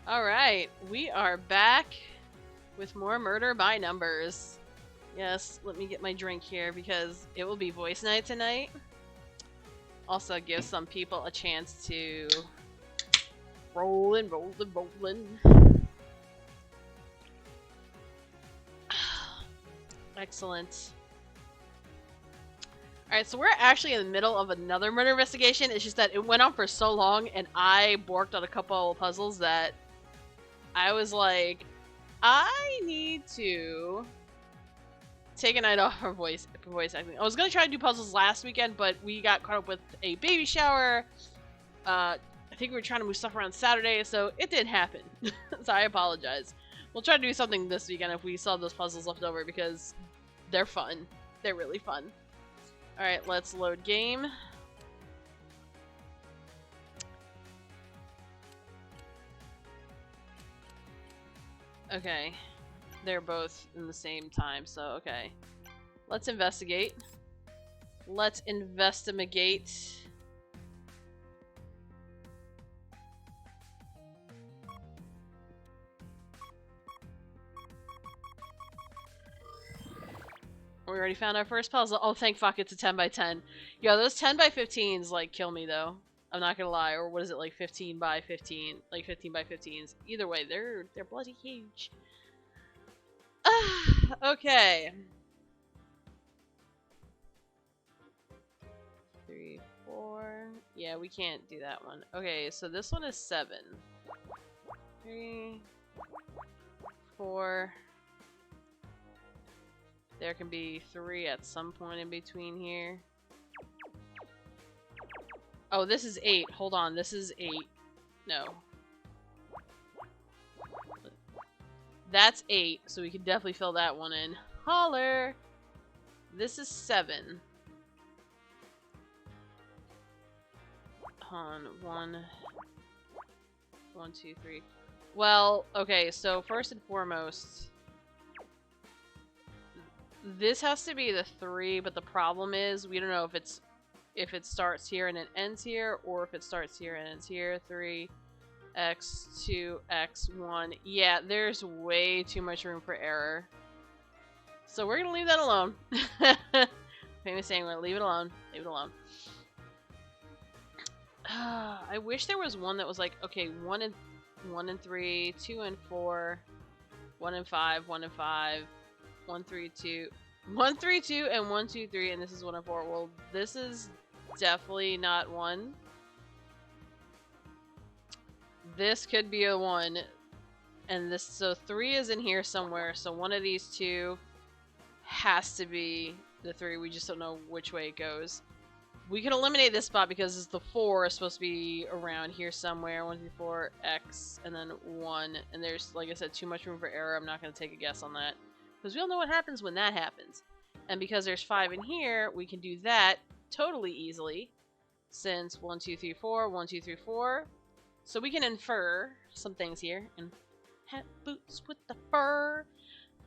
Alright, we are back with more Murder by Numbers. Yes, let me get my drink here because it will be voice night tonight. Also give some people a chance to rollin'. Excellent. Alright, so we're actually in the middle of another murder investigation. It's just that it went on for so long and I borked on a couple of puzzles that I was like, I need to take a night off for voice acting. I was gonna try to do puzzles last weekend, but we got caught up with a baby shower. I think we were trying to move stuff around Saturday, so it didn't happen. So I apologize. We'll try to do something this weekend if we still have those puzzles left over because they're fun. They're really fun. Alright, let's load game. Okay. They're both in the same time, so okay. Let's investigate. Let's investigate. We already found our first puzzle. Oh, thank fuck, it's a 10 by 10. Yo, those 10 by 15s, like, kill me, though. I'm not gonna lie. Or what is it, like 15 by 15? Like 15 by 15s. Either way, they're bloody huge. Okay. 3, 4. Yeah, we can't do that one. Okay, so this one is 7. 3, 4. There can be 3 at some point in between here. Oh, this is 8. Hold on, this is 8. No. That's 8, so we can definitely fill that one in. Holler! This is 7. Hold on. 1, 2, 3. Well, okay, so first and foremost, this has to be the 3, but the problem is we don't know if it starts here and it ends here, or if it starts here and ends here. 3, X2, X1. Yeah, there's way too much room for error. So we're gonna leave that alone. Famous saying, we're gonna leave it alone. Leave it alone. I wish there was one that was like, okay, 1 and 3, 2 and 4, 1 and 5, 1 and 5, 1, 3, 2, 1, 3, 2, and 1, 2, 3, and this is 1 and 4. Well, this is definitely not 1. This could be a 1, and this, so 3 is in here somewhere, so one of these two has to be the 3. We just don't know which way it goes. We can eliminate this spot because the 4 is supposed to be around here somewhere. 1, 2, 4, X, and then 1. And there's, like I said, too much room for error. I'm not going to take a guess on that. Because we all know what happens when that happens. And because there's 5 in here, we can do that totally easily. Since 1, 2, 3, 4, 1, 2, 3, 4. So we can infer some things here. And hat boots with the fur.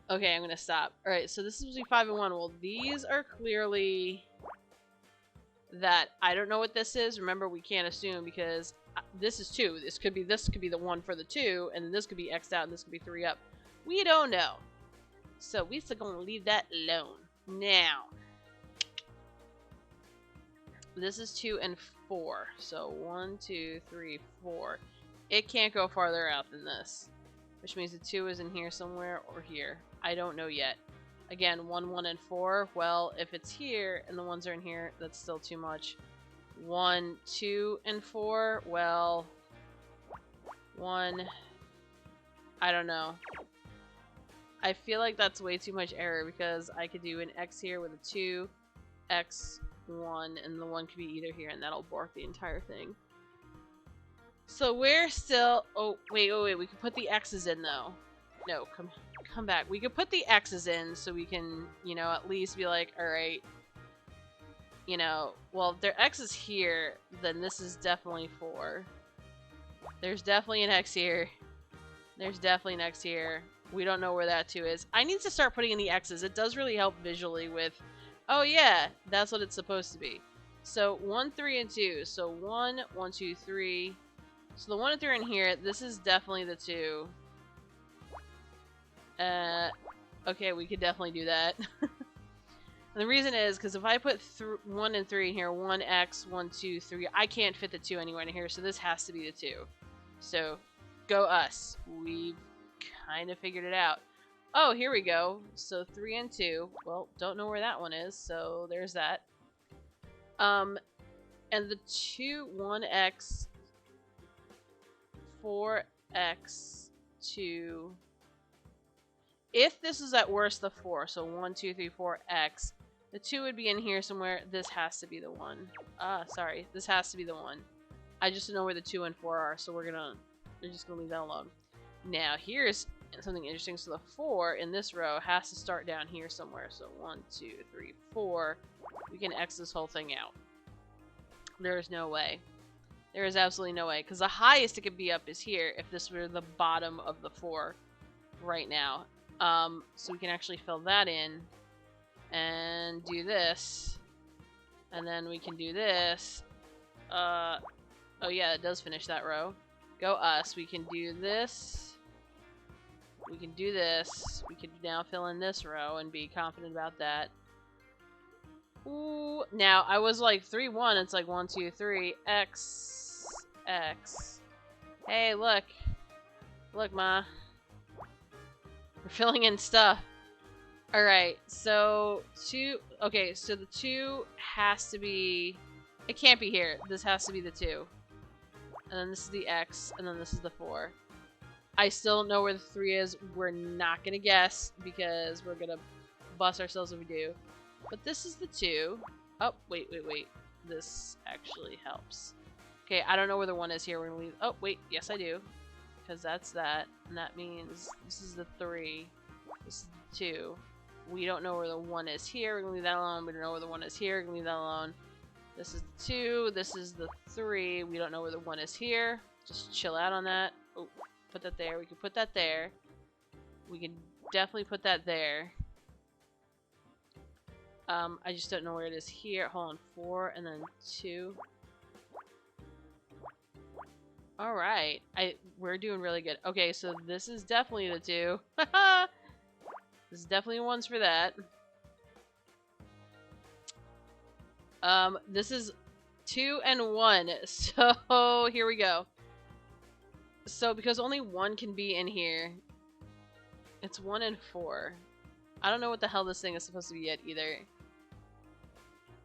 Okay, I'm going to stop. Alright, so this is supposed to be 5 and 1. Well, these are clearly that I don't know what this is. Remember, we can't assume because this is 2. This could be the 1 for the 2, and then this could be X'd out, and this could be 3 up. We don't know. So we're still gonna leave that alone. Now, this is 2 and 4. So 1, 2, 3, 4. It can't go farther out than this, which means the 2 is in here somewhere or here. I don't know yet. Again, 1, 1, and 4. Well, if it's here and the 1s are in here, that's still too much. 1, 2, and 4. Well, 1. I don't know. I feel like that's way too much error because I could do an X here with a 2, X, 1, and the 1 could be either here, and that'll bork the entire thing. So we're still... Oh, wait. We can put the X's in, though. No, come back. We could put the X's in so we can, you know, at least be like, alright, you know, well, if their X is here, then this is definitely 4. There's definitely an X here. There's definitely an X here. We don't know where that 2 is. I need to start putting in the X's. It does really help visually with, oh yeah, that's what it's supposed to be. So 1, 3, and 2. So 1, 1, 2, 3, So the 1 and 3 are in here. This is definitely the 2. Okay, we could definitely do that. And the reason is because if I put 1 and 3 in here, 1x, 1, 2, 3, I can't fit the 2 anywhere in here, so this has to be the 2. So, go us. We've kind of figured it out. Oh, here we go. So 3 and 2. Well, don't know where that one is, so there's that. And the 2, 1x, 4x, 2. If this is at worst the 4, so 1, 2, 3, 4, x, the 2 would be in here somewhere. This has to be the 1. Sorry. This has to be the 1. I just don't know where the 2 and 4 are, so we're just gonna leave that alone. Now, here's something interesting. So the 4 in this row has to start down here somewhere. So 1, 2, 3, 4. We can X this whole thing out. There's no way. There is absolutely no way. Because the highest it could be up is here if this were the bottom of the 4 right now. So we can actually fill that in and do this. And then we can do this. Oh yeah, it does finish that row. Go us. We can do this. We can do this. We can now fill in this row and be confident about that. Ooh, now I was like 3, 1. It's like 1, 2, 3. X, X. Hey, look. Look, Ma. We're filling in stuff. Alright, so 2. Okay, so the 2 has to be. It can't be here. This has to be the 2. And then this is the X, and then this is the 4. I still don't know where the 3 is. We're not gonna guess because we're gonna bust ourselves if we do. But this is the 2. Oh, wait. This actually helps. Okay, I don't know where the 1 is here. We're gonna leave. Oh, wait. Yes, I do. Because that's that. And that means this is the 3. This is the 2. We don't know where the 1 is here. We're gonna leave that alone. We don't know where the 1 is here. We're gonna leave that alone. This is the 2. This is the 3. We don't know where the 1 is here. Just chill out on that. Oh, put that there. We can put that there. We can definitely put that there. I just don't know where it is here. Hold on. 4 and then 2. Alright. We're doing really good. Okay, so this is definitely the 2. This is definitely 1s for that. This is 2 and 1. So, here we go. So, because only 1 can be in here, it's 1 and 4. I don't know what the hell this thing is supposed to be yet either.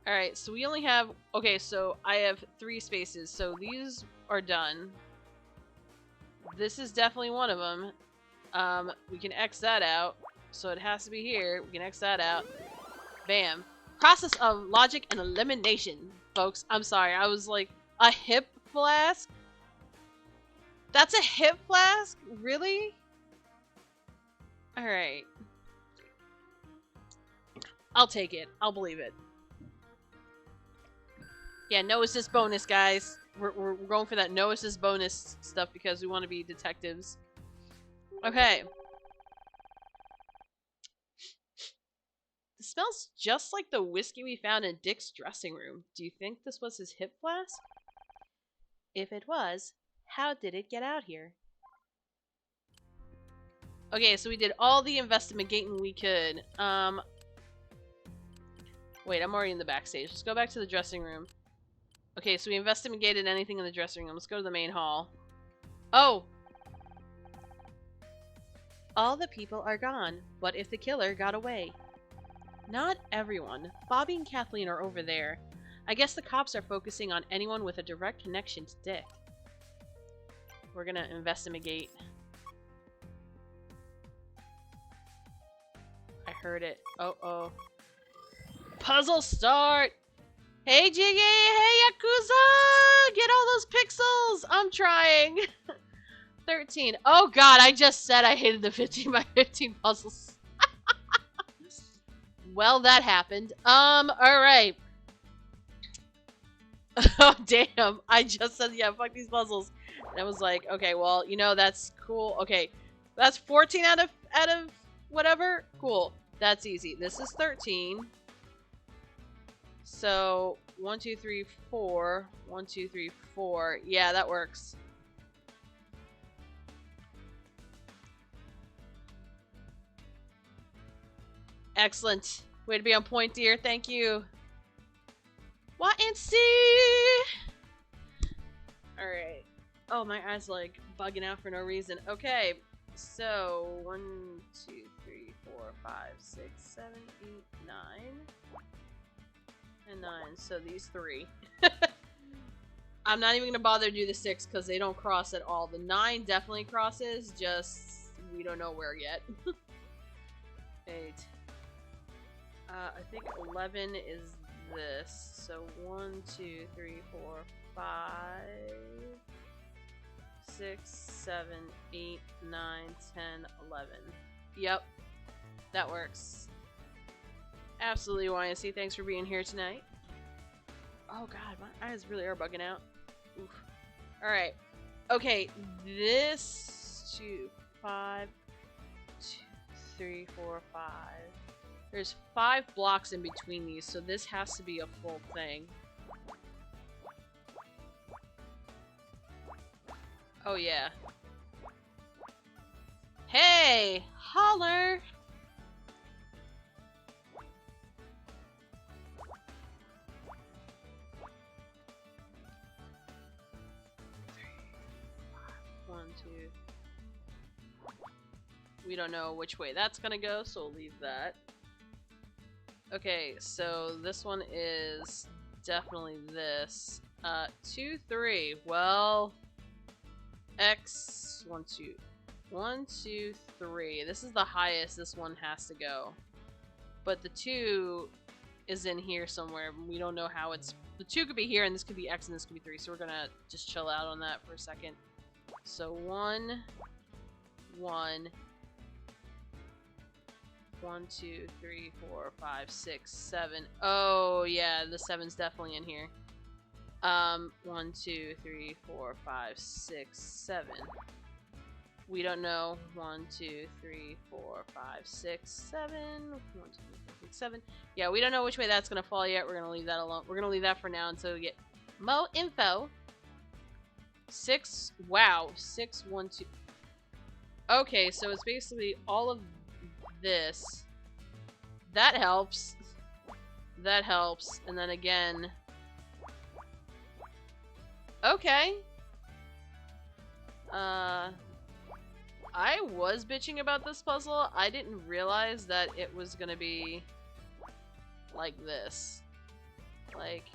Alright, so we only have... Okay, so I have 3 spaces. So these are done. This is definitely one of them. We can X that out. So it has to be here. We can X that out. Bam. Process of logic and elimination, folks. I'm sorry. I was like, a hip flask? That's a hip flask? Really? Alright. I'll take it. I'll believe it. Yeah, no assist bonus, guys. We're going for that no assist bonus stuff because we want to be detectives. Okay. This smells just like the whiskey we found in Dick's dressing room. Do you think this was his hip flask? If it was, how did it get out here? Okay, so we did all the investigating we could. Wait, I'm already in the backstage. Let's go back to the dressing room. Okay, so we investigated anything in the dressing room. Let's go to the main hall. Oh! All the people are gone. What if the killer got away? Not everyone. Bobby and Kathleen are over there. I guess the cops are focusing on anyone with a direct connection to Dick. We're gonna investigate. I heard it. Oh. Puzzle start! Hey, Jiggy! Hey, Yakuza! Get all those pixels! I'm trying! 13. Oh god, I just said I hated the 15 by 15 puzzles. Well, that happened. Alright. Oh, damn. I just said, yeah, fuck these puzzles. And I was like, okay, well, you know, that's cool. Okay. That's 14 out of whatever? Cool. That's easy. This is 13. So, 1, 2, 3, 4. 1, 2, 3, 4. Yeah, that works. Excellent. Way to be on point, dear. Thank you. Y and C. All right. Oh, my eyes like bugging out for no reason. Okay, so 1, 2, 3, 4, 5, 6, 7, 8, 9, and 9. So these 3. I'm not even gonna bother to do the 6 because they don't cross at all. The 9 definitely crosses, just we don't know where yet. 8. I think 11 is this. So 1, 2, 3, 4, 5, 6, 7, 8, 9, 10, 11. Yep, that works. Absolutely, YNC. Thanks for being here tonight. Oh god, my eyes really are bugging out. Oof. Alright. Okay, this 2, 5, 2, 3, 4, 5. There's 5 blocks in between these, so this has to be a full thing. Oh yeah. Hey! Holler! One, two. We don't know which way that's gonna go, so we'll leave that. Okay, so this one is definitely this. 2, 3. Well, X 1, 2. 1, 2, 3. This is the highest this one has to go. But the 2 is in here somewhere. We don't know how it's... The 2 could be here, and this could be X, and this could be 3. So we're gonna just chill out on that for a second. So 1, 1. 1, 2, 3, 4, 5, 6, 7. Oh, yeah, the 7's definitely in here. 1, 2, 3, 4, 5, 6, 7. We don't know. 1, 2, 3, 4, 5, 6, 7. 1, 2, 3, 4, 6, 7. Yeah, we don't know which way that's gonna fall yet. We're gonna leave that alone. We're gonna leave that for now until we get more info. 6. Wow. 6, 1, 2. Okay, so it's basically all of this. That helps. That helps. And then again. Okay. I was bitching about this puzzle. I didn't realize that it was gonna be like this. Like,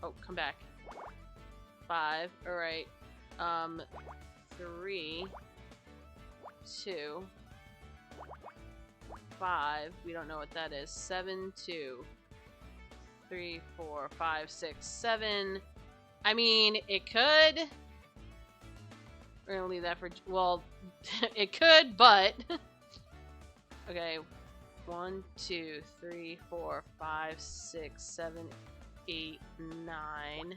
oh, come back. 5. Alright. 3, 2, 5. We don't know what that is. 7, 2, 3, 4, 5, 6, 7. I mean, it could. We're gonna leave that for. Well, it could, but. Okay. 1, 2, 3, 4, 5, 6, 7, 8, 9.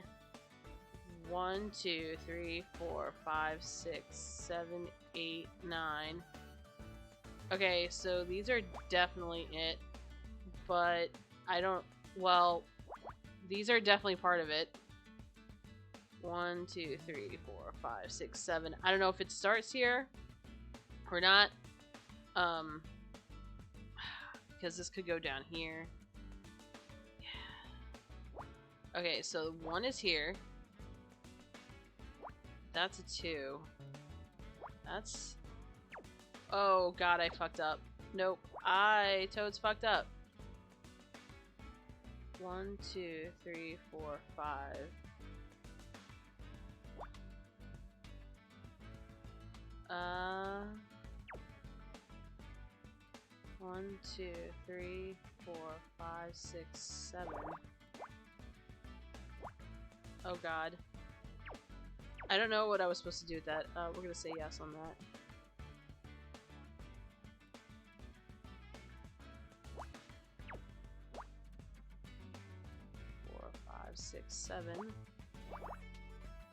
1, 2, 3, 4, 5, 6, 7, 8, 9. Okay, so these are definitely it, but I don't. Well, these are definitely part of it. 1, 2, 3, 4, 5, 6, 7. I don't know if it starts here or not. Because this could go down here. Okay, so 1 is here. That's a 2. That's... Oh god, I fucked up. Nope. Toad's fucked up. 1, 2, 3, 4, 5. 1, 2, 3, 4, 5, 6, 7. Oh god. I don't know what I was supposed to do with that. We're gonna say yes on that. Four, 5, 6, 7.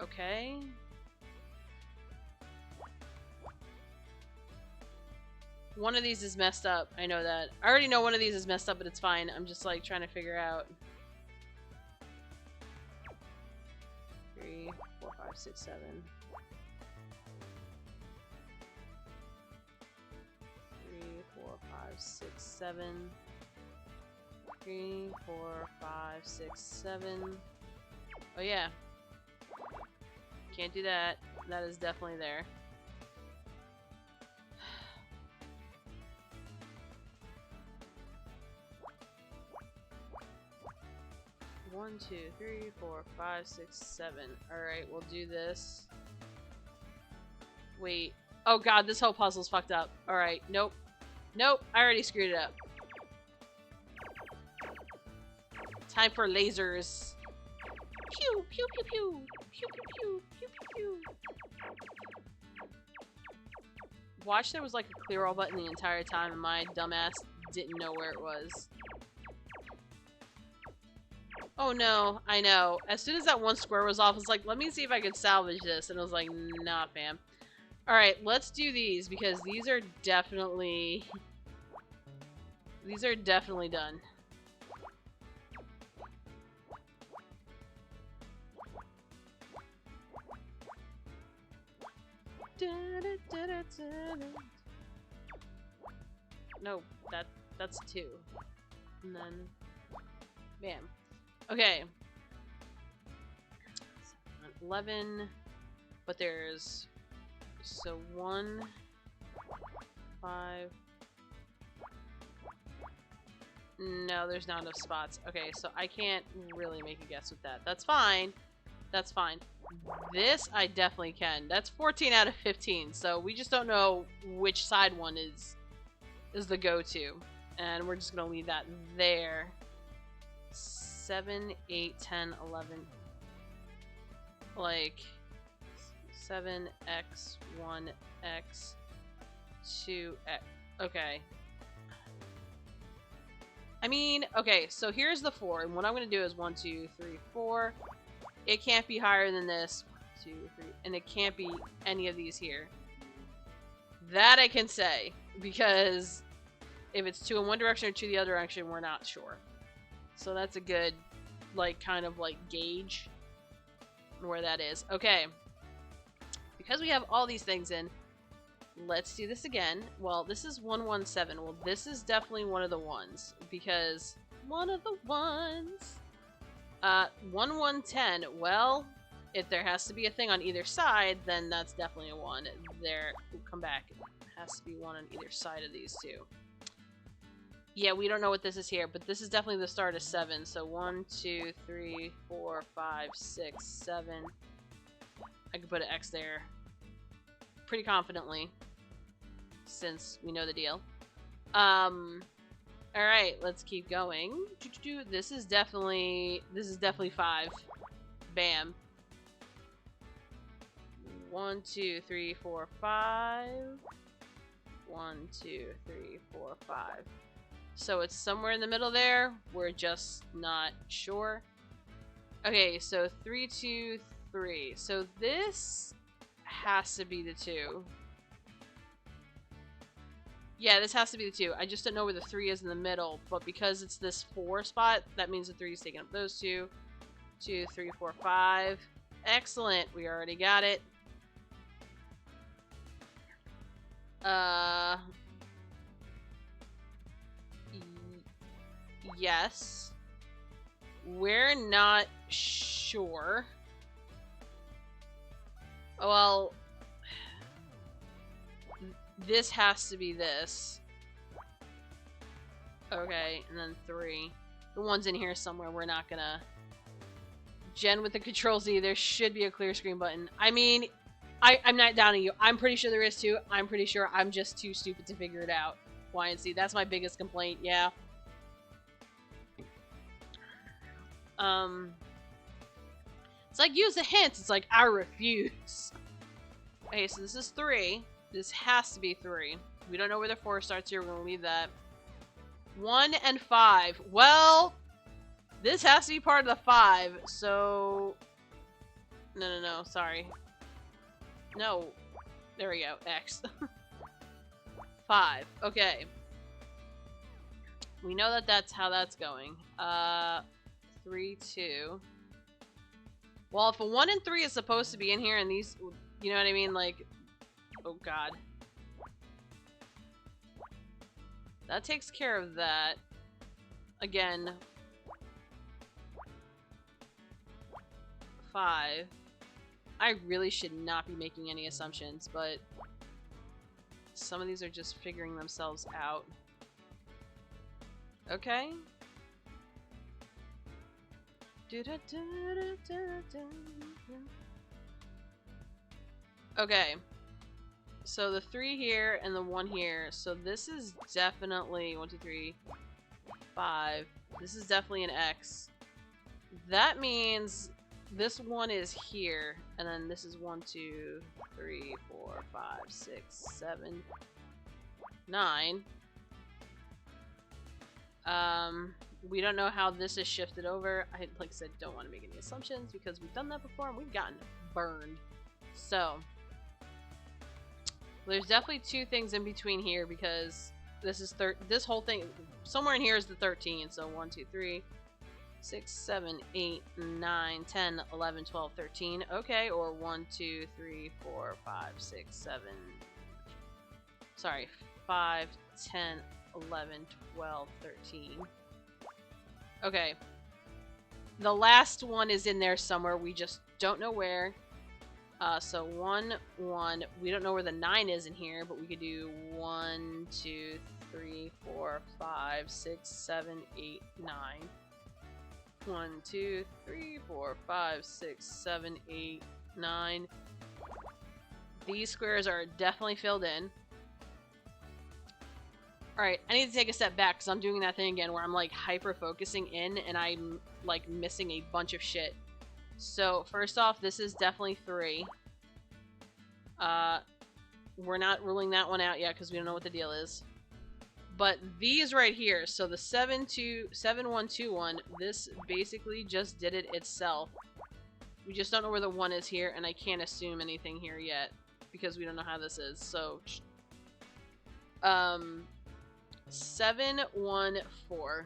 Okay. One of these is messed up. I know that. I already know one of these is messed up, but it's fine. I'm just like trying to figure out. 3, 4, 5, 6, 7. 3, 4, 5, 6, 7. 3, 4, 5, 6, 7. Oh yeah. Can't do that. That is definitely there. 1, 2, 3, 4, 5, 6, 7. Alright, we'll do this. Wait. Oh god, this whole puzzle's fucked up. Alright, nope. Nope, I already screwed it up. Time for lasers. Pew, pew, pew, pew. Pew, pew, pew. Pew, pew, pew. Watch, there was like a clear all button the entire time and my dumbass didn't know where it was. Oh no, I know. As soon as that one square was off, I was like, let me see if I can salvage this. And I was like, nah, fam. Alright, let's do these because these are definitely... These are definitely done. No, that's 2. And then... Bam. Okay. 11. But there's... So 1... 5... No, there's not enough spots. Okay, so I can't really make a guess with that. That's fine. That's fine. This, I definitely can. That's 14 out of 15, so we just don't know which side one is the go-to. And we're just going to leave that there. 7, 8, 10, 11. Like, 7x, 1x, 2x. Okay. I mean, okay, so here's the 4, and what I'm going to do is 1, 2, 3, 4. It can't be higher than this. 1, 2, 3, and it can't be any of these here. That I can say, because if it's 2 in one direction or 2 the other direction, we're not sure. So that's a good, like, kind of, like, gauge where that is. Okay. Because we have all these things in, let's do this again. Well, this is 117. Well, this is definitely one of the ones. Because one of the ones. 1110. Well, if there has to be a thing on either side, then that's definitely a 1. There, we'll come back. It has to be 1 on either side of these two. Yeah, we don't know what this is here, but this is definitely the start of 7. So 1, 2, 3, 4, 5, 6, 7. I could put an X there pretty confidently, since we know the deal. Alright, let's keep going. This is definitely 5. Bam. 1, 2, 3, 4, 5. 1, 2, 3, 4, 5. So it's somewhere in the middle there. We're just not sure. Okay, so 3, 2, 3. So this has to be the 2. Yeah, this has to be the 2. I just don't know where the 3 is in the middle, but because it's this 4 spot, that means the 3 is taking up those 2. 2, 3, 4, 5. Excellent. We already got it. Yes. We're not sure. Well, this has to be this. Okay, and then 3. The one's in here somewhere. We're not gonna... Jen with the Control Z, there should be a clear screen button. I mean, I'm not downing you. I'm pretty sure there is too. I'm pretty sure I'm just too stupid to figure it out. Y and C, that's my biggest complaint, yeah. It's like, use the hints. It's like, I refuse. Okay, so this is 3. This has to be 3. We don't know where the 4 starts here. We're gonna leave that. 1 and 5. Well, this has to be part of the 5, so... No, sorry. No. There we go. X. 5. Okay. We know that that's how that's going. 3, 2. Well, if a 1 and 3 is supposed to be in here and these... You know what I mean? Like... Oh, God. That takes care of that. again, 5. I really should not be making any assumptions, but some of these are just figuring themselves out. Okay. Okay. So the 3 here and the 1 here. So this is definitely 1, 2, 3, 5. This is definitely an X. That means this one is here, and then this is 1, 2, 3, 4, 5, 6, 7, 9. We don't know how this is shifted over. I, like I said, don't want to make any assumptions because we've done that before and we've gotten burned. So there's definitely 2 things in between here because this is this whole thing somewhere in here is the 13. So 1, 2, 3, 6, 7, 8, 9, 10, 11, 12, 13. Okay, or 1, 2, 3, 4, 5, 6, 7. Sorry, 5, 10, 11, 12, 13. Okay. The last one is in there somewhere. We just don't know where. So 1, 1. We don't know where the 9 is in here, but we could do 1, 2, 3, 4, 5, 6, 7, 8, 9. 1, 2, 3, 4, 5, 6, 7, 8, 9. These squares are definitely filled in. Alright, I need to take a step back because I'm doing that thing again where I'm like hyper-focusing in and I'm like missing a bunch of shit. So, first off, this is definitely 3. We're not ruling that one out yet because we don't know what the deal is. But these right here, so the 7, 2, 7, 1, 2, 1, this basically just did it itself. We just don't know where the 1 is here, and I can't assume anything here yet because we don't know how this is. So, 7, 1, 4.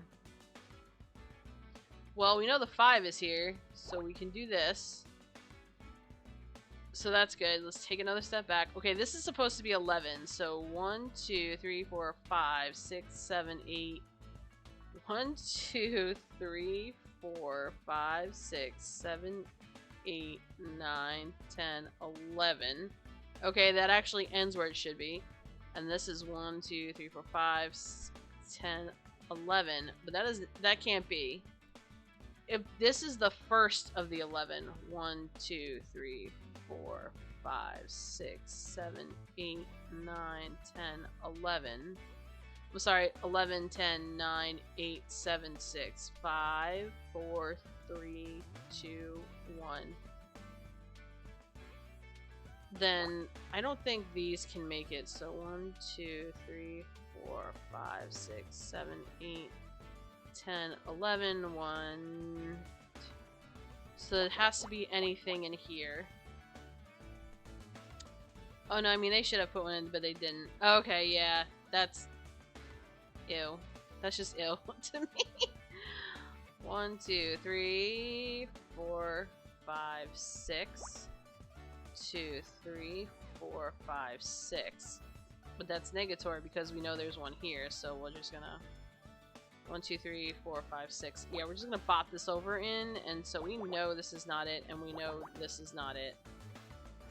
Well, we know the 5 is here, so we can do this. So that's good. Let's take another step back. Okay, this is supposed to be 11. So 1, 2, 3, 4, 5, 6, 7, 8. 1, 2, 3, 4, 5, 6, 7, 8, 9, 10, 11. Okay, that actually ends where it should be. And this is 1, 2, 3, 4, 5, 10, 11. But that can't be. If this is the first of the 11. 1, 2, 3, 4, 5, 6, 7, 8, 9, 10, 11. I'm sorry, 11, 10, 9, 8, 7, 6, 5, 4, 3, 2, 1. Then I don't think these can make it. So 1, 2, 3, 4, 5, 6, 7, 8, 10, 11, 1. So it has to be anything in here. Oh no, I mean they should have put one in, but they didn't. Okay, yeah, that's ew. That's just ew to me. 1, 2, 3, 4, 5, 6. 2, 3, 4, 5, 6. But that's negatory because we know there's one here, so we're just gonna 1, 2, 3, 4, 5, 6. Yeah, we're just gonna bop this over in, and so we know this is not it, and we know this is not it.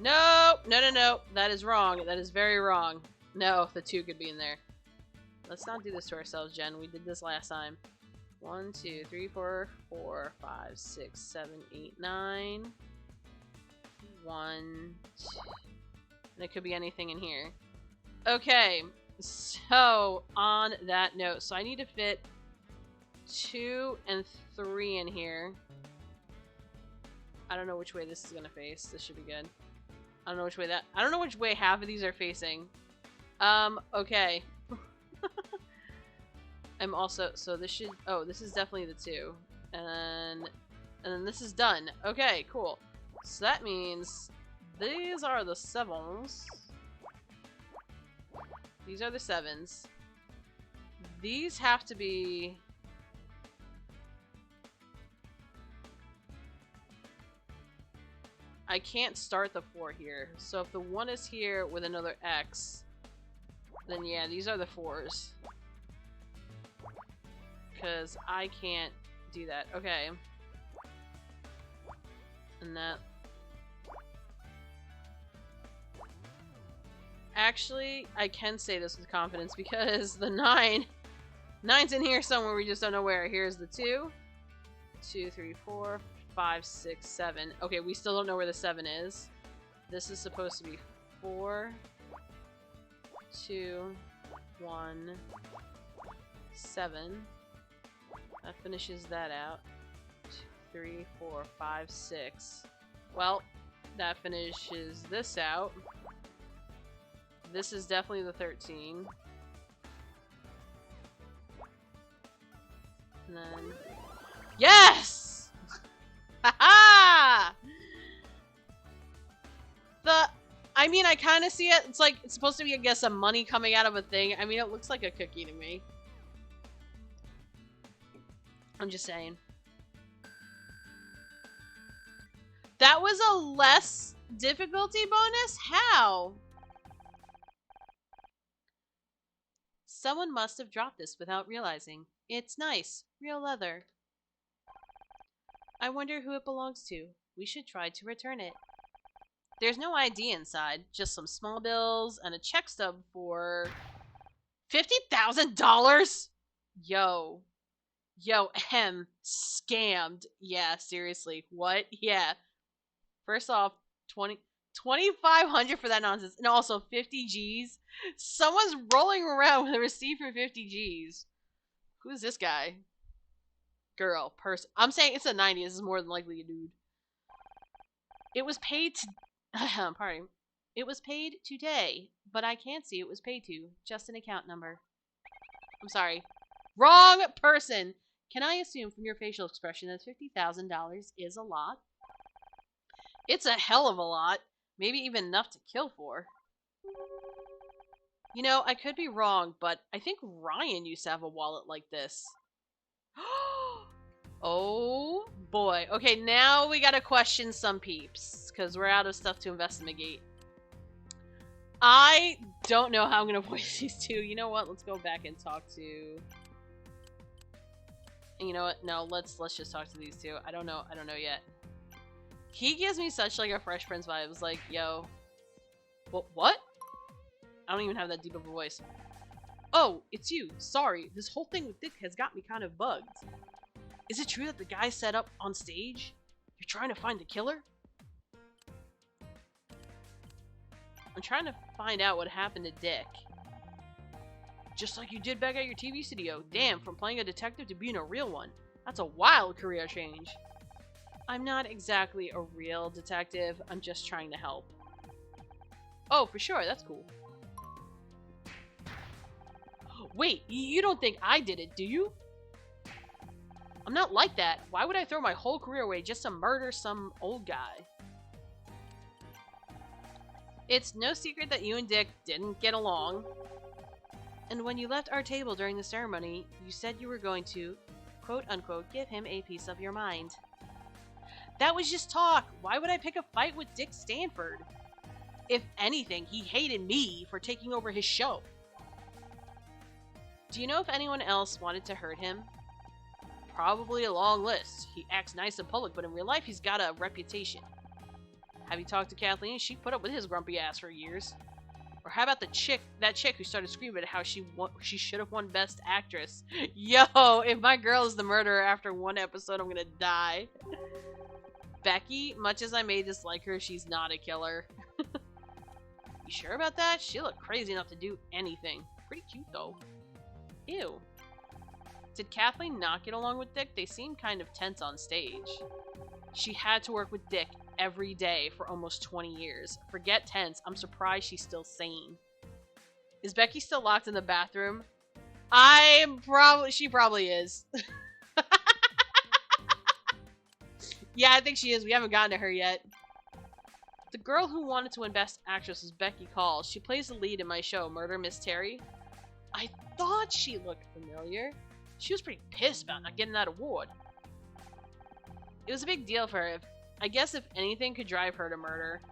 No! No, no, no. That is wrong. That is very wrong. No, the 2 could be in there. Let's not do this to ourselves, Jen. We did this last time. 1, 2, 3, 4, 4, 5, 6, 7, 8, 9. 1, 2. And it could be anything in here. Okay, so on that note, so I need to fit 2 and 3 in here. I don't know which way this is gonna face. This should be good. I don't know which way I don't know which way half of these are facing. Okay. I'm also, so this should, oh, this is definitely the 2. And then this is done. Okay, cool. So that means these are the 7s. These are the 7s. These have to be... I can't start the 4 here. So if the 1 is here with another X, then yeah, these are the 4s. because I can't do that. Okay. And that... Actually, I can say this with confidence because the 9... 9's in here somewhere, we just don't know where. Here's the 2. 2, 3, 4, 5, 6, 7. Okay, we still don't know where the 7 is. This is supposed to be 4, 2, 1, 7. That finishes that out. 2, 3, 4, 5, 6. Well, that finishes this out. This is definitely the 13. And then... Yes! Haha! I mean, I kind of see it. It's like, it's supposed to be, I guess, some money coming out of a thing. I mean, it looks like a cookie to me. I'm just saying. That was a less difficulty bonus? How? Someone must have dropped this without realizing. It's nice. Real leather. I wonder who it belongs to. We should try to return it. There's no ID inside, just some small bills and a check stub for $50,000? Yo. Yo, scammed. Yeah, seriously. What? Yeah. First off, 2,500 for that nonsense, and also 50 G's. Someone's rolling around with a receipt for 50 G's. Who's this guy? Girl, person. I'm saying it's a 90. This is more than likely a dude. It was paid to... Pardon. It was paid today, but I can't see it was paid to. Just an account number. I'm sorry. Wrong person! Can I assume from your facial expression that $50,000 is a lot? It's a hell of a lot. Maybe even enough to kill for. You know, I could be wrong, but I think Ryan used to have a wallet like this. Oh boy. Okay, now we gotta question some peeps, because we're out of stuff to investigate. I don't know how I'm gonna voice these two. You know what? Let's go back and talk to... And you know what? No, let's just talk to these two. I don't know yet. He gives me such like a Fresh Prince vibes. Like, yo, what? I don't even have that deep of a voice. Oh, it's you. Sorry, this whole thing with Dick has got me kind of bugged. Is it true that the guy set up on stage? You're trying to find the killer? I'm trying to find out what happened to Dick. Just like you did back at your TV studio. Damn, from playing a detective to being a real one. That's a wild career change. I'm not exactly a real detective. I'm just trying to help. Oh, for sure. That's cool. Wait, you don't think I did it, do you? I'm not like that. Why would I throw my whole career away just to murder some old guy? It's no secret that you and Dick didn't get along. And when you left our table during the ceremony, you said you were going to, quote-unquote, give him a piece of your mind. That was just talk. Why would I pick a fight with Dick Stanford? If anything, he hated me for taking over his show. Do you know if anyone else wanted to hurt him? Probably a long list. He acts nice in public, but in real life, he's got a reputation. Have you talked to Kathleen? She put up with his grumpy ass for years. Or how about that chick who started screaming at how she should have won Best Actress? Yo, if my girl is the murderer after one episode, I'm gonna die. Becky, much as I may dislike her, she's not a killer. You sure about that? She looked crazy enough to do anything. Pretty cute, though. Ew. Did Kathleen not get along with Dick? They seemed kind of tense on stage. She had to work with Dick every day for almost 20 years. Forget tense, I'm surprised she's still sane. Is Becky still locked in the bathroom? She probably is. Yeah, I think she is. We haven't gotten to her yet. The girl who wanted to win Best Actress is Becky Call. She plays the lead in my show, Murder Mystery. I thought she looked familiar. She was pretty pissed about not getting that award. It was a big deal for her. I guess if anything could drive her to murder.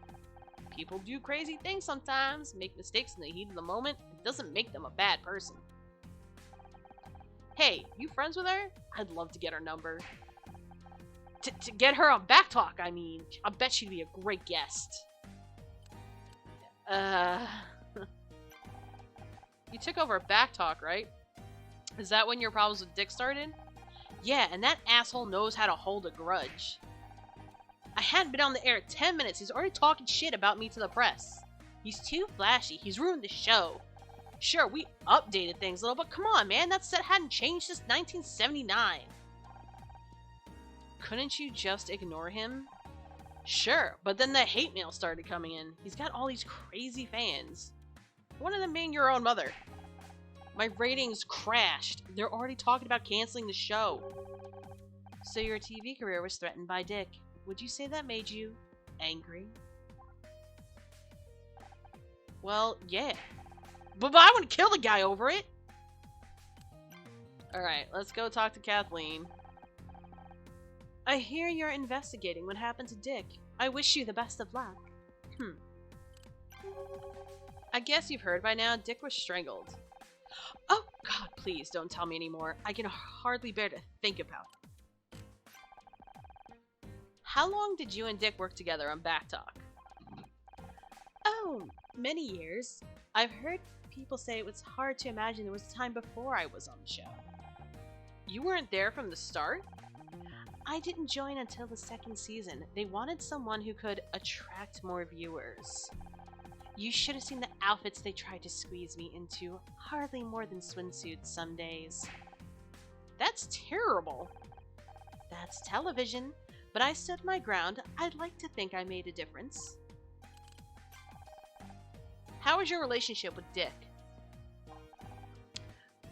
People do crazy things sometimes, make mistakes in the heat of the moment. It doesn't make them a bad person. Hey, you friends with her? I'd love to get her number. To get her on Backtalk, I mean. I bet she'd be a great guest. You took over Backtalk, right? Is that when your problems with Dick started? Yeah, and that asshole knows how to hold a grudge. I hadn't been on the air 10 minutes. He's already talking shit about me to the press. He's too flashy. He's ruined the show. Sure, we updated things a little, but come on, man. That set hadn't changed since 1979. Couldn't you just ignore him? Sure, but then the hate mail started coming in. He's got all these crazy fans. One of them being your own mother. My ratings crashed. They're already talking about canceling the show. So your TV career was threatened by Dick. Would you say that made you angry? Well, yeah. But I wouldn't kill the guy over it. Alright, let's go talk to Kathleen. I hear you're investigating what happened to Dick. I wish you the best of luck. I guess you've heard by now, Dick was strangled. Oh, God, please don't tell me anymore. I can hardly bear to think about it. How long did you and Dick work together on Backtalk? Oh, many years. I've heard people say it was hard to imagine there was a time before I was on the show. You weren't there from the start? I didn't join until the second season. They wanted someone who could attract more viewers. You should have seen the outfits they tried to squeeze me into. Hardly more than swimsuits some days. That's terrible. That's television, but I stood my ground. I'd like to think I made a difference. How was your relationship with Dick?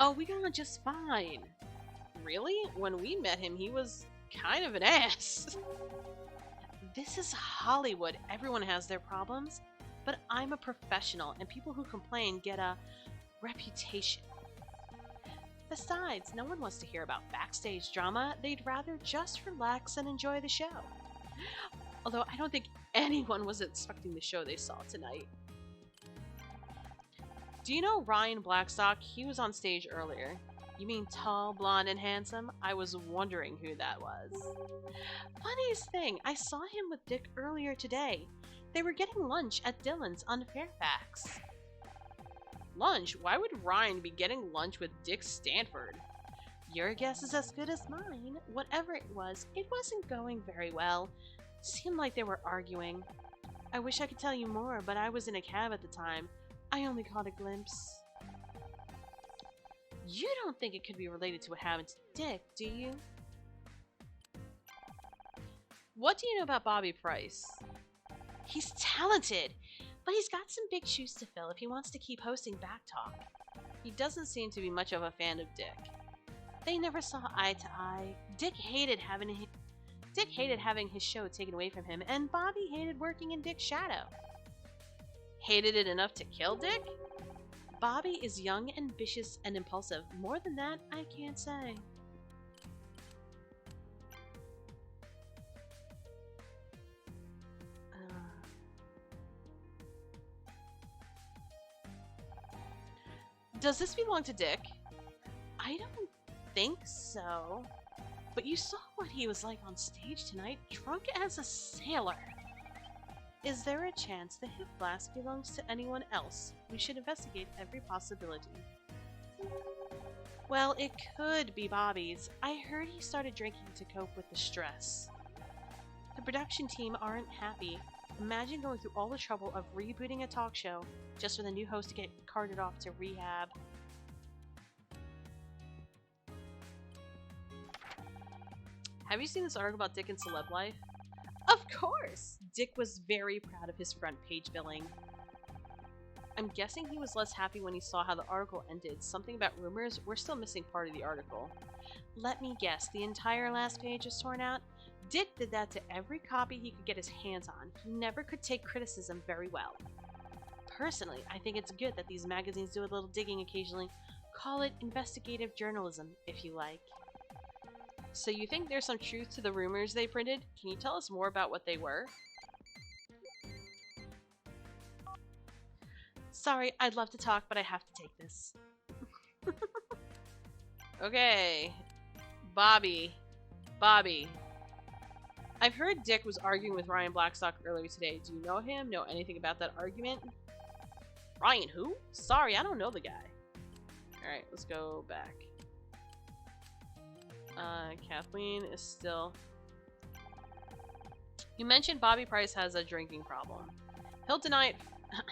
Oh, we got on just fine. Really? When we met him, he was kind of an ass. This is Hollywood. Everyone has their problems. But I'm a professional, and people who complain get a reputation. Besides, no one wants to hear about backstage drama. They'd rather just relax and enjoy the show. Although I don't think anyone was expecting the show they saw tonight. Do you know Ryan Blackstock? He was on stage earlier. You mean tall, blonde, and handsome? I was wondering who that was. Funniest thing, I saw him with Dick earlier today. They were getting lunch at Dylan's on Fairfax. Lunch? Why would Ryan be getting lunch with Dick Stanford? Your guess is as good as mine. Whatever it wasn't going very well. Seemed like they were arguing. I wish I could tell you more, but I was in a cab at the time. I only caught a glimpse. You don't think it could be related to what happened to Dick, do you? What do you know about Bobby Price? He's talented, but he's got some big shoes to fill if he wants to keep hosting Backtalk. He doesn't seem to be much of a fan of Dick. They never saw eye to eye. Dick hated having his show taken away from him, and Bobby hated working in Dick's shadow. Hated it enough to kill Dick? Bobby is young, ambitious, and impulsive. More than that, I can't say. Does this belong to Dick? I don't think so. But you saw what he was like on stage tonight, drunk as a sailor. Is there a chance the hip flask belongs to anyone else? We should investigate every possibility. Well, it could be Bobby's. I heard he started drinking to cope with the stress. The production team aren't happy. Imagine going through all the trouble of rebooting a talk show just for the new host to get carted off to rehab. Have you seen this article about Dick and celeb life? Of course! Dick was very proud of his front page billing. I'm guessing he was less happy when he saw how the article ended. Something about rumors? We're still missing part of the article. Let me guess, the entire last page was torn out? Dick did that to every copy he could get his hands on. He never could take criticism very well. Personally, I think it's good that these magazines do a little digging occasionally. Call it investigative journalism, if you like. So you think there's some truth to the rumors they printed? Can you tell us more about what they were? Sorry, I'd love to talk, but I have to take this. Okay. Bobby. Bobby. I've heard Dick was arguing with Ryan Blackstock earlier today. Do you know him? Know anything about that argument? Ryan who? Sorry, I don't know the guy. Alright, let's go back. Kathleen is still... You mentioned Bobby Price has a drinking problem. He'll deny it...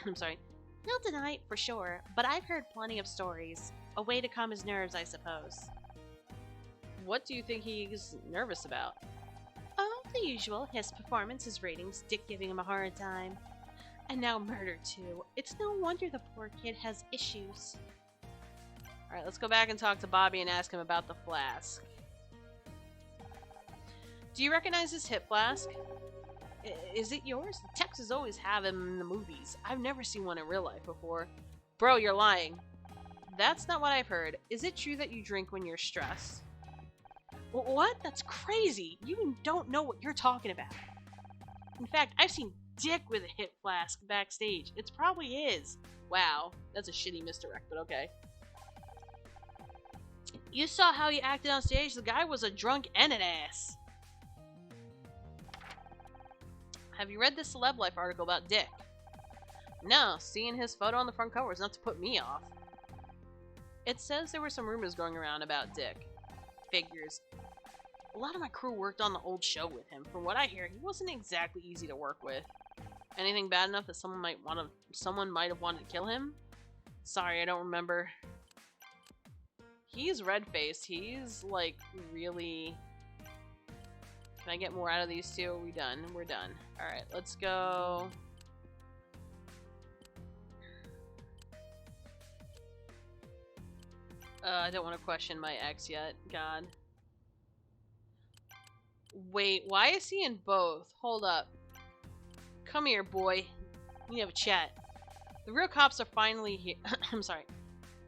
I'm sorry. He'll deny it for sure, but I've heard plenty of stories. A way to calm his nerves, I suppose. What do you think he's nervous about? Oh, the usual. His performance, his ratings, Dick giving him a hard time. And now murder, too. It's no wonder the poor kid has issues. Alright, let's go back and talk to Bobby and ask him about the flask. Do you recognize this hip flask? Is it yours? The Texans always have them in the movies. I've never seen one in real life before. Bro, you're lying. That's not what I've heard. Is it true that you drink when you're stressed? What? That's crazy. You don't know what you're talking about. In fact, I've seen Dick with a hip flask backstage. It's probably his. Wow, that's a shitty misdirect, but okay. You saw how he acted on stage? The guy was a drunk and an ass. Have you read this Celeb Life article about Dick? No, seeing his photo on the front cover is not to put me off. It says there were some rumors going around about Dick. Figures. A lot of my crew worked on the old show with him. From what I hear, he wasn't exactly easy to work with. Anything bad enough that someone might have wanted to kill him? Sorry, I don't remember. He's red-faced. He's, like, really... Can I get more out of these two? Are we done? We're done. Alright, let's go... I don't want to question my ex yet. God. Wait, why is he in both? Hold up. Come here, boy. We have a chat. The real cops are finally here. I'm sorry.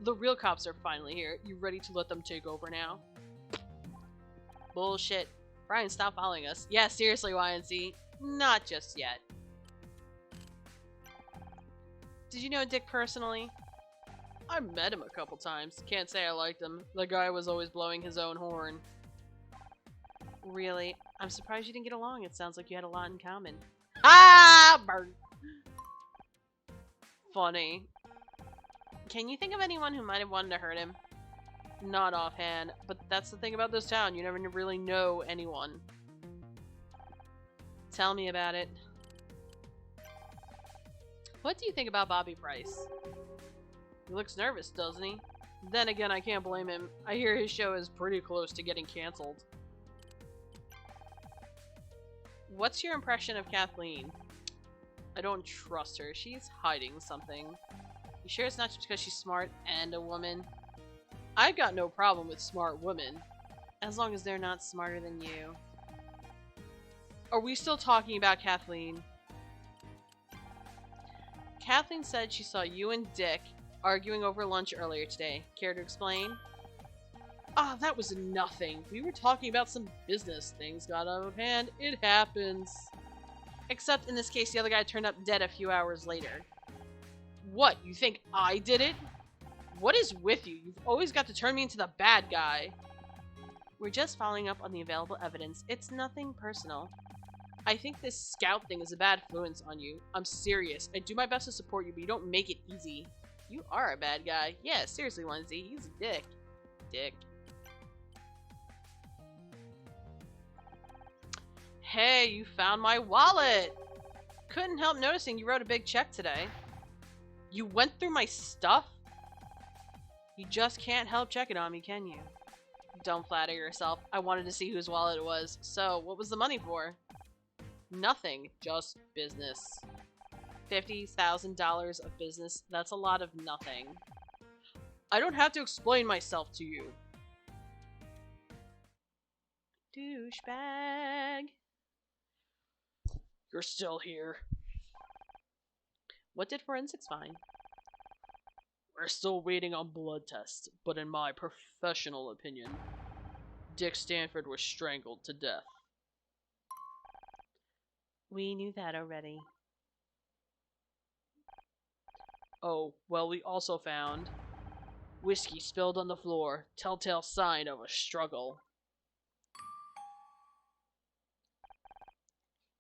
The real cops are finally here. You ready to let them take over now? Bullshit. Brian, stop following us. Yeah, seriously, YNC. Not just yet. Did you know Dick personally? I met him a couple times. Can't say I liked him. The guy was always blowing his own horn. Really? I'm surprised you didn't get along. It sounds like you had a lot in common. Ah! Burn. Funny. Can you think of anyone who might have wanted to hurt him? Not offhand, but that's the thing about this town. You never really know anyone. Tell me about it. What do you think about Bobby Price? He looks nervous, doesn't he? Then again, I can't blame him. I hear his show is pretty close to getting canceled. What's your impression of Kathleen? I don't trust her. She's hiding something. You sure it's not just because she's smart and a woman? I've got no problem with smart women. As long as they're not smarter than you. Are we still talking about Kathleen? Kathleen said she saw you and Dick arguing over lunch earlier today. Care to explain? Ah, that was nothing. We were talking about some business. Things got out of hand. It happens. Except in this case, the other guy turned up dead a few hours later. What, you think I did it? What is with you? You've always got to turn me into the bad guy. We're just following up on the available evidence. It's nothing personal. I think this scout thing is a bad influence on you. I'm serious. I do my best to support you, but you don't make it easy. You are a bad guy. Yeah, seriously, Lindsay. He's a dick. Dick. Hey, you found my wallet! Couldn't help noticing you wrote a big check today. You went through my stuff? You just can't help checking on me, can you? Don't flatter yourself. I wanted to see whose wallet it was. So, what was the money for? Nothing. Just business. $50,000 of business. That's a lot of nothing. I don't have to explain myself to you. Douchebag. You're still here. What did forensics find? We're still waiting on blood tests, but in my professional opinion, Dick Stanford was strangled to death. We knew that already. Oh, well, we also found Whiskey spilled on the floor. Telltale sign of a struggle.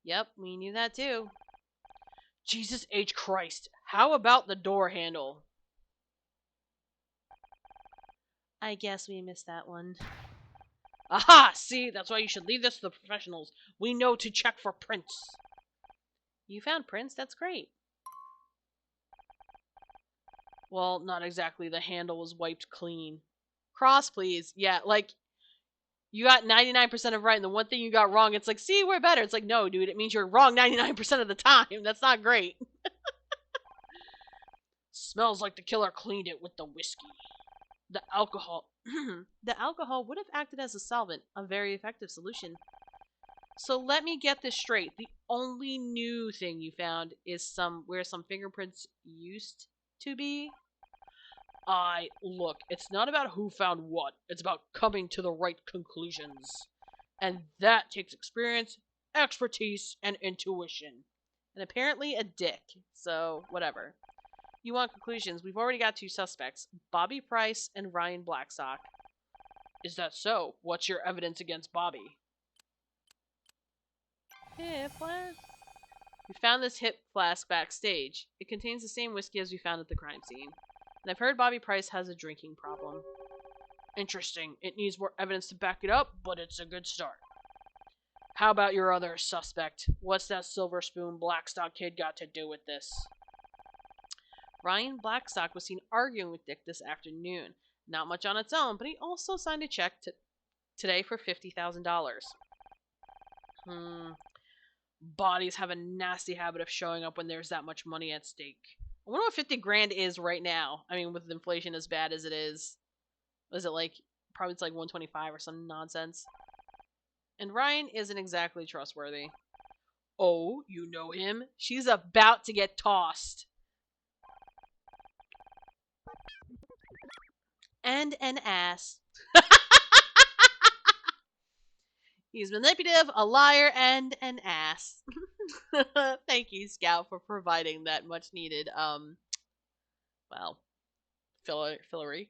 Yep, we knew that too. Jesus H. Christ. How about the door handle? I guess we missed that one. Aha! See, that's why you should leave this to the professionals. We know to check for prints. You found prints? That's great. Well, not exactly. The handle was wiped clean. Cross, please. Yeah, like, you got 99% of right, and the one thing you got wrong, it's like, see, we're better. It's like, no, dude, it means you're wrong 99% of the time. That's not great. Smells like the killer cleaned it with the whiskey. The alcohol... the alcohol would have acted as a solvent, a very effective solution. So let me get this straight. The only new thing you found is where some fingerprints used to be? Look, it's not about who found what. It's about coming to the right conclusions. And that takes experience, expertise, and intuition. And apparently a dick. So, whatever. You want conclusions? We've already got 2 suspects. Bobby Price and Ryan Blackstock. Is that so? What's your evidence against Bobby? Hip flask? We found this hip flask backstage. It contains the same whiskey as we found at the crime scene. And I've heard Bobby Price has a drinking problem. Interesting. It needs more evidence to back it up, but it's a good start. How about your other suspect? What's that Silver Spoon Blackstock kid got to do with this? Ryan Blackstock was seen arguing with Dick this afternoon. Not much on its own, but he also signed a check today for $50,000. Bodies have a nasty habit of showing up when there's that much money at stake. I wonder what 50 grand is right now. I mean, with inflation as bad as it is. Was it like, probably it's like 125 or some nonsense. And Ryan isn't exactly trustworthy. Oh, you know him? She's about to get tossed. And an ass. He's manipulative, a liar, and an ass. Thank you, Scout, for providing that much needed, well, fillery.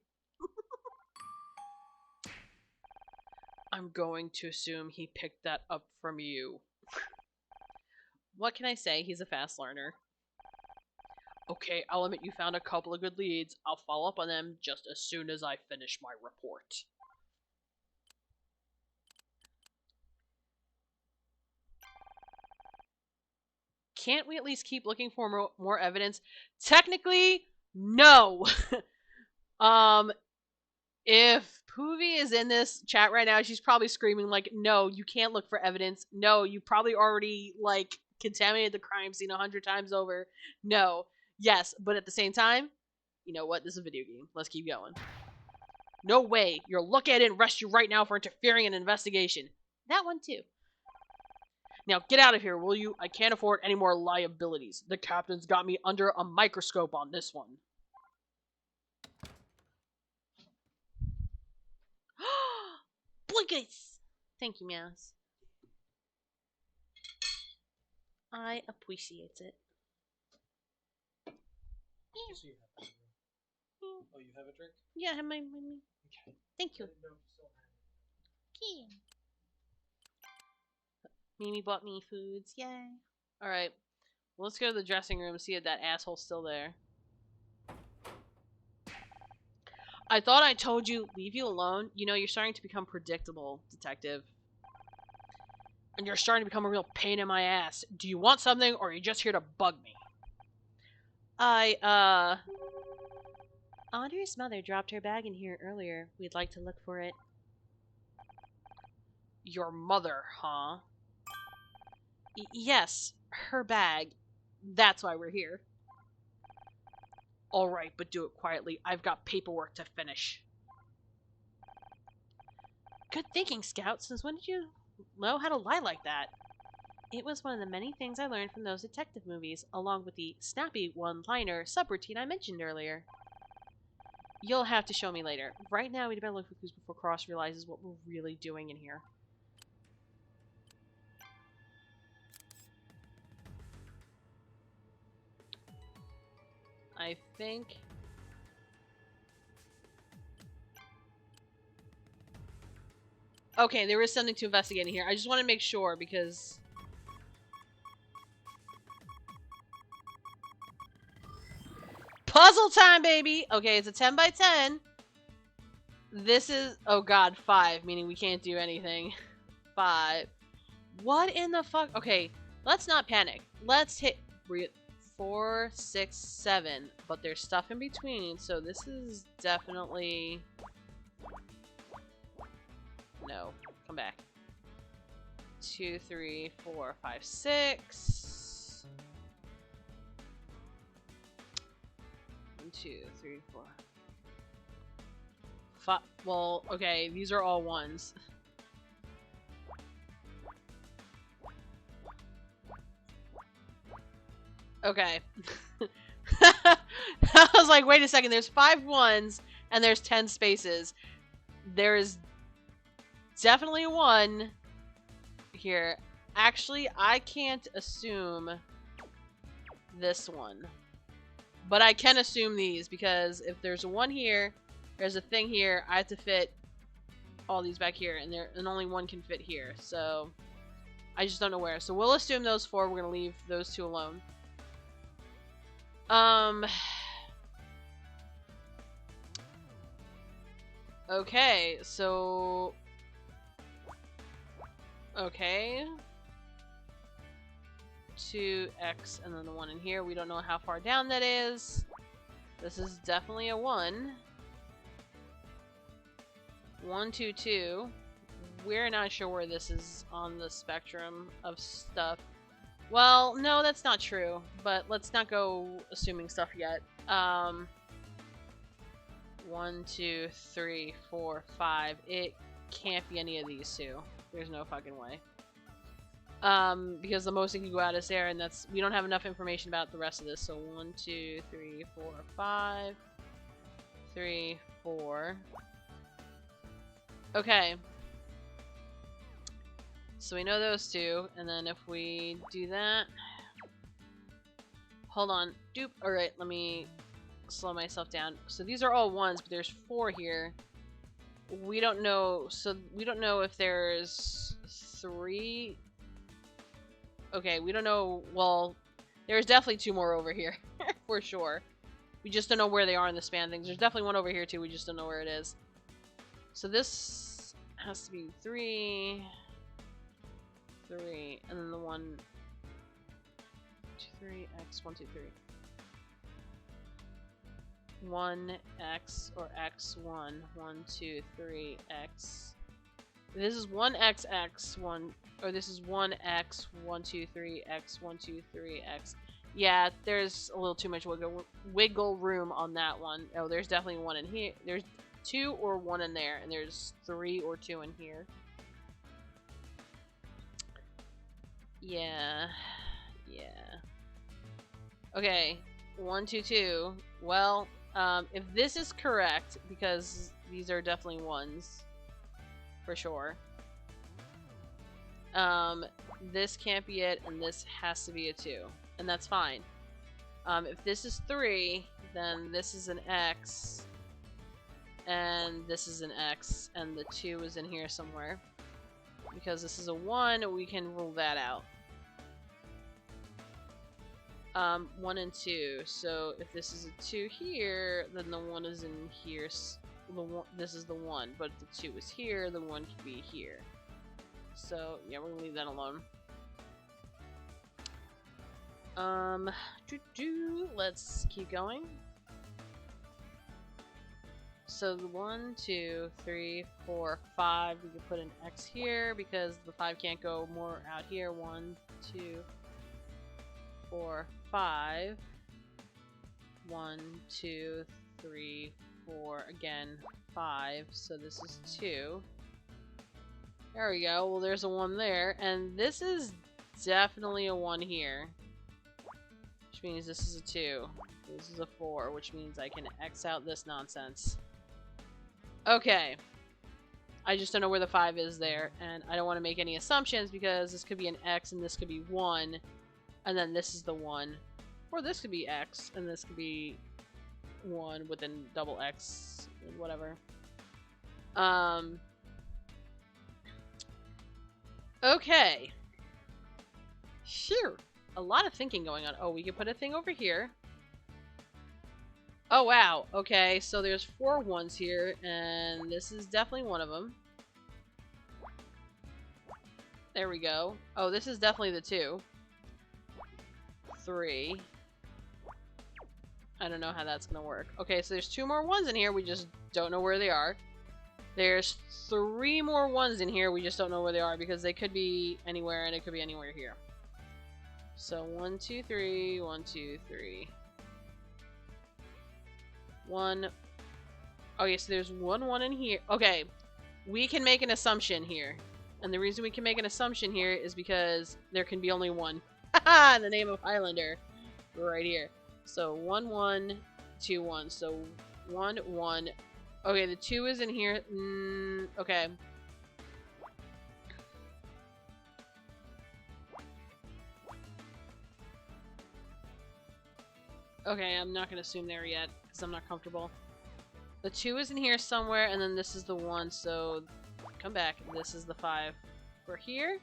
I'm going to assume he picked that up from you. What can I say? He's a fast learner. Okay, I'll admit you found a couple of good leads. I'll follow up on them just as soon as I finish my report. Can't we at least keep looking for more evidence? Technically, no. If Poovy is in this chat right now, she's probably screaming like, no, you can't look for evidence. No, you probably already, like, contaminated the crime scene 100 times over. No. Yes, but at the same time, you know what? This is a video game. Let's keep going. No way. You'll look at it and arrest you right now for interfering in an investigation. That one, too. Now, get out of here, will you? I can't afford any more liabilities. The captain's got me under a microscope on this one. Blinkets! Thank you, Mouse. I appreciate it. So you have that drink. Oh, you have a drink? Yeah, I have my okay. Thank you. Okay. Mimi bought me foods. Yay. Alright. Well, let's go to the dressing room and see if that asshole's still there. I thought I told you, leave you alone. You know, you're starting to become predictable, detective. And you're starting to become a real pain in my ass. Do you want something, or are you just here to bug me? Audrey's mother dropped her bag in here earlier. We'd like to look for it. Your mother, huh? Yes, her bag. That's why we're here. Alright, but do it quietly. I've got paperwork to finish. Good thinking, Scout. Since when did you know how to lie like that? It was one of the many things I learned from those detective movies, along with the snappy one-liner subroutine I mentioned earlier. You'll have to show me later. Right now, we'd better look for clues before Cross realizes what we're really doing in here. I think Okay, there is something to investigate in here. I just want to make sure because... Puzzle time, baby! Okay, it's a 10 by 10. This is... Oh god, 5, meaning we can't do anything. 5. What in the fuck? Okay, let's not panic. Let's hit 4, 6, 7. But there's stuff in between, so this is definitely... No. Come back. 2, 3, 4, 5, 6. 1, 2, 3, 4. Well, okay, these are all ones. Okay. I was like, wait a second, there's 5 ones and there's 10 spaces. There is definitely a 1 here. Actually, I can't assume this one. But I can assume these, because if there's a 1 here, there's a thing here, I have to fit all these back here, and only 1 can fit here. So, I just don't know where. So we'll assume those 4, we're going to leave those 2 alone. Okay, so... Okay. 2x and then the 1 in here. We don't know how far down that is. This is definitely a 1. 1, 2, 2. We're not sure where this is on the spectrum of stuff. Well, no, that's not true. But let's not go assuming stuff yet. 1, 2, 3, 4, 5. It can't be any of these 2. There's no fucking way. Because the most it can go out is there, and we don't have enough information about the rest of this. So 1, 2, 3, 4, 5, 3, 4. Okay. So we know those 2, and then if we do that, hold on, doop. All right, let me slow myself down. So these are all 1s, but there's 4 here. We don't know. So we don't know if there's 3. Okay, we don't know. Well, there's definitely 2 more over here, for sure. We just don't know where they are in the span things. There's definitely 1 over here, too. We just don't know where it is. So this has to be 3, 3, and then the 1, 2, 3, x, 1, 2, 3. 1x or x1, 1, 2, 3, x. This is 1x, 1, or this is 1x, 1, 2, 3, x, 1, 2, 3, x. Yeah, there's a little too much wiggle room on that one. Oh, there's definitely 1 in here. There's 2 or 1 in there, and there's 3 or 2 in here. Yeah. Okay, 1, 2, 2. Well, if this is correct, because these are definitely 1s, for sure. This can't be it, and this has to be a 2, and that's fine. If this is 3, then this is an x, and this is an x, and the 2 is in here somewhere. Because this is a 1, we can rule that out. 1 and 2. So if this is a 2 here, then the 1 is in here. This is the 1, but if the 2 is here, the 1 can be here. So yeah, we're gonna leave that alone. Let's keep going. So the 1, 2, 3, 4, 5. We can put an X here because the 5 can't go more out here. 1, 2, 4, 5. 1, 2, 3, 4. Again, 5. So this is 2. There we go. Well, there's a 1 there, and this is definitely a 1 here, which means this is a 2. This is a 4, which means I can X out this nonsense. Okay. I just don't know where the 5 is there, and I don't want to make any assumptions because this could be an X and this could be 1, and then this is the 1. Or this could be X, and this could be 1 with a double X, whatever. Okay. Sure. A lot of thinking going on. Oh, we can put a thing over here. Oh, wow. Okay, so there's 4 ones here, and this is definitely one of them. There we go. Oh, this is definitely the 2. 3. I don't know how that's gonna work. Okay, so there's 2 more ones in here. We just don't know where they are. There's 3 more ones in here. We just don't know where they are because they could be anywhere, and it could be anywhere here. So 1, 2, 3. 1, 2, 3. 1. Okay, so there's 1 in here. Okay, we can make an assumption here. And the reason we can make an assumption here is because there can be only one. Haha, in the name of Highlander. Right here. So 1, 1, 2, 1. So 1, 1. Okay, the 2 is in here. Okay. Okay, I'm not going to assume there yet because I'm not comfortable. The 2 is in here somewhere, and then this is the 1, so come back. This is the 5. We're here.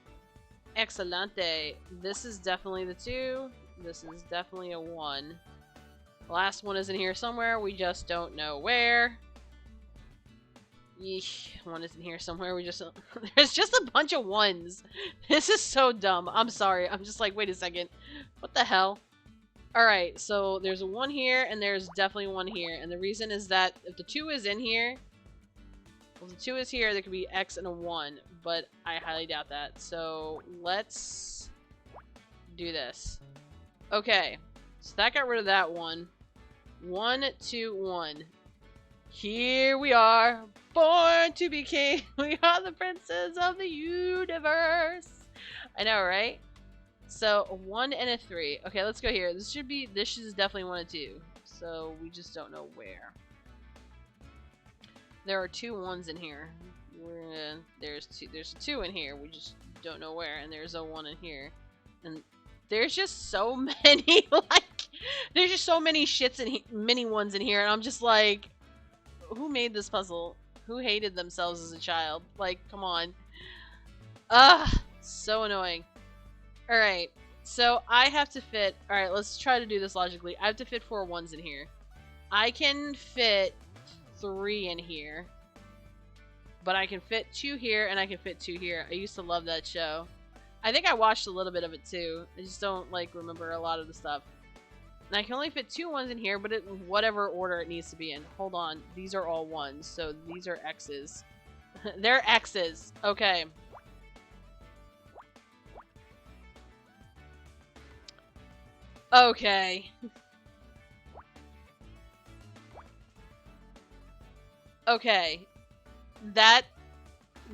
Excelente. This is definitely the 2. This is definitely a 1. The last one is in here somewhere. We just don't know where. Yeesh. 1 is in here somewhere. We just... There's just a bunch of 1s. This is so dumb. I'm sorry. I'm just like, wait a second. What the hell? Alright, so there's a 1 here, and there's definitely 1 here. And the reason is that if the 2 is in here... If the 2 is here, there could be X and a 1. But I highly doubt that. So let's do this. Okay. So that got rid of that 1. 1, 2, 1. Here we are, born to be king. We are the princes of the universe. I know, right? So a 1 and a 3. Okay, let's go here. This is definitely 1 and 2. So we just don't know where. There are 2 1s in here. There's a 2 in here. We just don't know where. And there's a 1 in here. And there's just so many, there's just so many shits and mini ones in here. And I'm just like, who made this puzzle? Who hated themselves as a child? Like, come on. Ugh, so annoying. Alright, so I have to fit... Alright, let's try to do this logically. I have to fit 4 1s in here. I can fit 3 in here. But I can fit 2 here, and I can fit 2 here. I used to love that show. I think I watched a little bit of it too. I just don't, like, remember a lot of the stuff. And I can only fit 2 1s in here, but in whatever order it needs to be in. Hold on. These are all 1s, so these are X's. They're X's. Okay. Okay. Okay.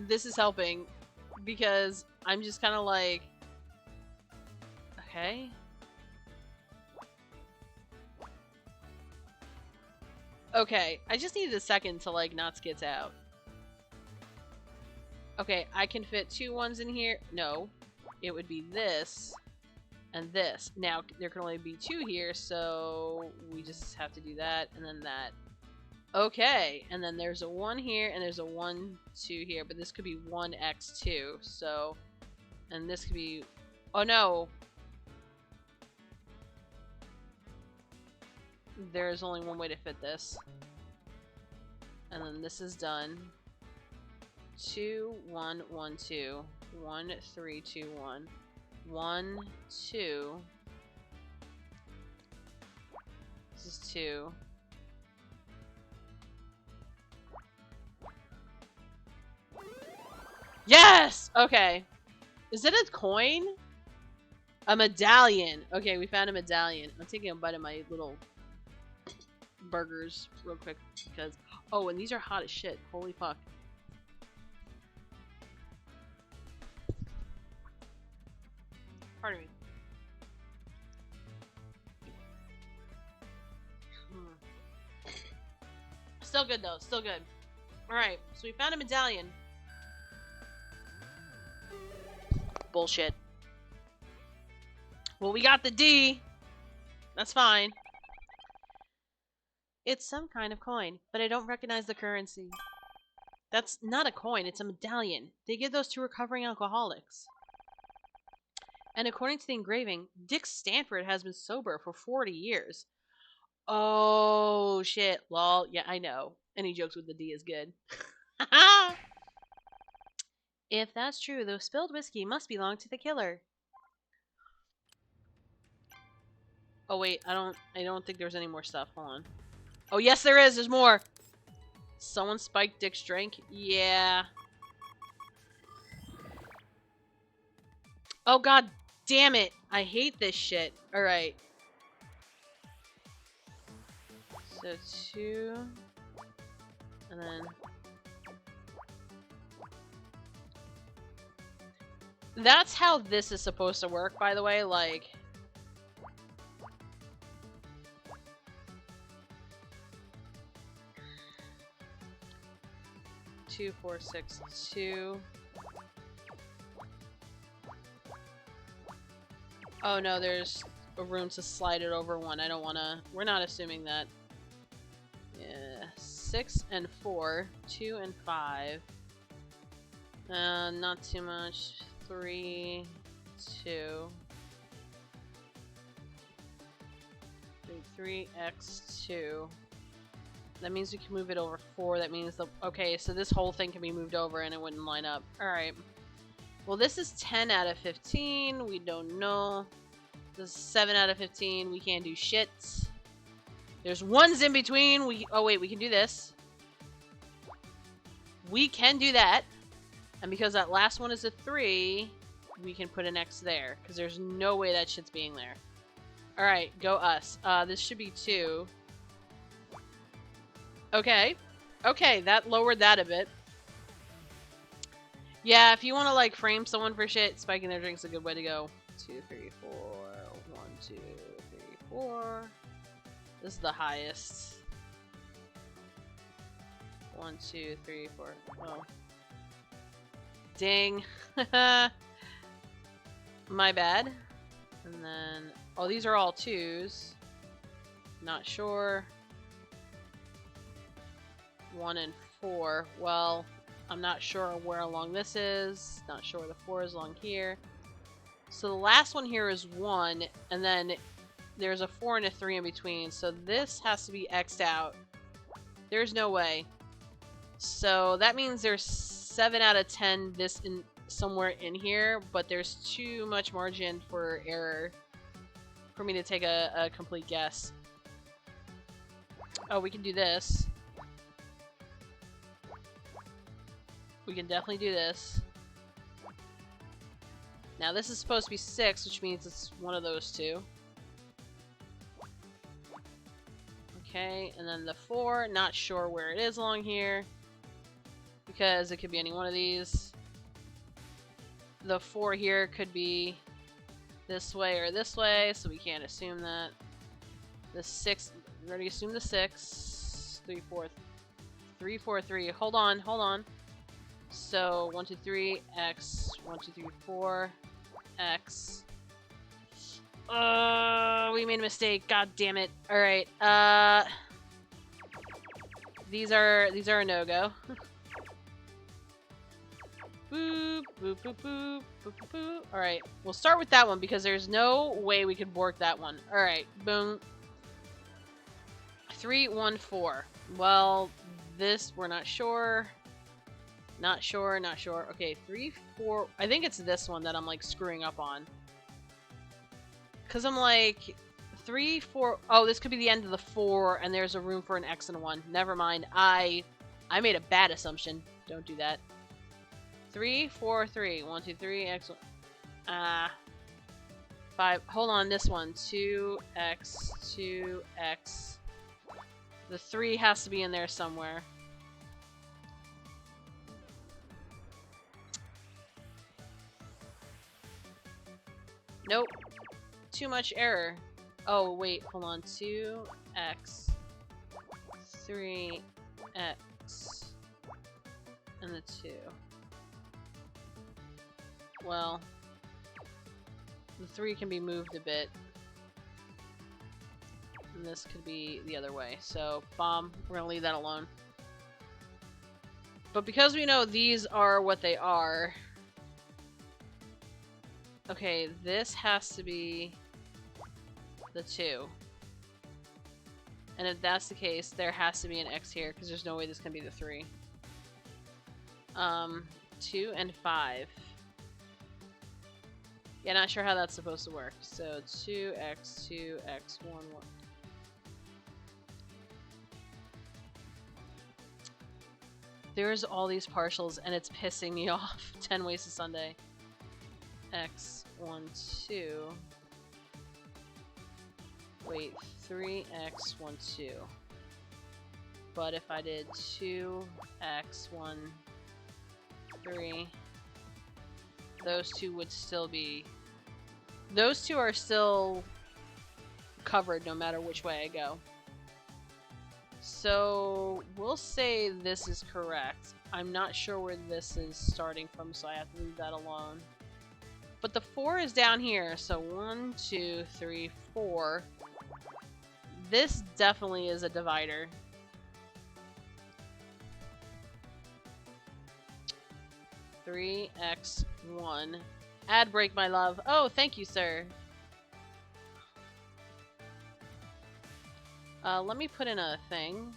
This is helping. Because I'm just kind of like... Okay. Okay, I just needed a second to, like, not skits out. Okay, I can fit 2 1s in here. No. It would be this and this. Now, there can only be 2 here, so we just have to do that and then that. Okay, and then there's a 1 here and there's a 1, 2 here, but this could be 1x2, so... And this could be... Oh, no! There's only one way to fit this. And then this is done. 2, 1, 1, 2. 1, 3, 2, 1. 1, 2. This is 2. Yes! Okay. Is it a coin? A medallion. Okay, we found a medallion. I'm taking a bite of my little burgers real quick because... Oh, and these are hot as shit. Holy fuck. Pardon me. Still good though. Still good. Alright, so we found a medallion. Bullshit. Well, we got the D. That's fine. It's some kind of coin, but I don't recognize the currency. That's not a coin, it's a medallion. They give those to recovering alcoholics. And according to the engraving, Dick Stanford has been sober for 40 years. Oh, shit. Lol. Yeah, I know. Any jokes with the D is good. If that's true, the spilled whiskey must belong to the killer. Oh, wait. I don't think there's any more stuff. Hold on. Oh, yes, there is. There's more. Someone spiked Dick's drink? Yeah. Oh, god damn it. I hate this shit. Alright. So 2. And then... That's how this is supposed to work, by the way. Like... 2, 4, 6, 2. Oh no, there's a room to slide it over 1. I don't wanna... We're not assuming that. Yeah, 6 and 4. 2 and 5. Not too much. 3, 2. 3x2. That means we can move it over 4. That means the... Okay, so this whole thing can be moved over and it wouldn't line up. Alright. Well, this is 10 out of 15. We don't know. This is 7 out of 15. We can't do shit. There's ones in between. Oh, wait. We can do this. We can do that. And because that last one is a 3, we can put an X there. Because there's no way that shit's being there. Alright, go us. This should be 2. Okay. Okay, that lowered that a bit. Yeah, if you want to, like, frame someone for shit, spiking their drink's a good way to go. 2, 3, 4. 1, 2, 3, 4. This is the highest. 1, 2, 3, 4. Oh. Ding. My bad. And then... Oh, these are all 2s. Not sure. 1 and 4. Well... I'm not sure where along this is. Not sure where the 4 is along here. So the last one here is 1, and then there's a 4 and a 3 in between. So this has to be X'd out. There's no way. So that means there's 7 out of 10 this in somewhere in here, but there's too much margin for error for me to take a complete guess. Oh, we can do this. We can definitely do this. Now this is supposed to be 6, which means it's one of those 2. Okay, and then the 4, not sure where it is along here. Because it could be any one of these. The 4 here could be this way or this way, so we can't assume that. The 6, we already assumed the 6. 3, 4, 3, 4, 3. Hold on, hold on. So 1, 2, 3, X. 1, 2, 3, 4, X. We made a mistake. God damn it. All right. These are a no-go. Boop, boop, boop, boop, boop, boop, boop. All right. We'll start with that one because there's no way we could work that one. All right. Boom. 3, 1, 4. Well, this we're not sure. Not sure, not sure. Okay, 3, 4... I think it's this one that I'm, like, screwing up on. Because I'm, like... 3, 4... Oh, this could be the end of the 4, and there's a room for an X and a 1. Never mind. I made a bad assumption. Don't do that. 3, 4, 3. 1, 2, 3, X... 5... Hold on, this one. 2, X, 2, X... The 3 has to be in there somewhere. Nope. Too much error. Oh, wait. Hold on. 2x, 3x, and the 2. Well, the 3 can be moved a bit. And this could be the other way. So, bomb. We're gonna leave that alone. But because we know these are what they are... Okay, this has to be the 2. And if that's the case, there has to be an X here, because there's no way this can be the 3. 2 and 5. Yeah, not sure how that's supposed to work. So 2x, 2x, 1, 1. There's all these partials, and it's pissing me off. 10 ways to Sunday. X, 1, 2. Wait, 3x, 1, 2. But if I did 2x, 1, 3, those two would still be... Those two are still covered no matter which way I go. So we'll say this is correct. I'm not sure where this is starting from, so I have to leave that alone. But the 4 is down here, so 1, 2, 3, 4. This definitely is a divider. Three X1. Ad break, my love. Oh, thank you, sir. Let me put in a thing.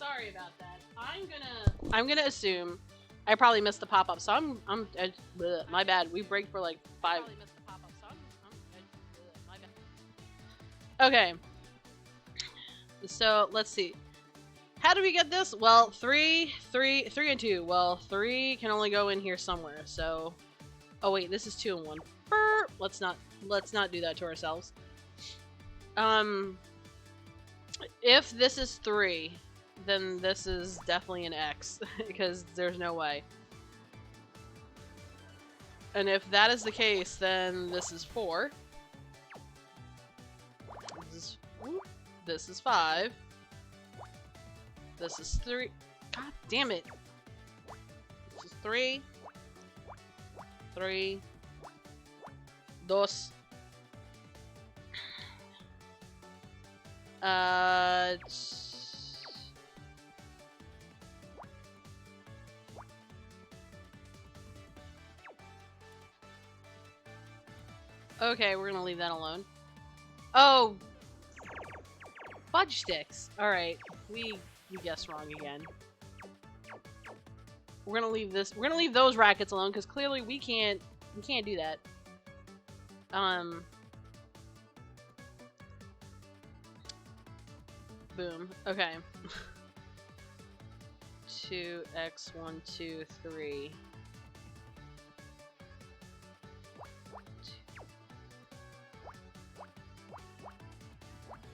Sorry about that. I'm gonna assume I probably missed the pop-up, so bleh, my bad. We break for like 5. Okay. So let's see. How do we get this? Well, 3 and 2. Well, 3 can only go in here somewhere. So, oh wait, this is 2 and 1. Burr. Let's not do that to ourselves. If this is 3, then this is definitely an X because there's no way. And if that is the case, then this is 4. This is 5. This is 3. God damn it. This is 3. 3. 2. Okay, we're gonna leave that alone. Oh! Fudge sticks! Alright, we guessed wrong again. We're gonna leave this. We're gonna leave those rackets alone because clearly we can't do that. Boom. Okay. 2x 1 2 3.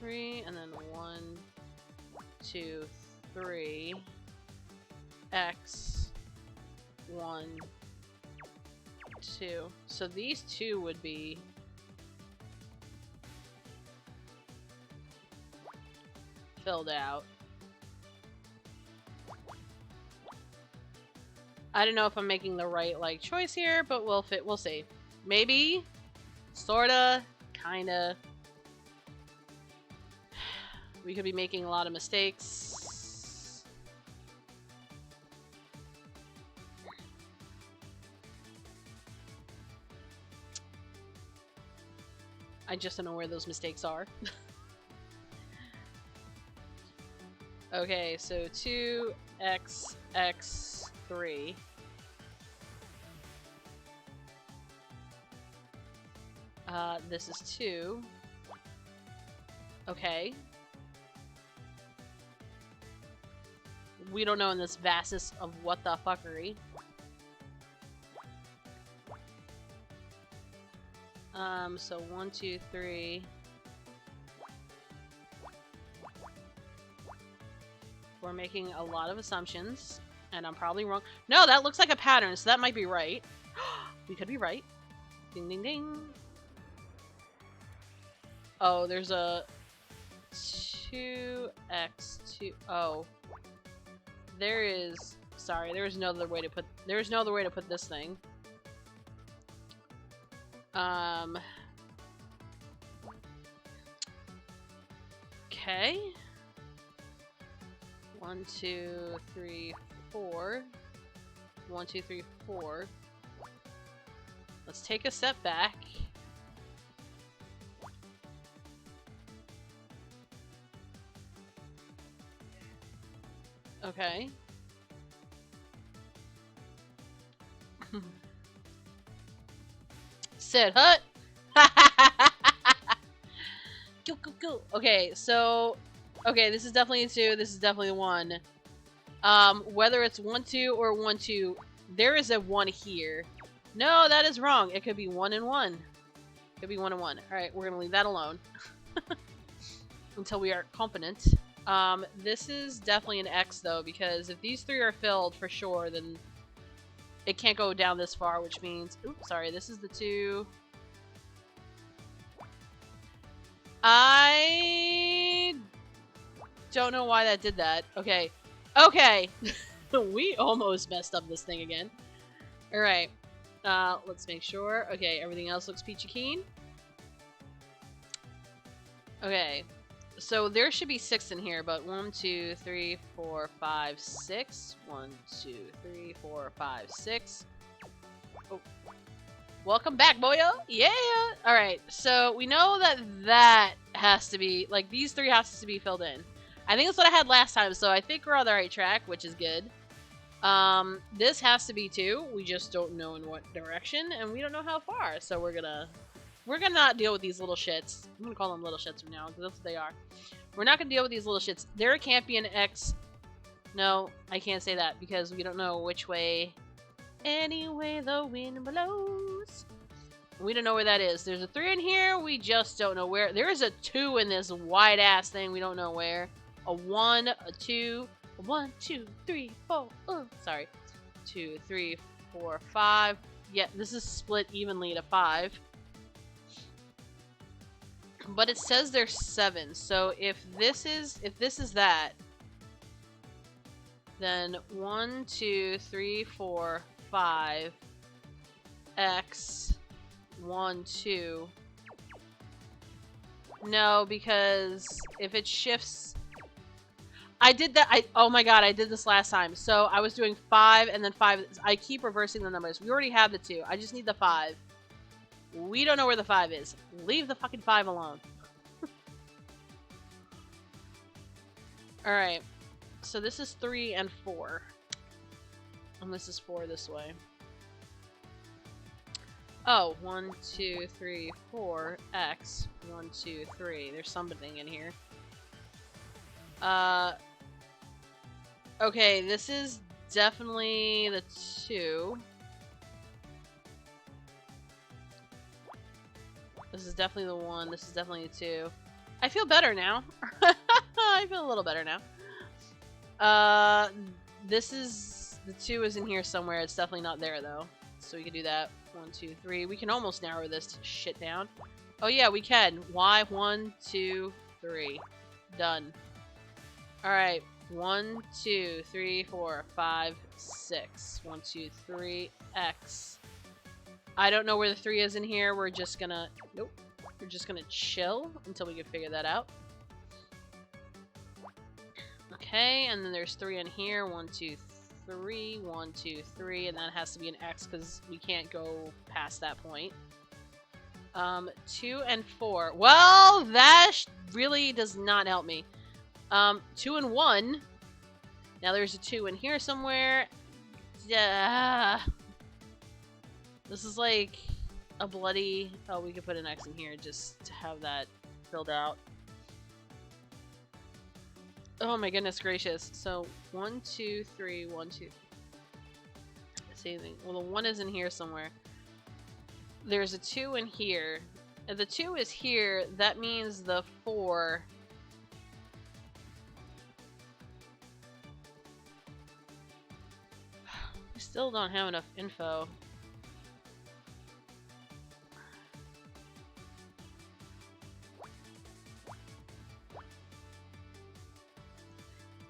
3 and then 1 2 3 x 1 2. So these 2 would be filled out. I don't know if I'm making the right like choice here, but we'll see. Maybe, sorta, kinda. We could be making a lot of mistakes. I just don't know where those mistakes are. Okay, so 2x x 3. This is 2. Okay. We don't know in this vastness of what the fuckery. So 1 2 3. We're making a lot of assumptions, and I'm probably wrong. No, that looks like a pattern, so that might be right. We could be right. Ding, ding, ding. Oh, there's a 2x2. Oh, there is. Sorry, there is no other way to put. There is no other way to put this thing. Okay. 1 2 3 4. 1 2 3 4. Let's take a step back. Okay. Sit hut. Go go go. Okay, so this is definitely a 2. This is definitely a 1. Whether it's 1 2 or 1 2, there is a 1 here. No, that is wrong. It could be 1 and 1. It could be 1 and 1. All right, we're gonna leave that alone until we are confident. This is definitely an X though, because if these 3 are filled for sure, then it can't go down this far, which means, oops, sorry, this is the 2. I don't know why that did that. Okay. Okay. We almost messed up this thing again. Alright. Let's make sure. Okay, everything else looks peachy keen. Okay. So there should be 6 in here, but 1, 2, 3, 4, 5, 6. 1, 2, 3, 4, 5, 6. Oh. Welcome back, boyo! Yeah! Alright, so we know that has to be, like, these 3 has to be filled in. I think that's what I had last time, so I think we're on the right track, which is good. This has to be 2. We just don't know in what direction, and we don't know how far, so we're gonna not deal with these little shits. I'm gonna call them little shits from now, because that's what they are. We're not gonna deal with these little shits. There can't be an X. No, I can't say that, because we don't know which way. Any way the wind blows. We don't know where that is. There's a 3 in here. We just don't know where. There is a 2 in this wide-ass thing. We don't know where. A 1, a 2, a 1, 2, 3, 4. Sorry. 2, 3, 4, 5. Yeah, this is split evenly to 5. But it says there's 7. So if this is that, then 1, 2, 3, 4, 5, X, 1, 2. No, because if it shifts... I did that. Oh my god, I did this last time. So I was doing 5 and then 5. I keep reversing the numbers. We already have the 2. I just need the 5. We don't know where the 5 is. Leave the fucking 5 alone. Alright. So this is 3 and 4. And this is 4 this way. Oh, 1, 2, 3, 4, X, 1, 2, 3. There's something in here. Okay, this is definitely the 2. This is definitely the 1. This is definitely the 2. I feel better now. I feel a little better now. This is... The 2 is in here somewhere. It's definitely not there, though. So we can do that. 1, 2, 3. We can almost narrow this shit down. Oh, yeah, we can. Y, 1, 2, 3. Done. Alright. 1, 2, 3, 4, 5, 6. 1, 2, 3, X. I don't know where the 3 is in here. We're just gonna... Nope. We're just gonna chill until we can figure that out. Okay, and then there's 3 in here. 1, 2, 3. 1, 2, 3. And that has to be an X because we can't go past that point. 2 and 4. Well, that really does not help me. 2 and 1. Now there's a 2 in here somewhere. Yeah. This is like a bloody... Oh, we could put an X in here just to have that filled out. Oh my goodness gracious. So, 1, 2, 3, 1, 2... Same thing. Well, the 1 is in here somewhere. There's a 2 in here. If the 2 is here, that means the 4... We still don't have enough info.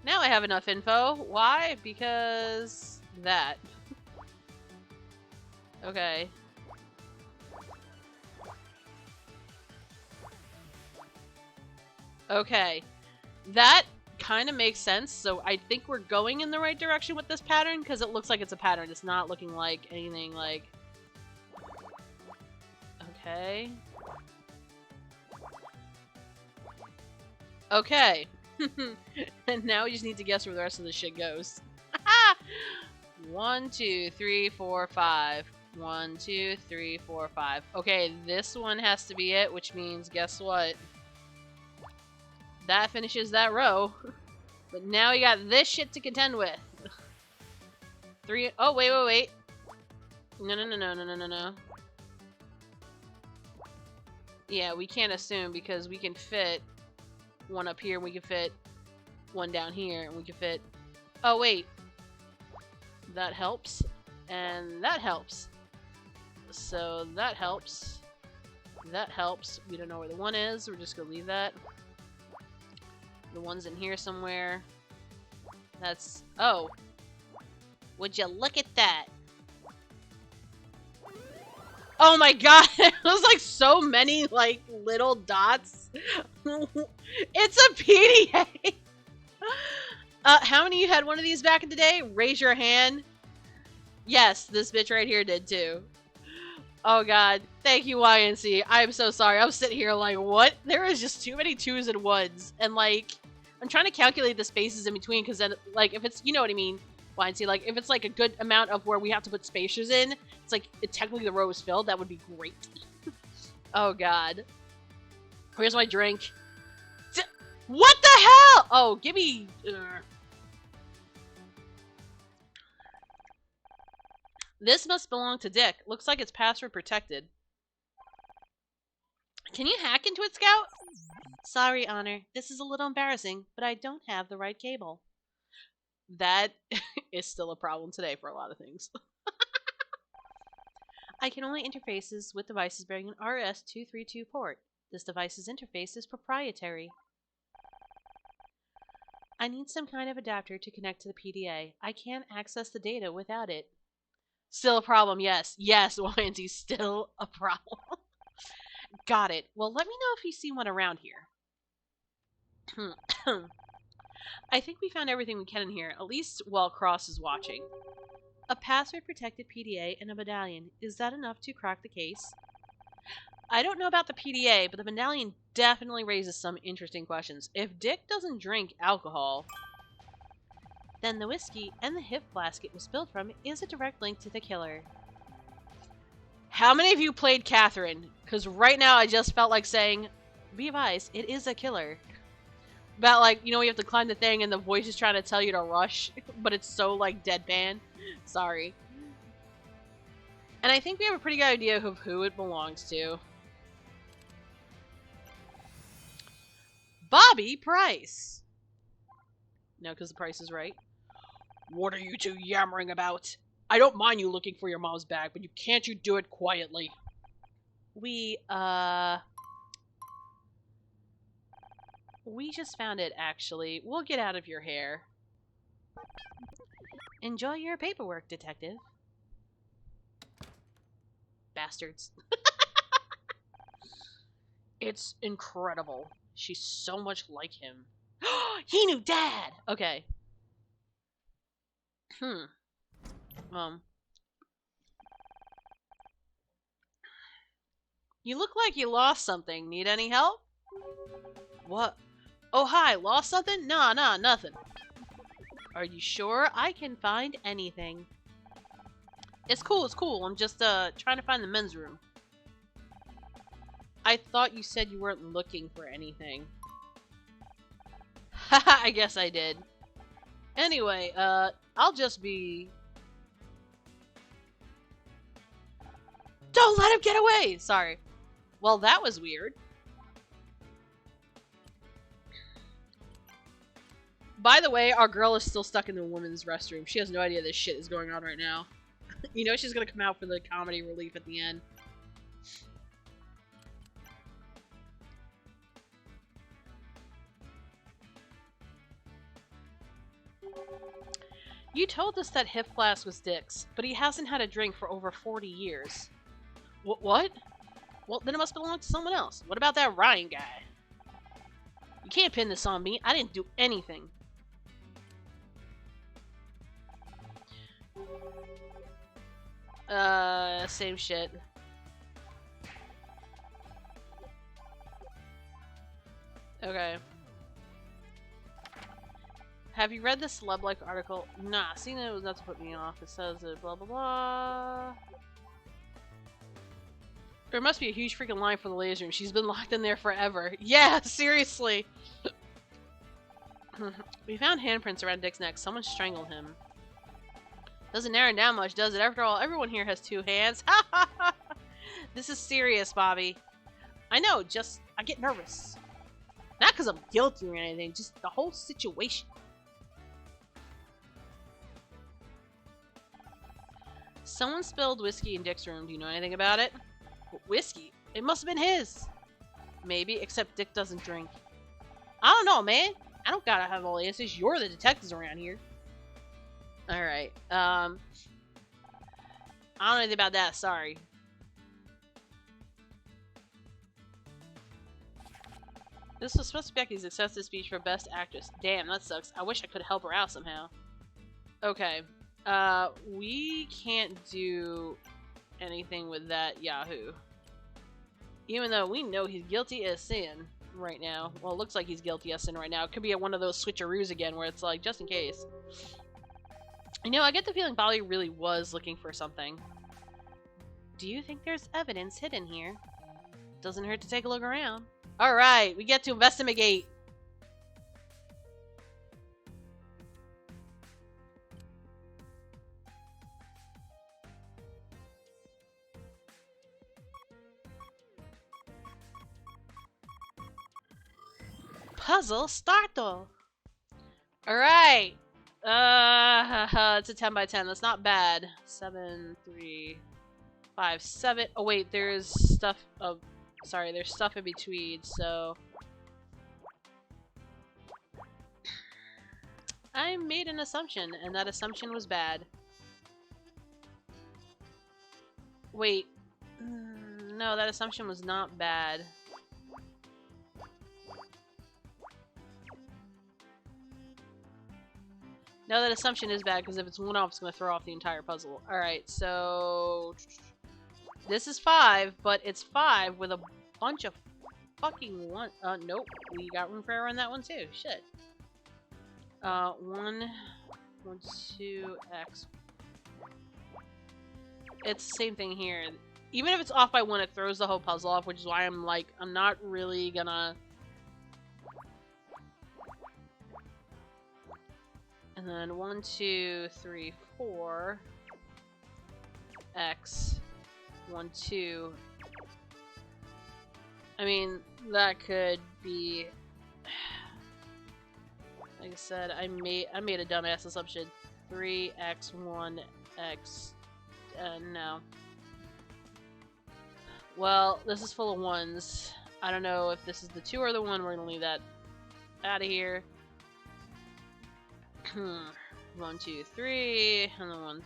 Now I have enough info. Why? Because that. Okay. Okay. That kind of makes sense. So I think we're going in the right direction with this pattern because it looks like it's a pattern. It's not looking like anything like... Okay. Okay. And now we just need to guess where the rest of this shit goes. 1, 2, 3, 4, 5. 1, 2, 3, 4, 5. Okay, this one has to be it, which means guess what? That finishes that row. But now we got this shit to contend with. 3. Oh, wait. No. Yeah, we can't assume because we can fit one up here, and we can fit one down here, and we can fit... Oh, wait. That helps. And that helps. So that helps. That helps. We don't know where the 1 is. We're just gonna leave that. The 1's in here somewhere. That's... Oh. Would you look at that? Oh my god! It was like so many like little dots. It's a PDA! How many of you had one of these back in the day? Raise your hand. Yes, this bitch right here did too. Oh god. Thank you, YNC. I'm so sorry. I'm sitting here like, what? There is just too many 2s and 1s. And like, I'm trying to calculate the spaces in between, because then, like, if it's, you know what I mean, YNC, like, if it's, like, a good amount of where we have to put spacers in, it's like, technically the row is filled, that would be great. Oh, God. Where's my drink? What the hell? Oh, give me... This must belong to Dick. Looks like it's password protected. Can you hack into it, Scout? Sorry, Honor. This is a little embarrassing, but I don't have the right cable. That is still a problem today for a lot of things. I can only interfaces with devices bearing an RS-232 port. This device's interface is proprietary. I need some kind of adapter to connect to the PDA. I can't access the data without it. Still a problem, yes. Yes, YNT, still a problem. Got it. Well, let me know if you see one around here. I think we found everything we can in here, at least while Cross is watching. A password-protected PDA and a medallion. Is that enough to crack the case? I don't know about the PDA, but the medallion definitely raises some interesting questions. If Dick doesn't drink alcohol, then the whiskey and the hip flask it was spilled from is a direct link to the killer. How many of you played Catherine? Because right now I just felt like saying, be advised, it is a killer. About, like, you know, you have to climb the thing and the voice is trying to tell you to rush, but it's so, like, deadpan. Sorry. And I think we have a pretty good idea of who it belongs to. Bobby Price! No, because the price is right. What are you two yammering about? I don't mind you looking for your mom's bag, but can't you do it quietly? We just found it, actually. We'll get out of your hair. Enjoy your paperwork, detective. Bastards. It's incredible. She's so much like him. He knew Dad! Okay. You look like you lost something. Need any help? What? Oh, hi. Lost something? Nah, nothing. Are you sure? I can find anything. It's cool. I'm just, trying to find the men's room. I thought you said you weren't looking for anything. Haha, I guess I did. Anyway, I'll just be... Don't let him get away! Sorry. Well, that was weird. By the way, our girl is still stuck in the women's restroom. She has no idea this shit is going on right now. You know she's gonna come out for the comedy relief at the end. You told us that hip flask was Dick's, but he hasn't had a drink for over 40 years. What? Well, then it must belong to someone else. What about that Ryan guy? You can't pin this on me. I didn't do anything. Same shit. Okay. Have you read the celeb-like article? Nah, seeing it was not to put me off. It says blah blah blah. There must be a huge freaking line for the ladies' room. She's been locked in there forever. Yeah, seriously. We found handprints around Dick's neck. Someone strangled him. Doesn't narrow down much, does it? After all, everyone here has two hands. This is serious, Bobby. I know, just I get nervous. Not because I'm guilty or anything, just the whole situation. Someone spilled whiskey in Dick's room. Do you know anything about it? Whiskey? It must have been his. Maybe, except Dick doesn't drink. I don't know, man. I don't gotta have all the answers. You're the detectives around here. Alright, I don't know anything about that, sorry. This was supposed to be Becky's acceptance speech for Best Actress. Damn, that sucks. I wish I could help her out somehow. Okay, we can't do anything with that Yahoo. Even though we know he's guilty as sin. right now. Well, it looks like he's guilty as sin right now. It could be one of those switcheroos again where it's like, just in case. You know, I get the feeling Bobby really was looking for something. Do you think there's evidence hidden here? Doesn't hurt to take a look around. Alright, we get to investigate. Puzzle startle. Alright. It's a 10 by 10. That's not bad. 7, 3, 5, 7. Oh, wait, there's stuff. Oh, sorry, there's stuff in between, so. I made an assumption, and that assumption was bad. Wait. No, that assumption was not bad. No, that assumption is bad, because if it's one off, it's going to throw off the entire puzzle. Alright, so... This is 5, but it's 5 with a bunch of fucking one... nope. We got room for error on that one, too. Shit. 1, 2, X. It's the same thing here. Even if it's off by 1, it throws the whole puzzle off, which is why I'm like, I'm not really gonna... And then 1, 2, 3, 4. X. 1, 2. I mean, that could be... Like I said, I made a dumbass assumption. 3x, 1x. No. Well, this is full of 1s. I don't know if this is the 2 or the 1. We're gonna leave that out of here. 1, 2, 3, and then 1,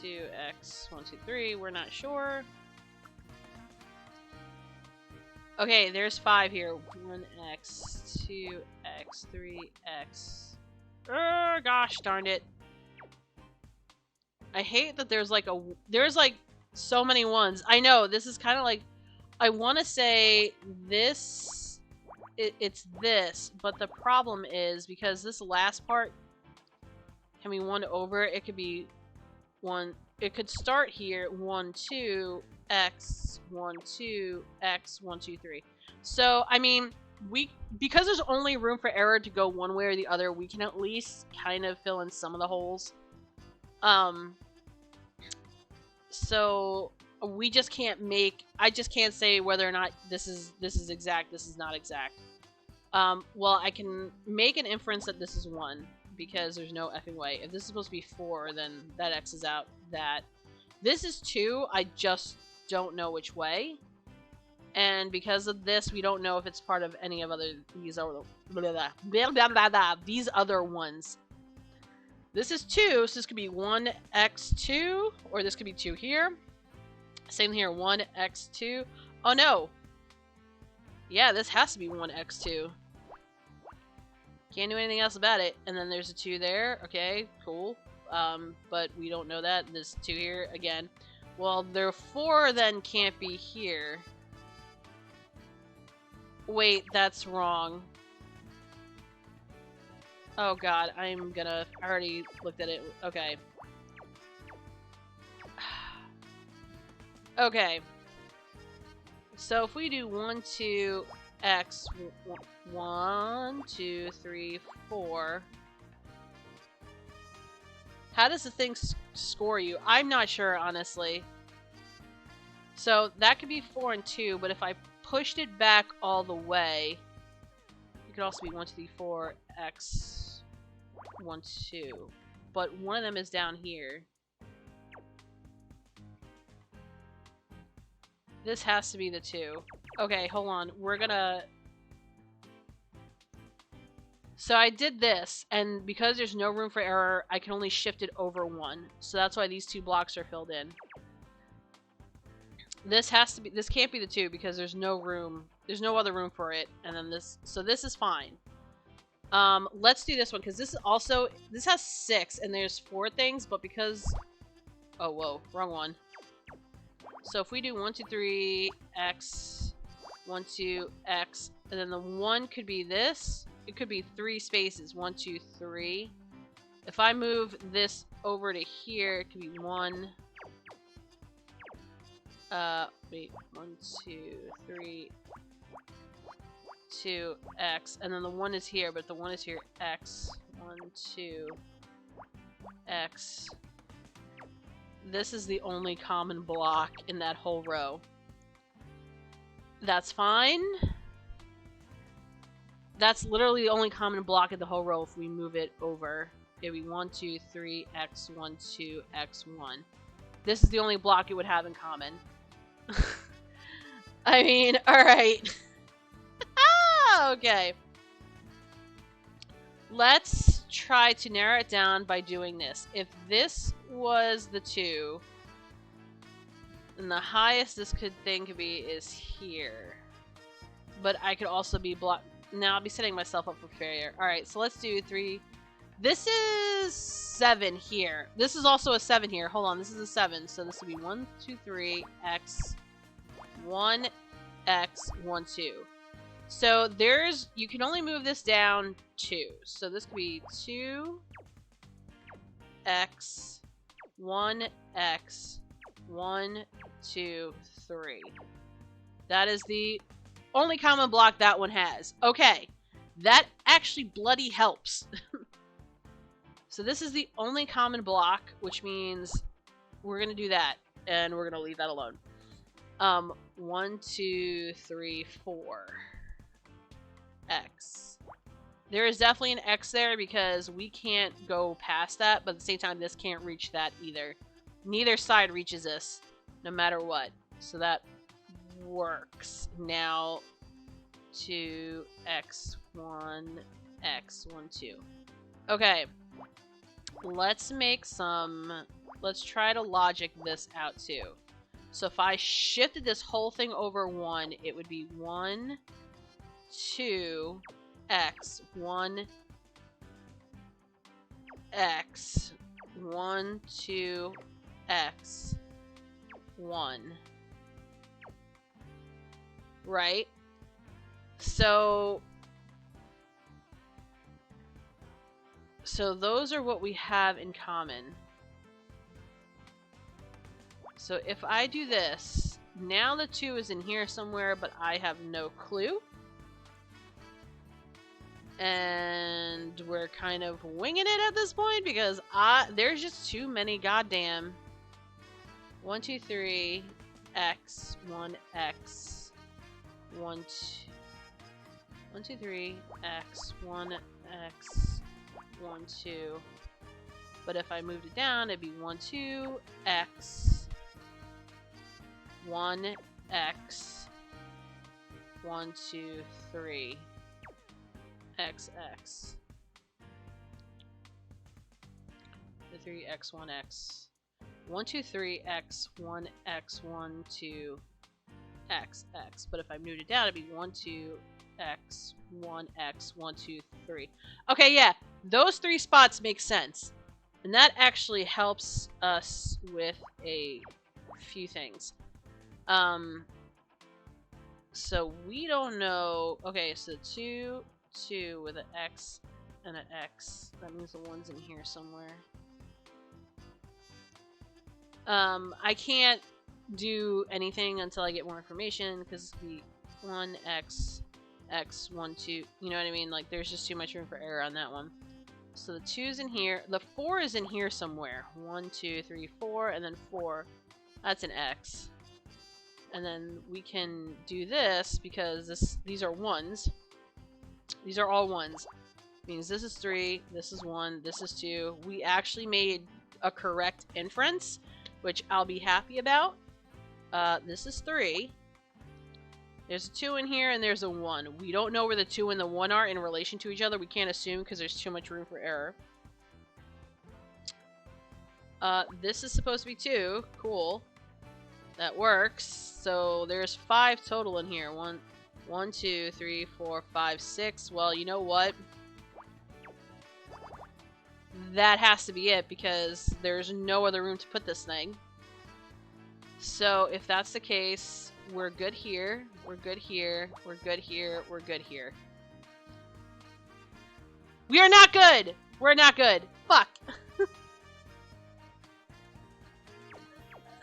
2, X, 1, 2, 3. We're not sure. Okay, there's 5 here. 1x, 2x, 3x. Oh, gosh darn it. I hate that there's like so many 1s. I know, this is kind of like, I want to say this, it's this, but the problem is because this last part can be 1 over, it could be 1, it could start here, 1, 2, X, 1, 2, X, 1, 2, 3. So, I mean, because there's only room for error to go one way or the other, we can at least kind of fill in some of the holes. So we just can't I just can't say whether or not this is exact, this is not exact. Well, I can make an inference that this is 1, because there's no effing way. If this is supposed to be 4, then that X is out. This is 2, I just don't know which way. And because of this, we don't know if it's part of any of these other ones. This is 2, so this could be 1x2, or this could be 2 here. Same here, 1x2. Oh no! Yeah, this has to be 1x2. Can't do anything else about it. And then there's a 2 there. Okay, cool. But we don't know that. There's 2 here again. Well, there 4 then can't be here. Wait, that's wrong. Oh god, I already looked at it. Okay. Okay. So if we do 1, 2, X, 1, 2, 3, 4. How does the thing score you? I'm not sure, honestly. So that could be 4 and 2, but if I pushed it back all the way, it could also be 1, 2, 3, 4, X, 1, 2. But one of them is down here. This has to be the 2. Okay, hold on. We're gonna... So I did this, and because there's no room for error, I can only shift it over 1. So that's why these 2 blocks are filled in. This has to be... This can't be the 2 because there's no room. There's no other room for it. And then this... So this is fine. Let's do this one, because this is also... This has 6, and there's 4 things, but because... Oh, whoa. Wrong one. So if we do 1, 2, 3, X, 1, 2, X. And then the 1 could be this. It could be 3 spaces. 1, 2, 3. If I move this over to here, it could be 1. Wait. 1, 2, 3. 2, X. And then the 1 is here, but the 1 is here. X. 1, 2, X. This is the only common block in that whole row. That's fine. That's literally the only common block in the whole row if we move it over. It'd be 1, 2, 3, X, 1, 2, X, 1. This is the only block it would have in common. I mean, alright. Okay. Let's try to narrow it down by doing this. If this was the 2, then the highest this thing could be is here. But I could also be blocked. Now I'll be setting myself up for failure. Alright, so let's do 3. This is 7 here. This is also a 7 here. Hold on, this is a 7. So this would be 1, 2, 3, X, 1, X, 1, 2. So there's, you can only move this down 2. So this could be 2, X, 1, X, 1, 2, 3. That is the only common block that one has. Okay, that actually bloody helps. So this is the only common block, which means we're going to do that, and we're going to leave that alone. 1, 2, 3, 4. X. There is definitely an X there because we can't go past that, but at the same time, this can't reach that either. Neither side reaches this, no matter what. So that works. Now, 2, X, 1, X, 1, 2. Okay. Let's make some... Let's try to logic this out too. So if I shifted this whole thing over 1, it would be 1, 2, X, 1, X, 1, 2, X, 1. Right? So those are what we have in common. So if I do this, now the 2 is in here somewhere, but I have no clue. And we're kind of winging it at this point because there's just too many goddamn 1, 2, 3, X, 1, X, 1, 2, 1, 2, 3, X, 1, X, 1, 2. But if I moved it down, it'd be 1, 2, X, 1, X, 1, 2, 3. XX. The 3 X 1 X. 1 2 3 X 1 X 1 2 X X. But if I moved it down, it'd be 1 2 X 1 X 1 2 3. Okay, yeah, those 3 spots make sense, and that actually helps us with a few things. So we don't know. Okay, so 2 with an X and an X. That means the 1's in here somewhere. I can't do anything until I get more information because the 1 X X 1 2. You know what I mean? Like there's just too much room for error on that one. So the 2's in here. The 4 is in here somewhere. 1 2 3 4, and then 4. That's an X. And then we can do this because these are 1's. These are all 1's. Means this is 3, this is 1, this is 2. We actually made a correct inference, which I'll be happy about. This is 3. There's a 2 in here, and there's a 1. We don't know where the 2 and the 1 are in relation to each other. We can't assume because there's too much room for error. This is supposed to be 2. Cool. That works. So there's 5 total in here. 1, 2, 3, 4, 5, 6. Well, you know what? That has to be it because there's no other room to put this thing. So if that's the case, We're good here. We're good here. We're good here. We're good here. We are not good! We're not good. Fuck.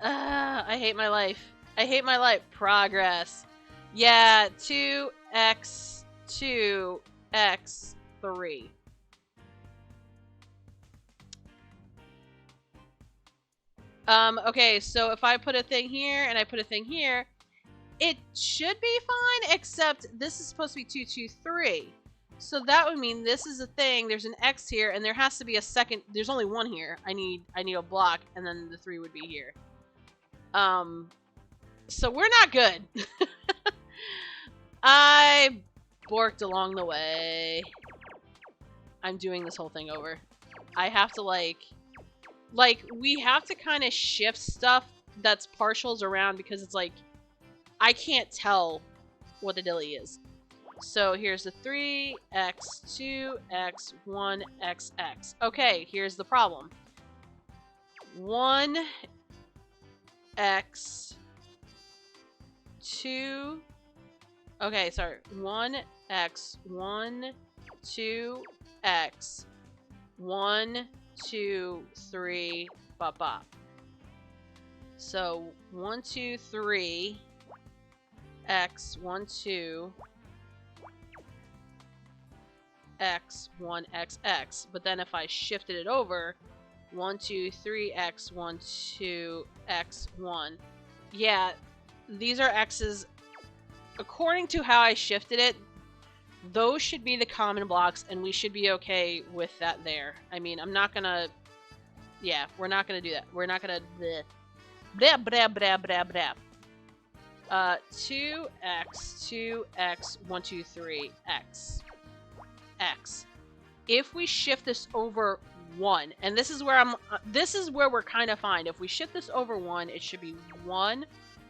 I hate my life. I hate my life. Progress. Yeah, 2x, 2x, 3. Okay, so if I put a thing here and I put a thing here, it should be fine, except this is supposed to be 2, 2, 3. So that would mean this is a thing, there's an X here, and there has to be a second, there's only one here. I need a block, and then the 3 would be here. So we're not good. I borked along the way. I'm doing this whole thing over. I have to, like, we have to kind of shift stuff that's partials around because it's like, I can't tell what the dilly is. So here's the 3, x, 2, x, 1, x, x. Okay, here's the problem. 1, x, 2, okay, sorry. 1, x, 1, 2, x, 1, 2, 3, bop, bop. So 1, 2, 3, x, 1, 2, x, 1, x, x. But then if I shifted it over, 1, 2, 3, x, 1, 2, x, 1. Yeah, these are x's. According to how I shifted it, those should be the common blocks, and we should be okay with that there. I mean, I'm not gonna... Yeah, we're not gonna do that. We're not gonna... Bleh. Blah, blah, blah, blah, blah. 2x, 2x, 1, 2, 3, x. X. If we shift this over 1, and this is where we're kind of fine. If we shift this over 1, it should be 1,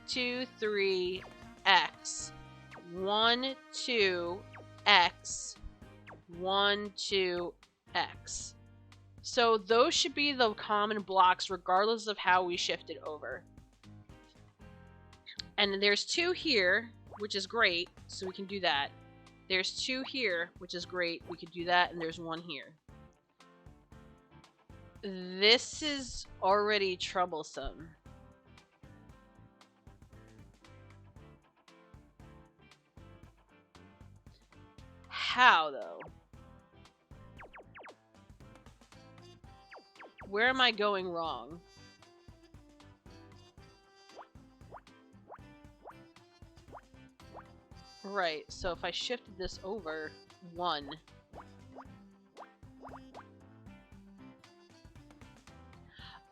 2, 3, x. 1, 2, x. 1, 2, x. So those should be the common blocks regardless of how we shift it over. And there's 2 here, which is great, so we can do that. There's 2 here, which is great, we could do that, and there's 1 here. This is already troublesome. How, though? Where am I going wrong? Right, so if I shifted this over 1...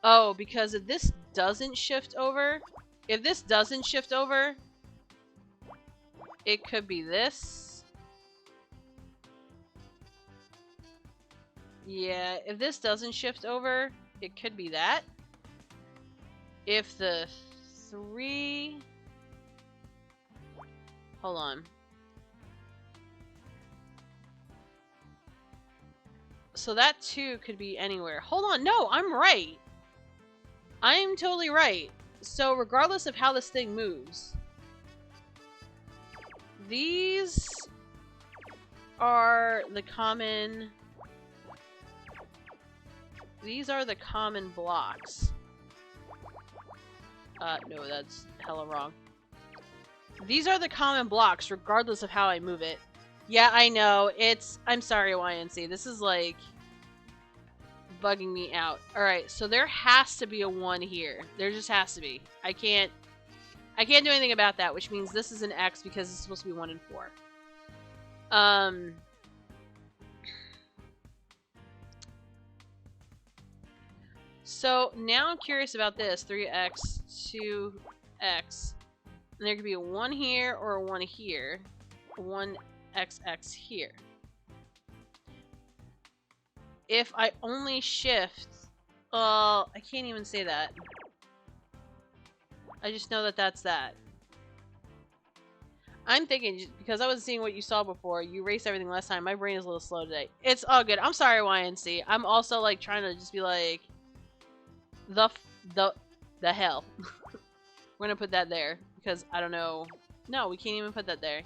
Oh, because if this doesn't shift over... If this doesn't shift over... It could be this. Yeah, if this doesn't shift over, it could be that. If the 3... Hold on. So that 2 could be anywhere. Hold on, no, I'm right. I'm totally right. So regardless of how this thing moves, these are the common... These are the common blocks. No, that's hella wrong. These are the common blocks, regardless of how I move it. Yeah, I know. I'm sorry, YNC. This is, like, bugging me out. Alright, so there has to be a 1 here. There just has to be. I can't do anything about that, which means this is an X because it's supposed to be 1 and 4. So, now I'm curious about this. 3x, 2x... And there could be a 1 here or a 1 here. A 1xx here. If I only shift... I can't even say that. I just know that that's that. I'm thinking, because I was seeing what you saw before, you erased everything last time, my brain is a little slow today. It's all good. I'm sorry, YNC. I'm also, like, trying to just be like... The hell. We're gonna put that there. because I don't know. No, we can't even put that there.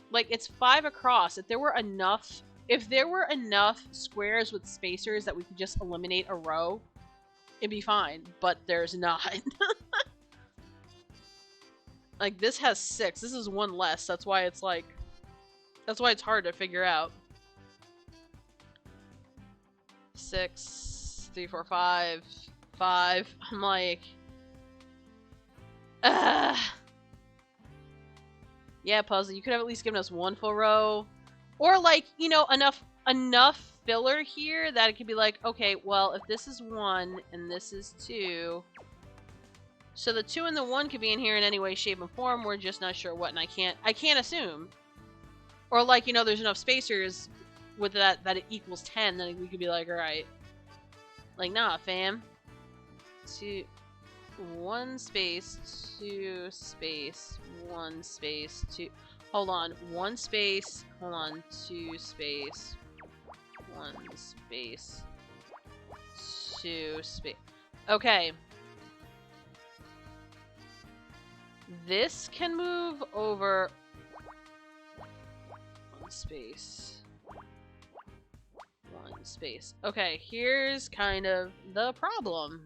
Like, it's 5 across. If there were enough squares with spacers that we could just eliminate a row, it'd be fine. But there's not. Like, this has 6. This is 1 less. That's why it's like... That's why it's hard to figure out. 6, 3, 4, 5, 5. I'm like... Yeah, puzzle, you could have at least given us 1 full row. Or, like, you know, enough filler here that it could be like, okay, well, if this is 1 and this is 2... So the 2 and the 1 could be in here in any way, shape, and form. We're just not sure what, and I can't assume. Or, like, you know, there's enough spacers with that it equals 10, then we could be like, alright. Like, nah, fam. 1 space, 2 space, 1 space, 2. Hold on. 1 space. Hold on. 2 space. 1 space. 2 space. Okay. This can move over 1 space. 1 space. Okay, here's kind of the problem.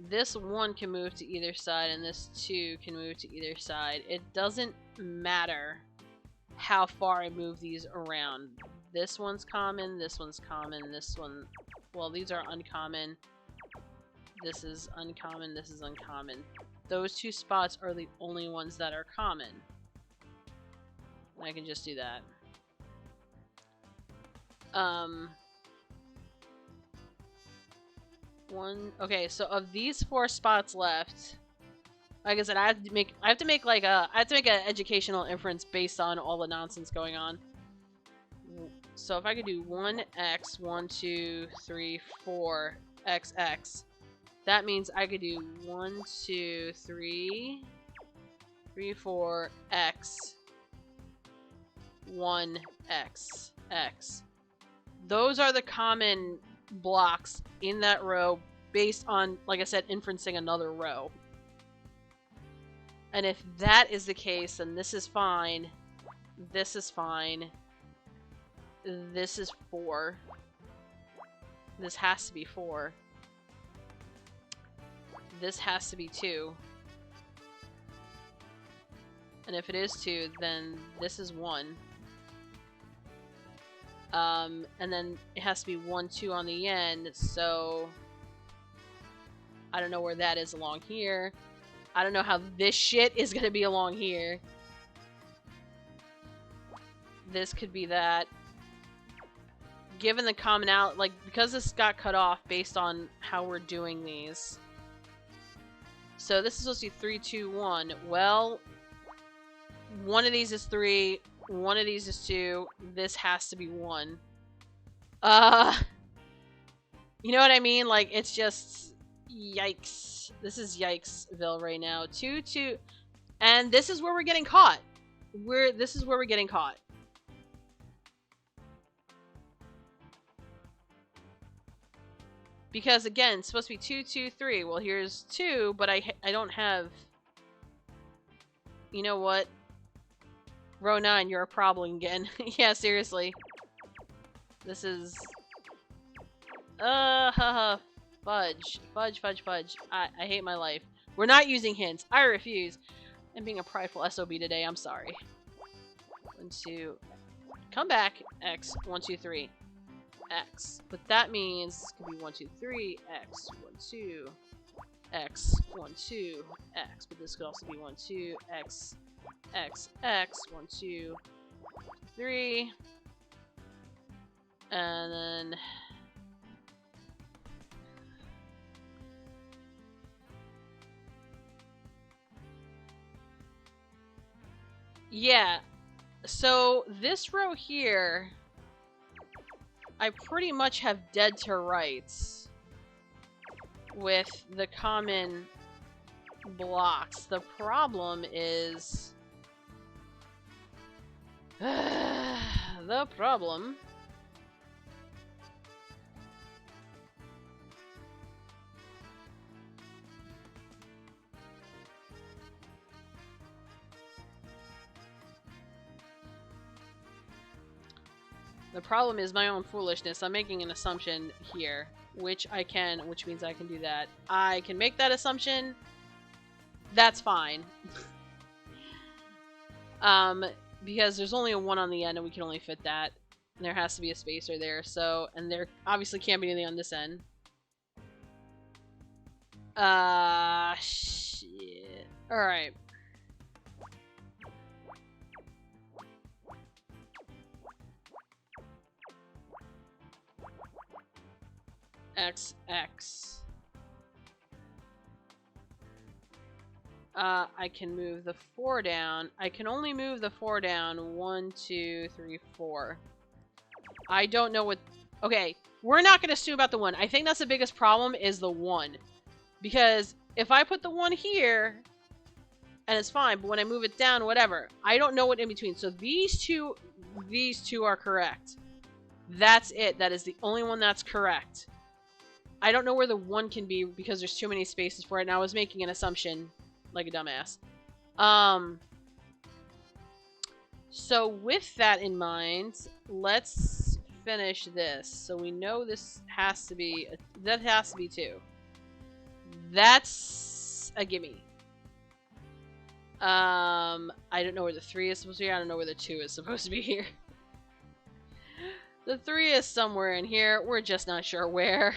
This 1 can move to either side, and this 2 can move to either side. It doesn't matter how far I move these around. This one's common, this one's common, this one... Well, these are uncommon. This is uncommon, this is uncommon. Those 2 spots are the only ones that are common. And I can just do that. Okay, so of these 4 spots left, like I said, I have to make an educational inference based on all the nonsense going on. So if I could do 1x, 1, 2, 3, 4, xx, that means I could do 1, 2, 3, 4, x, 1, x, x. Those are the common blocks in that row based on, like I said, inferencing another row. And if that is the case, then this is fine. This is fine. This is 4. This has to be 4. This has to be 2. And if it is 2, then this is 1. And then it has to be 1, 2 on the end, so... I don't know where that is along here. I don't know how this shit is gonna be along here. This could be that. Given the commonality, like, because this got cut off based on how we're doing these. So this is supposed to be 3, 2, 1. Well, one of these is 3, one of these is 2. This has to be 1. You know what I mean? Like, it's just... Yikes. This is Yikesville right now. 2, 2... And this is where we're getting caught. This is where we're getting caught. Because, again, it's supposed to be 2, 2, 3. Well, here's 2, but I don't have... You know what? Row 9, you're a problem again. Yeah, seriously. This is... haha. Fudge. Fudge, fudge, fudge. I hate my life. We're not using hints. I refuse. I'm being a prideful SOB today. I'm sorry. 1, 2... Come back. X. 1, 2, 3. X. But that means this could be 1, 2, 3. X. 1, 2. X. 1, 2. X. But this could also be 1, 2. X. X. X. 1, 2. 3. And then... Yeah, so this row here, I pretty much have dead to rights with the common blocks. The problem is... the problem... The problem is my own foolishness. I'm making an assumption here, which means I can do that. I can make that assumption. That's fine. Because there's only a 1 on the end and we can only fit that. And there has to be a spacer there, so, and there obviously can't be anything on this end. Shit. Alright. XX. I can move the 4 down. I can only move the 4 down 1, 2, 3, 4. I don't know what... Okay, we're not going to assume about the 1. I think that's the biggest problem is the 1. Because if I put the 1 here, and it's fine, but when I move it down, whatever, I don't know what in between. So these two are correct. That's it. That is the only one that's correct. I don't know where the 1 can be because there's too many spaces for it, and I was making an assumption like a dumbass. So with that in mind, let's finish this. So we know this has to be, that has to be 2. That's a gimme. I don't know where the 3 is supposed to be. I don't know where the 2 is supposed to be here. The 3 is somewhere in here. We're just not sure where.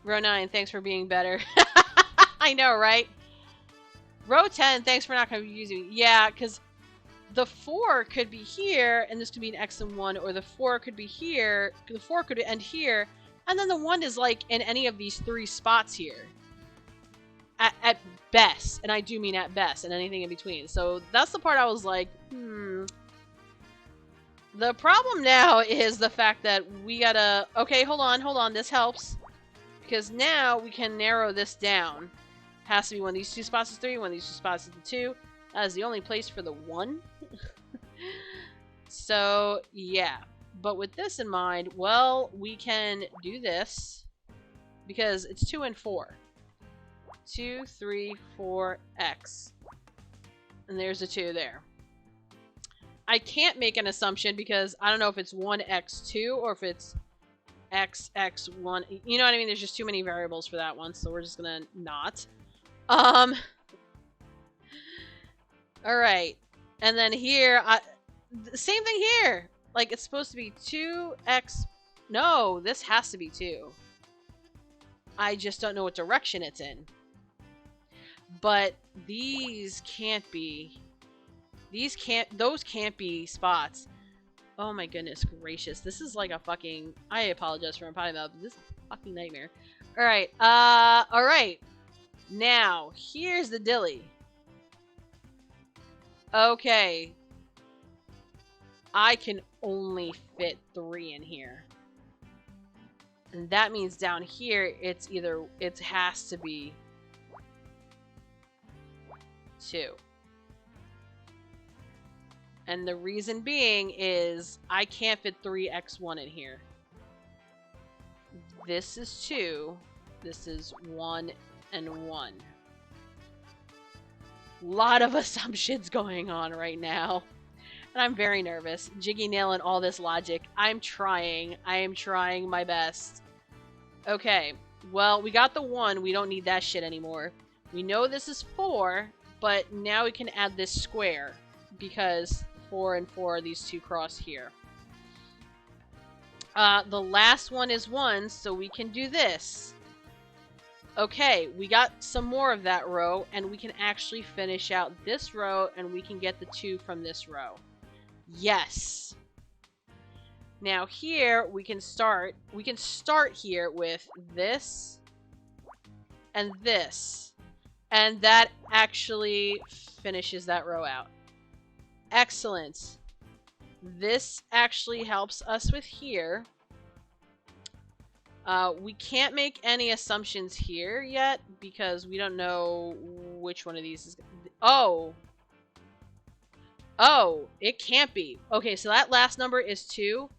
Row 9, thanks for being better. I know, right? Row 10, thanks for not confusing me. Yeah, because the 4 could be here, and this could be an X and 1, or the 4 could be here, the 4 could end here, and then the 1 is like in any of these 3 spots here. At best, and I do mean at best, and anything in between. So that's the part I was like, The problem now is the fact that we gotta... Okay, hold on, this helps. Because now we can narrow this down. Has to be one of these 2 spots is 3, one of these 2 spots is the 2. That is the only place for the 1. So, yeah. But with this in mind, well, we can do this. Because it's 2 and 4. 2, 3, 4, X. And there's a 2 there. I can't make an assumption because I don't know if it's 1x2 or if it's xx1. You know what I mean? There's just too many variables for that one, so we're just gonna not. Alright. And then here, same thing here. Like, it's supposed to be 2x... No, this has to be 2. I just don't know what direction it's in. But these can't be... Those can't be spots. Oh my goodness gracious. This is like a fucking... I apologize for implying that, but this is a fucking nightmare. Alright, alright. Now, here's the dilly. Okay. I can only fit 3 in here. And that means down here, it's either... It has to be 2. And the reason being is I can't fit 3x1 in here. This is 2. This is 1 and 1. Lot of assumptions going on right now. And I'm very nervous. Jiggy nailing all this logic. I'm trying. I am trying my best. Okay. Well, we got the 1. We don't need that shit anymore. We know this is 4, but now we can add this square. Because 4 and 4 are these 2 cross here. The last one is 1, so we can do this. Okay, we got some more of that row, and we can actually finish out this row, and we can get the 2 from this row. Yes! Now here, we can start here with this, and this. And that actually finishes that row out. Excellent. This actually helps us with here. We can't make any assumptions here yet because we don't know which one of these is... Oh! Oh! It can't be. Okay, so that last number is 2.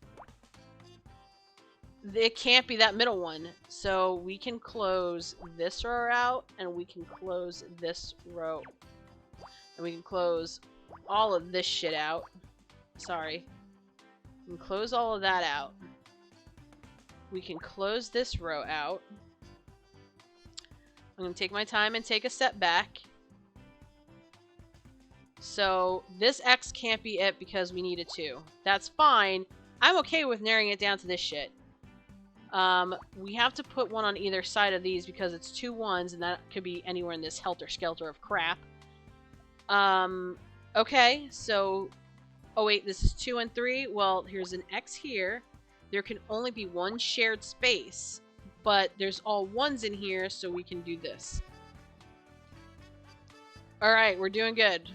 It can't be that middle one. So we can close this row out, and we can close this row. And we can close all of this shit out. Sorry. We can close all of that out. We can close this row out. I'm going to take my time and take a step back. So this X can't be it because we need a 2. That's fine. I'm okay with narrowing it down to this shit. We have to put one on either side of these because it's 2 1s, and that could be anywhere in this helter-skelter of crap. Okay, so... Oh wait, this is 2 and 3? Well, here's an X here. There can only be one shared space, but there's all 1s in here, so we can do this. Alright, we're doing good.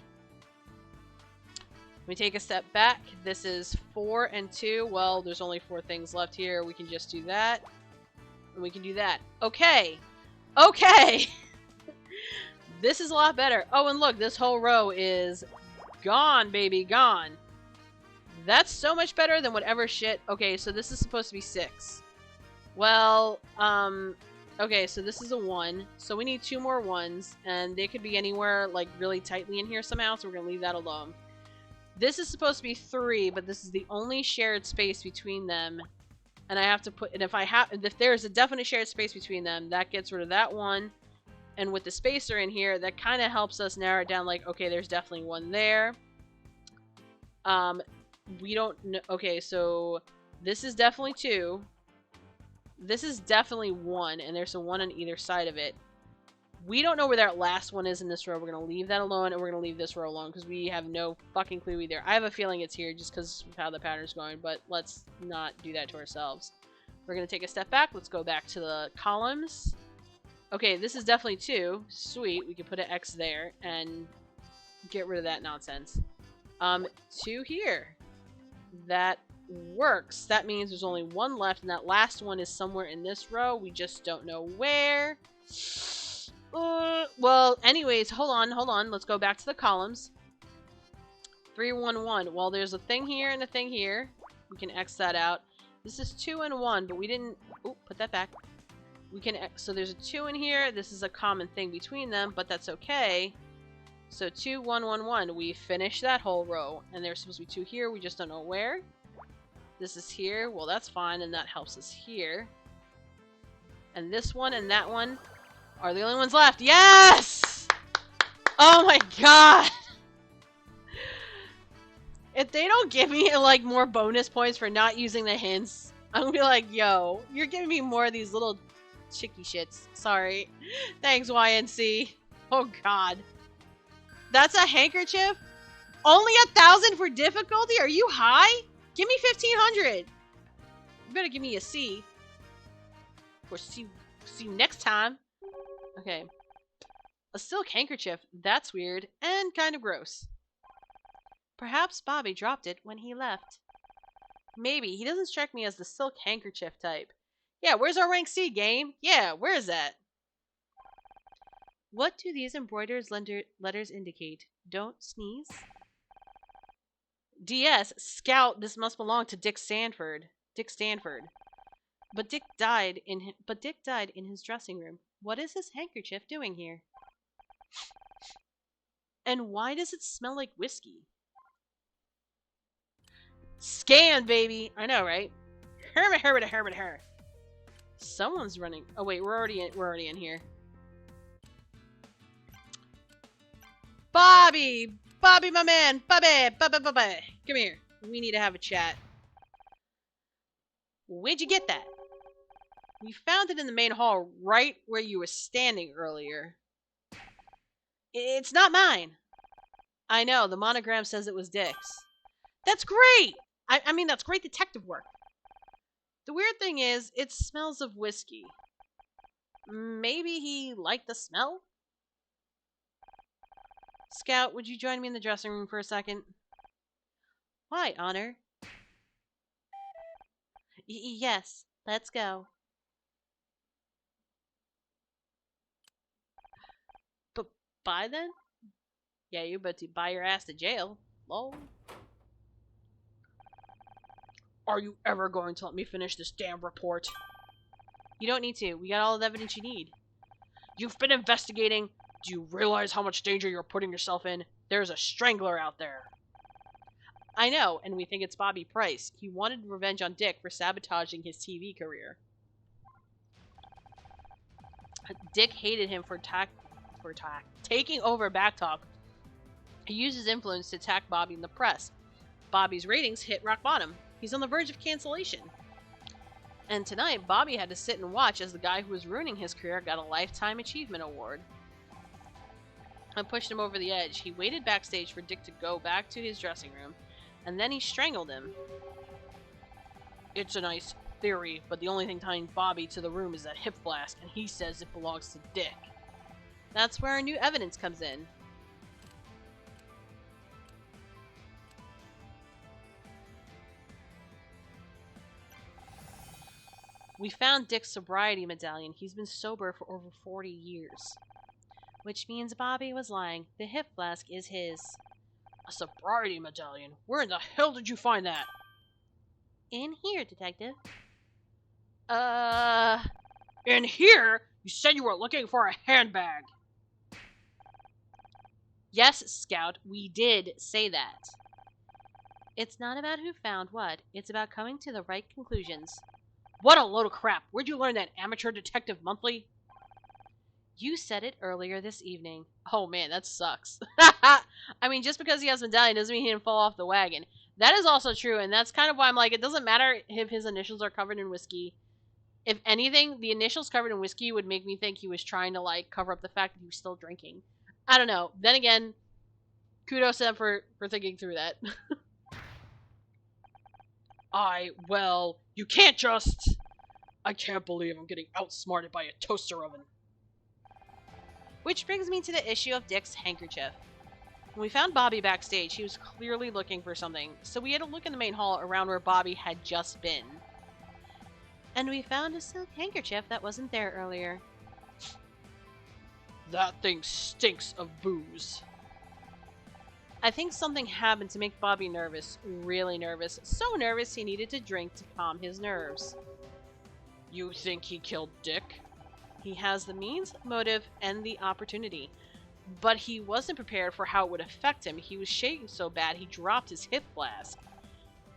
We take a step back. This is 4 and 2. Well, there's only 4 things left here. We can just do that. And we can do that. Okay. Okay! This is a lot better. Oh, and look, this whole row is gone, baby, gone. That's so much better than whatever shit. Okay, so this is supposed to be 6. Well, okay, so this is a 1. So we need 2 more 1s, and they could be anywhere, like, really tightly in here somehow, so we're gonna leave that alone. This is supposed to be 3, but this is the only shared space between them. And I have to put, and if there's a definite shared space between them, that gets rid of that one. And with the spacer in here, that kind of helps us narrow it down, like, okay, there's definitely 1 there. We don't know, okay, so this is definitely 2. This is definitely 1, and there's a 1 on either side of it. We don't know where that last one is in this row. We're going to leave that alone, and we're going to leave this row alone, because we have no fucking clue either. I have a feeling it's here just because of how the pattern's going, but let's not do that to ourselves. We're going to take a step back. Let's go back to the columns. Okay, this is definitely 2. Sweet. We can put an X there and get rid of that nonsense. 2 here. That works. That means there's only 1 left, and that last one is somewhere in this row. We just don't know where. Well, anyways, hold on. Let's go back to the columns. 3, 1, 1. Well, there's a thing here and a thing here. We can X that out. This is 2 and 1, but we didn't... Oh, put that back. We can... So there's a 2 in here. This is a common thing between them, but that's okay. So 2, 1, 1, 1. We finished that whole row. And there's supposed to be 2 here. We just don't know where. This is here. Well, that's fine, and that helps us here. And this one and that one are the only ones left. Yes! Oh my god! If they don't give me, like, more bonus points for not using the hints, I'm gonna be like, yo, you're giving me more of these little chicky shits. Sorry. Thanks, YNC. Oh god. That's a handkerchief? Only 1,000 for difficulty? Are you high? Give me 1,500. You better give me a C. Or see you next time. Okay. A silk handkerchief. That's weird. And kind of gross. Perhaps Bobby dropped it when he left. Maybe. He doesn't strike me as the silk handkerchief type. Yeah, where's our rank C game? Yeah, where is that? What do these embroidered letters indicate? Don't sneeze. DS, Scout, this must belong to Dick Stanford. But Dick died in his dressing room. What is his handkerchief doing here? And why does it smell like whiskey? Scan, baby! I know, right? Hermit. Someone's running. Oh wait, we're already in here. Bobby, my man, Bobby. Come here. We need to have a chat. Where'd you get that? We found it in the main hall, right where you were standing earlier. It's not mine. I know, the monogram says it was Dick's. That's great! I mean, that's great detective work. The weird thing is, it smells of whiskey. Maybe he liked the smell? Scout, would you join me in the dressing room for a second? Why, Honor? Yes, let's go. But bye then? Yeah, you bet to buy your ass to jail. Lol. Are you ever going to let me finish this damn report? You don't need to. We got all the evidence you need. You've been investigating. Do you realize how much danger you're putting yourself in? There's a strangler out there. I know, and we think it's Bobby Price. He wanted revenge on Dick for sabotaging his TV career. Dick hated him for taking over Backtalk. He used his influence to attack Bobby in the press. Bobby's ratings hit rock bottom. He's on the verge of cancellation. And tonight, Bobby had to sit and watch as the guy who was ruining his career got a Lifetime Achievement Award. I pushed him over the edge. He waited backstage for Dick to go back to his dressing room, and then he strangled him. It's a nice theory, but the only thing tying Bobby to the room is that hip flask, and he says it belongs to Dick. That's where our new evidence comes in. We found Dick's sobriety medallion. He's been sober for over 40 years. Which means Bobby was lying. The hip flask is his. A sobriety medallion? Where in the hell did you find that? In here, Detective. In here? You said you were looking for a handbag. Yes, Scout, we did say that. It's not about who found what. It's about coming to the right conclusions. What a load of crap. Where'd you learn that, Amateur Detective Monthly? You said it earlier this evening. Oh man, that sucks. I mean, just because he has a medallion doesn't mean he didn't fall off the wagon. That is also true, and that's kind of why I'm like, it doesn't matter if his initials are covered in whiskey. If anything, the initials covered in whiskey would make me think he was trying to, like, cover up the fact that he was still drinking. I don't know. Then again, kudos to them for thinking through that. Well, you can't just... I can't believe I'm getting outsmarted by a toaster oven. Which brings me to the issue of Dick's handkerchief. When we found Bobby backstage, he was clearly looking for something, so we had to look in the main hall around where Bobby had just been. And we found a silk handkerchief that wasn't there earlier. That thing stinks of booze. I think something happened to make Bobby nervous, really nervous, so nervous he needed to drink to calm his nerves. You think he killed Dick? He has the means, motive, and the opportunity. But he wasn't prepared for how it would affect him. He was shaking so bad he dropped his hip flask.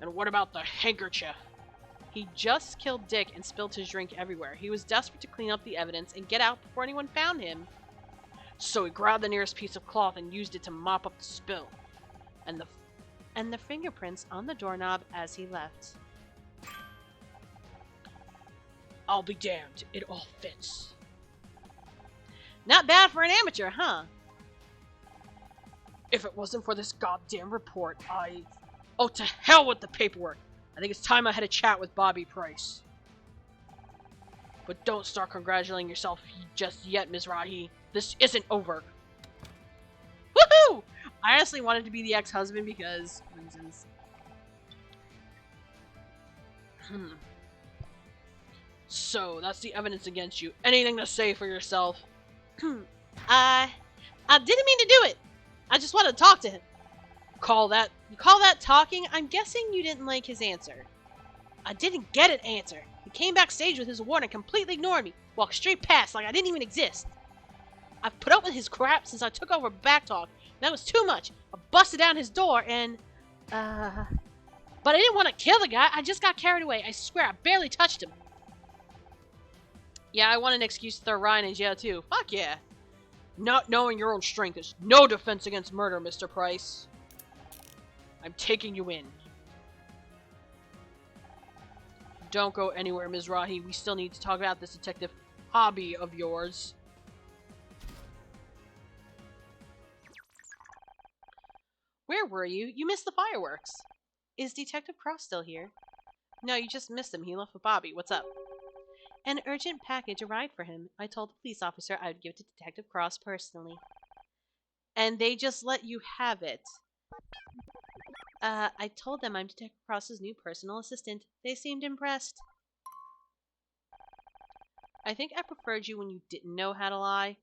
And what about the handkerchief? He just killed Dick and spilled his drink everywhere. He was desperate to clean up the evidence and get out before anyone found him. So he grabbed the nearest piece of cloth and used it to mop up the spill. And the fingerprints on the doorknob as he left. I'll be damned. It all fits. Not bad for an amateur, huh? If it wasn't for this goddamn report, Oh, to hell with the paperwork! I think it's time I had a chat with Bobby Price. But don't start congratulating yourself just yet, Ms. Rahi. This isn't over. Woohoo! I honestly wanted to be the ex-husband because reasons. So, that's the evidence against you. Anything to say for yourself? I didn't mean to do it. I just wanted to talk to him. You call that talking? I'm guessing you didn't like his answer. I didn't get an answer. He came backstage with his award and completely ignored me. Walked straight past like I didn't even exist. I've put up with his crap since I took over Backtalk. That was too much. I busted down his door and... But I didn't want to kill the guy. I just got carried away. I swear, I barely touched him. Yeah, I want an excuse to throw Ryan in jail too. Fuck yeah. Not knowing your own strength is no defense against murder, Mr. Price. I'm taking you in. Don't go anywhere, Ms. Rahi. We still need to talk about this detective hobby of yours. Where were you? You missed the fireworks. Is Detective Cross still here? No, you just missed him. He left with Bobby. What's up? An urgent package arrived for him. I told the police officer I would give it to Detective Cross personally. And they just let you have it. I told them I'm Detective Cross's new personal assistant. They seemed impressed. I think I preferred you when you didn't know how to lie.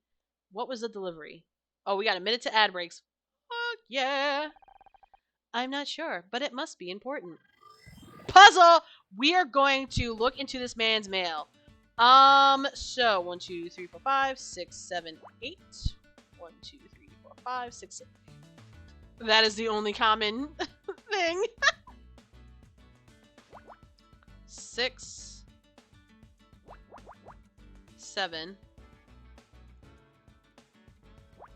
What was the delivery? Oh, we got a minute to ad breaks. Fuck yeah! I'm not sure, but it must be important. Puzzle! We are going to look into this man's mail. So 1, 2, 3, 4, 5, 6, 7, 8. 1, 2, 3, 4, 5, 6, 7. That is the only common thing. 6, 7,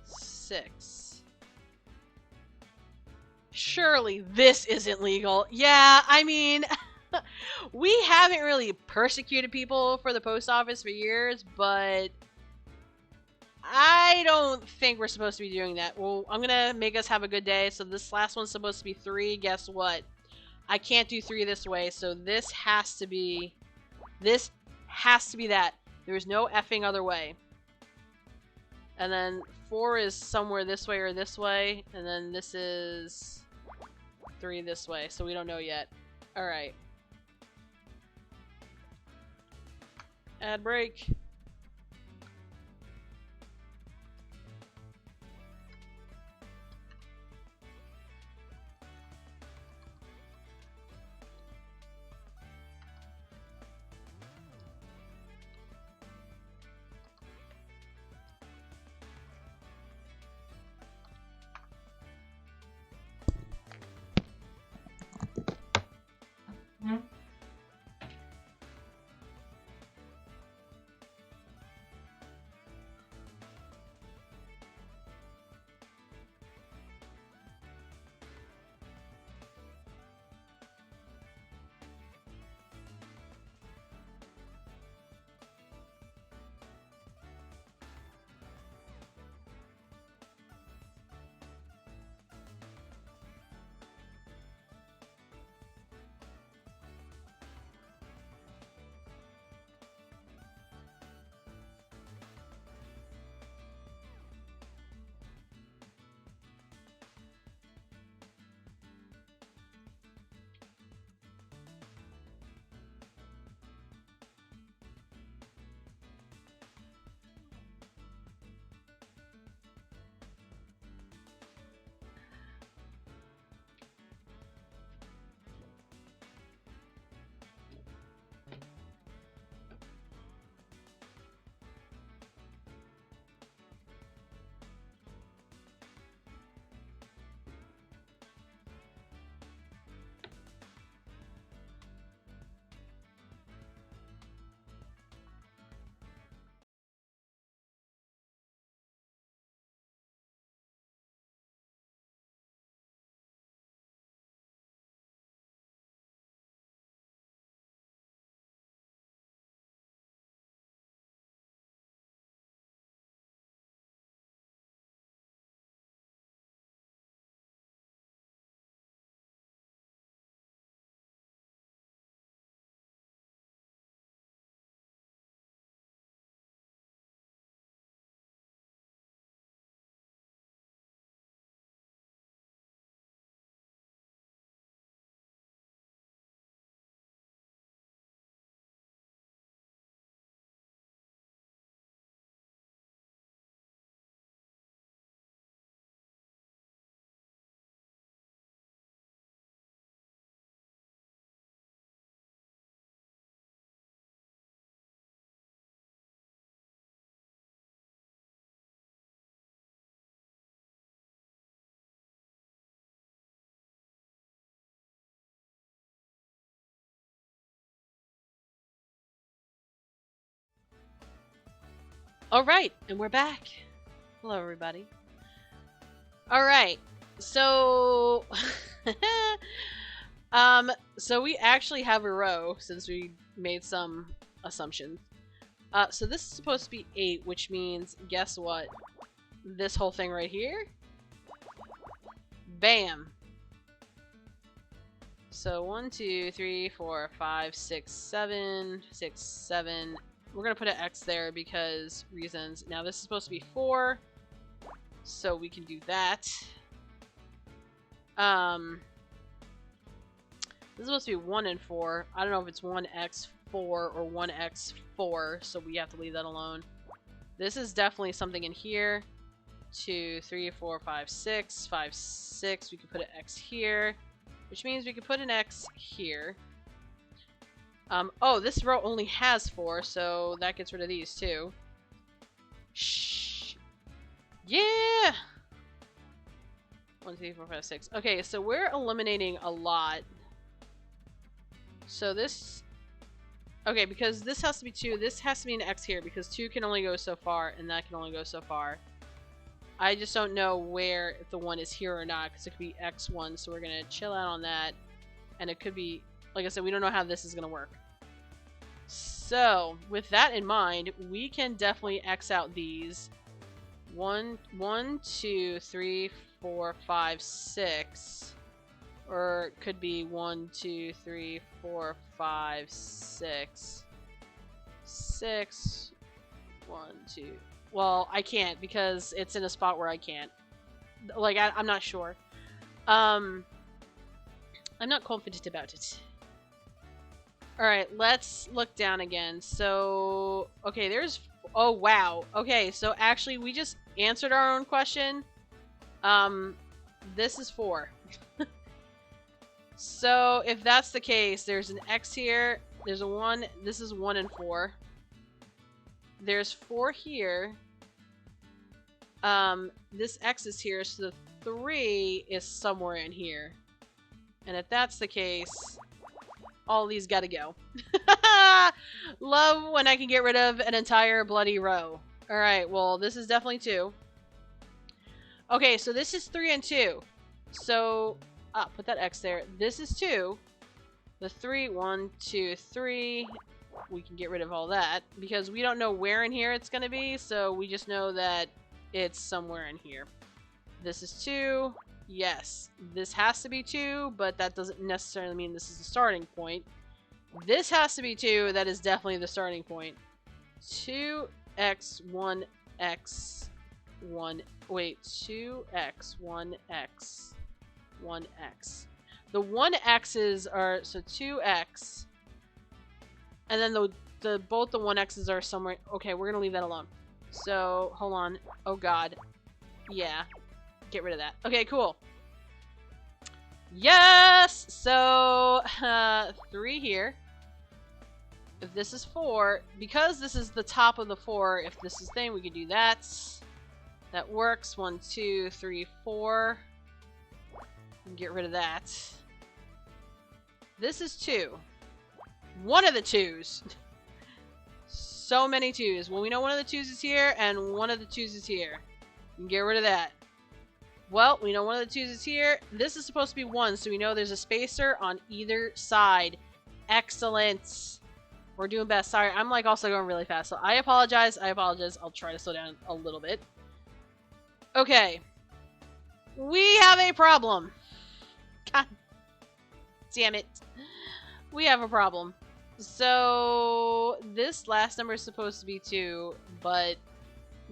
6. Surely this isn't legal. Yeah, I mean, we haven't really persecuted people for the post office for years, but I don't think we're supposed to be doing that. Well, I'm gonna make us have a good day. So this last one's supposed to be 3. Guess what? I can't do 3 this way, so this has to be that. There's no effing other way. And then 4 is somewhere this way or this way, and then this is 3 this way, so we don't know yet. Alright. Ad break. Alright, and we're back. Hello, everybody. Alright, so... so we actually have a row, since we made some assumptions. So this is supposed to be 8, which means, guess what? This whole thing right here? Bam! So 1, 2, 3, 4, 5, 6, 7, 6, 7. We're gonna put an X there because reasons. Now this is supposed to be 4, so we can do that. This is supposed to be 1 and 4. I don't know if it's 1x4 or 1x4, so we have to leave that alone. This is definitely something in here. 2, 3, 4, 5, 6, 5, 6. We could put an X here, which means we could put an X here. Oh, this row only has 4, so that gets rid of these too. Shh. Yeah! 1, 2, 3, 4, 5, 6. Okay, so we're eliminating a lot. So this... Okay, because this has to be 2, this has to be an X here, because 2 can only go so far, and that can only go so far. I just don't know where, if the 1 is here or not, because it could be X1, so we're going to chill out on that. And it could be, like I said, we don't know how this is going to work. So, with that in mind, we can definitely X out these. 1, 2, 3, 4, 5, 6. Or it could be 1, 2, 3, 4, 5, 6. 6. 1, 2. Well, I can't because it's in a spot where I can't. Like, I'm not sure. I'm not confident about it. Alright, let's look down again. So, okay, there's... Oh, wow. Okay, so actually, we just answered our own question. This is 4. So, if that's the case, there's an X here. There's a 1. This is 1 and 4. There's 4 here. This X is here, so the 3 is somewhere in here. And if that's the case, all these gotta go. Love when I can get rid of an entire bloody row. Alright, well, this is definitely 2. Okay, so this is 3 and 2. So, put that X there. This is 2. The 3, 1, 2, 3. We can get rid of all that because we don't know where in here it's gonna be, so we just know that it's somewhere in here. This is 2. Yes, this has to be 2, but that doesn't necessarily mean this is the starting point. This has to be 2. That is definitely the starting point. 2x, 1x, 1. Wait, 2x, 1x, 1x. The 1x's are so 2x, and then the both the 1x's are somewhere. Okay, we're gonna leave that alone. So hold on. Oh God, yeah. Get rid of that. Okay, cool. Yes! So, 3 here. If this is 4, because this is the top of the 4, if this is thing, we can do that. That works. 1, 2, 3, 4. Get rid of that. This is 2. One of the 2s. So many 2s. Well, we know one of the 2s is here, and one of the 2s is here. We can get rid of that. Well, we know one of the 2s is here. This is supposed to be 1, so we know there's a spacer on either side. Excellent. We're doing best. Sorry, I'm like also going really fast, so I apologize. I apologize. I'll try to slow down a little bit. Okay. We have a problem. God damn it. We have a problem. So, this last number is supposed to be 2, but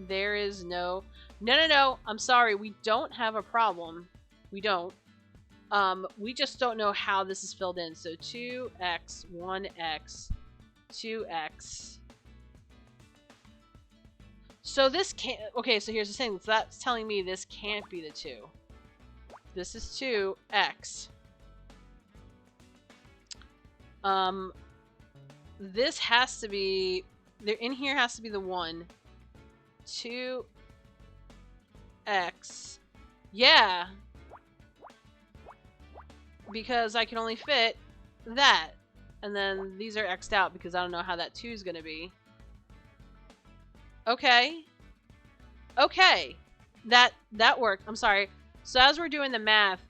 there is no... No. I'm sorry. We don't have a problem. We don't. We just don't know how this is filled in. So 2x, 1x, 2x. So this can't... Okay, so here's the thing. So that's telling me this can't be the 2. This is 2x. This has to be... In here has to be the 1. 2... X. Yeah. Because I can only fit that. And then these are X'd out because I don't know how that 2 is going to be. Okay. Okay. That worked. I'm sorry. So as we're doing the math,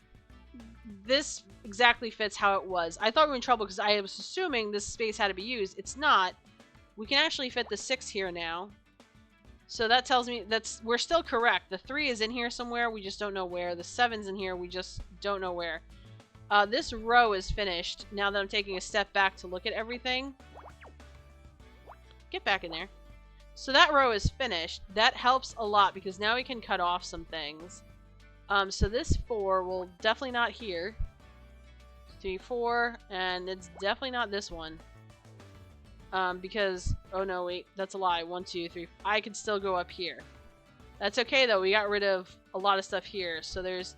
this exactly fits how it was. I thought we were in trouble because I was assuming this space had to be used. It's not. We can actually fit the 6 here now. So that tells me we're still correct. The 3 is in here somewhere, we just don't know where. The 7's in here, we just don't know where. This row is finished. Now that I'm taking a step back to look at everything. Get back in there. So that row is finished. That helps a lot because now we can cut off some things. So this 4 will definitely not here. 3, 4, and it's definitely not this one. Because, oh no, wait, that's a lie. 1, 2, 3, I can still go up here. That's okay though, we got rid of a lot of stuff here. So there's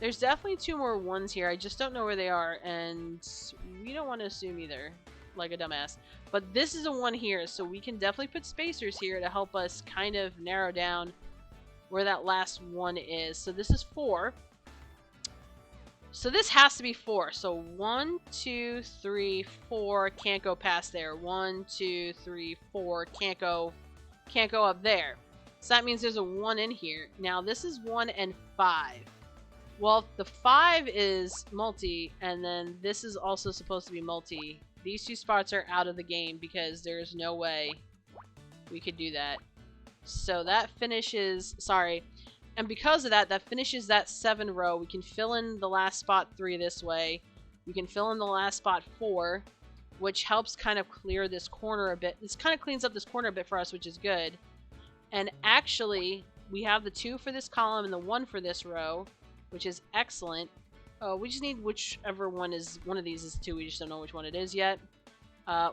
definitely 2 more 1s here. I just don't know where they are, and we don't want to assume either, like a dumbass. But this is a 1 here, so we can definitely put spacers here to help us kind of narrow down where that last 1 is. So this is 4. So this has to be 4. So 1, 2, 3, 4 can't go past there. 1, 2, 3, 4 can't go up there. So that means there's a 1 in here. Now this is 1 and 5. Well, the 5 is multi, and then this is also supposed to be multi. These 2 spots are out of the game because there's no way we could do that. So that finishes, sorry, and because of that, that finishes that 7 row. We can fill in the last spot 3 this way. We can fill in the last spot 4, which helps kind of clear this corner a bit. This kind of cleans up this corner a bit for us, which is good. And actually, we have the 2 for this column and the 1 for this row, which is excellent. Oh, we just need whichever one of these is 2. We just don't know which one it is yet.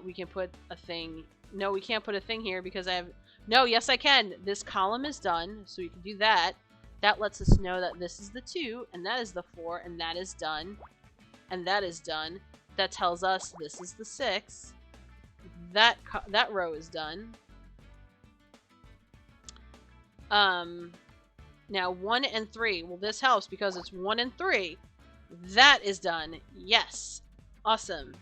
We can put a thing. No, we can't put a thing here because I have... No, yes I can. This column is done, so we can do that. That lets us know that this is the 2, and that is the 4, and that is done. And that is done. That tells us this is the 6. That row is done. Now 1 and 3. Well, this helps because it's 1 and 3. That is done. Yes. Awesome.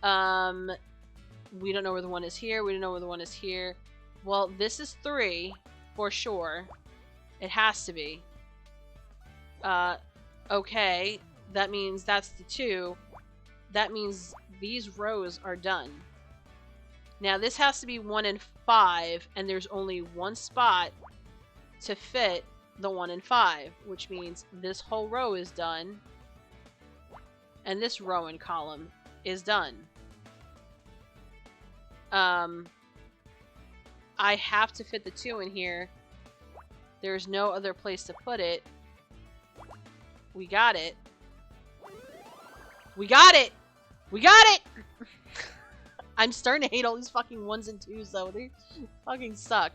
We don't know where the 1 is here. We don't know where the 1 is here. Well, this is 3 for sure. It has to be. Okay. That means that's the 2. That means these rows are done. Now this has to be 1 and 5, and there's only 1 spot to fit the 1 and 5, which means this whole row is done, and this row and column is done. I have to fit the 2 in here. There's no other place to put it. We got it. We got it! We got it! I'm starting to hate all these fucking 1s and 2s though. They fucking suck.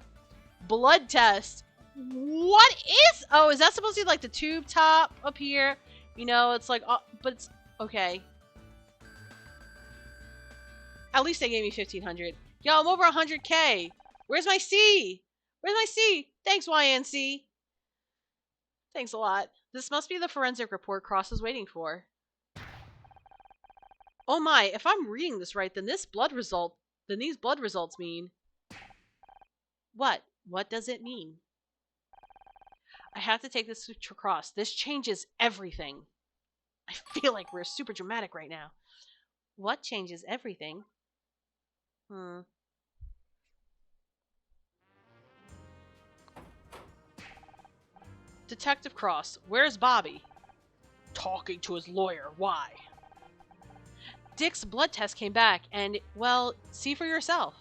Blood test. What is... Oh, is that supposed to be like the tube top up here? You know, it's like... but it's... Okay. At least they gave me 1,500. Yo, I'm over 100k. Where's my C? Where's my C? Thanks, YNC. Thanks a lot. This must be the forensic report Cross is waiting for. Oh my, if I'm reading this right, then these blood results mean... What? What does it mean? I have to take this to Cross. This changes everything. I feel like we're super dramatic right now. What changes everything? Detective Cross, where's Bobby? Talking to his lawyer. Why? Dick's blood test came back, and, well, see for yourself.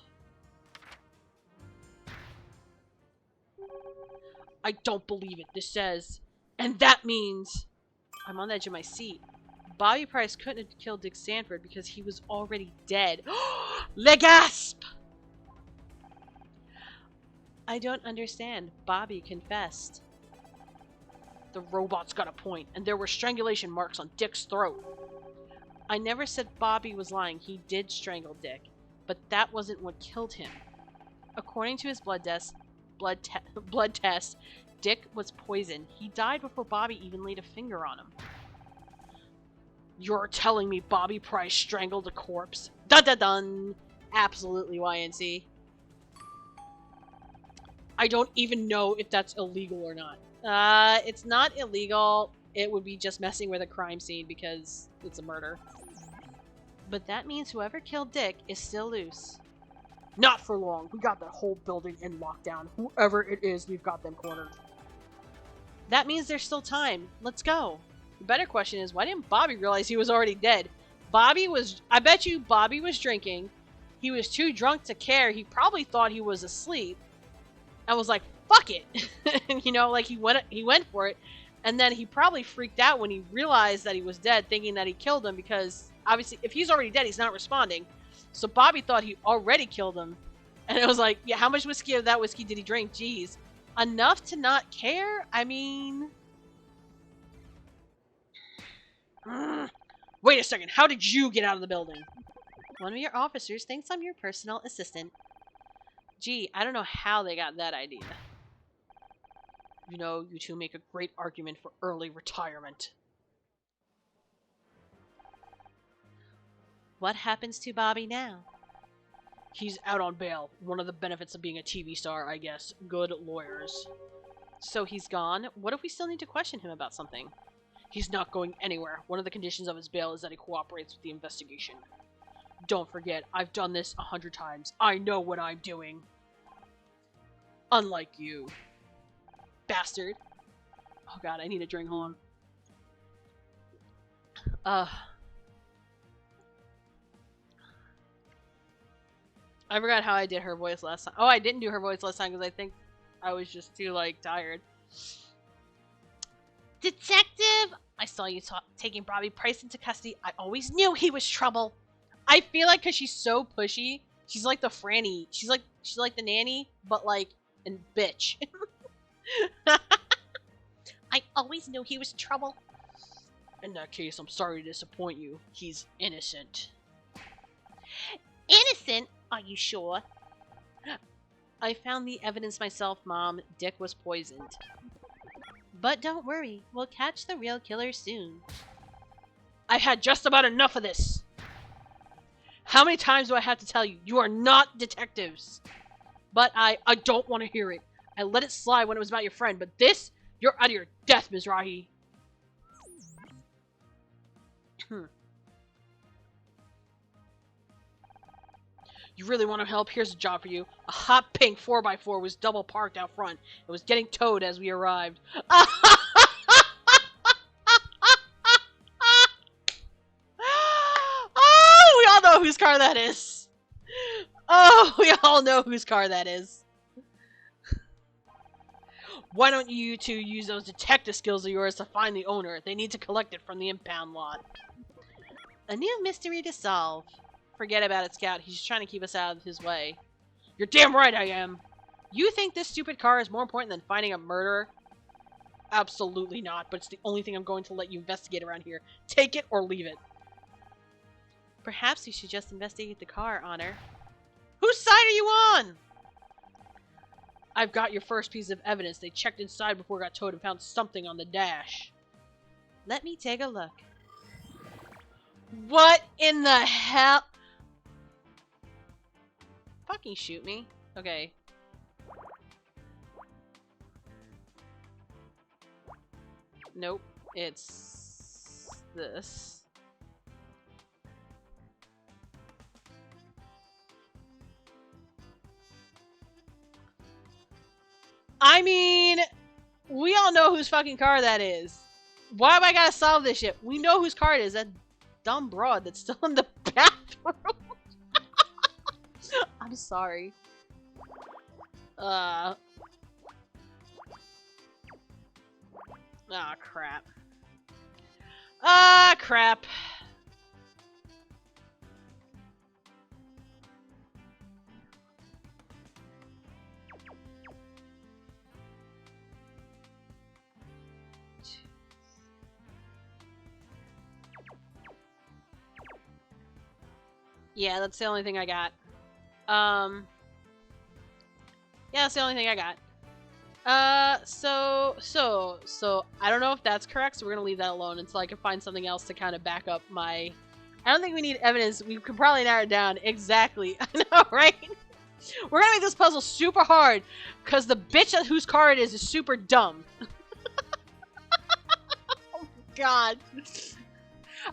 I don't believe it. This says... And that means... I'm on the edge of my seat. Bobby Price couldn't have killed Dick Sanford because he was already dead. Le gasp! I don't understand. Bobby confessed. The robot's got a point, and there were strangulation marks on Dick's throat. I never said Bobby was lying. He did strangle Dick, but that wasn't what killed him. According to his blood test, Dick was poisoned. He died before Bobby even laid a finger on him. You're telling me Bobby Price strangled a corpse? Dun-dun-dun! Absolutely, YNC. I don't even know if that's illegal or not. It's not illegal. It would be just messing with a crime scene because it's a murder. But that means whoever killed Dick is still loose. Not for long. We got the whole building in lockdown. Whoever it is, we've got them cornered. That means there's still time. Let's go. The better question is, why didn't Bobby realize he was already dead? I bet you Bobby was drinking. He was too drunk to care. He probably thought he was asleep. And was like, fuck it. You know, like he went for it. And then he probably freaked out when he realized that he was dead, thinking that he killed him because, obviously, if he's already dead, he's not responding. So Bobby thought he already killed him. And it was like, yeah, how much whiskey of that whiskey did he drink? Jeez. Enough to not care? I mean... Wait a second, how did you get out of the building? One of your officers thinks I'm your personal assistant. Gee, I don't know how they got that idea. You know, you two make a great argument for early retirement. What happens to Bobby now? He's out on bail. One of the benefits of being a TV star, I guess. Good lawyers. So he's gone? What if we still need to question him about something? He's not going anywhere. One of the conditions of his bail is that he cooperates with the investigation. Don't forget, I've done this 100 times. I know what I'm doing. Unlike you. Bastard. Oh god, I need a drink. Hold on. I forgot how I did her voice last time. Oh, I didn't do her voice last time because I think I was just too, like, tired. Detective! I saw you taking Bobby Price into custody. I always knew he was trouble. I feel like because she's so pushy, she's like the Franny. She's like the nanny, but like, and bitch. I always knew he was trouble. In that case, I'm sorry to disappoint you. He's innocent. Innocent? Are you sure? I found the evidence myself, Mom. Dick was poisoned. But don't worry, we'll catch the real killer soon. I've had just about enough of this! How many times do I have to tell you? You are not detectives! But I don't want to hear it. I let it slide when it was about your friend, but this? You're out of your depth, Mizrahi. You really want to help? Here's a job for you. A hot pink 4x4 was double parked out front. It was getting towed as we arrived. Oh, we all know whose car that is. Oh, we all know whose car that is. Why don't you two use those detective skills of yours to find the owner? They need to collect it from the impound lot. A new mystery to solve. Forget about it, Scout. He's just trying to keep us out of his way. You're damn right I am. You think this stupid car is more important than finding a murderer? Absolutely not, but it's the only thing I'm going to let you investigate around here. Take it or leave it. Perhaps you should just investigate the car, Honor. Whose side are you on? I've got your first piece of evidence. They checked inside before it got towed and found something on the dash. Let me take a look. What in the hell? Fucking shoot me. Okay. Nope. It's this. I mean, we all know whose fucking car that is. Why have I gotta solve this shit? We know whose car it is. That dumb broad that's still in the bathroom. I'm sorry. Ah, crap. Ah, crap. Yeah, that's the only thing I got. Yeah, that's the only thing I got. So I don't know if that's correct, so we're gonna leave that alone until I can find something else to kind of back up my... I don't think we need evidence. We can probably narrow it down. Exactly. I know, right? We're gonna make this puzzle super hard, because the bitch whose car it is super dumb. Oh, God.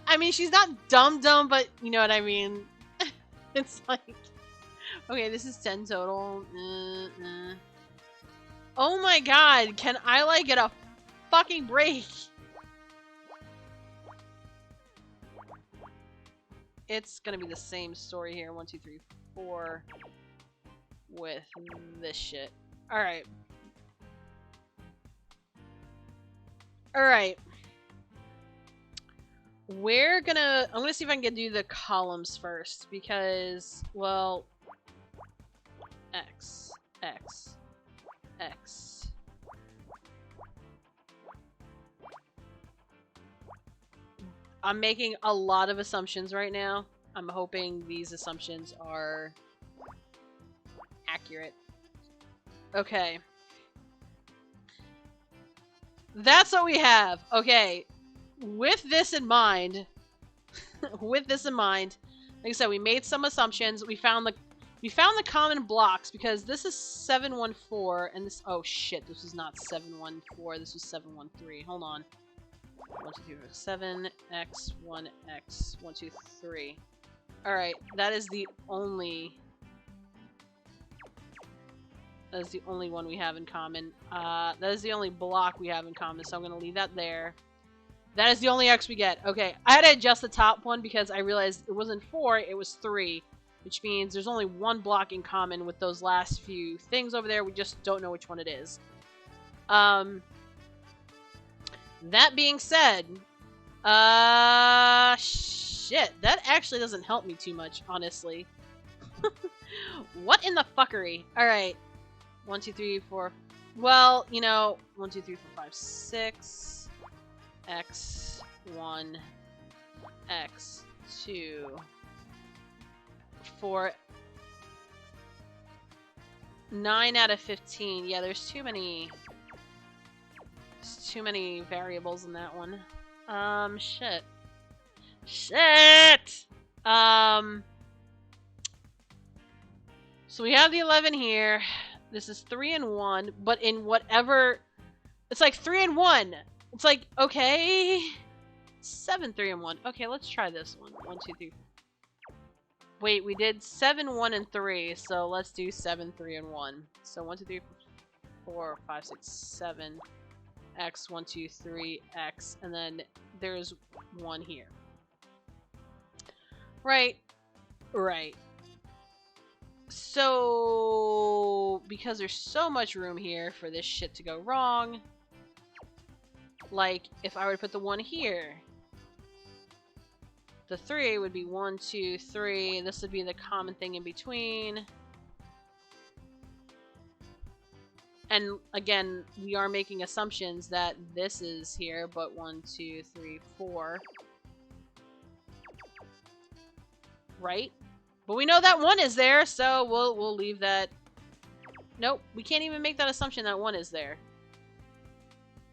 I mean, she's not dumb, but you know what I mean. It's like... Okay, this is 10 total. Oh my god, can I, like, get a fucking break? It's gonna be the same story here. 1, 2, 3, 4. With this shit. Alright. Alright. I'm gonna see if I can do the columns first, because, well... X. I'm making a lot of assumptions right now. I'm hoping these assumptions are accurate. Okay. That's what we have. Okay. With this in mind, Like I said, we made some assumptions. We found the common blocks because this is 714 and this, oh shit, this is not 714, this was 713. Hold on. 1, 2, 3, 4, 7, X, 1, X, 1, 2, 3. Alright, that is the only one we have in common. That is the only block we have in common, so I'm gonna leave that there. That is the only X we get. Okay, I had to adjust the top one because I realized it wasn't 4, it was 3. Which means there's only one block in common with those last few things over there. We just don't know which one it is. That being said, shit, that actually doesn't help me too much, honestly. What in the fuckery? Alright. 1, 2, 3, 4. Well, you know, 1, 2, 3, 4, 5, 6. X, 1, X, 2. 4, 9 out of 15. Yeah, there's too many variables in that one. Shit. So we have the 11 here. This is 3 and 1, but in whatever, it's like 3 and 1. It's like, okay, 7, 3 and 1. Okay, let's try this one. 1, 2, 3. Wait, we did 7, 1, and 3, so let's do 7, 3, and 1. So 1, 2, 3, 4, 5, 6, 7, X, 1, 2, 3, X, and then there's 1 here. Right. Right. So, because there's so much room here for this shit to go wrong, like, if I were to put the 1 here, the 3 would be 1, 2, 3. This would be the common thing in between. And again, we are making assumptions that this is here, but 1, 2, 3, 4. Right? But we know that 1 is there, so we'll leave that. Nope, we can't even make that assumption that 1 is there.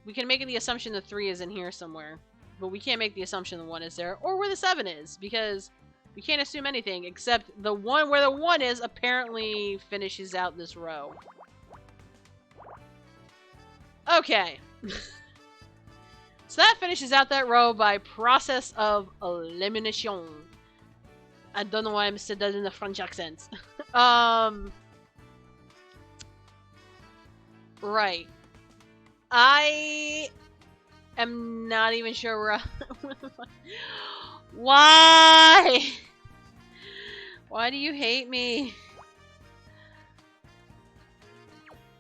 We can make the assumption the 3 is in here somewhere. But we can't make the assumption the 1 is there, or where the 7 is, because we can't assume anything, except the 1 where the 1 is apparently finishes out this row. Okay. So that finishes out that row by process of elimination. I don't know why I said that in a French accent. Right. I am not even sure where Why? Why do you hate me?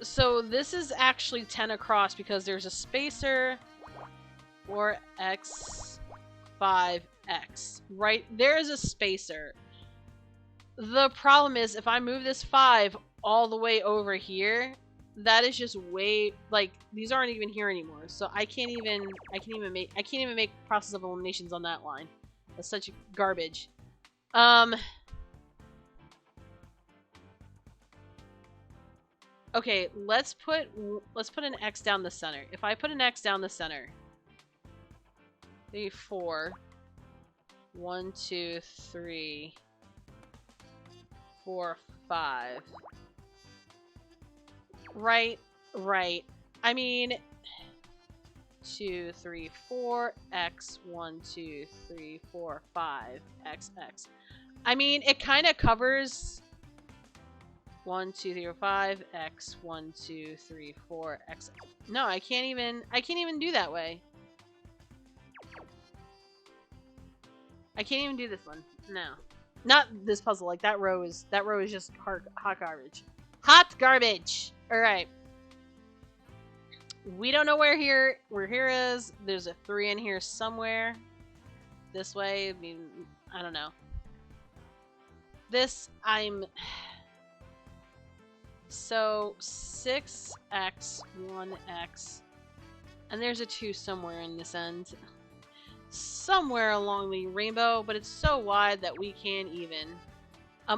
So this is actually 10 across because there's a spacer for X, 5X. Right? There is a spacer. The problem is if I move this 5 all the way over here, that is just way, like, these aren't even here anymore. So I can't even make process of eliminations on that line. That's such garbage. Okay, let's put an X down the center. If I put an X down the center, 3, 4, 1, 2, 3, 4, 5. Right. I mean, 2, 3, 4, X, 1, 2, 3, 4, 5, X, X. I mean, it kind of covers 1, 2, 3, 4, 5, X, 1, 2, 3, 4, X. No, I can't even do that way. I can't even do this one. No. Not this puzzle. Like, that row is just hot garbage. Hot garbage! Alright. We don't know where here is. There's a 3 in here somewhere. This way. I mean, I don't know. This, so, 6X, 1X. And there's a 2 somewhere in this end. Somewhere along the rainbow, but it's so wide that we can't even.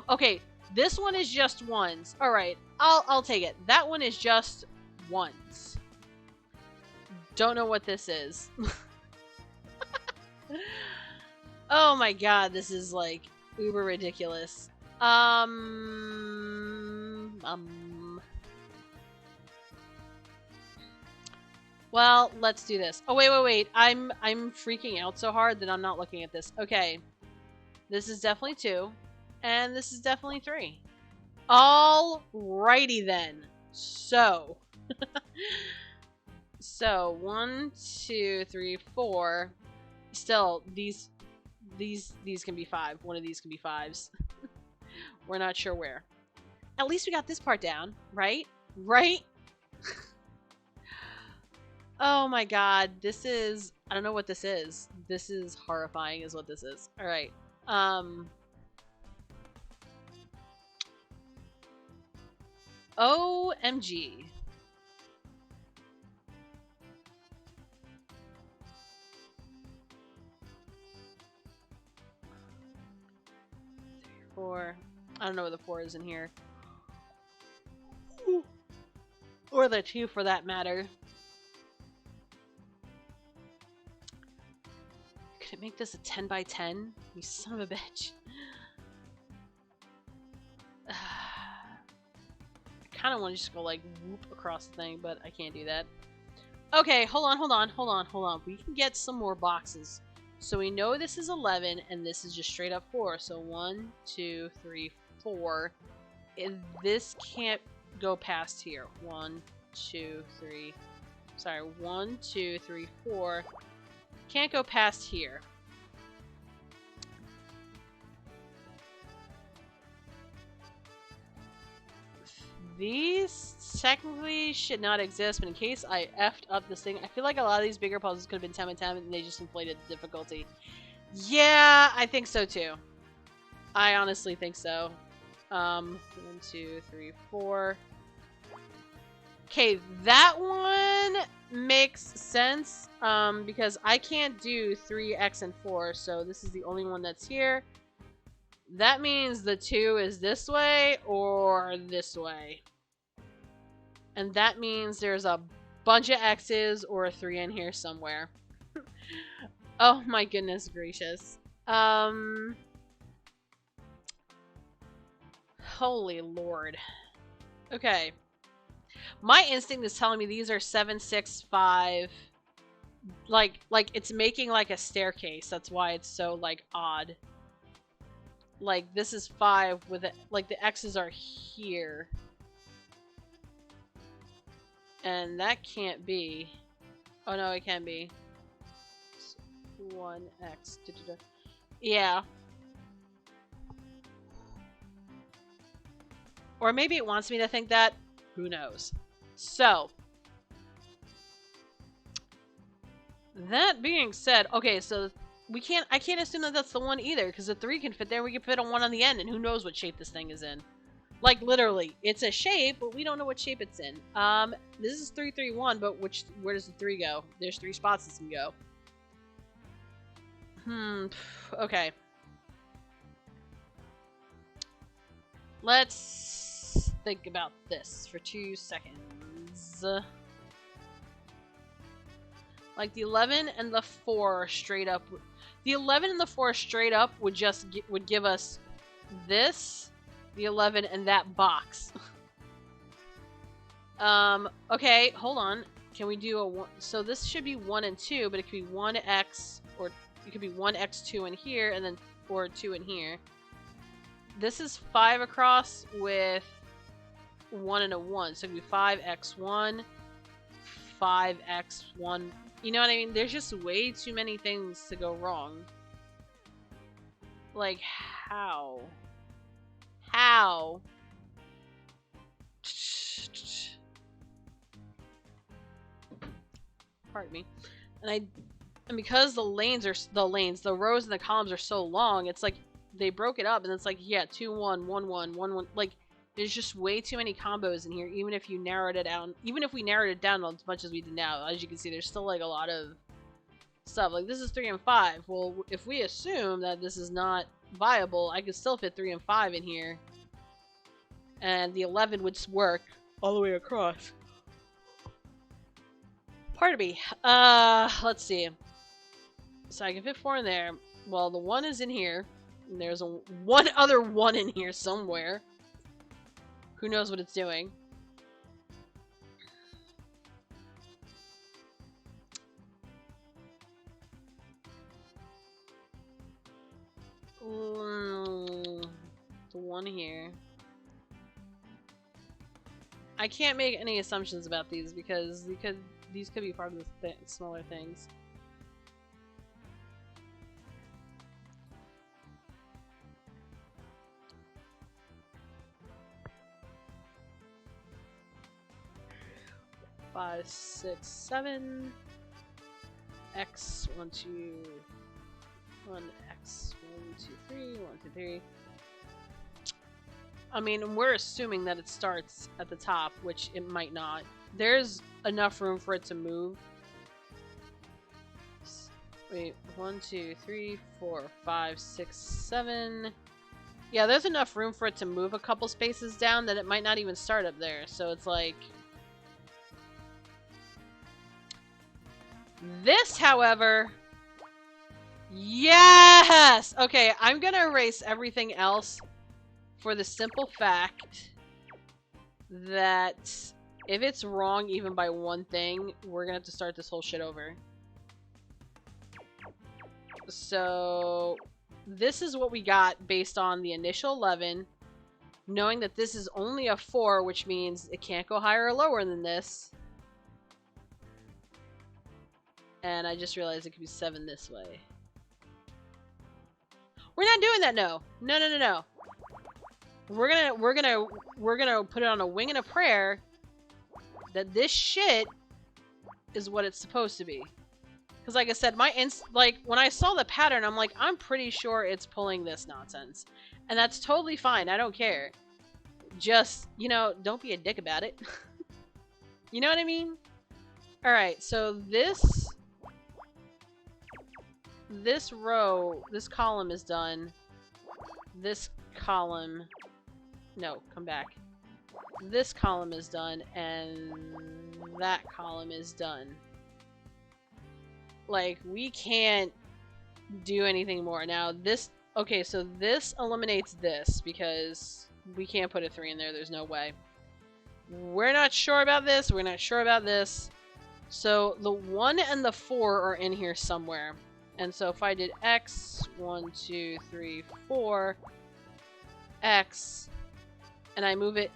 Okay, this one is just 1s. Alright, I'll take it. That one is just 1s. Don't know what this is. Oh my god, this is uber ridiculous. Well, let's do this. Oh, wait. I'm freaking out so hard that I'm not looking at this. Okay. This is definitely 2. And this is definitely 3. Alrighty then. So. So, 1, 2, 3, 4. Still, these can be 5. One of these can be 5s. We're not sure where. At least we got this part down, right? Right? Oh my god, this is... I don't know what this is. This is horrifying is what this is. Alright. OMG. Four. I don't know where the 4 is in here. Or the 2 for that matter. Could it make this a 10 by 10? You son of a bitch. I kind of want to just go like whoop across the thing, but I can't do that. Okay, hold on. We can get some more boxes. So we know this is 11, and this is just straight up 4. So 1, 2, 3, 4. And this can't go past here. 1, 2, 3. Sorry, 1, 2, 3, 4. Can't go past here. These technically should not exist, but in case I effed up this thing, I feel like a lot of these bigger puzzles could have been 10 by 10 and they just inflated the difficulty. Yeah, I think so too. I honestly think so. 1, 2, 3, 4. Okay, that one makes sense because I can't do 3, X, and 4, so this is the only one that's here. That means the 2 is this way or this way. And that means there's a bunch of X's or a 3 in here somewhere. Oh my goodness gracious. Holy Lord. Okay. My instinct is telling me these are 7, 6, 5. Like it's making like a staircase. That's why it's so like odd. Like this is 5 with it, like the X's are here. And that can't be. Oh no, it can be. 1X. Yeah. Or maybe it wants me to think that. Who knows? So. That being said, okay, so I can't assume that that's the one either, because the 3 can fit there, we can fit a 1 on the end, and who knows what shape this thing is in. Like, literally, it's a shape, but we don't know what shape it's in. This is 3, 3, 1, but where does the 3 go? There's 3 spots this can go. Okay. Let's think about this for 2 seconds. Like, the 11 and the 4 straight up... The 11 and the 4 straight up would just would give us this... The 11 and that box. Okay, hold on. Can we do a 1? So this should be 1 and 2, but it could be 1X, or it could be 1X2 in here, and then 4, 2 in here. This is 5 across with 1 and a 1, so it could be 5X1, 5X1. You know what I mean? There's just way too many things to go wrong. Like, how? How? Pardon me. And because the rows and the columns are so long, it's like they broke it up and it's like, yeah, 2, 1, 1, 1, 1, 1. Like, there's just way too many combos in here, even if you narrowed it down. Even if we narrowed it down as much as we did now, as you can see, there's still like a lot of stuff. Like, this is 3 and 5. Well, if we assume that this is not viable, I could still fit 3 and 5 in here. And the 11 would work all the way across. Pardon me. Let's see. So I can fit 4 in there. Well, the 1 is in here. There's one other 1 in here somewhere. Who knows what it's doing? The 1 here. I can't make any assumptions about these because these could be part of the smaller things. Five, 6, 7. X 1, 2, 1. X 1, 2, 3. 1, 2, 3. I mean, we're assuming that it starts at the top, which it might not. There's enough room for it to move. Wait, 1, 2, 3, 4, 5, 6, 7. Yeah, there's enough room for it to move a couple spaces down that it might not even start up there. So it's like... This, however... Yes! Okay, I'm gonna erase everything else for the simple fact that if it's wrong even by 1 thing, we're gonna have to start this whole shit over. So, this is what we got based on the initial 11, knowing that this is only a 4, which means it can't go higher or lower than this. And I just realized it could be 7 this way. We're not doing that, no. No, no, no, no. We're gonna put it on a wing and a prayer that this shit is what it's supposed to be. Because like I said, like when I saw the pattern, I'm like, I'm pretty sure it's pulling this nonsense. And that's totally fine. I don't care. Just, you know, don't be a dick about it. You know what I mean? Alright, so this row, this column is done. This column... No, come back. This column is done, and that column is done. Like, we can't do anything more. Now, this... Okay, so this eliminates this, because we can't put a 3 in there. There's no way. We're not sure about this. We're not sure about this. So, the 1 and the 4 are in here somewhere. And so if I did X, 1, 2, 3, 4, X, and I move it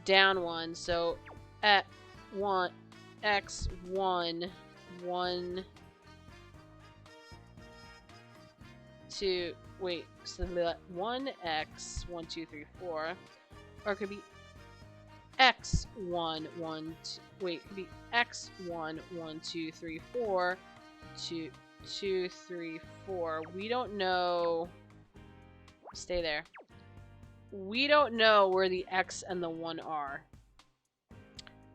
down 1, so at 1, X, 1, 1, 2, wait, so that 1X, 1, 2, 3, 4, or it could be X, 1, 1, 2, wait, it could be X, 1, 1, 2, 3, 4, 2, 2, 3, 4. We don't know. Stay there. We don't know where the X and the 1 are.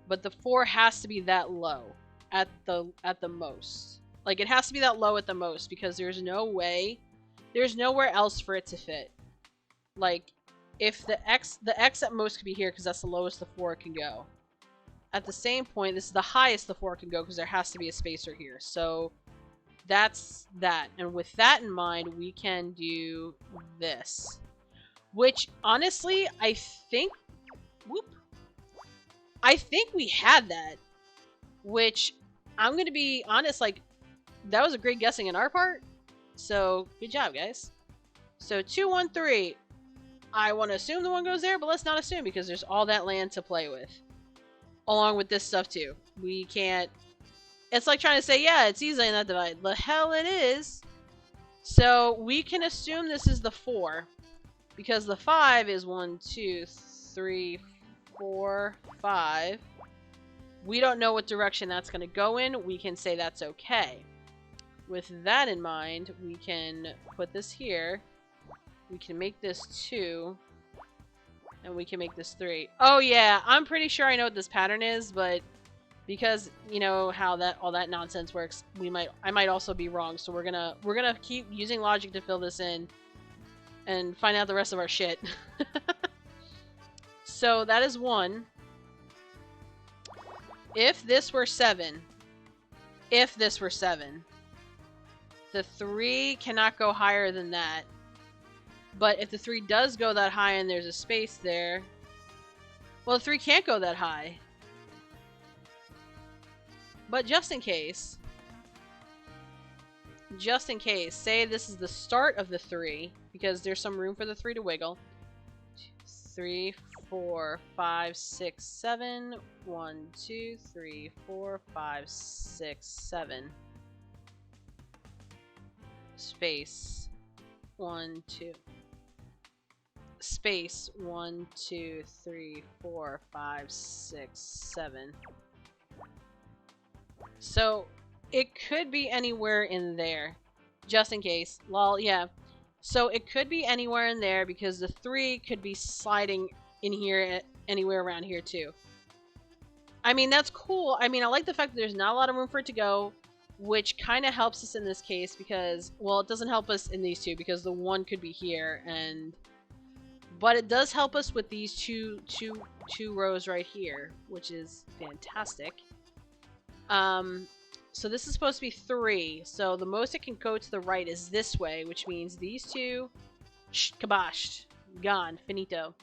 But the 4 has to be that low at the most. Like, it has to be that low at the most because there's no way, there's nowhere else for it to fit. Like, if the X at most could be here because that's the lowest the 4 can go. At the same point, this is the highest the 4 can go because there has to be a spacer here. So that's that. And with that in mind, we can do this. Which, honestly, I think... Whoop. I think we had that. Which, I'm going to be honest, like, that was a great guessing on our part. So, good job, guys. So, 2, 1, 3. I want to assume the 1 goes there, but let's not assume because there's all that land to play with. Along with this stuff, too. We can't... It's like trying to say, yeah, it's easily in that divide. The hell it is. So, we can assume this is the 4. Because the 5 is 1, 2, 3, 4, 5. We don't know what direction that's going to go in. We can say that's okay. With that in mind, we can put this here. We can make this 2. And we can make this 3. Oh yeah, I'm pretty sure I know what this pattern is, but because you know how that all that nonsense works, I might also be wrong. So we're gonna keep using logic to fill this in and find out the rest of our shit. So that is 1. If this were 7, the 3 cannot go higher than that. But if the 3 does go that high and there's a space there... Well, the 3 can't go that high. But just in case, say this is the start of the 3, because there's some room for the 3 to wiggle. 3, 4, 5, 6, 7. 1, 2, 3, 4, 5, 6, 7. Space. 1, 2. Space. 1, 2, 3, 4, 5, 6, 7. So it could be anywhere in there, just in case. Lol, yeah. So it could be anywhere in there because the 3 could be sliding in here anywhere around here too. I mean, that's cool. I mean, I like the fact that there's not a lot of room for it to go, which kind of helps us in this case because, well, it doesn't help us in these two because the 1 could be here, but it does help us with these two rows right here, which is fantastic. So this is supposed to be 3, so the most it can go to the right is this way, which means these two, kaboshed, gone, finito.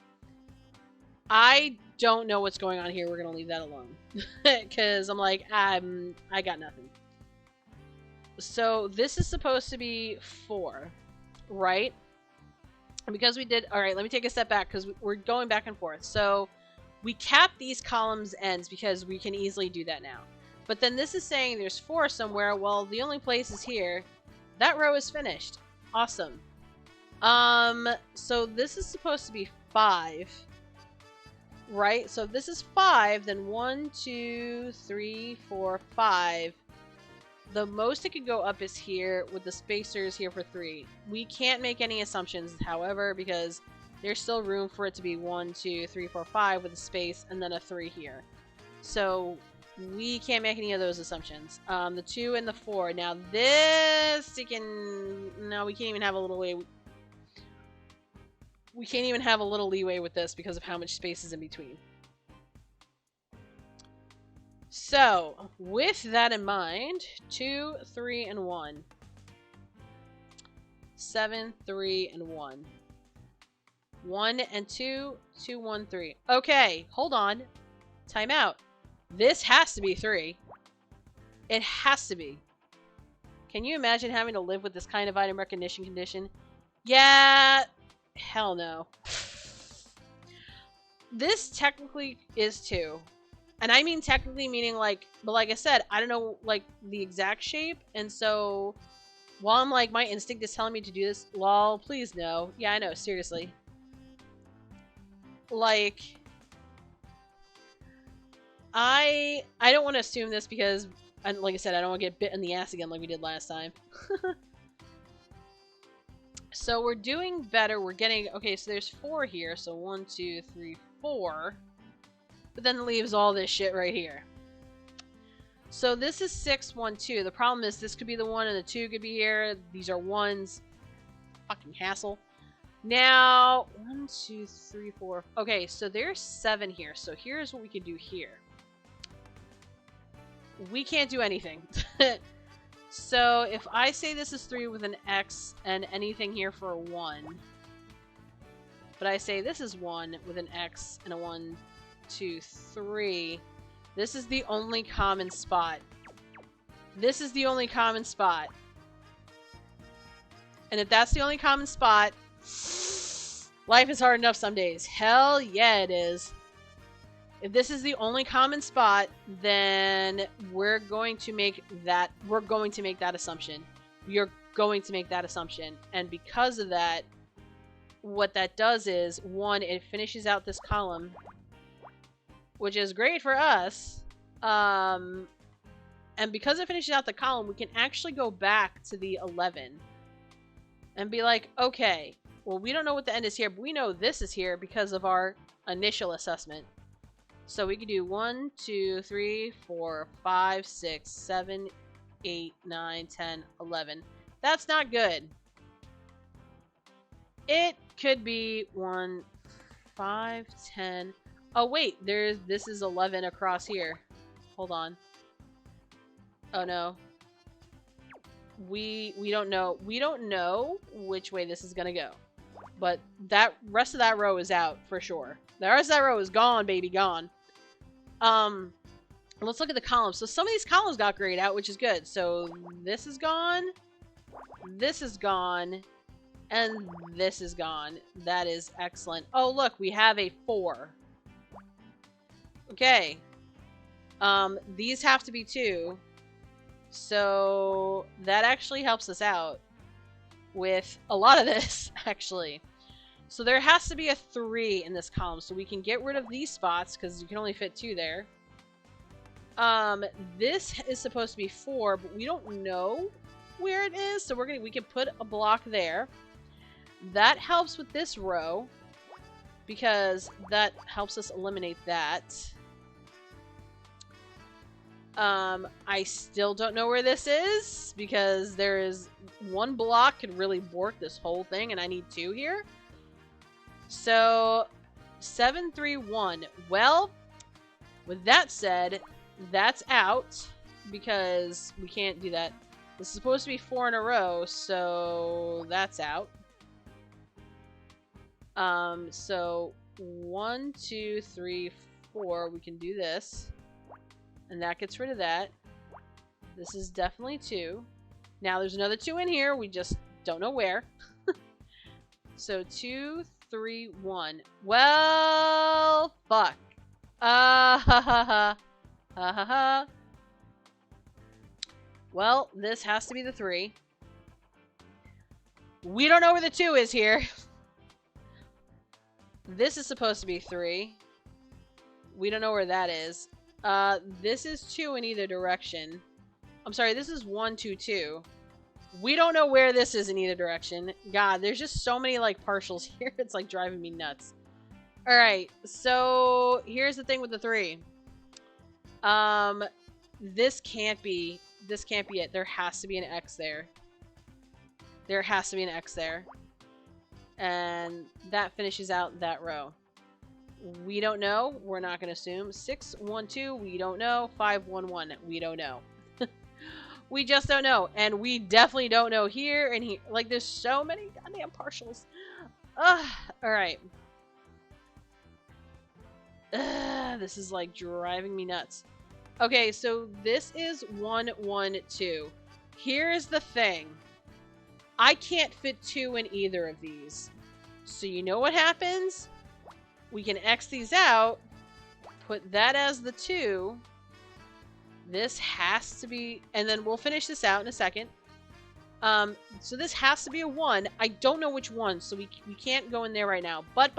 I don't know what's going on here. We're gonna leave that alone, because I'm like, I got nothing. So this is supposed to be 4, right? And because we did, all right, let me take a step back because we're going back and forth. So we cap these columns ends because we can easily do that now. But then this is saying there's 4 somewhere. Well, the only place is here. That row is finished. Awesome. So this is supposed to be 5. Right? So if this is 5, then 1, 2, 3, 4, 5. The most it could go up is here with the spacers here for 3. We can't make any assumptions, however, because there's still room for it to be 1, 2, 3, 4, 5 with a space and then a 3 here. So... we can't make any of those assumptions. The 2 and the 4. Now this, no, we can't even have a little way. We can't even have a little leeway with this because of how much space is in between. So, with that in mind, 2, 3, and 1. 7, 3, and 1. 1 and 2, 2, 1, 3. Okay, hold on. Time out. This has to be 3. It has to be. Can you imagine having to live with this kind of item recognition condition? Yeah, hell no. This technically is 2. And I mean technically meaning like, but like I said, I don't know like the exact shape. And so while I'm like, my instinct is telling me to do this, lol, please no. Yeah, I know, seriously. Like... I don't want to assume this because, like I said, I don't want to get bit in the ass again like we did last time. So we're doing better. We're getting... okay, so there's 4 here. So 1, 2, 3, 4. But then it leaves all this shit right here. So this is 6, 1, 2. The problem is this could be the 1 and the 2 could be here. These are 1s. Fucking hassle. Now, 1, 2, 3, 4. Okay, so there's 7 here. So here's what we can do here. We can't do anything. So if I say this is 3 with an X and anything here for a 1, but I say this is 1 with an X and a 1, 2, 3, this is the only common spot. This is the only common spot. And if that's the only common spot, life is hard enough some days. Hell yeah, it is. If this is the only common spot, then we're going to make that assumption. You're going to make that assumption. And because of that, what that does is, 1, it finishes out this column, which is great for us. And because it finishes out the column, we can actually go back to the 11 and be like, okay, well, we don't know what the end is here, but we know this is here because of our initial assessment. So we could do 1, 2, 3, 4, 5, 6, 7, 8, 9, 10, 11. That's not good. It could be 1, 5, 10. Oh wait, this is 11 across here. Hold on. Oh no. We don't know. We don't know which way this is gonna go. But that rest of that row is out for sure. The rest of that row is gone, baby, gone. Let's look at the columns. So some of these columns got grayed out, which is good. So this is gone. This is gone. And this is gone. That is excellent. Oh, look, we have a 4. Okay. These have to be 2. So that actually helps us out with a lot of this, actually. So there has to be a 3 in this column, so we can get rid of these spots, because you can only fit 2 there. This is supposed to be 4, but we don't know where it is, so we can put a block there. That helps with this row, because that helps us eliminate that. I still don't know where this is, because there is 1 block could really bork this whole thing, and I need 2 here. So, 7, 3, 1. Well, with that said, that's out, because we can't do that. This is supposed to be 4 in a row, so that's out. So 1, 2, 3, 4. We can do this. And that gets rid of that. This is definitely 2. Now there's another 2 in here. We just don't know where. So 2, 3, 1. Well, fuck. Ha ha ha. Ha ha ha. Well, this has to be the 3. We don't know where the 2 is here. This is supposed to be 3. We don't know where that is. This is 2 in either direction. I'm sorry, this is 1, 2, 2. We don't know where this is in either direction. God, there's just so many, like, partials here. It's, like, driving me nuts. Alright, so here's the thing with the 3. This can't be it. There has to be an X there. There has to be an X there. And that finishes out that row. We don't know. We're not going to assume. 6, 1, 2. We don't know. 5, 1, 1. We don't know. We just don't know. And we definitely don't know here and here. Like, there's so many goddamn partials. Alright. This is, like, driving me nuts. Okay, so this is 1, 1, 2. Here's the thing. I can't fit 2 in either of these. So you know what happens? We can X these out. Put that as the 2. This has to be... And then we'll finish this out in a second. So this has to be a 1. I don't know which one, so we can't go in there right now. But.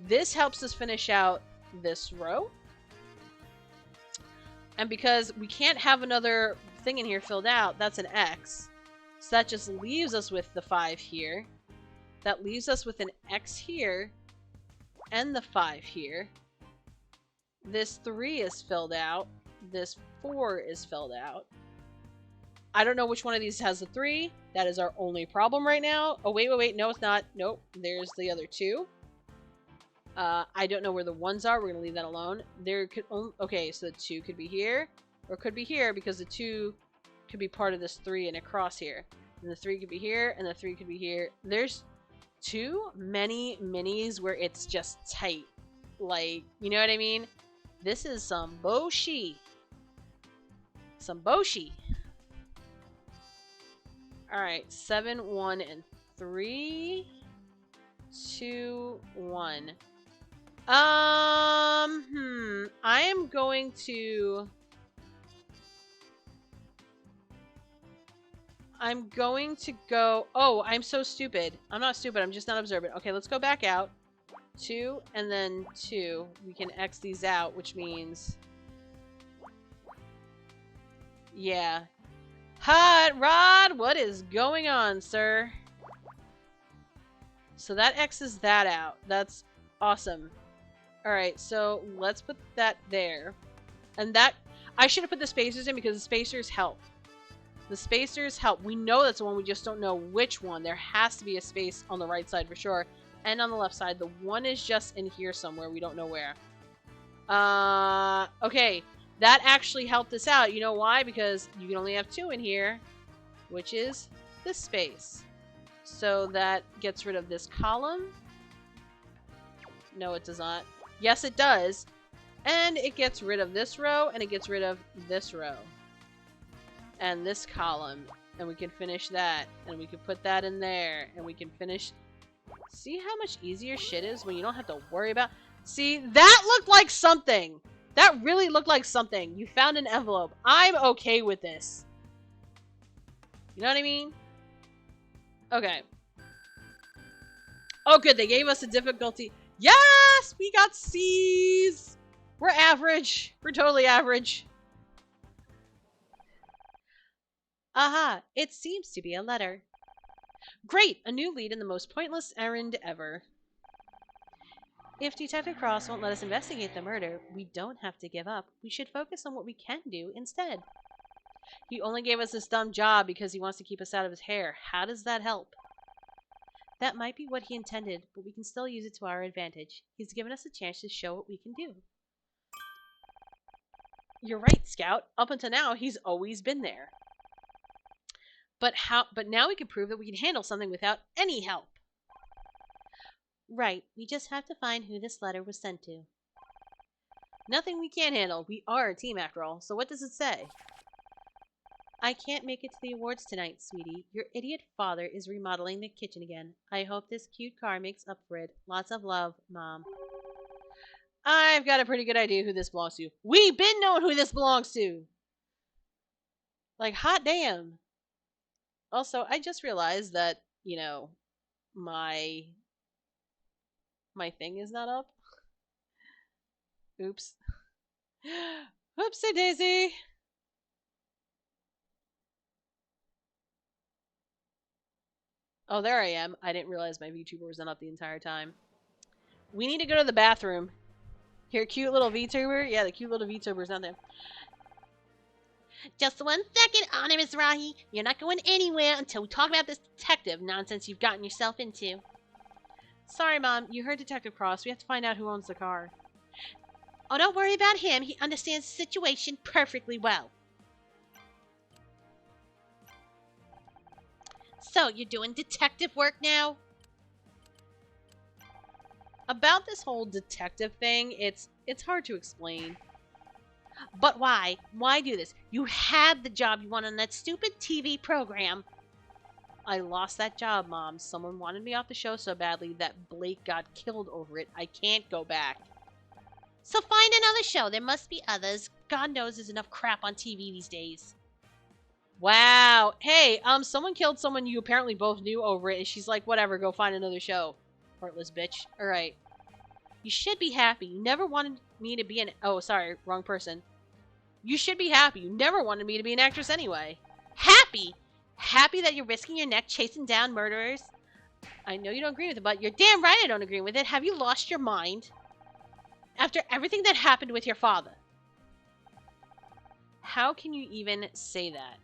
This helps us finish out this row. And because we can't have another thing in here filled out, that's an X. So that just leaves us with the 5 here. That leaves us with an X here. And the 5 here. This 3 is filled out. This 4 is filled out. I don't know which one of these has the 3. That is our only problem right now. Oh, wait. No, it's not. Nope. There's the other 2. I don't know where the 1s are. We're going to leave that alone. There could... Okay, so the 2 could be here. Or it could be here because the 2 could be part of this 3 and a cross here. And the 3 could be here, and the 3 could be here. There's too many minis where it's just tight. Like, you know what I mean? This is some boshi. Some boshi. Alright, 7, 1, and 3. 2, 1. I am going to... I'm going to go... Oh, I'm so stupid. I'm not stupid. I'm just not observant. Okay, let's go back out. 2, and then 2. We can X these out, which means... Yeah. Hot Rod! What is going on, sir? So that X's that out. That's awesome. Alright, so let's put that there. And that... I should have put the spacers in because the spacers help. The spacers help. We know that's the one, we just don't know which one. There has to be a space on the right side for sure. And on the left side. The 1 is just in here somewhere. We don't know where. Okay. That actually helped us out. You know why? Because you can only have 2 in here. Which is this space. So that gets rid of this column. No, it does not. Yes, it does. And it gets rid of this row, and it gets rid of this row. And this column. And we can finish that. And we can put that in there. And we can finish... See how much easier shit is when you don't have to worry about... See, that looked like something! That really looked like something. You found an envelope. I'm okay with this. You know what I mean? Okay. Oh, good. They gave us a difficulty. Yes! We got C's! We're average. We're totally average. Aha! It seems to be a letter. Great! A new lead in the most pointless errand ever. If Detective Cross won't let us investigate the murder, we don't have to give up. We should focus on what we can do instead. He only gave us this dumb job because he wants to keep us out of his hair. How does that help? That might be what he intended, but we can still use it to our advantage. He's given us a chance to show what we can do. You're right, Scout. Up until now, he's always been there. But now we can prove that we can handle something without any help. Right. We just have to find who this letter was sent to. Nothing we can't handle. We are a team after all. So what does it say? I can't make it to the awards tonight, sweetie. Your idiot father is remodeling the kitchen again. I hope this cute car makes up for it. Lots of love, Mom. I've got a pretty good idea who this belongs to. We've been knowing who this belongs to! Like, hot damn. Also, I just realized that, you know, my thing is not up. Oops. Oopsie daisy! Oh, there I am. I didn't realize my VTuber was not up the entire time. We need to go to the bathroom. Here, cute little VTuber? Yeah, the cute little VTuber's not there. Just 1 second, Honor Mizrahi. You're not going anywhere until we talk about this detective nonsense you've gotten yourself into. Sorry, Mom. You heard Detective Cross. We have to find out who owns the car. Oh, don't worry about him. He understands the situation perfectly well. So, you're doing detective work now? About this whole detective thing, it's hard to explain. But why? Why do this? You had the job you wanted on that stupid TV program. I lost that job, Mom. Someone wanted me off the show so badly that Blake got killed over it. I can't go back. So find another show. There must be others. God knows there's enough crap on TV these days. Wow. Hey, someone killed someone you apparently both knew over it, and she's like, whatever, go find another show. Heartless bitch. Alright. You should be happy. You never wanted me to be an... Oh, sorry. Wrong person. You should be happy. You never wanted me to be an actress anyway. Happy? Happy that you're risking your neck chasing down murderers? I know you don't agree with it, but you're damn right I don't agree with it. Have you lost your mind? After everything that happened with your father. How can you even say that?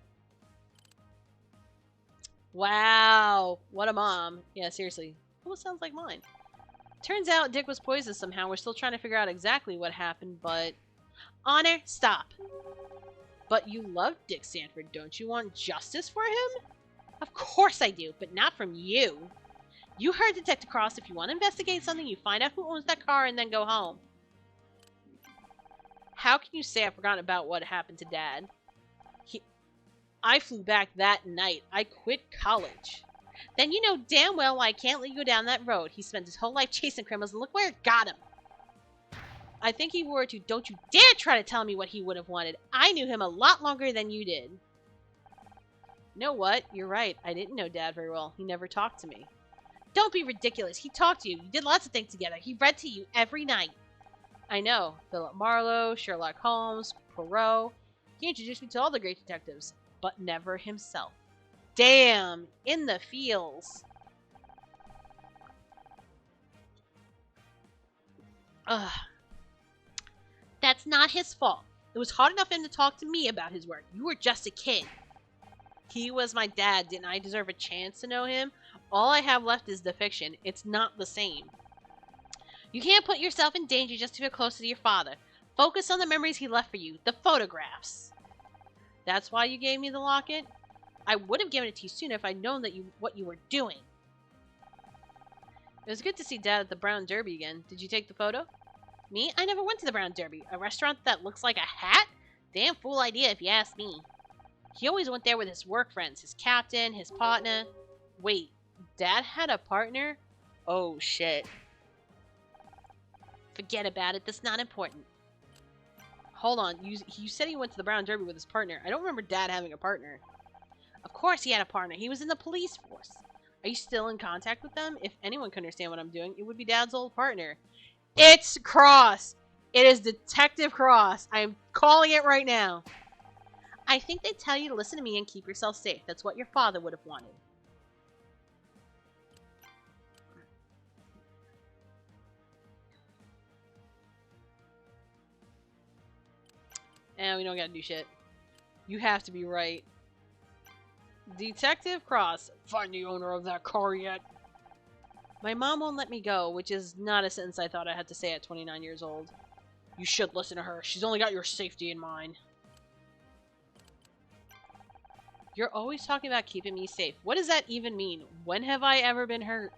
Wow. What a mom. Yeah, seriously. Almost sounds like mine. Turns out Dick was poisoned somehow. We're still trying to figure out exactly what happened, but... Honor, stop. But you love Dick Sanford. Don't you want justice for him? Of course I do, but not from you. You heard Detective Cross. If you want to investigate something, you find out who owns that car and then go home. How can you say I've forgotten about what happened to Dad? I flew back that night. I quit college. Then you know damn well why I can't let you go down that road. He spent his whole life chasing criminals, and look where it got him. I think he were to. Don't you dare try to tell me what he would have wanted. I knew him a lot longer than you did. You know what? You're right. I didn't know Dad very well. He never talked to me. Don't be ridiculous. He talked to you. You did lots of things together. He read to you every night. I know. Philip Marlowe, Sherlock Holmes, Poirot. He introduced me to all the great detectives, but never himself. Damn! In the feels. Ugh. That's not his fault. It was hard enough for him to talk to me about his work. You were just a kid. He was my dad. Didn't I deserve a chance to know him? All I have left is the fiction. It's not the same. You can't put yourself in danger just to feel closer to your father. Focus on the memories he left for you. The photographs. That's why you gave me the locket? I would have given it to you sooner if I'd known that what you were doing. It was good to see Dad at the Brown Derby again. Did you take the photo? Me? I never went to the Brown Derby. A restaurant that looks like a hat? Damn fool idea if you ask me. He always went there with his work friends, his captain, his partner. Wait, Dad had a partner? Oh shit. Forget about it, that's not important. Hold on, you said he went to the Brown Derby with his partner. I don't remember Dad having a partner. Of course he had a partner. He was in the police force. Are you still in contact with them? If anyone can understand what I'm doing, it would be Dad's old partner. It's Cross! It is Detective Cross. I am calling it right now. I think they tell you to listen to me and keep yourself safe. That's what your father would have wanted. And we don't gotta do shit. You have to be right. Detective Cross, find the owner of that car yet? My mom won't let me go, which is not a sentence I thought I had to say at 29 years old. You should listen to her. She's only got your safety in mind. You're always talking about keeping me safe. What does that even mean? When have I ever been hurt?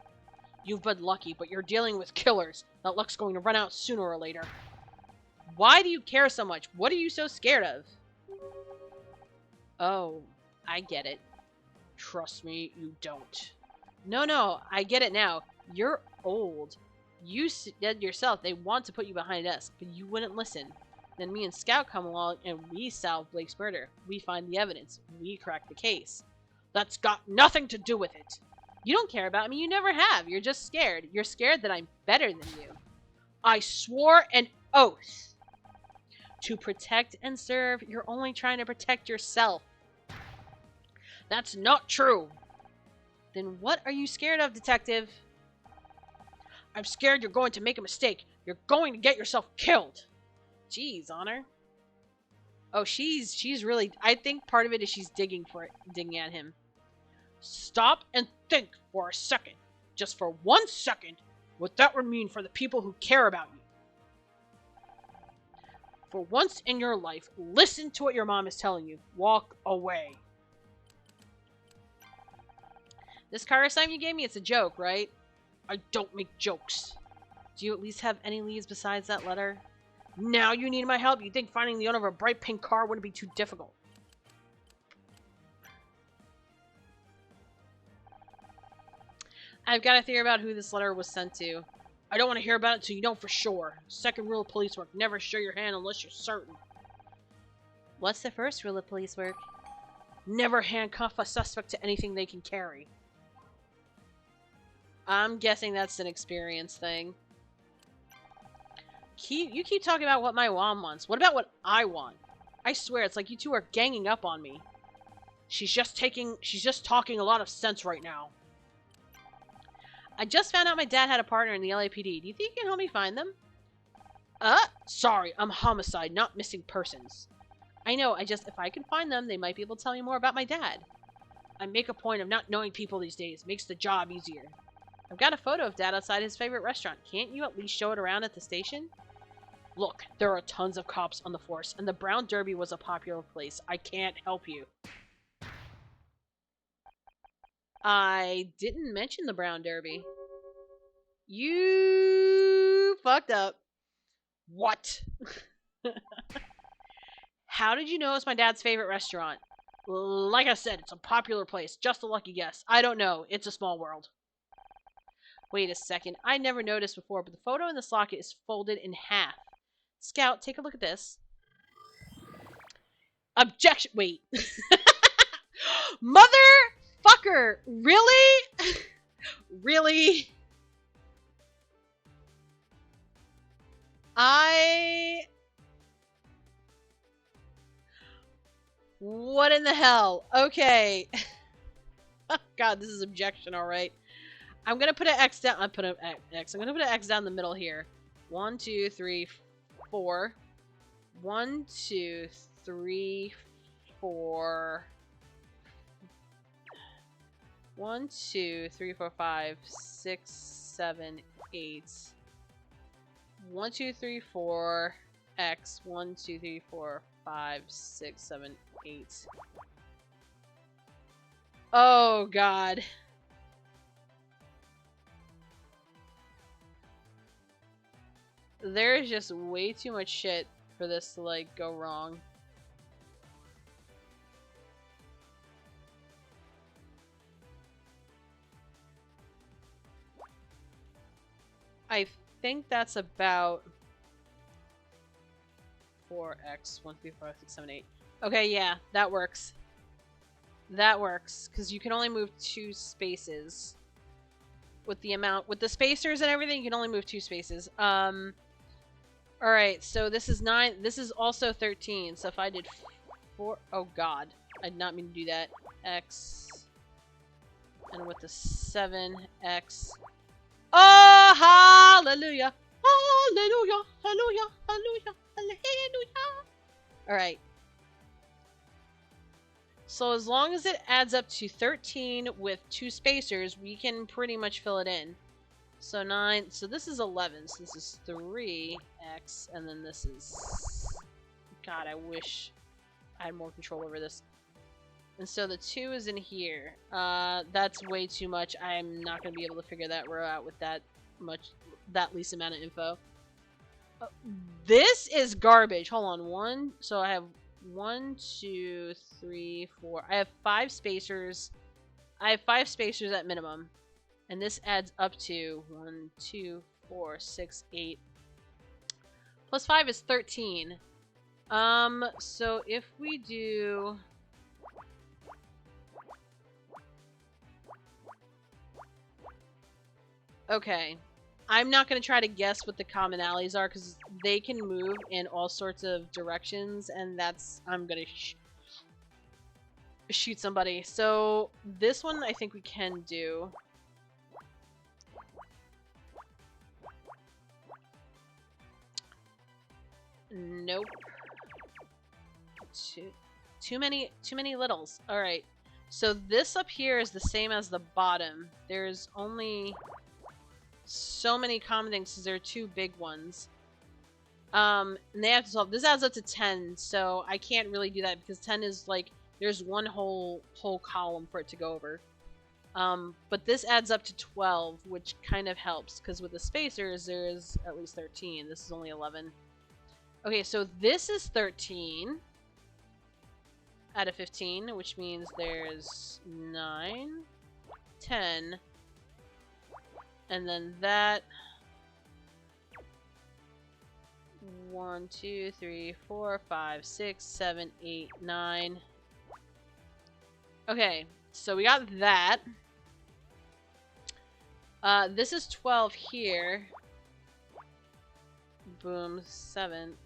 You've been lucky, but you're dealing with killers. That luck's going to run out sooner or later. Why do you care so much? What are you so scared of? Oh, I get it. Trust me, you don't. No, I get it now. You're old. You said yourself they want to put you behind us, but you wouldn't listen. Then me and Scout come along and we solve Blake's murder. We find the evidence. We crack the case. That's got nothing to do with it. You don't care about me. You never have. You're just scared. You're scared that I'm better than you. I swore an oath to protect and serve. You're only trying to protect yourself. That's not true. Then what are you scared of, Detective? I'm scared you're going to make a mistake. You're going to get yourself killed. Jeez, Honor. Oh, she's really... I think part of it is she's digging at him. Stop and think for a second. Just for 1 second, what that would mean for the people who care about you. For once in your life, listen to what your mom is telling you. Walk away. This car assignment you gave me, it's a joke, right? I don't make jokes. Do you at least have any leads besides that letter? Now you need my help? You think finding the owner of a bright pink car wouldn't be too difficult? I've got a theory about who this letter was sent to. I don't want to hear about it until you know for sure. Second rule of police work, never show your hand unless you're certain. What's the first rule of police work? Never handcuff a suspect to anything they can carry. I'm guessing that's an experience thing. You keep talking about what my mom wants. What about what I want? I swear, it's like you two are ganging up on me. She's just talking a lot of sense right now. I just found out my dad had a partner in the LAPD. Do you think you can help me find them? Sorry, I'm homicide, not missing persons. I know, if I can find them, they might be able to tell me more about my dad. I make a point of not knowing people these days. Makes the job easier. I've got a photo of Dad outside his favorite restaurant. Can't you at least show it around at the station? Look, there are tons of cops on the force, and the Brown Derby was a popular place. I can't help you. I didn't mention the Brown Derby. You fucked up. What? How did you know it's my dad's favorite restaurant? Like I said, it's a popular place. Just a lucky guess. I don't know. It's a small world. Wait a second. I never noticed before, but the photo in the socket is folded in half. Scout, take a look at this. Objection. Wait. Motherfucker. Really? Really? What in the hell? Okay. God, this is objection, alright. I'm gonna put an X down. I'm gonna put an X down the middle here. 1, 2, 3, 4. 1, 2, 3, 4. 1, 2, 3, 4, 5, 6, 7, 8. 1, 2, 3, 4. X. 1, 2, 3, 4, 5, 6, 7, 8. Oh God. There is just way too much shit for this to, like, go wrong. I think that's about 4x 1, 3, 4, 5, 6, 7, 8. Okay, yeah, that works. That works because you can only move 2 spaces. With the spacers and everything, you can only move 2 spaces. All right, so this is 9. This is also 13. So if I did 4, oh god, I did not mean to do that. X, and with the 7x. Oh, hallelujah! Hallelujah! Hallelujah! Hallelujah! Hallelujah! Alright. So as long as it adds up to 13 with 2 spacers, we can pretty much fill it in. So 9, so this is 11, so this is 3x, and then this is... God, I wish I had more control over this. And so the 2 is in here. That's way too much. I'm not going to be able to figure that row out with that least amount of info. This is garbage. Hold on. So I have 1, 2, 3, 4. I have 5 spacers. I have 5 spacers at minimum. And this adds up to 1, 2, 4, 6, 8. Plus 5 is 13. So if we do... Okay. I'm not going to try to guess what the commonalities are because they can move in all sorts of directions, and that's... I'm going to shoot somebody. So this one I think we can do. Nope. Too many littles. All right. So this up here is the same as the bottom. There's only so many common things because there are 2 big ones. And they have to solve. This adds up to 10, so I can't really do that because 10 is like there's one whole column for it to go over. But this adds up to 12, which kind of helps because with the spacers there's at least 13. This is only 11. Okay, so this is 13 out of 15, which means there's 9, 10, and then that 1, 2, 3, 4, 5, 6, 7, 8, 9. Okay, so we got that. This is 12 here. Boom, 7.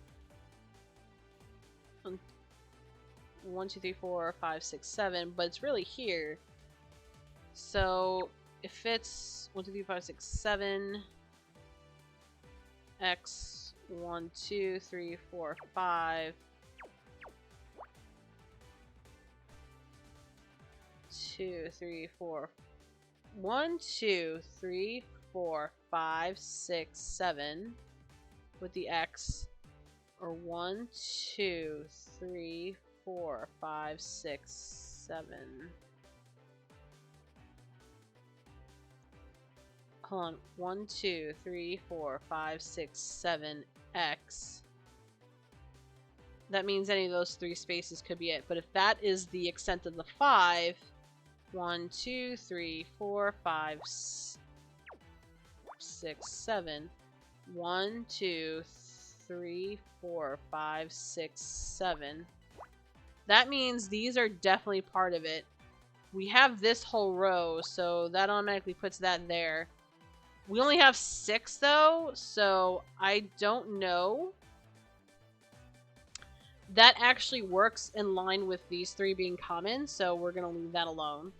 1, 2, 3, 4, 5, 6, 7, but it's really here. So if it's 1, 2, 3, 4, 5, 6, 7, x 1, 2, 3, 4, 5, 2, 3, 4, 1, 2, 3, 4, 5, 6, 7 with the x, or 1, 2, 3, 4, 5, 6, 7. Hold on. 1, 2, 3, 4, 5, 6, 7, x. That means any of those 3 spaces could be it. But if that is the extent of the 5, 1, 2, 3, 4, 5, 6, 7. 1, 2, 3, 4, 5, 6, 7. That means these are definitely part of it. We have this whole row, so that automatically puts that there. We only have 6 though, so I don't know. That actually works in line with these 3 being common, so we're gonna leave that alone.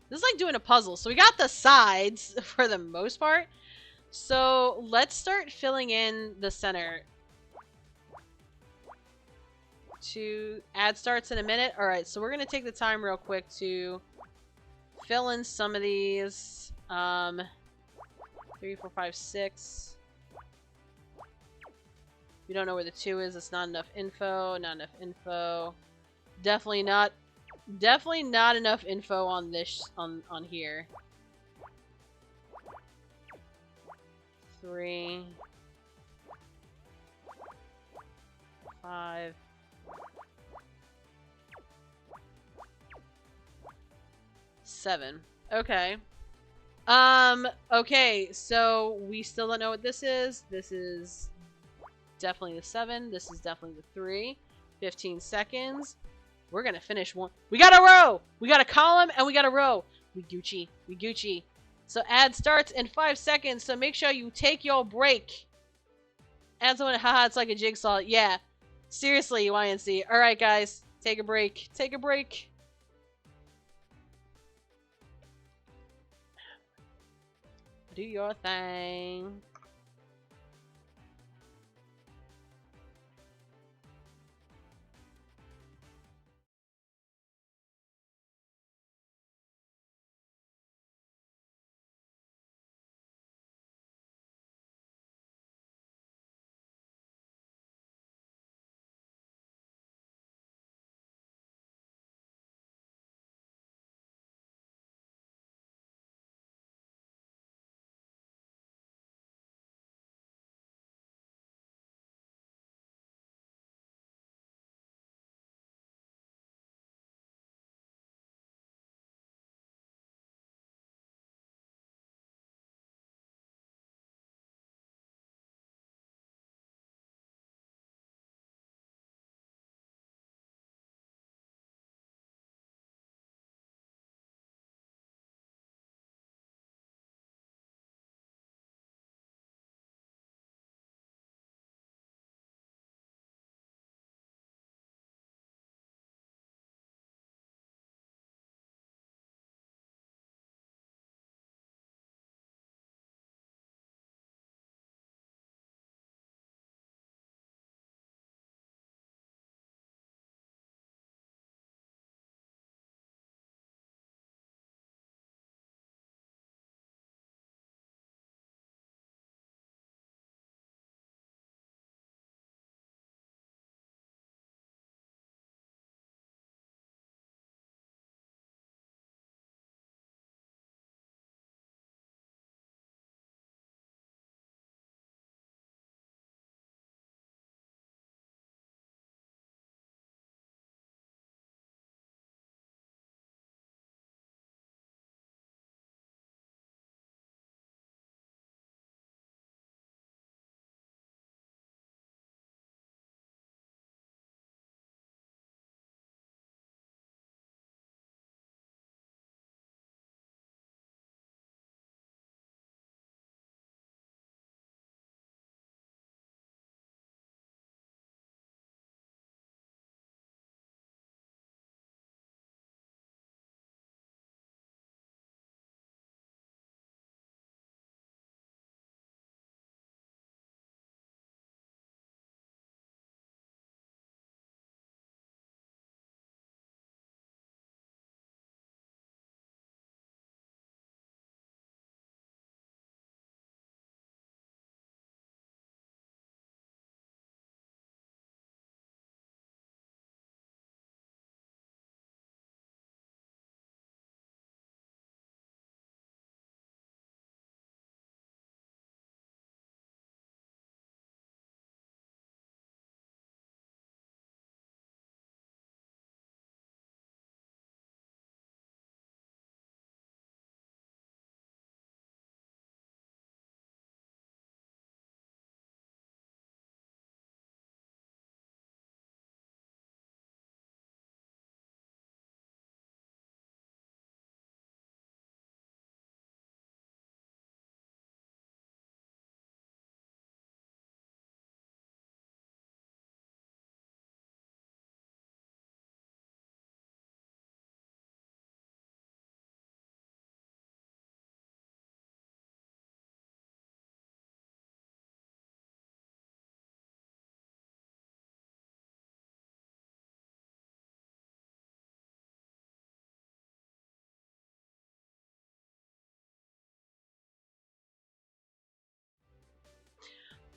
This is like doing a puzzle. So we got the sides for the most part. So let's start filling in the center. To add starts in a minute. Alright, so we're going to take the time real quick to fill in some of these. 3, 4, 5, 6. We don't know where the 2 is. It's not enough info. Not enough info. Definitely not enough info on this on here. 3, 5, 7. Okay. Okay, so we still don't know what this is. This is definitely the 7. This is definitely the 3. 15 seconds. We're gonna finish one. We got a row! We got a column and we got a row. We Gucci. We Gucci. So ad starts in 5 seconds, so make sure you take your break. Add someone, haha, it's like a jigsaw. Yeah. Seriously, YNC. Alright, guys. Take a break. Take a break. Do your thing.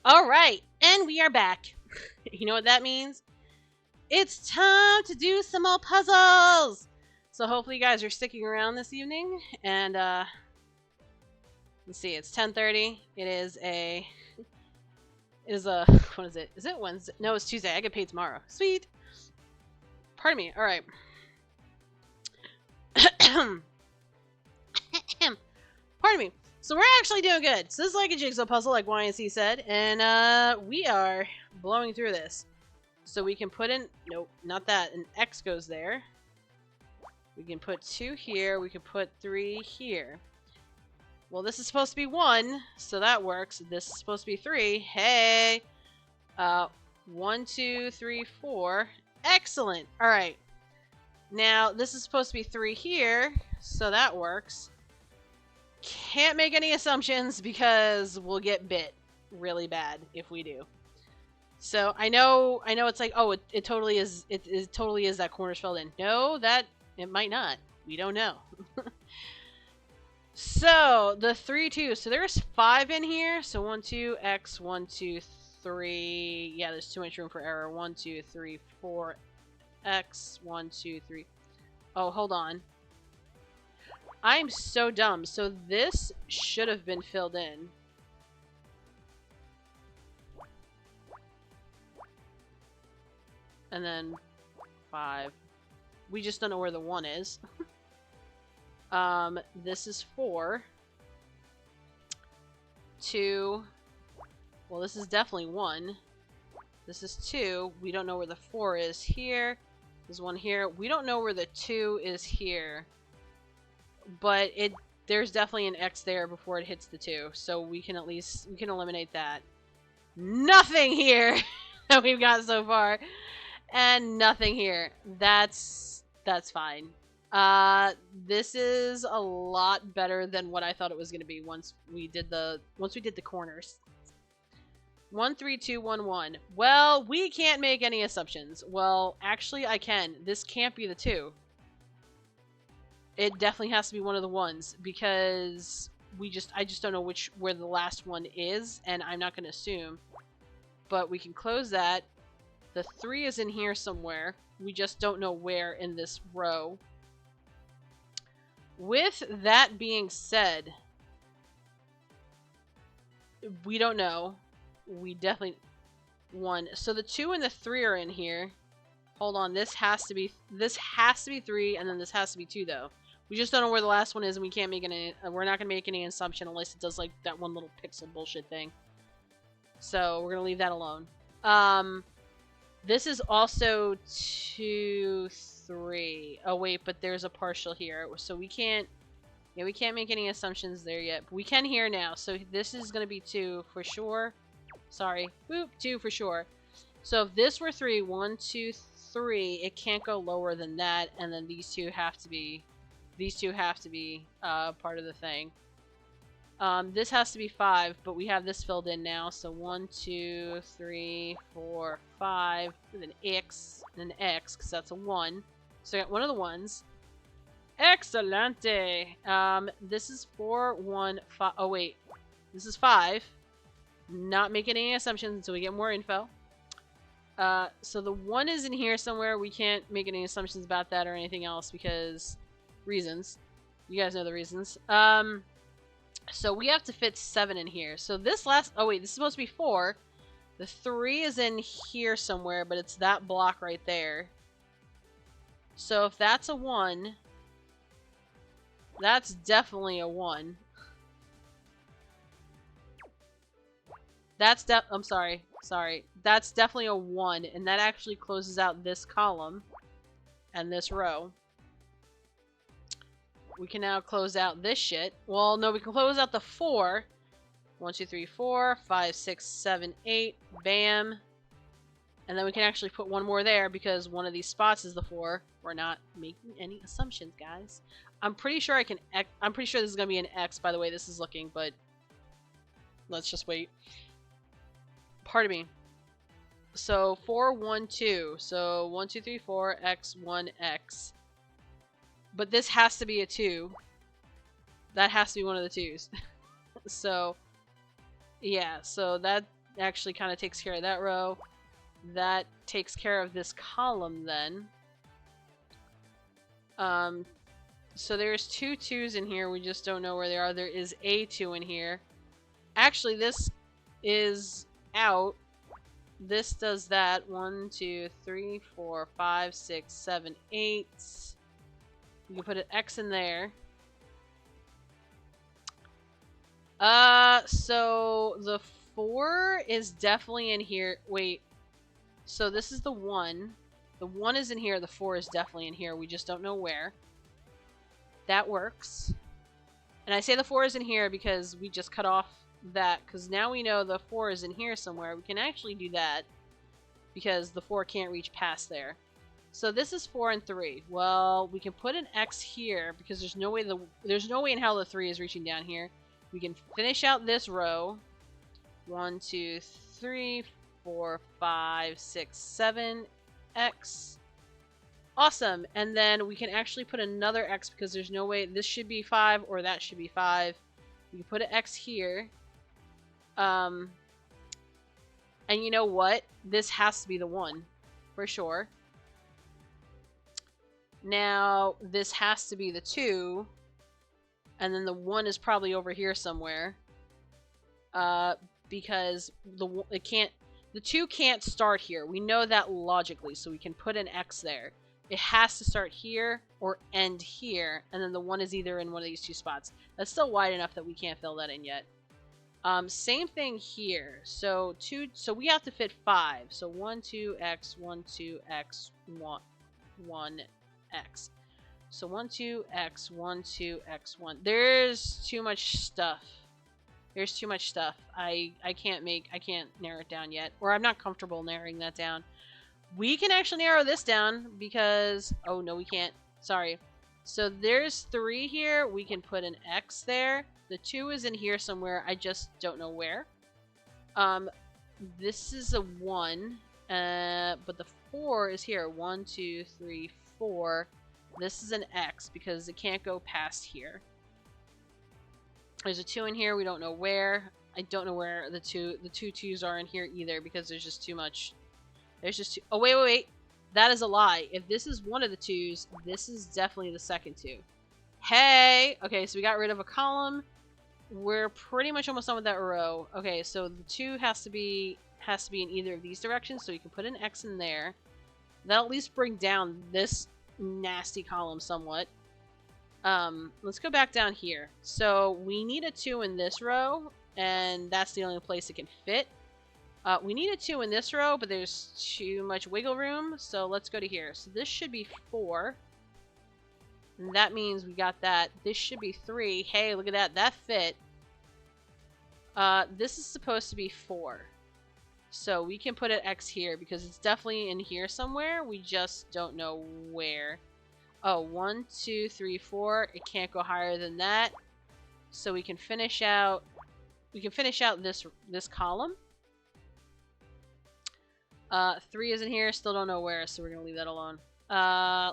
Alright, and we are back. You know what that means? It's time to do some more puzzles! So hopefully you guys are sticking around this evening, and Let's see, it's 10:30. It is a what is it? Is it Wednesday? No, it's Tuesday. I get paid tomorrow. Sweet. Pardon me. All right. Pardon me. So we're actually doing good. So this is like a jigsaw puzzle, like YNC said, and we are blowing through this. So we can put in, nope, not that. An X goes there. We can put 2 here. We can put 3 here. Well, this is supposed to be 1, so that works. This is supposed to be 3. Hey! 1, 2, 3, 4. Excellent! Alright. Now, this is supposed to be 3 here, so that works. Can't make any assumptions because we'll get bit really bad if we do. So, I know it's like, oh, it totally is, it totally is that corner's filled in. No, it might not. We don't know. So, the 3, 2. So, there's 5 in here. So, 1, 2, X, 1, 2, 3. Yeah, there's too much room for error. 1, 2, 3, 4, X, 1, 2, 3. Oh, hold on. I'm so dumb. So, this should have been filled in. And then 5. We just don't know where the 1 is. This is 4. 2. Well, this is definitely 1. This is 2. We don't know where the 4 is here. There's 1 here. We don't know where the 2 is here. But there's definitely an X there before it hits the 2. So we can eliminate that. Nothing here that we've got so far. And nothing here. That's fine. This is a lot better than what I thought it was going to be once we did the corners. 1, 3, 2, 1, 1. Well, we can't make any assumptions. Well, actually, I can. This can't be the 2. It definitely has to be one of the 1s because I just don't know where the last one is, and I'm not going to assume. But we can close that. The 3 is in here somewhere. We just don't know where in this row. With that being said, we don't know. We definitely... 1. So the 2 and the 3 are in here. Hold on, this has to be 3, and then this has to be 2, though. We just don't know where the last one is, and we can't make any... We're not going to make any assumption unless it does, like, that one little pixel bullshit thing. So, we're going to leave that alone. This is also 2, 3. Oh, wait, but there's a partial here. So, we can't... Yeah, we can't make any assumptions there yet. But we can here now. So, this is going to be 2 for sure. Sorry. Boop, 2 for sure. So, if this were 3, 1, 2, 3, it can't go lower than that. And then these two have to be... part of the thing. This has to be 5, but we have this filled in now. So 1, 2, 3, 4, 5, with an X, and an X, because that's a 1. So I got one of the 1s. Excelente! This is 4, 1, 5. Oh, wait. This is 5. Not making any assumptions until we get more info. So the 1 is in here somewhere. We can't make any assumptions about that or anything else because... reasons. You guys know the reasons. So we have to fit 7 in here. So this last... oh, wait. This is supposed to be 4. The 3 is in here somewhere, but it's that block right there. So if that's a 1... that's definitely a 1. That's I'm sorry. Sorry. That's definitely a 1, and that actually closes out this column and this row. We can now close out this shit. Well, no, we can close out the 4. 1, 2, 3, 4, 5, 6, 7, 8. Bam. And then we can actually put one more there because one of these spots is the 4. We're not making any assumptions, guys. I'm pretty sure I'm pretty sure this is going to be an X by the way this is looking, but let's just wait. Pardon me. So 4, 1, 2. So 1, 2, 3, 4, X, 1, X. But this has to be a 2. That has to be one of the 2s. So, yeah. So that actually kind of takes care of that row. That takes care of this column then. So there's 2 2s in here. We just don't know where they are. There is a 2 in here. Actually, this is out. This does that. 1, 2, 3, 4, 5, 6, 7, 8. You can put an X in there. So the 4 is definitely in here. Wait. So this is the 1. The 1 is in here. The 4 is definitely in here. We just don't know where. That works. And I say the 4 is in here because we just cut off that. Because now we know the 4 is in here somewhere. We can actually do that. Because the 4 can't reach past there. So this is 4 and 3. Well, we can put an X here. Because there's no way in hell the 3 is reaching down here. We can finish out this row. 1, 2, 3, 4, 5, 6, 7. X. Awesome. And then we can actually put another X because there's no way this should be 5 or that should be 5. We can put an X here. And you know what? This has to be the 1 for sure. Now this has to be the 2. And then the 1 is probably over here somewhere. Because the 2 can't start here. We know that logically, so we can put an X there. It has to start here or end here, and then the 1 is either in one of these 2 spots. That's still wide enough that we can't fill that in yet. Same thing here. So we have to fit 5. So 1, 2, X, 1, 2, X, 1, X. So 1, 2, X, 1, 2, X, 1. There's too much stuff. There's too much stuff. I can't narrow it down yet. Or I'm not comfortable narrowing that down. We can actually narrow this down because... Oh, no, we can't. Sorry. So there's 3 here. We can put an X there. The 2 is in here somewhere. I just don't know where. This is a 1. But the 4 is here. 1, 2, 3, 4. This is an X because it can't go past here. There's a 2 in here. We don't know where. I don't know where the two 2s are in here either because there's just too much. There's just two. Oh, wait. That is a lie. If this is one of the 2s, this is definitely the second 2. Hey! Okay, so we got rid of a column. We're pretty much almost done with that row. Okay, so the 2 has to be in either of these directions, so you can put an X in there. That'll at least bring down this nasty column somewhat. Let's go back down here. So we need a 2 in this row, and that's the only place it can fit. We need a 2 in this row, but there's too much wiggle room, so let's go to here. So this should be 4. And that means we got that. This should be 3. Hey, look at that. That fit. This is supposed to be 4. So we can put an X here because it's definitely in here somewhere. We just don't know where. Oh, 1, 2, 3, 4. It can't go higher than that. So we can finish out this column. 3 is in here, still don't know where, so we're gonna leave that alone.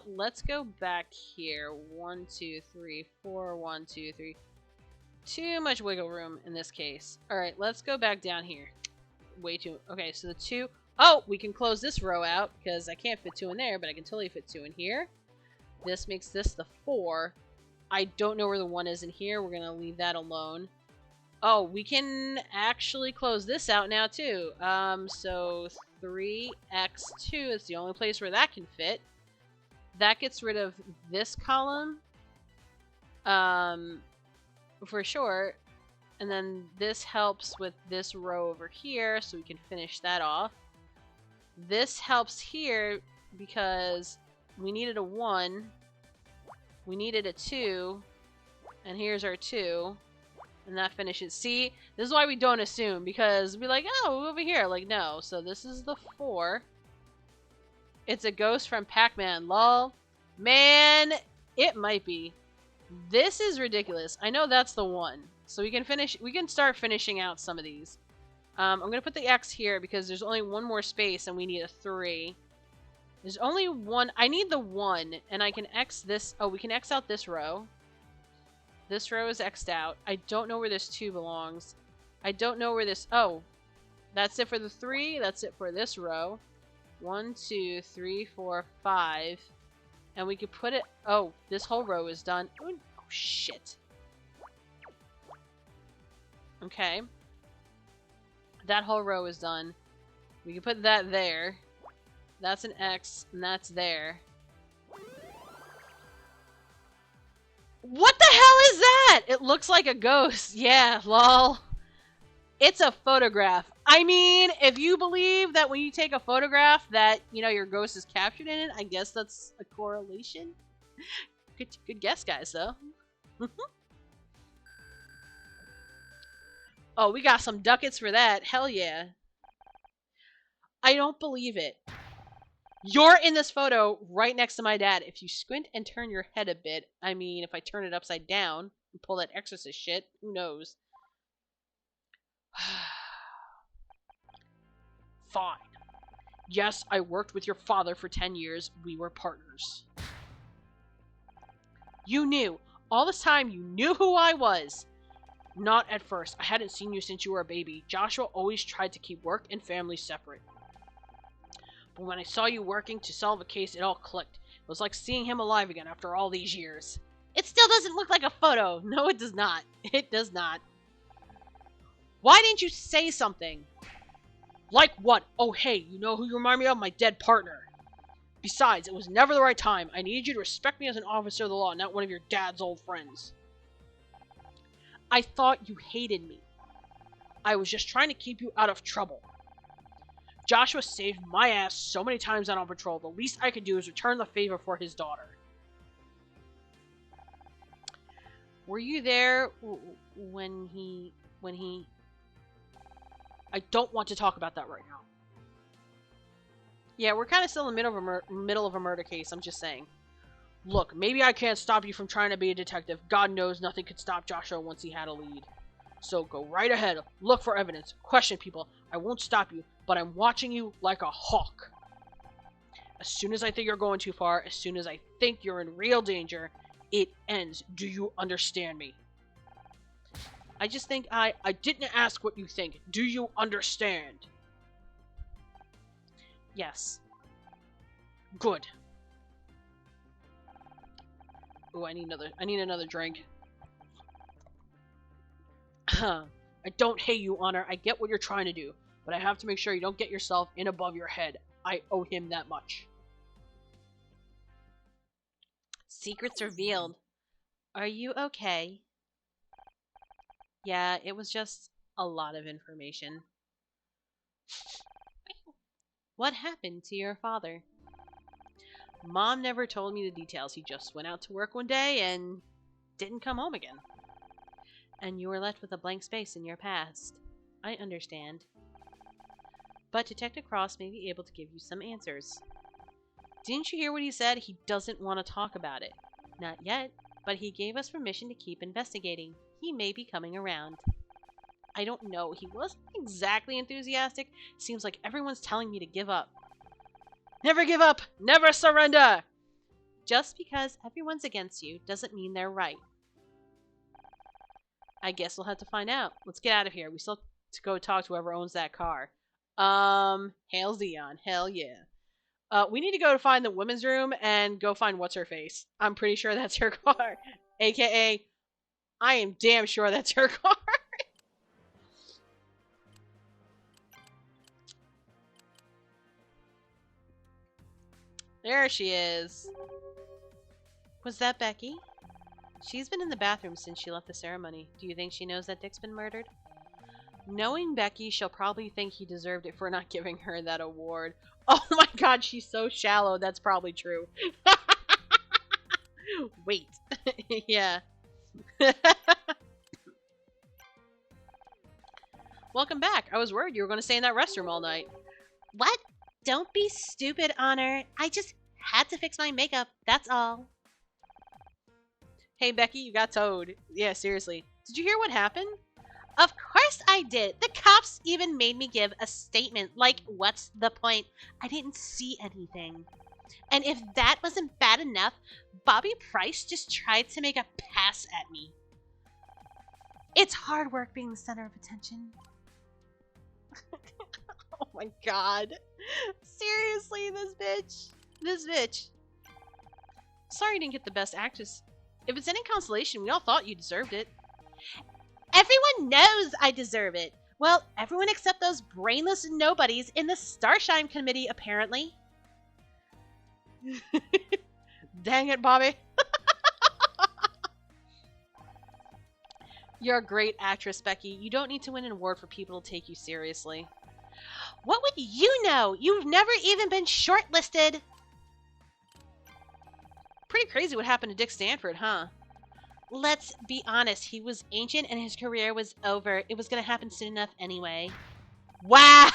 Let's go back here. 1, 2, 3, 4, 1, 2, 3. Too much wiggle room in this case. Alright, let's go back down here. Way too... Okay, so the 2... Oh! We can close this row out, because I can't fit 2 in there, but I can totally fit 2 in here. This makes this the 4. I don't know where the 1 is in here. We're gonna leave that alone. Oh, we can actually close this out now, too. So 3x2 is the only place where that can fit. That gets rid of this column. For sure. And then this helps with this row over here, so we can finish that off. This helps here because we needed a 1. We needed a 2. And here's our 2. And that finishes. See, this is why we don't assume, because we're like, oh, over here. Like, no. So this is the 4. It's a ghost from Pac-Man, lol. Man, it might be. This is ridiculous. I know that's the 1. So we can start finishing out some of these. I'm going to put the X here because there's only one more space and we need a 3. There's only one. I need the 1, and I can X this. Oh, we can X out this row. This row is X'd out. I don't know where this 2 belongs. I don't know where this... Oh, that's it for the 3. That's it for this row. 1, 2, 3, 4, 5. And we could put it... Oh, this whole row is done. Oh, shit. Okay. That whole row is done. We can put that there. That's an X, and that's there. What the hell is that? It looks like a ghost. Yeah, lol. It's a photograph. I mean, if you believe that when you take a photograph that, you know, your ghost is captured in it, I guess that's a correlation. Good guess, guys, though. Oh, we got some ducats for that. Hell yeah. I don't believe it. You're in this photo right next to my dad. If you squint and turn your head a bit, I mean, if I turn it upside down and pull that exorcist shit, who knows? Fine. Yes, I worked with your father for 10 years. We were partners. You knew. All this time, you knew who I was. Not at first. I hadn't seen you since you were a baby. Joshua always tried to keep work and family separate. But when I saw you working to solve a case, it all clicked. It was like seeing him alive again after all these years. It still doesn't look like a photo. No, it does not. It does not. Why didn't you say something? Like what? Oh, hey, you know who you remind me of? My dead partner. Besides, it was never the right time. I need you to respect me as an officer of the law, not one of your dad's old friends. I thought you hated me. I was just trying to keep you out of trouble. Joshua saved my ass so many times out on patrol. The least I could do is return the favor for his daughter. Were you there when he... I don't want to talk about that right now. Yeah, we're kind of still in the middle of a murder case, I'm just saying. Look, maybe I can't stop you from trying to be a detective. God knows nothing could stop Joshua once he had a lead. So go right ahead, look for evidence, question people. I won't stop you, but I'm watching you like a hawk. As soon as I think you're going too far, as soon as I think you're in real danger, it ends. Do you understand me? I just think I didn't ask what you think. Do you understand? Yes. Good. Oh, I need another drink. I don't hate you, Honor. I get what you're trying to do, but I have to make sure you don't get yourself in above your head. I owe him that much. Secrets revealed. Are you okay? Yeah, it was just a lot of information. What happened to your father? Mom never told me the details. He just went out to work one day and didn't come home again. And you were left with a blank space in your past. I understand. But Detective Cross may be able to give you some answers. Didn't you hear what he said? He doesn't want to talk about it. Not yet, but he gave us permission to keep investigating. He may be coming around. I don't know. He wasn't exactly enthusiastic. Seems like everyone's telling me to give up. Never give up! Never surrender! Just because everyone's against you doesn't mean they're right. I guess we'll have to find out. Let's get out of here. We still have to go talk to whoever owns that car. Hail Xeon. Hell yeah. We need to go to find the women's room and go find what's-her-face. I'm pretty sure that's her car. AKA, I am damn sure that's her car. There she is. Was that Becky? She's been in the bathroom since she left the ceremony. Do you think she knows that Dick's been murdered? Knowing Becky, she'll probably think he deserved it for not giving her that award. Oh my god, she's so shallow. That's probably true. Wait. Yeah. Welcome back. I was worried you were going to stay in that restroom all night. What? Don't be stupid, Honor. I just had to fix my makeup. That's all. Hey, Becky, you got towed. Yeah, seriously. Did you hear what happened? Of course I did. The cops even made me give a statement. Like, what's the point? I didn't see anything. And if that wasn't bad enough, Bobby Price just tried to make a pass at me. It's hard work being the center of attention. Oh my god. Seriously, this bitch. This bitch. Sorry you didn't get the best actress. If it's any consolation, we all thought you deserved it. Everyone knows I deserve it. Well, everyone except those brainless nobodies in the Starshine Committee, apparently. Dang it, Bobby. You're a great actress, Becky. You don't need to win an award for people to take you seriously. What would you know? You've never even been shortlisted. Pretty crazy what happened to Dick Stanford, huh? Let's be honest. He was ancient and his career was over. It was going to happen soon enough anyway. Wow!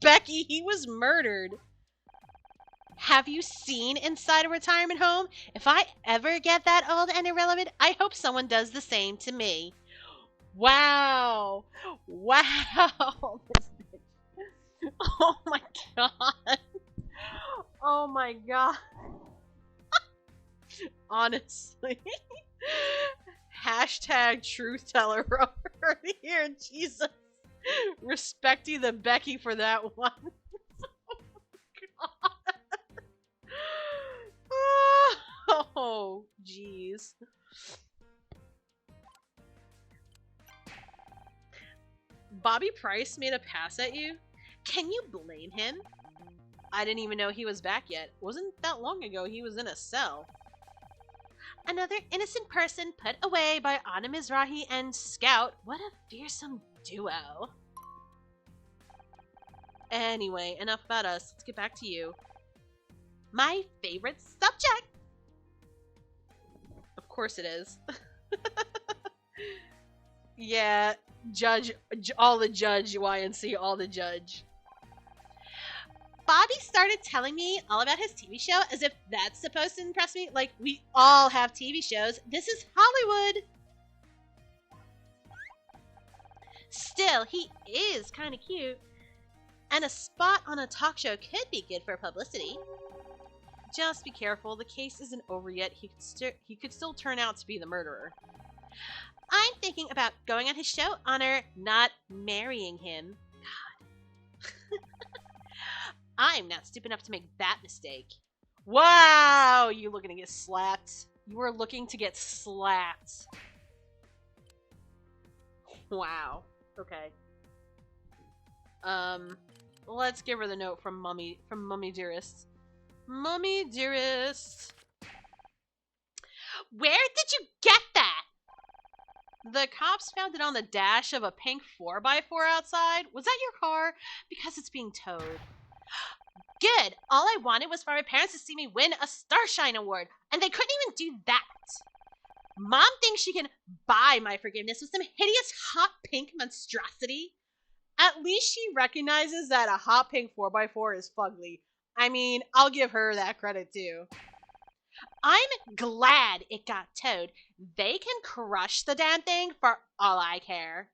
Becky, he was murdered. Have you seen Inside a Retirement Home? If I ever get that old and irrelevant, I hope someone does the same to me. Wow. Wow. Oh my god. Oh my god. Honestly. Hashtag truth teller over here. Jesus. Respecting the Becky for that one. Oh, jeez. Bobby Price made a pass at you? Can you blame him? I didn't even know he was back yet. Wasn't that long ago he was in a cell. Another innocent person put away by Anna Mizrahi and Scout. What a fearsome duo. Anyway, enough about us. Let's get back to you. My favorite subject! Of course it is. Yeah, all the judge, YNC, all the judge. Bobby started telling me all about his TV show as if that's supposed to impress me. Like, we all have TV shows. This is Hollywood. Still, he is kind of cute. And a spot on a talk show could be good for publicity. Just be careful. The case isn't over yet. He could still turn out to be the murderer. I'm thinking about going on his show, Honor, not marrying him. God. I'm not stupid enough to make that mistake. Wow! You're looking to get slapped. You are looking to get slapped. Wow. Okay. Let's give her the note from Mummy Dearest. Mummy Dearest. Where did you get that? The cops found it on the dash of a pink 4x4 outside. Was that your car? Because it's being towed. Good. All I wanted was for my parents to see me win a Starshine Award, and they couldn't even do that. Mom thinks she can buy my forgiveness with some hideous hot pink monstrosity. At least she recognizes that a hot pink 4x4 is fugly. I mean, I'll give her that credit too. I'm glad it got towed. They can crush the damn thing for all I care.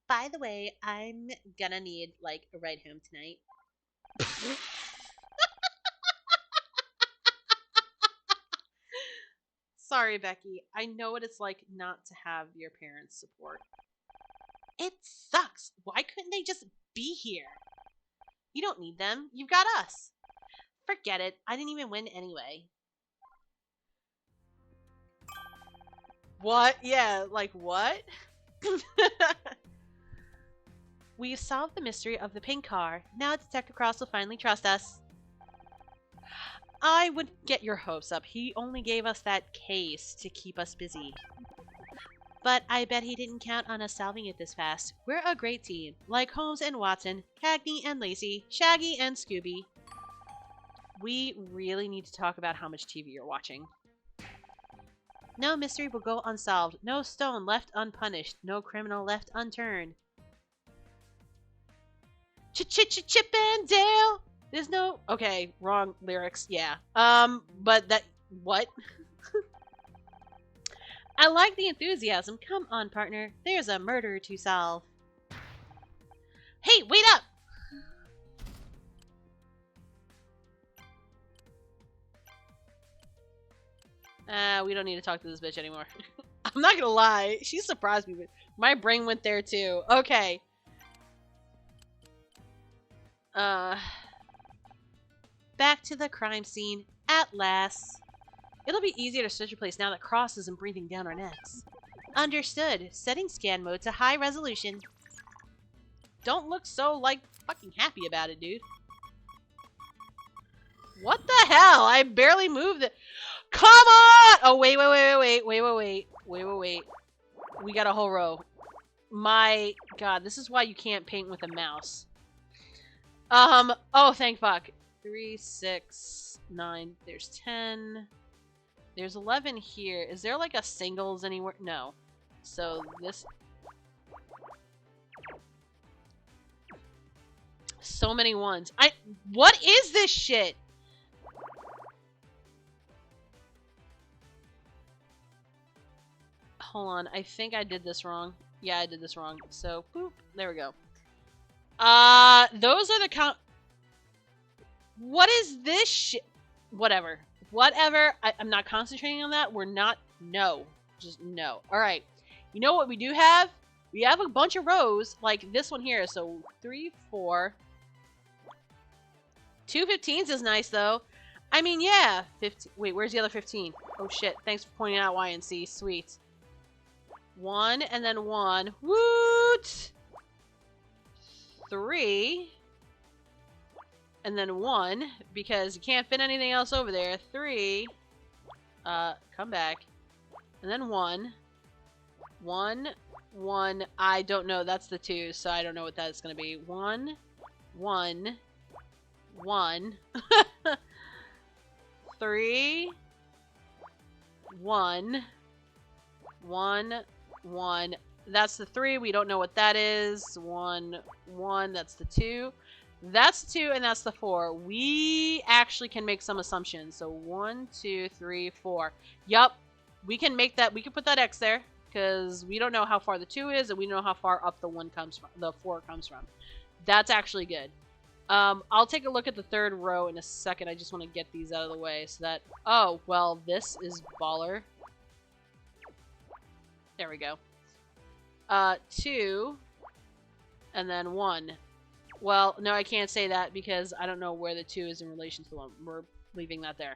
By the way, I'm gonna need, like, a ride home tonight. Sorry, Becky. I know what it's like not to have your parents' support. It sucks. Why couldn't they just be here? You don't need them. You've got us. Forget it. I didn't even win anyway. What? Yeah, like what? We've solved the mystery of the pink car. Now Detective Cross will finally trust us. I wouldn't get your hopes up. He only gave us that case to keep us busy. But I bet he didn't count on us solving it this fast. We're a great team, like Holmes and Watson, Cagney and Lacey, Shaggy and Scooby. We really need to talk about how much TV you're watching. No mystery will go unsolved. No stone left unpunished. No criminal left unturned. Chip and Dale. There's no... Okay, wrong lyrics. Yeah. But that... What? I like the enthusiasm. Come on, partner. There's a murder to solve. Hey, wait up! We don't need to talk to this bitch anymore. I'm not gonna lie. She surprised me, but my brain went there too. Okay. Back to the crime scene, at last. It'll be easier to search a place now that Cross isn't breathing down our necks. Understood. Setting scan mode to high resolution. Don't look so, like, fucking happy about it, dude. What the hell? I barely moved it. Come on! Oh, wait. We got a whole row. My god, this is why you can't paint with a mouse. Oh, thank fuck. 3, 6, 9, there's 10. There's 11 here. Is there like a singles anywhere? No. So this... So many ones. What is this shit? Hold on, I think I did this wrong. Yeah, I did this wrong. So, boop, there we go. Those are the count... What is this shit? Whatever. Whatever. I'm not concentrating on that. We're not... No. Just no. Alright. You know what we do have? We have a bunch of rows, like this one here. So, 3, 4... 2 15s is nice, though. I mean, yeah. 15... Wait, where's the other 15? Oh, shit. Thanks for pointing out Y and C. Sweet. 1, and then 1. Woot! 3... And then 1, because you can't fit anything else over there. 3, come back. And then 1. 1, 1, I don't know, that's the 2, so I don't know what that's gonna be. 1, 1, 1, 3, 1, 1, 1. That's the 3, we don't know what that is. 1, 1, that's the 2. That's the 2, and that's the 4. We actually can make some assumptions. So 1, 2, 3, 4. Yup. We can make that. We can put that X there because we don't know how far the 2 is, and we know how far up the 1 comes from. The 4 comes from. That's actually good. I'll take a look at the 3rd row in a second. I just want to get these out of the way so that. Oh well, this is baller. There we go. 2, and then 1. Well, no, I can't say that because I don't know where the 2 is in relation to the 1. We're leaving that there.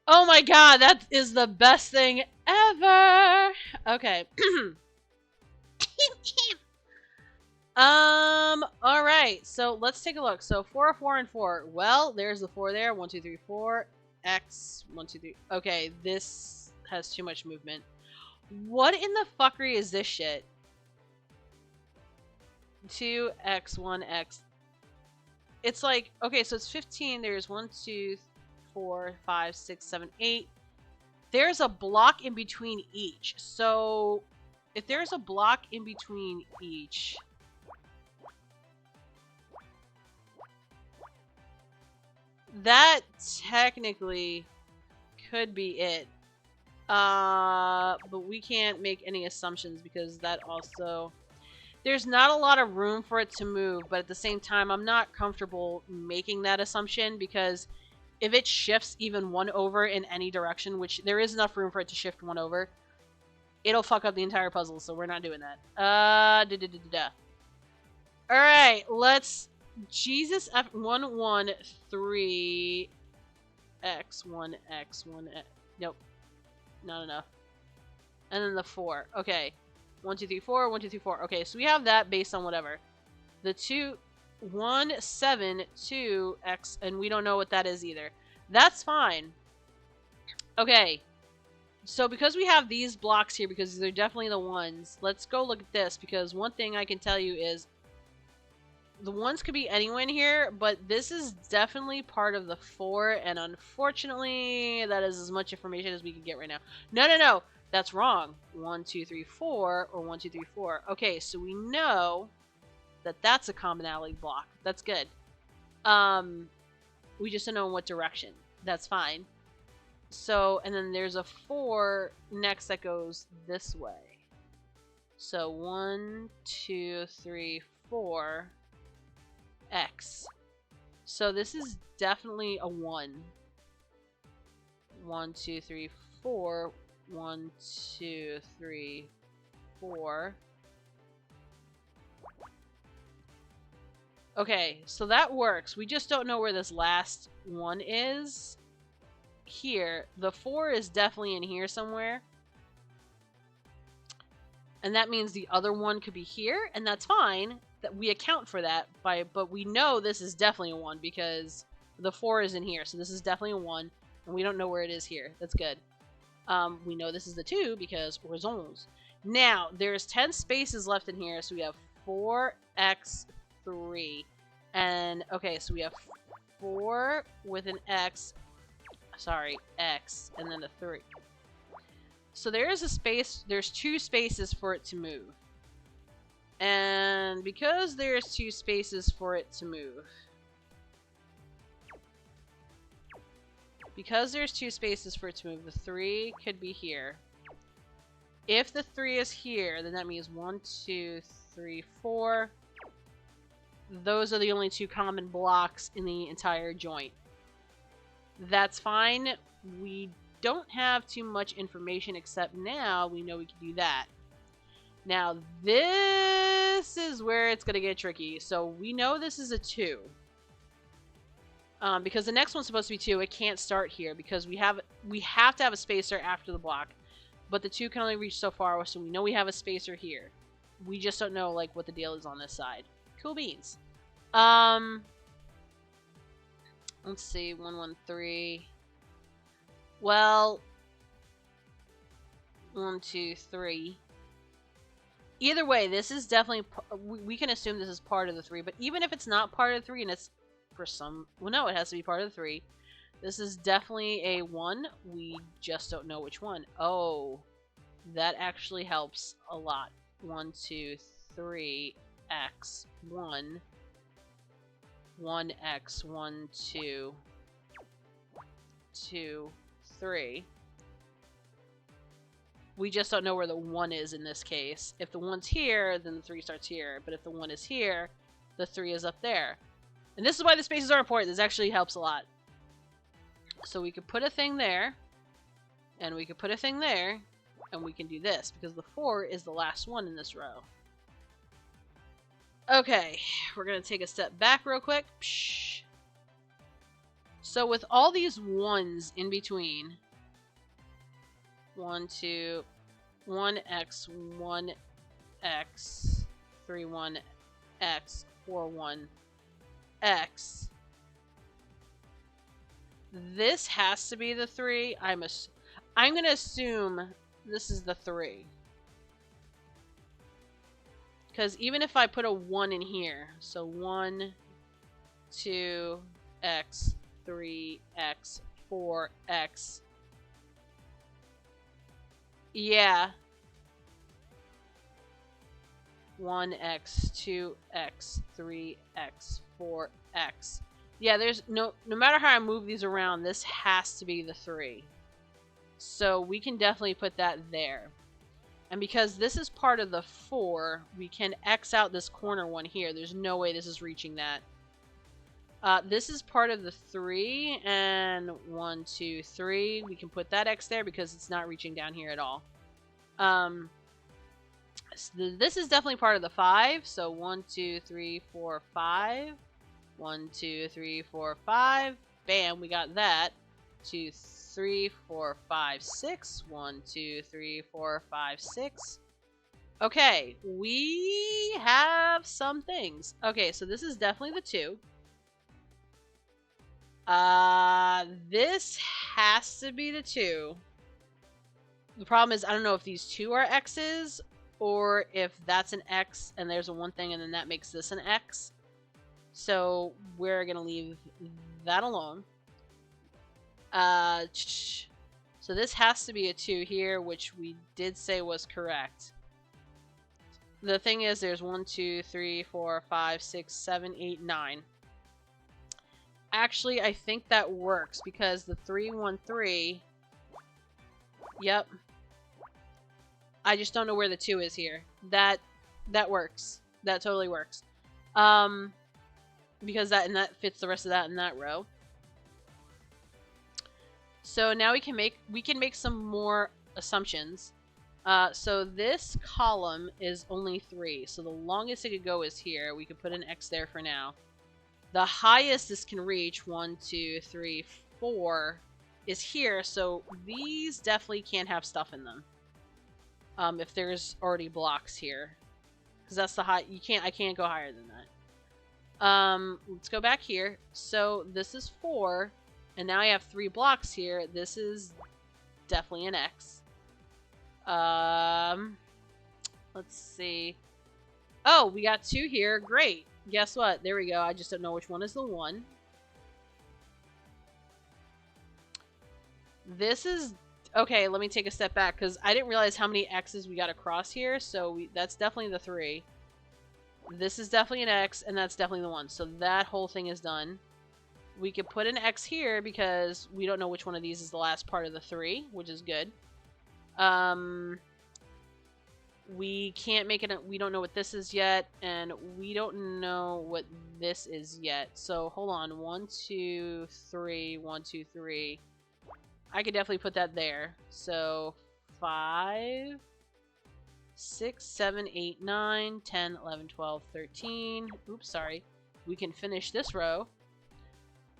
Oh my god, that is the best thing ever! Okay. Alright, so let's take a look. So 4, 4, and 4. Well, there's the 4 there. 1, 2, 3, 4. X, 1, 2, 3. Okay, this has too much movement. What in the fuckery is this shit? 2x 1x. It's like, okay, so it's 15. There's 1 2 4 5 6 7 8. There's a block in between each. So if there's a block in between each, that technically could be it. But we can't make any assumptions because that also... There's not a lot of room for it to move, but at the same time, I'm not comfortable making that assumption because if it shifts even 1 over in any direction, which there is enough room for it to shift 1 over, it'll fuck up the entire puzzle, so we're not doing that. Alright, let's... Jesus F... 1, 1, 3... X, 1, X, 1... Nope. Not enough. And then the 4. Okay. 1, 2, 3, 4, 1, 2, 3, 4. Okay, so we have that based on whatever. The 2, 1, 7, 2, X, and we don't know what that is either. That's fine. Okay. So because we have these blocks here, because they're definitely the ones, let's go look at this, because one thing I can tell you is the ones could be anywhere in here, but this is definitely part of the 4, and unfortunately, that is as much information as we can get right now. No. That's wrong. 1, 2, 3, 4, or 1, 2, 3, 4. Okay, so we know that that's a commonality block. That's good. We just don't know in what direction. That's fine. So, and then there's a 4 next that goes this way. So 1, 2, 3, 4, X. So this is definitely a 1. 1, 2, 3, 4. 1, 2, 3, 4. Okay, so that works. We just don't know where this last one is. Here. The 4 is definitely in here somewhere. And that means the other one could be here, and that's fine. That we account for that but we know this is definitely a 1 because the 4 is in here. So this is definitely a 1, and we don't know where it is here. That's good. We know this is the 2 because raisons. Now, there's 10 spaces left in here, so we have 4x3. And, okay, so we have 4 with an x, and then a 3. So there is a space, there's 2 spaces for it to move. And because there's 2 spaces for it to move, the 3 could be here. If the 3 is here, then that means 1, 2, 3, 4. Those are the only 2 common blocks in the entire joint. That's fine. We don't have too much information except now we know we can do that. Now this is where it's going to get tricky. So we know this is a 2. Because the next one's supposed to be 2, it can't start here because we have to have a spacer after the block. But the 2 can only reach so far, so we know we have a spacer here. We just don't know like what the deal is on this side. Cool beans. Let's see, 1, 1, 3. Well, 1, 2, 3. Either way, this is definitely, we can assume this is part of the 3, but even if it's not part of the 3 and it's for some, well no, it has to be part of the 3. This is definitely a 1. We just don't know which one. Oh, that actually helps a lot. 1, 2, 3, x, 1. 1x, 1, 2, 2, 3. We just don't know where the 1 is in this case. If the 1's here, then the 3 starts here. But if the 1 is here, the 3 is up there. And this is why the spaces are important. This actually helps a lot. So we could put a thing there, and we could put a thing there, and we can do this, because the 4 is the last one in this row. Okay, we're going to take a step back real quick. Psh. So with all these 1s in between, 1, 2, 1x, 1x, 3, 1x, 4, 1x. This has to be the 3. I'm going to assume this is the 3. Because even if I put a 1 in here, so 1, 2, x, 3, x, 4, x. Yeah. 1x, 2x, 3x, 4x. Yeah, there's no matter how I move these around, this has to be the 3. So we can definitely put that there. And because this is part of the 4, we can X out this corner one here. There's no way this is reaching that. This is part of the 3, and 1, 2, 3. We can put that X there because it's not reaching down here at all. So this is definitely part of the 5. So 1, 2, 3, 4, 5. 1, 2, 3, 4, 5. Bam, we got that. 2, 3, 4, 5, 6. 1, 2, 3, 4, 5, 6. Okay, we have some things. Okay, so this is definitely the 2. This has to be the 2. The problem is I don't know if these 2 are X's or if that's an X and there's a 1 thing and then that makes this an X. So we're going to leave that alone. So this has to be a 2 here, which we did say was correct. The thing is there's 1, 2, 3, 4, 5, 6, 7, 8, 9. Actually, I think that works because the 3, 1, 3... Yep. I just don't know where the 2 is here. That works. That totally works. Because that fits the rest of that in that row. So now we can make some more assumptions. So this column is only 3. So the longest it could go is here. We could put an X there for now. The highest this can reach, 1, 2, 3, 4, is here. So these definitely can't have stuff in them. If there's already blocks here, because that's the high. I can't go higher than that. Let's go back here. So this is 4, and now I have 3 blocks here. This is definitely an X. Let's see. Oh, we got 2 here. Great. Guess what? There we go. I just don't know which one is the 1. This is... Okay, let me take a step back, because I didn't realize how many X's we got across here, so that's definitely the 3. This is definitely an X, and that's definitely the 1. So that whole thing is done. We could put an X here, because we don't know which one of these is the last part of the 3, which is good. We can't make it. We don't know what this is yet, and we don't know what this is yet. So hold on. 1, 2, 3. 1, 2, 3. I could definitely put that there. So 5, 6, 7, 8, 9, 10, 11, 12, 13. Oops, sorry. We can finish this row.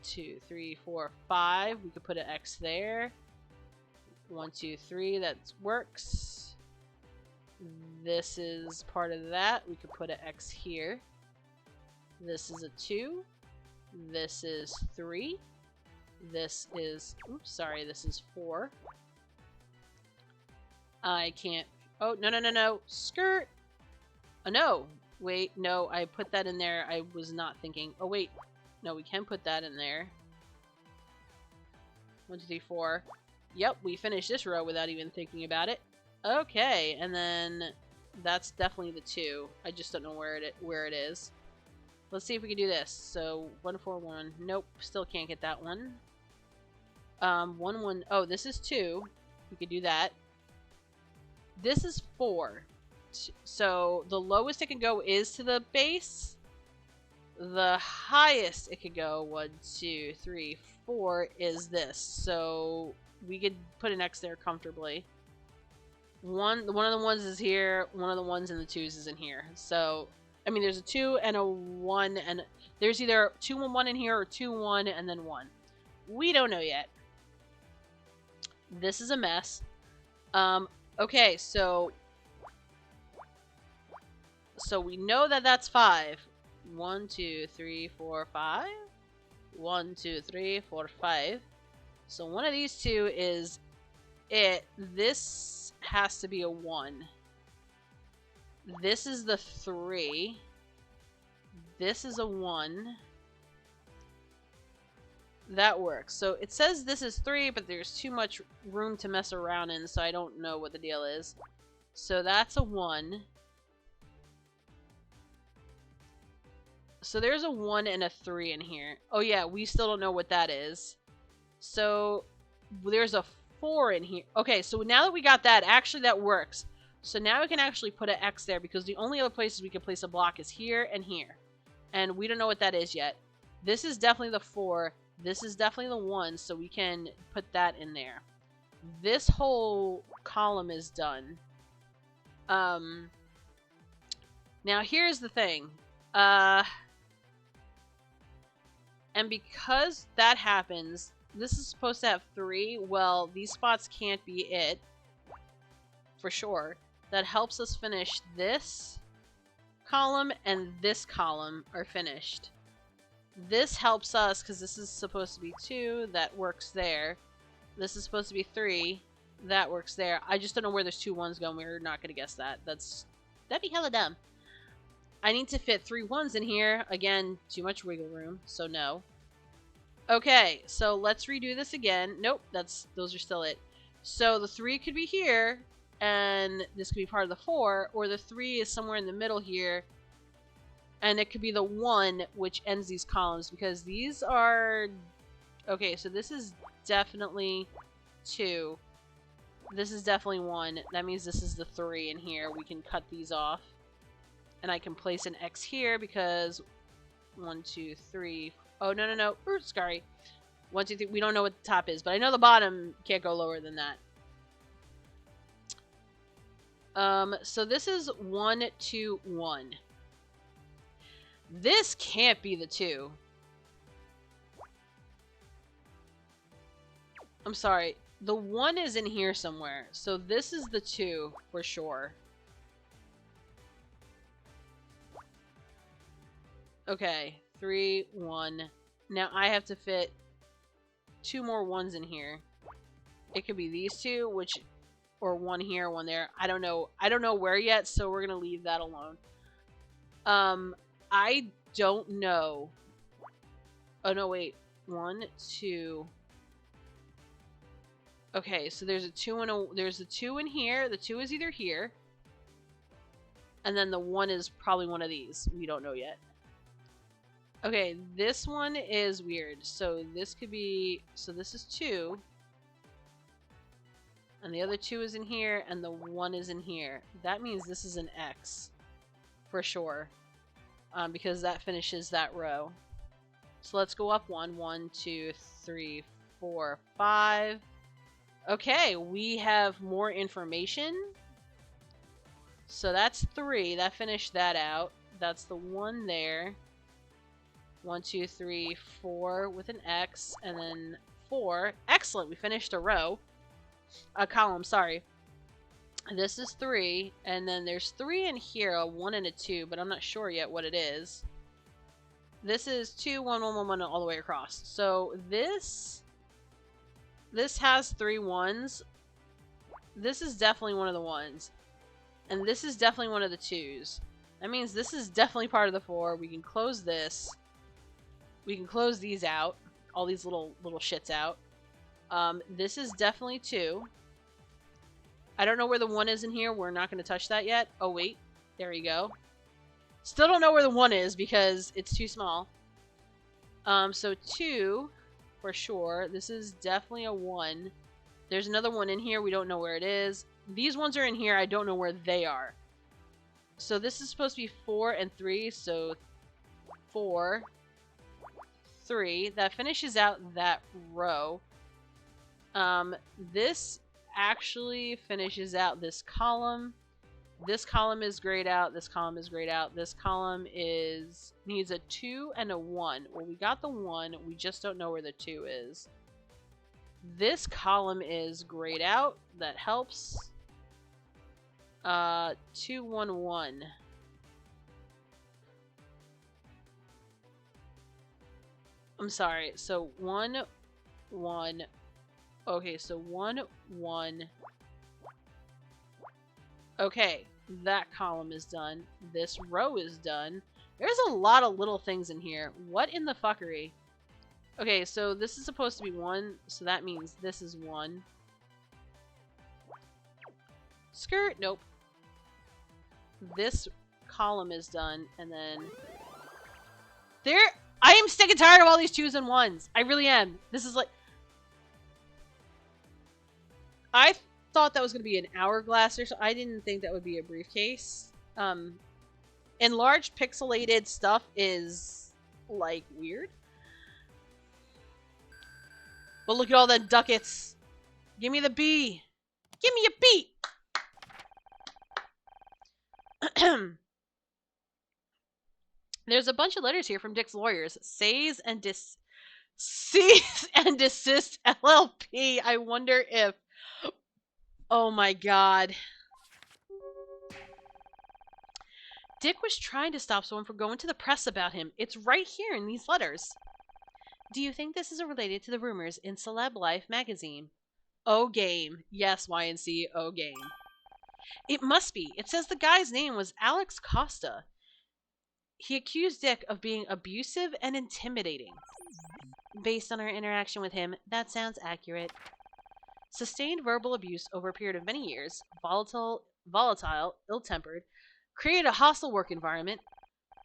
2, 3, 4, 5. We could put an X there. 1, 2, 3. That works. This is part of that. We could put an X here. This is a 2. This is 3. This is... Oops, sorry. This is 4. I can't... Oh, no, no, no, no. Skirt! Oh, no. Wait, no. I put that in there. I was not thinking. Oh, wait. No, we can put that in there. 1, 2, 3, 4. Yep, we finished this row without even thinking about it. Okay, and then that's definitely the 2. I just don't know where it is. Let's see if we can do this. So 1, 4, 1. Nope, still can't get that one. 1, 1. Oh, this is 2. We could do that. This is 4. So the lowest it can go is to the base. The highest it could go, 1, 2, 3, 4, is this. So we could put an X there comfortably. One of the ones is here, one of the ones in the 2s is in here. So, I mean, there's a 2 and a 1, and there's either 2 and 1 in here, or 2, 1, and then 1. We don't know yet. This is a mess. Okay, so we know that that's 5. 1, 2, 3, 4, 5. 1, 2, 3, 4, 5. So one of these 2 is it. This has to be a 1. This is the 3. This is a 1. That works. So it says this is 3, but there's too much room to mess around in, so I don't know what the deal is. So that's a 1. So there's a 1 and a 3 in here. Oh yeah, we still don't know what that is. So there's a 4 in here. Okay, so now that we got that, actually that works. So now we can actually put an X there, because the only other places we can place a block is here and here. And we don't know what that is yet. This is definitely the 4. This is definitely the 1, so we can put that in there. This whole column is done. Now here's the thing. And because that happens, this is supposed to have 3. Well, these spots can't be it. For sure. That helps us finish this column, and this column are finished. This helps us, because this is supposed to be 2. That works there. This is supposed to be 3. That works there. I just don't know where there's 2 1s going. We're not going to guess that. That'd be hella dumb. I need to fit 3 1s in here. Again, too much wiggle room, so no. Okay, so let's redo this again. Nope, those are still it. So the 3 could be here, and this could be part of the 4, or the 3 is somewhere in the middle here, and it could be the 1 which ends these columns, because these are... Okay, so this is definitely 2. This is definitely 1. That means this is the 3 in here. We can cut these off. And I can place an X here because 1, 2, 3... Oh, no, no, no. Ooh, sorry. 1, 2, 3. We don't know what the top is, but I know the bottom can't go lower than that. So this is 1, 2, 1. This can't be the 2. I'm sorry. The 1 is in here somewhere. So this is the 2 for sure. Okay. 3, 1. Now I have to fit 2 more 1s in here. It could be these 2, which... Or 1 here, 1 there. I don't know. I don't know where yet, so we're gonna leave that alone. I don't know. Oh, no, wait. 1, 2... Okay, so there's a 2 and there's a 2 in here. The 2 is either here. And then the 1 is probably one of these. We don't know yet. Okay, this one is weird. So this could be... So this is 2. And the other 2 is in here, and the 1 is in here. That means this is an X. For sure. Because that finishes that row. So let's go up 1. 1, 2, 3, 4, 5... Okay, we have more information. So that's 3. That finished that out. That's the 1 there. 1, 2, 3, 4 with an X. And then 4. Excellent, we finished a row. A column, sorry. This is 3. And then there's 3 in here, a 1 and a 2. But I'm not sure yet what it is. This is 2, 1, 1, 1, 1 all the way across. So this has 3 1s. This is definitely one of the 1s. And this is definitely one of the 2s. That means this is definitely part of the 4. We can close this. We can close these out. All these little shits out. This is definitely 2. I don't know where the 1 is in here. We're not going to touch that yet. Oh, wait. There we go. Still don't know where the 1 is because it's too small. So 2... For sure. This is definitely a 1. There's another 1 in here. We don't know where it is. These ones are in here. I don't know where they are. So this is supposed to be 4 and 3. So 4, 3. That finishes out that row. This actually finishes out this column. This column is grayed out. This column is grayed out. This column needs a 2 and a 1. Well, we got the 1. We just don't know where the 2 is. This column is grayed out. That helps. 2, 1, 1. I'm sorry. So 1, 1. Okay, so 1, 1. Okay, that column is done. This row is done. There's a lot of little things in here. What in the fuckery? Okay, so this is supposed to be 1, so that means this is 1. Skirt, nope. This column is done, and then... I am sick and tired of all these 2s and 1s. I really am. This is like... I thought that was going to be an hourglass or so. I didn't think that would be a briefcase. Enlarged pixelated stuff is like weird. But look at all the ducats. Give me the B. Give me a B. There's a bunch of letters here from Dick's lawyers. Cease and desist LLP. I wonder if... Oh my god. Dick was trying to stop someone from going to the press about him. It's right here in these letters. Do you think this is related to the rumors in Celeb Life magazine? Oh game. Yes, YNC, oh game. It must be. It says the guy's name was Alex Costa. He accused Dick of being abusive and intimidating. Based on our interaction with him, that sounds accurate. Sustained verbal abuse over a period of many years, volatile, ill-tempered, created a hostile work environment.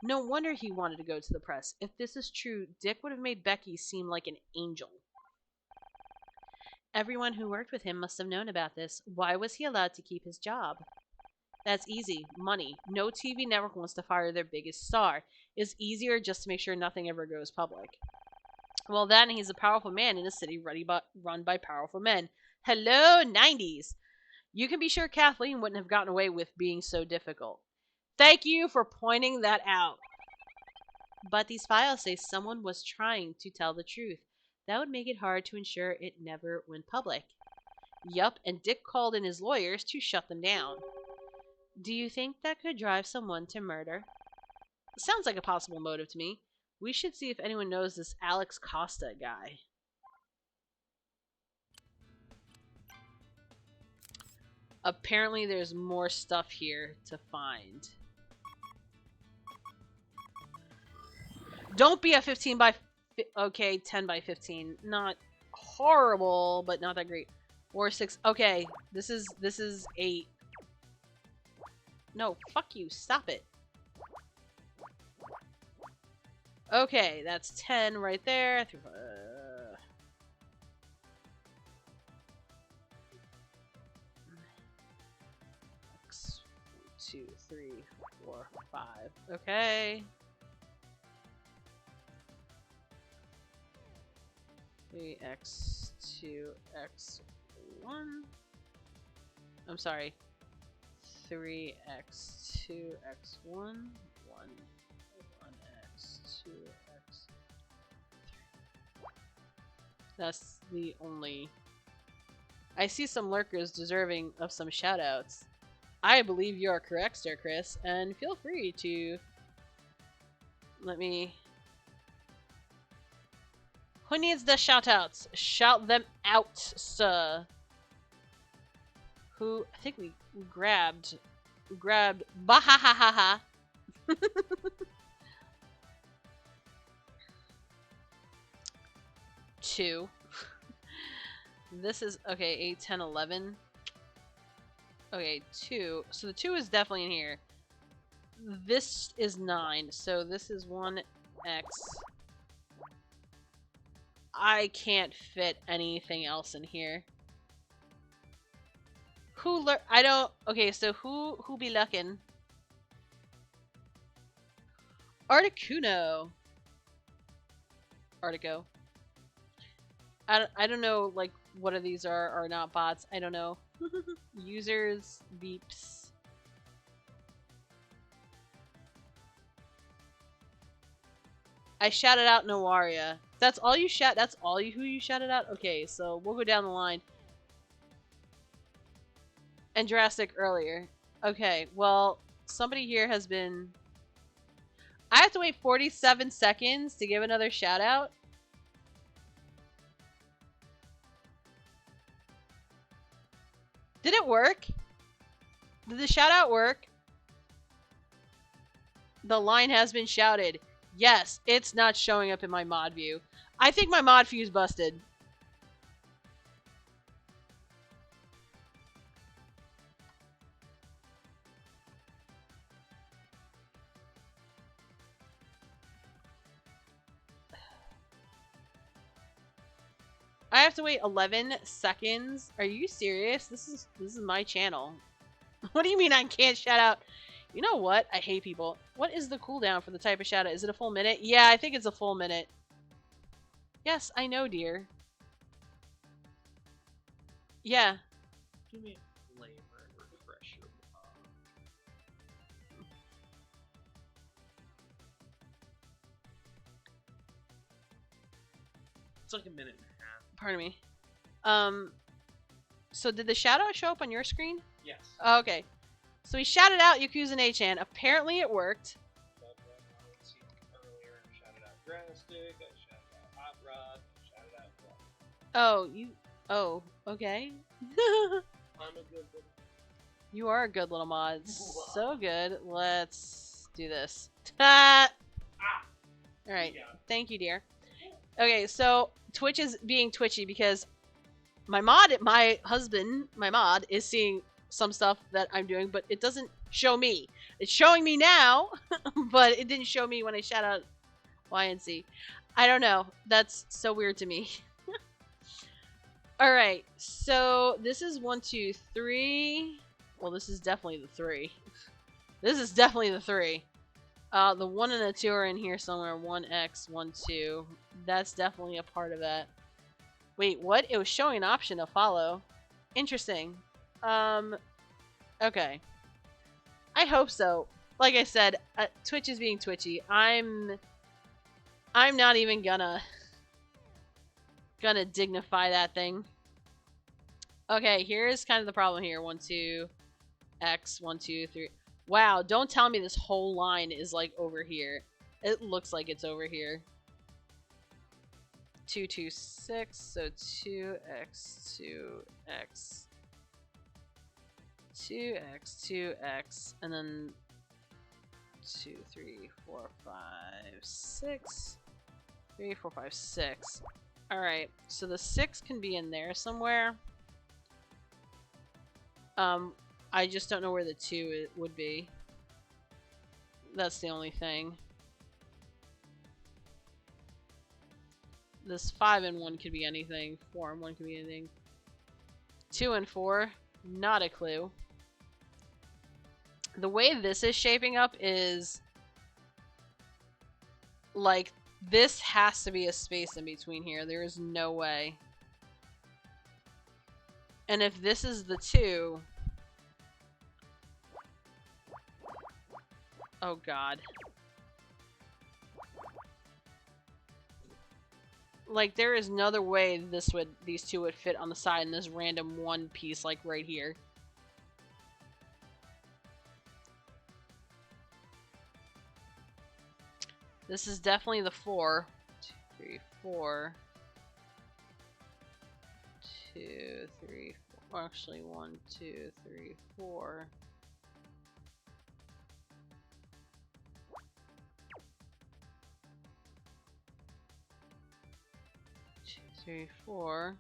No wonder he wanted to go to the press. If this is true, Dick would have made Becky seem like an angel. Everyone who worked with him must have known about this. Why was he allowed to keep his job? That's easy. Money. No TV network wants to fire their biggest star. It's easier just to make sure nothing ever goes public. Well, then he's a powerful man in a city run by powerful men. Hello, 90s. You can be sure Kathleen wouldn't have gotten away with being so difficult. Thank you for pointing that out. But these files say someone was trying to tell the truth. That would make it hard to ensure it never went public. Yup, and Dick called in his lawyers to shut them down. Do you think that could drive someone to murder? Sounds like a possible motive to me. We should see if anyone knows this Alex Costa guy. Apparently there's more stuff here to find. Don't be a 15 by... Okay, 10 by 15. Not horrible, but not that great. Or 6... Okay, this is 8. No, fuck you. Stop it. Okay, that's 10 right there. X, 2, 3, 4, 5. Okay. 3x, 2x1. I'm sorry. 3x, 2x1, 1, 1x, 2x. That's the only... I see some lurkers deserving of some shoutouts. I believe you are correct, Sir Chris, and feel free to... Let me... Who needs the shoutouts? Shout them out, sir. Who... I think we grabbed... Bahahaha. 2. This is... Okay, 8, 10, 11. Okay, 2. So the 2 is definitely in here. This is 9. So this is 1x. I can't fit anything else in here. I don't... Okay, so who be looking? Articuno. Artico. I don't know, like, what of these are not bots. I don't know. Users, beeps. I shouted out Noaria. That's all you shout. That's all who you shouted out. Okay, so we'll go down the line. And Jurassic earlier. Okay, well, somebody here has been... I have to wait 47 seconds to give another shout out. Did it work? Did the shout out work? The line has been shouted. Yes, it's not showing up in my mod view. I think my mod view's busted. I have to wait 11 seconds. Are you serious? This is my channel. What do you mean I can't shout out? You know what? I hate people. What is the cooldown for the type of shout out? Is it a full minute? Yeah, I think it's a full minute. Yes, I know, dear. Yeah. Give me a flavor and refresh your It's like a minute and a half. Pardon me. So did the shout out show up on your screen? Yes. Oh, okay. So we shouted out Yakuza and A-chan. Apparently it worked. Earlier, I shouted out Drastic, I shouted out Hot Rod, I shouted out Block. Oh, you... Oh, okay. I'm a good little... You are a good little mod. So good. Let's do this. Alright. Thank you, dear. Okay, so Twitch is being twitchy because my mod, my mod, is seeing some stuff that I'm doing, but it doesn't show me. It's showing me now, but it didn't show me when I shout out YNC. I don't know. That's so weird to me. Alright, so this is 1, 2, 3. Well, this is definitely the 3. This is definitely the 3. The 1 and the 2 are in here somewhere. 1x, 1, 2. That's definitely a part of that. Wait, what? It was showing an option to follow. Interesting. Okay. I hope so. Like I said, Twitch is being twitchy. I'm not even gonna... Gonna dignify that thing. Okay, here's kind of the problem here. 1, 2, X, 1, 2, 3. Wow, don't tell me this whole line is like over here. It looks like it's over here. 2, 2, 6, so 2x, 2x, 2x, 2x, and then 2, 3, 4, 5, 6. 3, 4, 5, 6. Alright, so the 6 can be in there somewhere. I just don't know where the 2 would be. That's the only thing. This 5 and 1 could be anything. 4 and 1 could be anything. 2 and 4, not a clue. The way this is shaping up is like this has to be a space in between here. There is no way. And if this is the 2, oh god. Like there is another way these two would fit on the side in this random one piece like right here. This is definitely the 4. 2, 3, 4. 2, 3, 4. Actually, 1, 2, 3, 4. 2, 3, 4.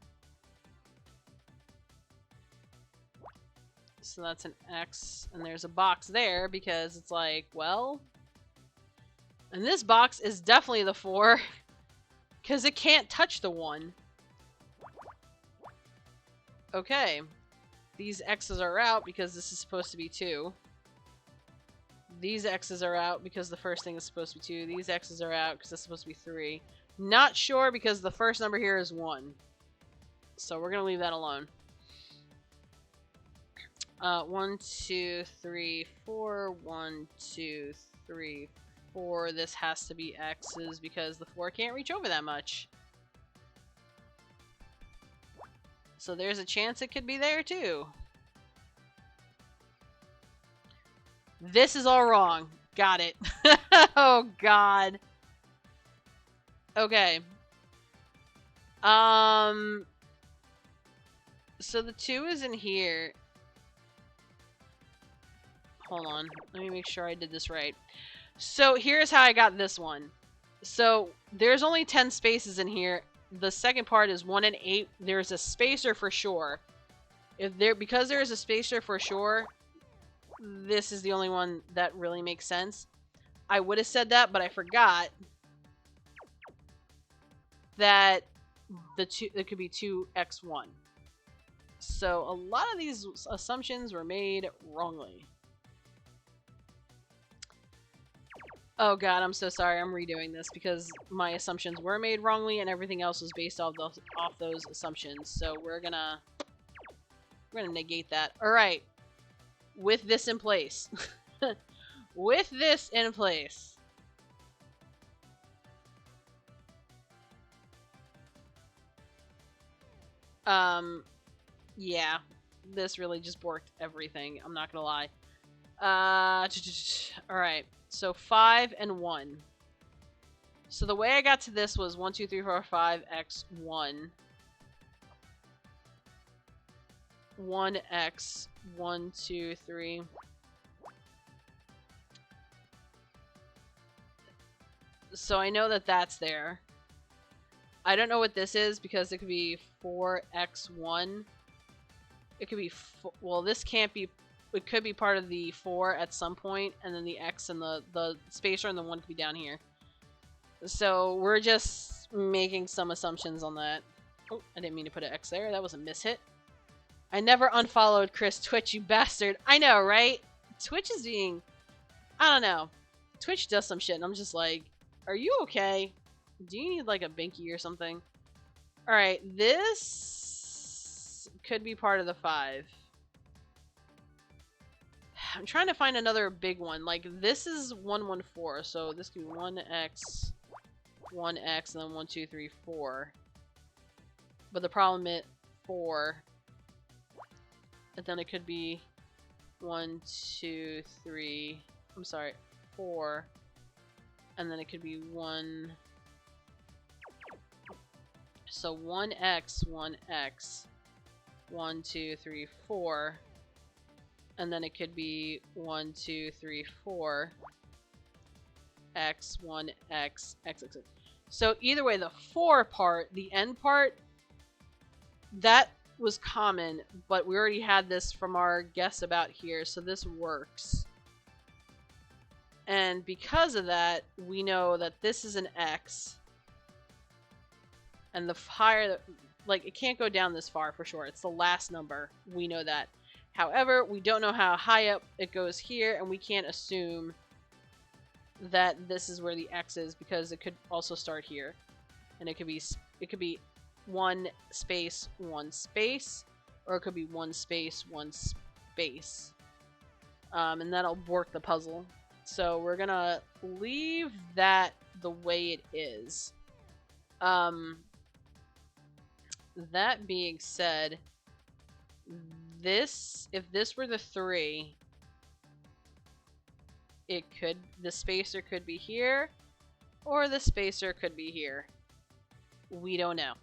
So that's an X, and there's a box there because it's like, well. And this box is definitely the 4 because it can't touch the 1. Okay. These X's are out because this is supposed to be 2. These X's are out because the first thing is supposed to be 2. These X's are out because it's supposed to be 3. Not sure because the first number here is 1. So we're going to leave that alone. 1, 2, 3, 4. 1, 2, 3, 4. This has to be X's because the 4 can't reach over that much. So there's a chance it could be there too. This is all wrong. Got it. Oh god. Okay. So the 2 is in here. Hold on. Let me make sure I did this right. So here's how I got this one. So there's only 10 spaces in here. The second part is 1 and 8. There's a spacer for sure. Because there is a spacer for sure, this is the only one that really makes sense. I would have said that, but I forgot that it could be 2x1. So a lot of these assumptions were made wrongly. Oh god, I'm so sorry. I'm redoing this because my assumptions were made wrongly and everything else was based off those assumptions. So we're gonna negate that. All right, with this in place, with this in place, yeah, this really just borked everything. I'm not gonna lie. All right. So 5 and 1. So the way I got to this was 1, 2, 3, 4, 5, X, 1. 1x, 1, 2, 3. So I know that that's there. I don't know what this is because it could be 4x1. It could be, well, this can't be. It could be part of the 4 at some point, and then the X and the spacer and the 1 could be down here. So we're just making some assumptions on that. Oh, I didn't mean to put an X there. That was a mishit. I never unfollowed Chris Twitch, you bastard. I know, right? Twitch is being... I don't know. Twitch does some shit, and I'm just like, are you okay? Do you need, like, a binky or something? Alright, this could be part of the 5. I'm trying to find another big one. Like, this is 114, so this could be 1x, 1x, and then 1, 2, 3, 4. But the problem is 4. And then it could be 1, 2, 3. I'm sorry, 4. And then it could be 1. So 1x, 1x. 1, 2, 3, 4. And then it could be 1, 2, 3, 4. X, 1, X, X, X, X. So either way, the 4 part, the end part, that was common, but we already had this from our guess about here, so this works. And because of that, we know that this is an X. And the higher, like, it can't go down this far for sure. It's the last number. We know that. However, we don't know how high up it goes here, and we can't assume that this is where the X is because it could also start here. And it could be 1 space, 1 space, or it could be 1 space, 1 space. And that'll work the puzzle. So we're gonna leave that the way it is. That being said, if this were the 3, the spacer could be here, or the spacer could be here. We don't know.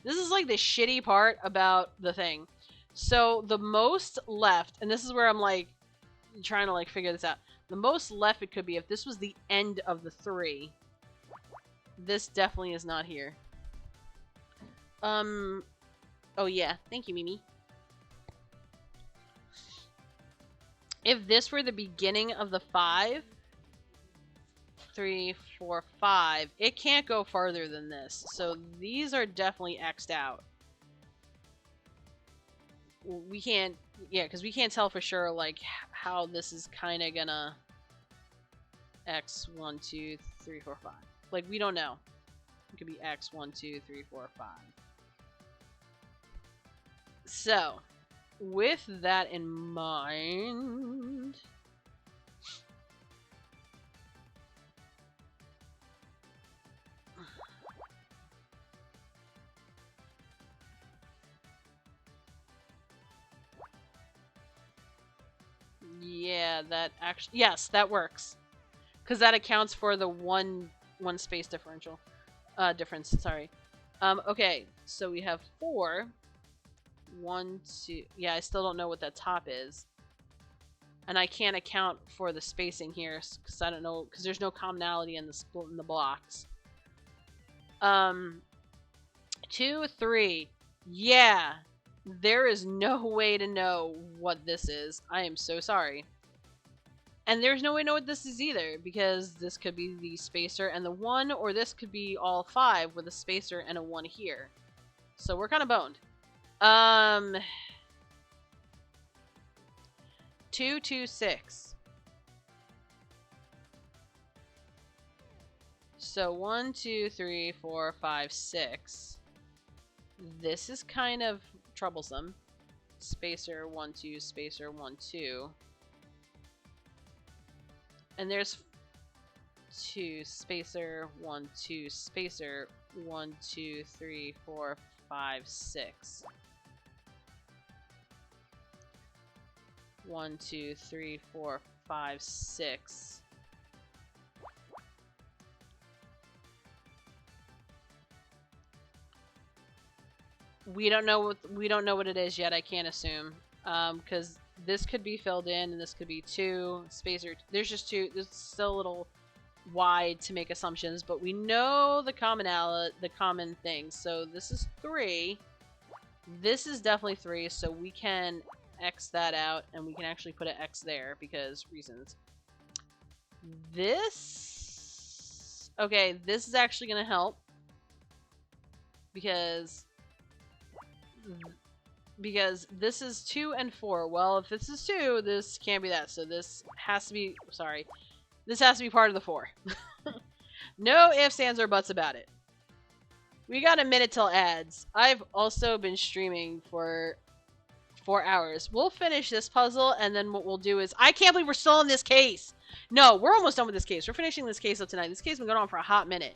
This is like the shitty part about the thing. So the most left, and this is where I'm like trying to like figure this out. The most left it could be if this was the end of the 3. This definitely is not here. Oh yeah, thank you, Mimi. If this were the beginning of the 5, 3, 4, 5, it can't go farther than this. So these are definitely X'd out. We can't, yeah, because we can't tell for sure, like, how this is kind of gonna X, 1, 2, 3, 4, 5. Like, we don't know. It could be X, 1, 2, 3, 4, 5. So, with that in mind, yeah, that actually, yes, that works, because that accounts for the one space differential, difference. Sorry. Okay, so we have 4. 1, 2. Yeah, I still don't know what that top is. And I can't account for the spacing here because I don't know, because there's no commonality in the blocks. 2, 3. Yeah, there is no way to know what this is. I am so sorry. And there's no way to know what this is either, because this could be the spacer and the 1, or this could be all 5 with a spacer and a 1 here. So we're kind of boned. 2, 2, 6. So 1, 2, 3, 4, 5, 6. This is kind of troublesome. Spacer 1, 2, spacer 1, 2. And there's 2, spacer 1, 2, spacer 1, 2, 3, 4, 5, 6. 1, 2, 3, 4, 5, 6. We don't know what it is yet. I can't assume, because this could be filled in and this could be 2 spacer. There's just 2. There's still a little wide to make assumptions, but we know the common things. So this is 3. This is definitely 3. So we can X that out, and we can actually put an X there because reasons. This, okay, this is actually gonna help because this is 2 and 4. Well, if this is 2, this can't be that. So this has to be, sorry, this has to be part of the 4. No ifs, ands, or buts about it. We got a minute till ads. I've also been streaming for 4 hours. We'll finish this puzzle, and then what we'll do is, I can't believe we're still in this case. No, we're almost done with this case. We're finishing this case up tonight. This case has been going on for a hot minute.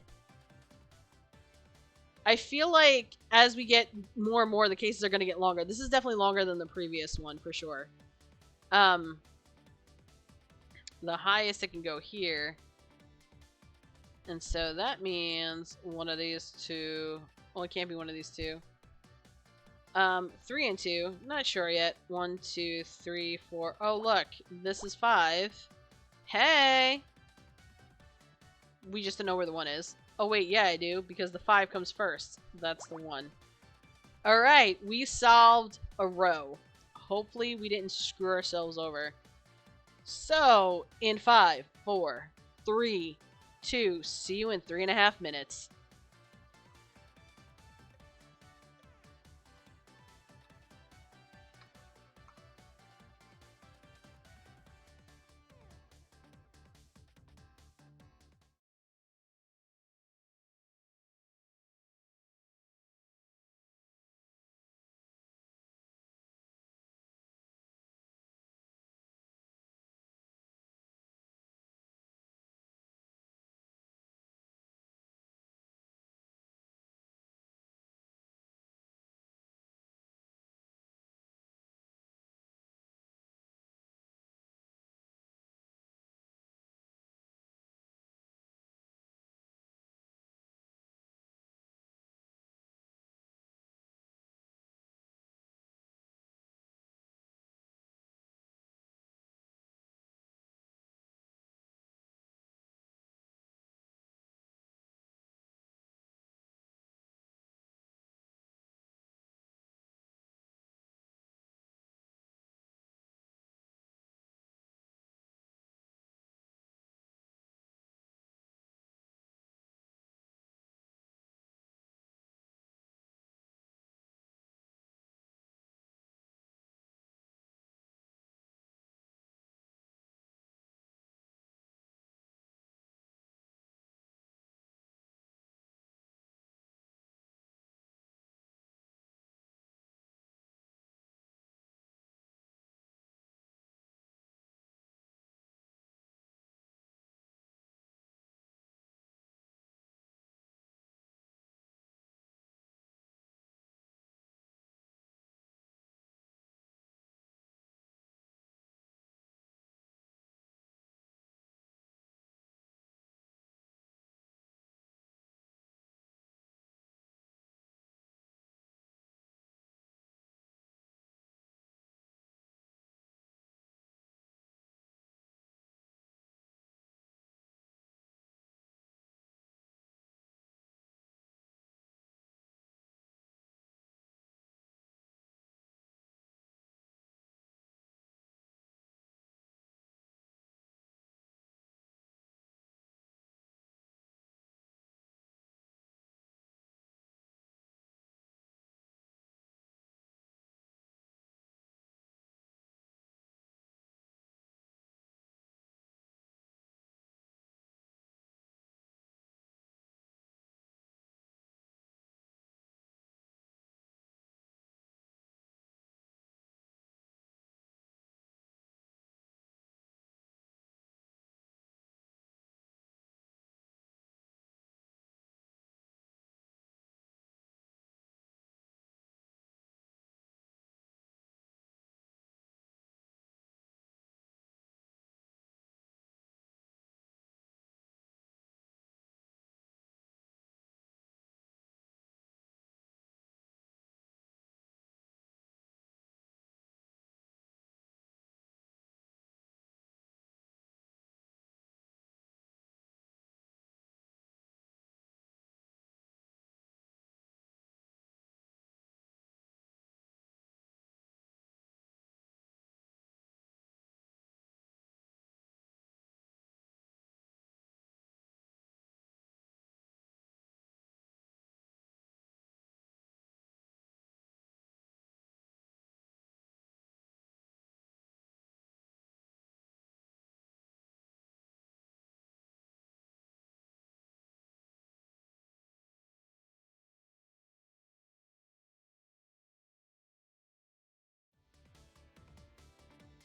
I feel like as we get more and more, the cases are going to get longer. This is definitely longer than the previous one, for sure. The highest it can go here. And so that means one of these two... Well, it can't be one of these two. 3 and 2. Not sure yet. 1, 2, 3, 4. Oh, look. This is 5. Hey! We just don't know where the 1 is. Oh, wait. Yeah, I do. Because the 5 comes first. That's the 1. Alright. We solved a row. Hopefully we didn't screw ourselves over. So, in 5, 4, 3, 2. See you in 3.5 minutes.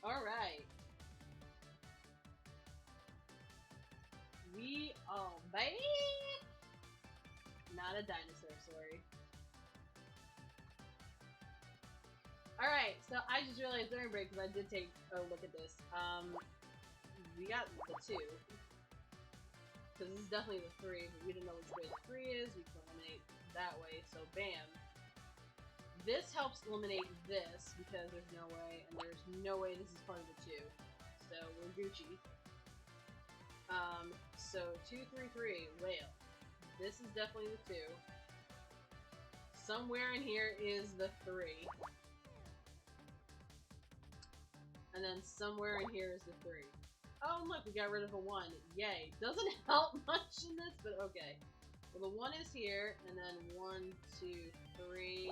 Alright. We are back. not a dinosaur, sorry. Alright, so I just realized during break, because I did take a look at this. We got the 2. Because this is definitely the 3, but we don't know which way the 3 is. We can eliminate that way, so bam. This helps eliminate this, because there's no way, and there's no way this is part of the 2. So, we're Gucci. So 2, 3, 3, whale. This is definitely the 2. Somewhere in here is the 3. And then somewhere in here is the 3. Oh, look, we got rid of a 1. Yay. Doesn't help much in this, but okay. Well, the 1 is here, and then 1, 2, 3.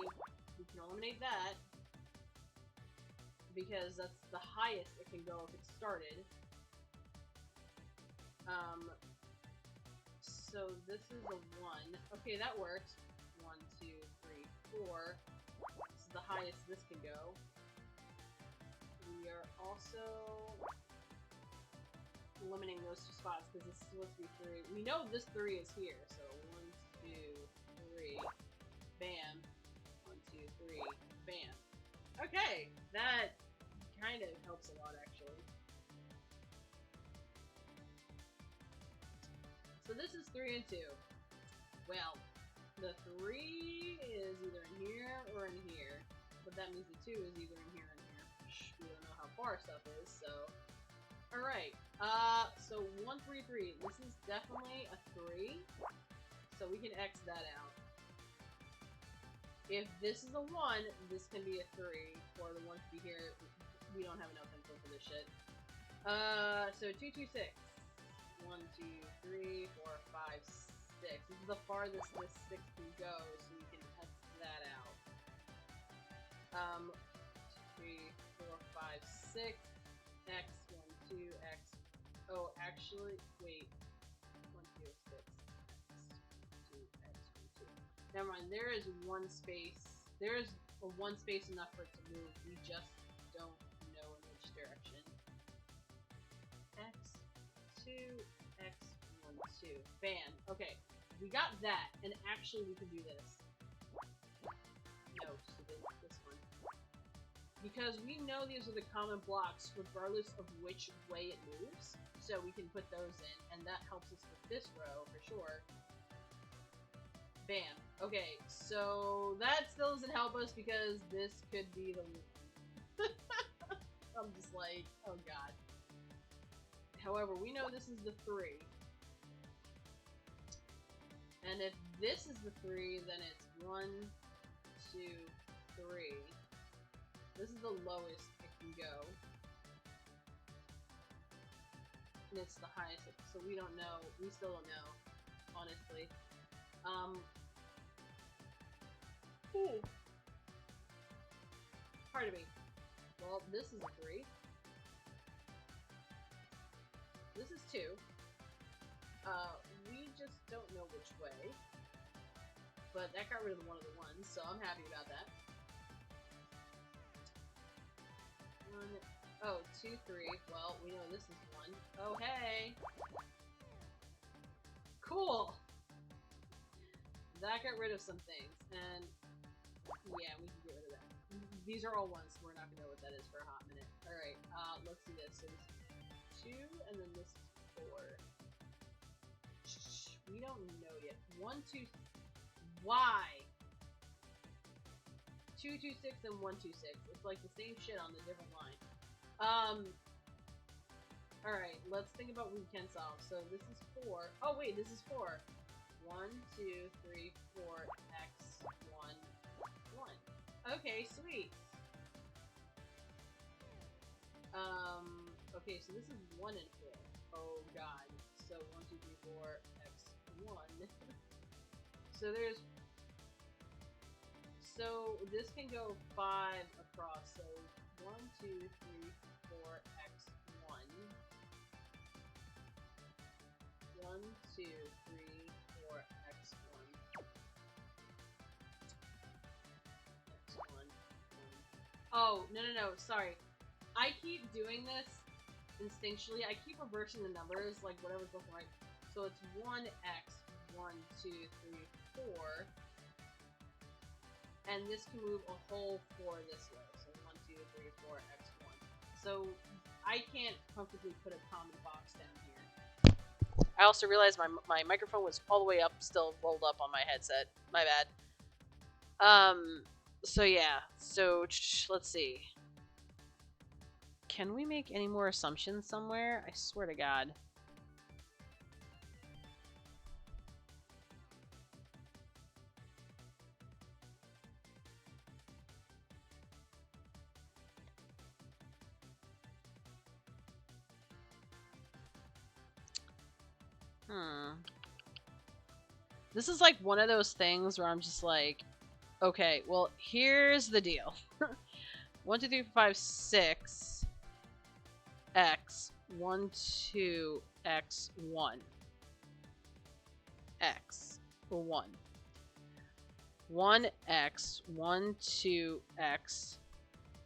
We can eliminate that. Because that's the highest it can go if it started. So this is a 1. Okay, that works. 1, 2, 3, 4. This is the highest this can go. We are also limiting those 2 spots because this is supposed to be 3. We know this 3 is here, so 1, 2, 3, bam. 1, 2, 3, bam. Okay, that kind of helps a lot actually. So this is 3 and 2. Well, the 3 is either in here or in here, but that means the 2 is either in here or in here. We don't know how far stuff is, so... Alright, so 1, 3, 3. This is definitely a 3, so we can X that out. If this is a 1, this can be a 3, or the 1 can be here. We don't have enough info for this shit. So 2, 2, 6. 1, 2, 3, 4, 5, 6. This is the farthest this 6 can go, so we can X that out. 2, 3, 4, 5, 6. X, 1, 2, X. Oh, actually, wait. 1, 2, 6. X, 2, X, 1, 2. Never mind, there is 1 space. There is a 1 space enough for it to move. We just don't know in which direction. X, 2, X, 1, 2. Bam. Okay, we got that, and actually we can do this. No, stupid. This one. Because we know these are the common blocks regardless of which way it moves, so we can put those in, and that helps us with this row for sure. Bam. Okay, so that still doesn't help us because this could be the one. I'm just like, oh god. However, we know this is the 3. And if this is the 3, then it's 1, 2, 3. This is the lowest it can go. And it's the highest, so we don't know. We still don't know, honestly. Ooh. Pardon me. Well, this is a 3. This is 2. We just don't know which way. But that got rid of one of the 1s, so I'm happy about that. 1, oh, 2, 3. Well, we know this is 1. Oh, hey! Cool! That got rid of some things, and yeah, we can get rid of that. These are all 1s, so we're not gonna know what that is for a hot minute. Alright, let's do this. So this is 2, and then this is 4. We don't know yet. 1, 2... Why? 2, 2, 6, and 1, 2, 6. It's like the same shit on the different line. Alright, let's think about what we can solve. So this is 4. Oh wait, this is 4. 1, 2, 3, 4, X, 1, 1. Okay, sweet. Okay, so this is 1 and 4. Oh god. So 1, 2, 3, 4, X, 1. So there's... So this can go 5 across. So 1, 2, 3, 4, X, 1. 1, 2, 3, 4, X, 1. X, 1, 1. Oh, no, sorry. I keep doing this instinctually. I keep reversing the numbers, like whatever's looking right. So it's 1x, 1, 2, 3, 4. And this can move a whole 4 this way. So 1, 2, 3, 4, x1. So I can't comfortably put a common box down here. I also realized my microphone was all the way up, still rolled up on my headset. My bad. So yeah. So let's see. Can we make any more assumptions somewhere? I swear to God. This is like one of those things where I'm just like, okay, well, here's the deal. 1, 2, 3, 4, 5, 6 x 1, 2 x 1 x 1 1x 1, 2 x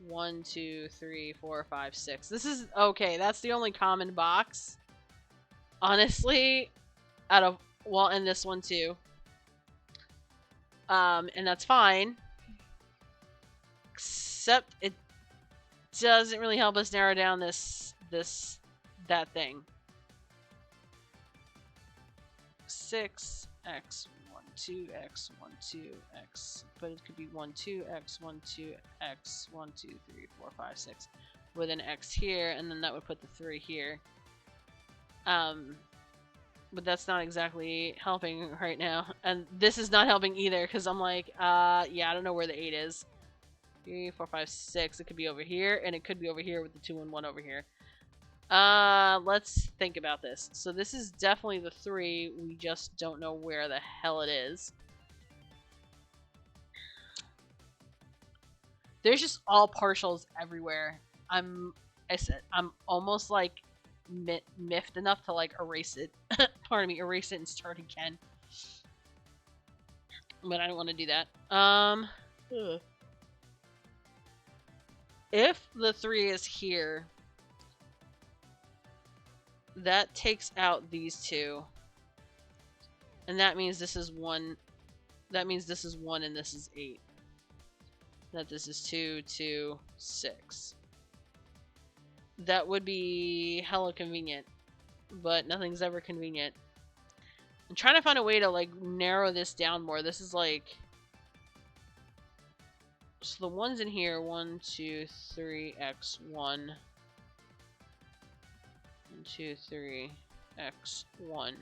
1, 2, 3, 4, 5, 6. This is okay. That's the only common box, honestly, out of, well, and this one too. And that's fine. Except it doesn't really help us narrow down that thing. 6 x 1, 2 x 1, 2 x, but it could be 1, 2 x 1, 2 x 1, 2, 3, 4, 5, 6 with an x here, and then that would put the 3 here. But that's not exactly helping right now, and this is not helping either, because I'm like, yeah, I don't know where the 8 is. 3, 4, 5, 6. It could be over here, and it could be over here with the 2 and 1 over here. Let's think about this. So this is definitely the 3. We just don't know where the hell it is. There's just all partials everywhere. I'm almost like miffed enough to like erase it. Pardon me, erase it and start again. But I don't want to do that. If the 3 is here, that takes out these 2. And that means this is 1. That means this is 1 and this is 8. That this is 2, 2, 6. That would be hella convenient. But nothing's ever convenient. I'm trying to find a way to like narrow this down more. This is like... So the ones in here, 1, 2, 3, x 1. 1, 2, 3, x 1.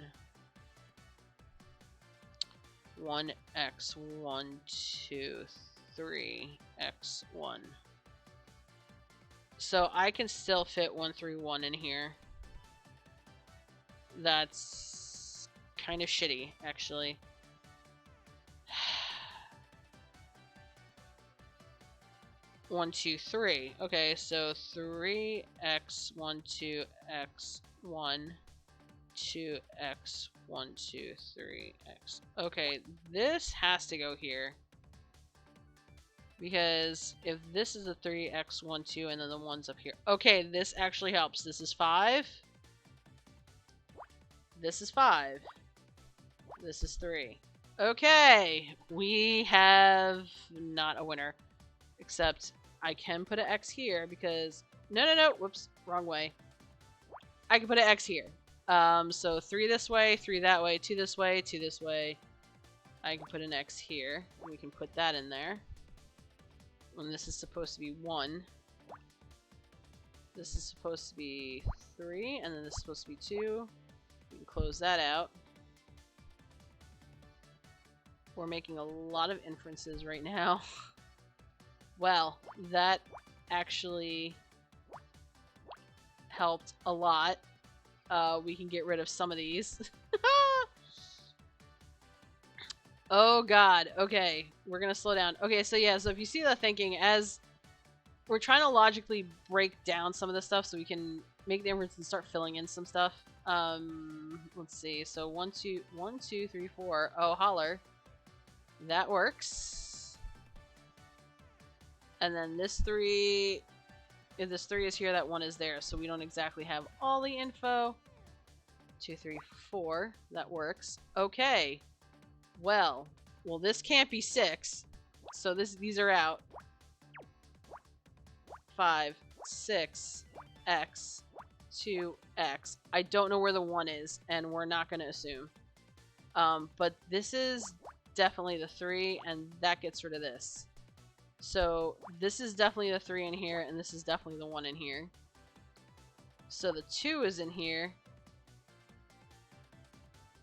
1 x 1, 2, 3 x 1. So I can still fit 1, 3, 1 in here. That's kind of shitty, actually. 1, 2, 3. Okay, so 3x 1, 2 x 1, 2x 1, 2, 3x. Okay, this has to go here. Because if this is a 3x 1, 2, and then the 1's up here. Okay, this actually helps. This is 5. This is 5. This is 3. Okay, we have not a winner. Except I can put an X here because... No. Whoops. Wrong way. I can put an X here. So 3 this way, 3 that way, 2 this way, 2 this way. I can put an X here. We can put that in there. And this is supposed to be 1. This is supposed to be 3, and then this is supposed to be 2. We can close that out. We're making a lot of inferences right now. Well, that actually helped a lot. We can get rid of some of these. Oh god, okay. We're gonna slow down. Okay, so yeah, so if you see the thinking, as we're trying to logically break down some of the stuff so we can make the inference and start filling in some stuff. Let's see. So 1, 2, 3, 4. Oh, holler. That works. And then this 3, if this 3 is here, that 1 is there. So we don't exactly have all the info. 2, 3, 4. That works. Okay. Well, this can't be 6. So these are out. 5, 6, X, 2, X. I don't know where the 1 is, and we're not going to assume. But this is definitely the 3, and that gets rid of this. So this is definitely the 3 in here, and this is definitely the 1 in here. So the 2 is in here.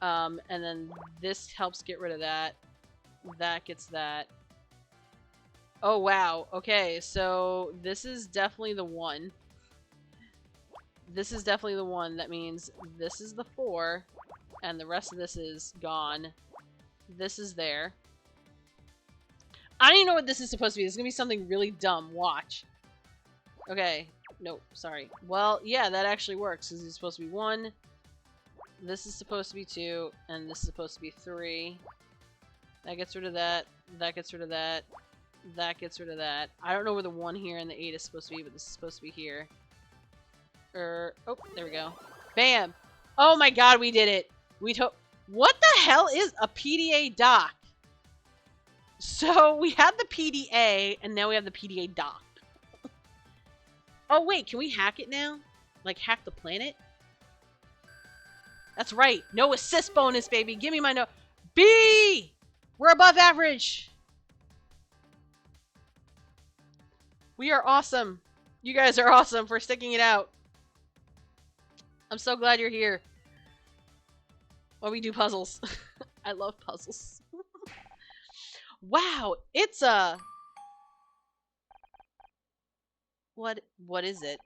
And then this helps get rid of that. That gets that. Oh, wow. Okay, so this is definitely the 1. This is definitely the 1. That means this is the 4, and the rest of this is gone. This is there. I don't even know what this is supposed to be. This is going to be something really dumb. Watch. Okay. Nope. Sorry. Well, yeah, that actually works. This is supposed to be 1. This is supposed to be 2. And this is supposed to be 3. That gets rid of that. That gets rid of that. That gets rid of that. I don't know where the 1 here and the 8 is supposed to be, but this is supposed to be here. Oh, there we go. Bam! Oh my god, we did it! What the hell is a PDA dock? So, we had the PDA, and now we have the PDA dock. Oh wait, can we hack it now? Like, hack the planet? That's right. No assist bonus, baby. Give me my no. B! We're above average! We are awesome. You guys are awesome for sticking it out. I'm so glad you're here. While we do puzzles. I love puzzles. Wow, it's a... What is it?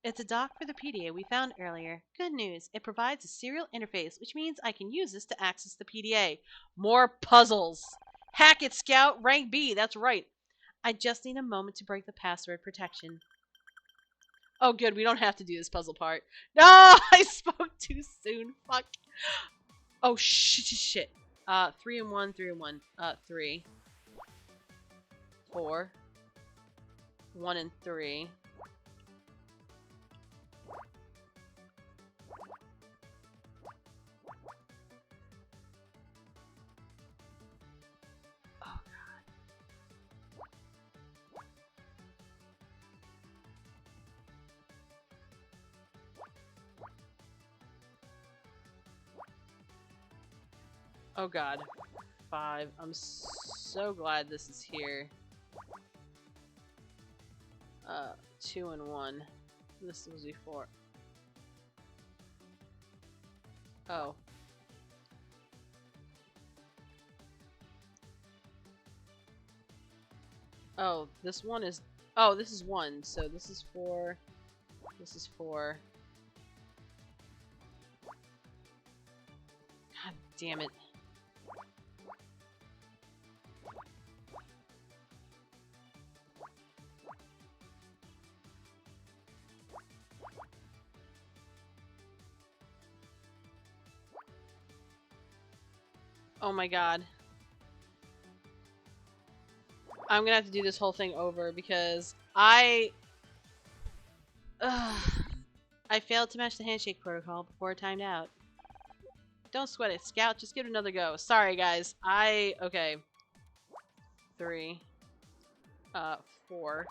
It's a dock for the PDA we found earlier. Good news, it provides a serial interface, which means I can use this to access the PDA. More puzzles! Hack it, Scout! Rank B, that's right. I just need a moment to break the password protection. Oh good, we don't have to do this puzzle part. No! I spoke too soon. Fuck. Oh shit. 3 and 1, 3 and 1. 3. 4. 1 and 3. Oh god. 5. I'm so glad this is here. 2 and 1. This was before. Oh. Oh, this one is... Oh, this is 1, so this is 4. This is 4. God damn it. Oh my god. I'm gonna have to do this whole thing over because I failed to match the handshake protocol before it timed out. Don't sweat it, Scout. Just give it another go. Sorry, guys. Okay. 3. 4.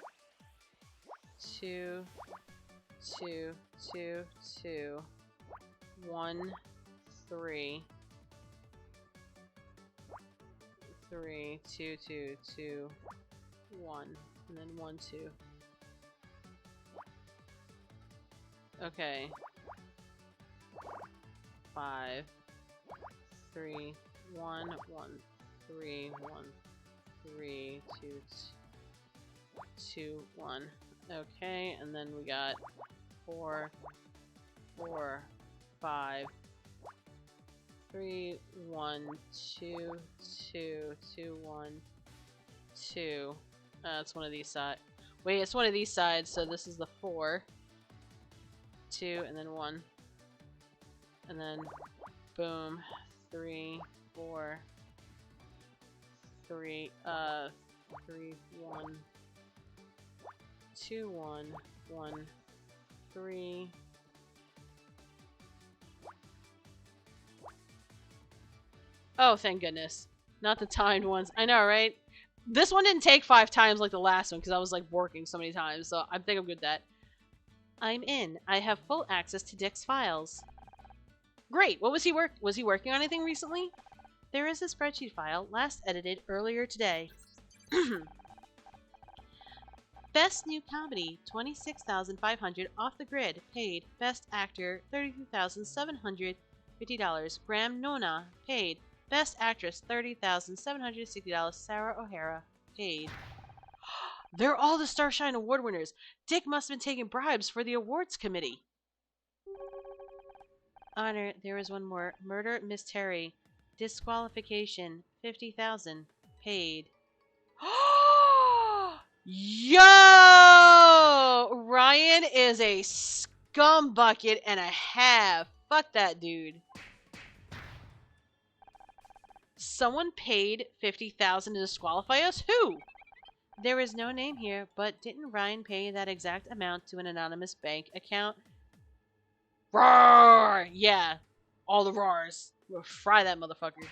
2. 2. 2. 2. 1. 3. 3, 2, 2, 2, 1, and then 1, 2. Okay. 5, 3, 1, 1, 3, 1, 3, 2, 2, 1. Okay, and then we got 4, 4, 5, 3, 1, 2, 2, 2, 1, 2. It's one of these sides. Wait, it's one of these sides, so this is the 4. 2, and then 1. And then, boom. 3, 4. 3, 3, 1. 2, 1. 1, 3. Oh, thank goodness. Not the timed ones. I know, right? This one didn't take 5 times like the last one because I was like working so many times, so I think I'm good at that. I'm in. I have full access to Dick's files. Great. What was he working on anything recently? There is a spreadsheet file, last edited earlier today. Best New Comedy, 26,500 off the grid, paid. Best Actor, $32,750. Graham Nona, paid. Best Actress, $30,760. Sarah O'Hara, paid. They're all the Starshine Award winners. Dick must have been taking bribes for the awards committee. Honor, there is one more. Murder, Miss Terry. Disqualification, 50,000. Paid. Yo! Ryan is a scumbucket and a half. Fuck that dude. Someone paid 50,000 to disqualify us? Who? There is no name here, but didn't Ryan pay that exact amount to an anonymous bank account? Roar! Yeah. All the roars. We'll fry that motherfucker.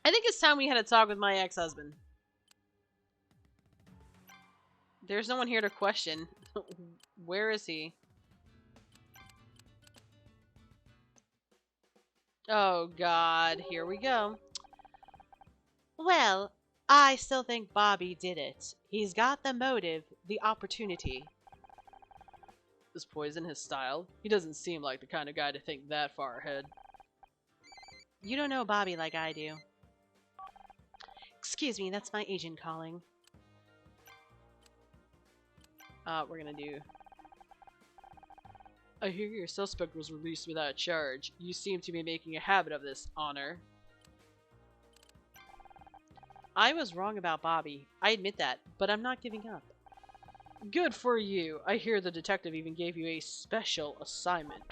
I think it's time we had a talk with my ex-husband. There's no one here to question. Where is he? Oh god, here we go. Well, I still think Bobby did it. He's got the motive, the opportunity. Is poison his style? He doesn't seem like the kind of guy to think that far ahead. You don't know Bobby like I do. Excuse me, that's my agent calling. We're gonna do... I hear your suspect was released without charge. You seem to be making a habit of this, Honor. I was wrong about Bobby. I admit that, but I'm not giving up. Good for you. I hear the detective even gave you a special assignment.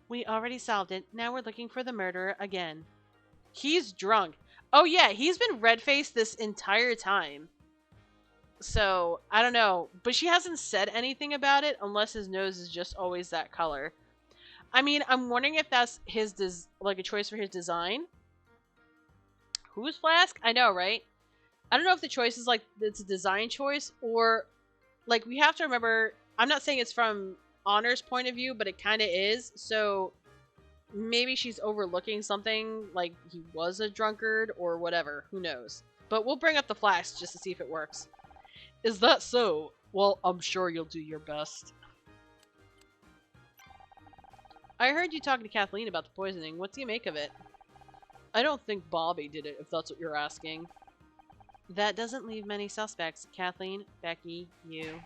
We already solved it. Now we're looking for the murderer again. He's drunk. Oh yeah, he's been red-faced this entire time. So, I don't know. But she hasn't said anything about it unless his nose is just always that color. I mean, I'm wondering if that's his like a choice for his design. Whose flask? I know, right? I don't know if the choice is like it's a design choice or like we have to remember, I'm not saying it's from Honor's point of view, but it kind of is. So maybe she's overlooking something like he was a drunkard or whatever. Who knows? But we'll bring up the flask just to see if it works. Is that so? Well, I'm sure you'll do your best. I heard you talking to Kathleen about the poisoning. What do you make of it? I don't think Bobby did it, if that's what you're asking. That doesn't leave many suspects. Kathleen, Becky, you.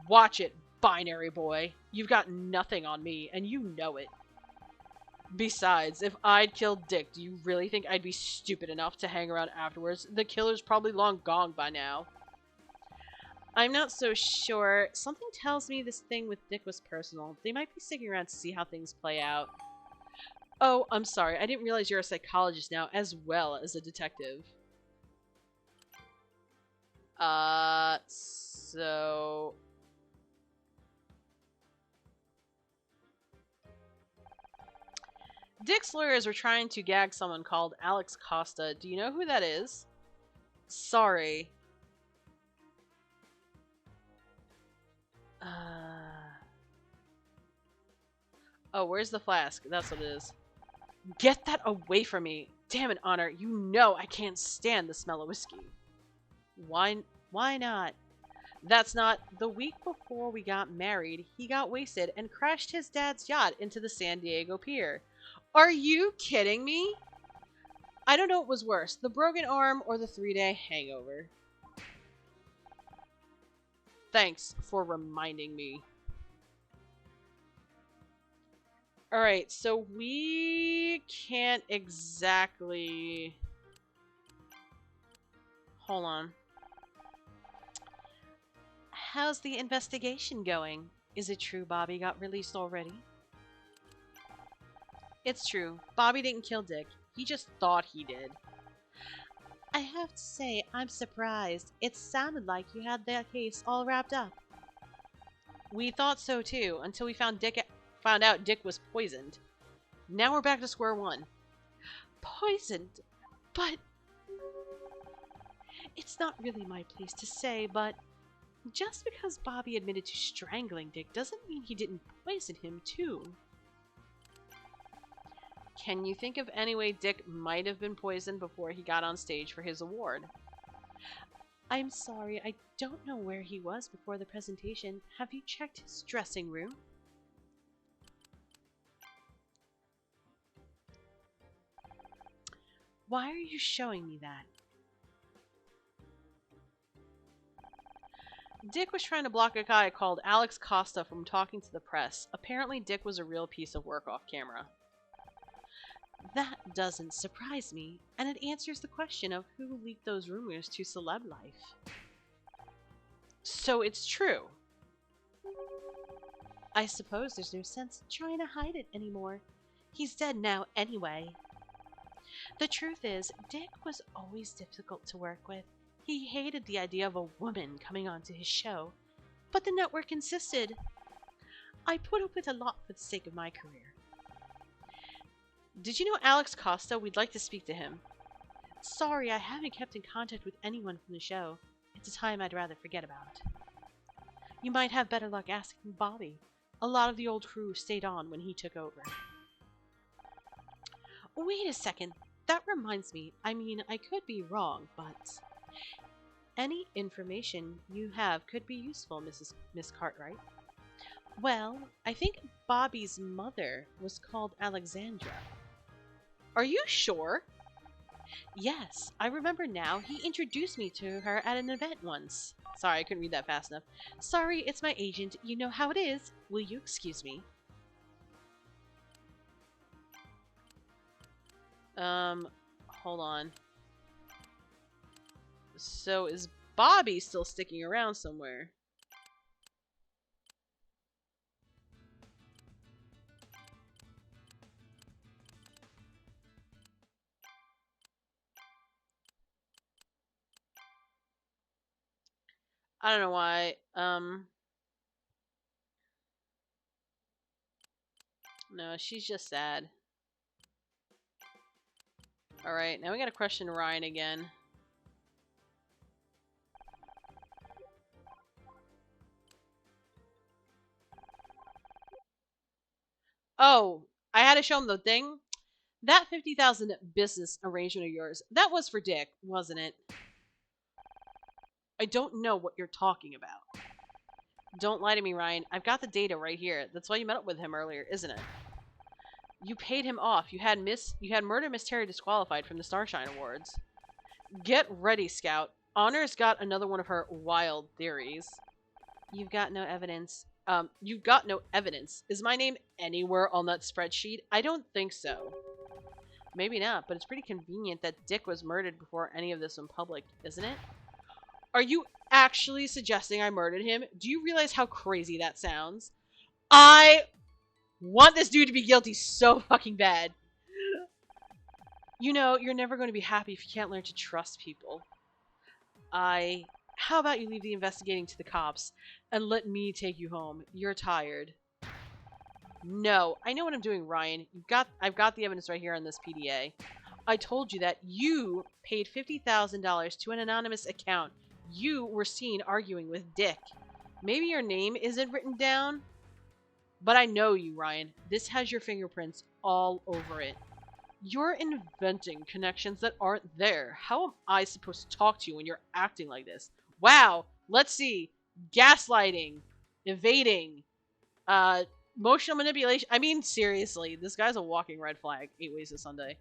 Watch it, binary boy. You've got nothing on me, and you know it. Besides, if I'd killed Dick, do you really think I'd be stupid enough to hang around afterwards? The killer's probably long gone by now. I'm not so sure. Something tells me this thing with Dick was personal. They might be sticking around to see how things play out. Oh, I'm sorry. I didn't realize you're a psychologist now, as well as a detective. So... Dick's lawyers were trying to gag someone called Alex Costa. Do you know who that is? Sorry. Oh, where's the flask? That's what it is. Get that away from me! Damn it, Honor, you know I can't stand the smell of whiskey. Why not? That's not... The week before we got married, he got wasted and crashed his dad's yacht into the San Diego pier. Are you kidding me? I don't know what was worse, the broken arm or the 3-day hangover. Thanks for reminding me. Alright, so we can't exactly... Hold on. How's the investigation going? Is it true Bobby got released already? It's true. Bobby didn't kill Dick. He just thought he did. I have to say, I'm surprised. It sounded like you had that case all wrapped up. We thought so too, until we found out Dick was poisoned. Now we're back to square one. Poisoned, but... It's not really my place to say, but just because Bobby admitted to strangling Dick doesn't mean he didn't poison him, too. Can you think of any way Dick might have been poisoned before he got on stage for his award? I'm sorry, I don't know where he was before the presentation. Have you checked his dressing room? Why are you showing me that? Dick was trying to block a guy called Alex Costa from talking to the press. Apparently Dick was a real piece of work off camera. That doesn't surprise me, and it answers the question of who leaked those rumors to celeb life. So it's true. I suppose there's no sense in trying to hide it anymore. He's dead now anyway. The truth is, Dick was always difficult to work with. He hated the idea of a woman coming onto his show, but the network insisted. I put up with a lot for the sake of my career. Did you know Alex Costa? We'd like to speak to him. Sorry, I haven't kept in contact with anyone from the show. It's a time I'd rather forget about. You might have better luck asking Bobby. A lot of the old crew stayed on when he took over. Wait a second. That reminds me. I mean, I could be wrong, but... Any information you have could be useful, Miss Cartwright. Well, I think Bobby's mother was called Alexandra. Are you sure? Yes, I remember now. He introduced me to her at an event once. Sorry, I couldn't read that fast enough. Sorry, it's my agent. You know how it is. Will you excuse me? Hold on. So is Bobby still sticking around somewhere? I don't know why. No, she's just sad. Alright, now we gotta question Ryan again. Oh, I had to show him the thing. That 50,000 business arrangement of yours, that was for Dick, wasn't it? I don't know what you're talking about. Don't lie to me, Ryan. I've got the data right here. That's why you met up with him earlier, isn't it? You paid him off. You had Murder Miss Terry disqualified from the Starshine Awards. Get ready, Scout. Honor's got another one of her wild theories. You've got no evidence. You've got no evidence. Is my name anywhere on that spreadsheet? I don't think so. Maybe not, but it's pretty convenient that Dick was murdered before any of this went public, isn't it? Are you actually suggesting I murdered him? Do you realize how crazy that sounds? I want this dude to be guilty so fucking bad. You know, you're never going to be happy if you can't learn to trust people. How about you leave the investigating to the cops and let me take you home? You're tired. No, I know what I'm doing, Ryan. I've got the evidence right here on this PDA. I told you that you paid $50,000 to an anonymous account. You were seen arguing with Dick. Maybe your name isn't written down, but I know you, Ryan. This has your fingerprints all over it. You're inventing connections that aren't there. How am I supposed to talk to you when you're acting like this? Wow, let's see. Gaslighting, evading, emotional manipulation. I mean, seriously, this guy's a walking red flag. 8 ways to Sunday.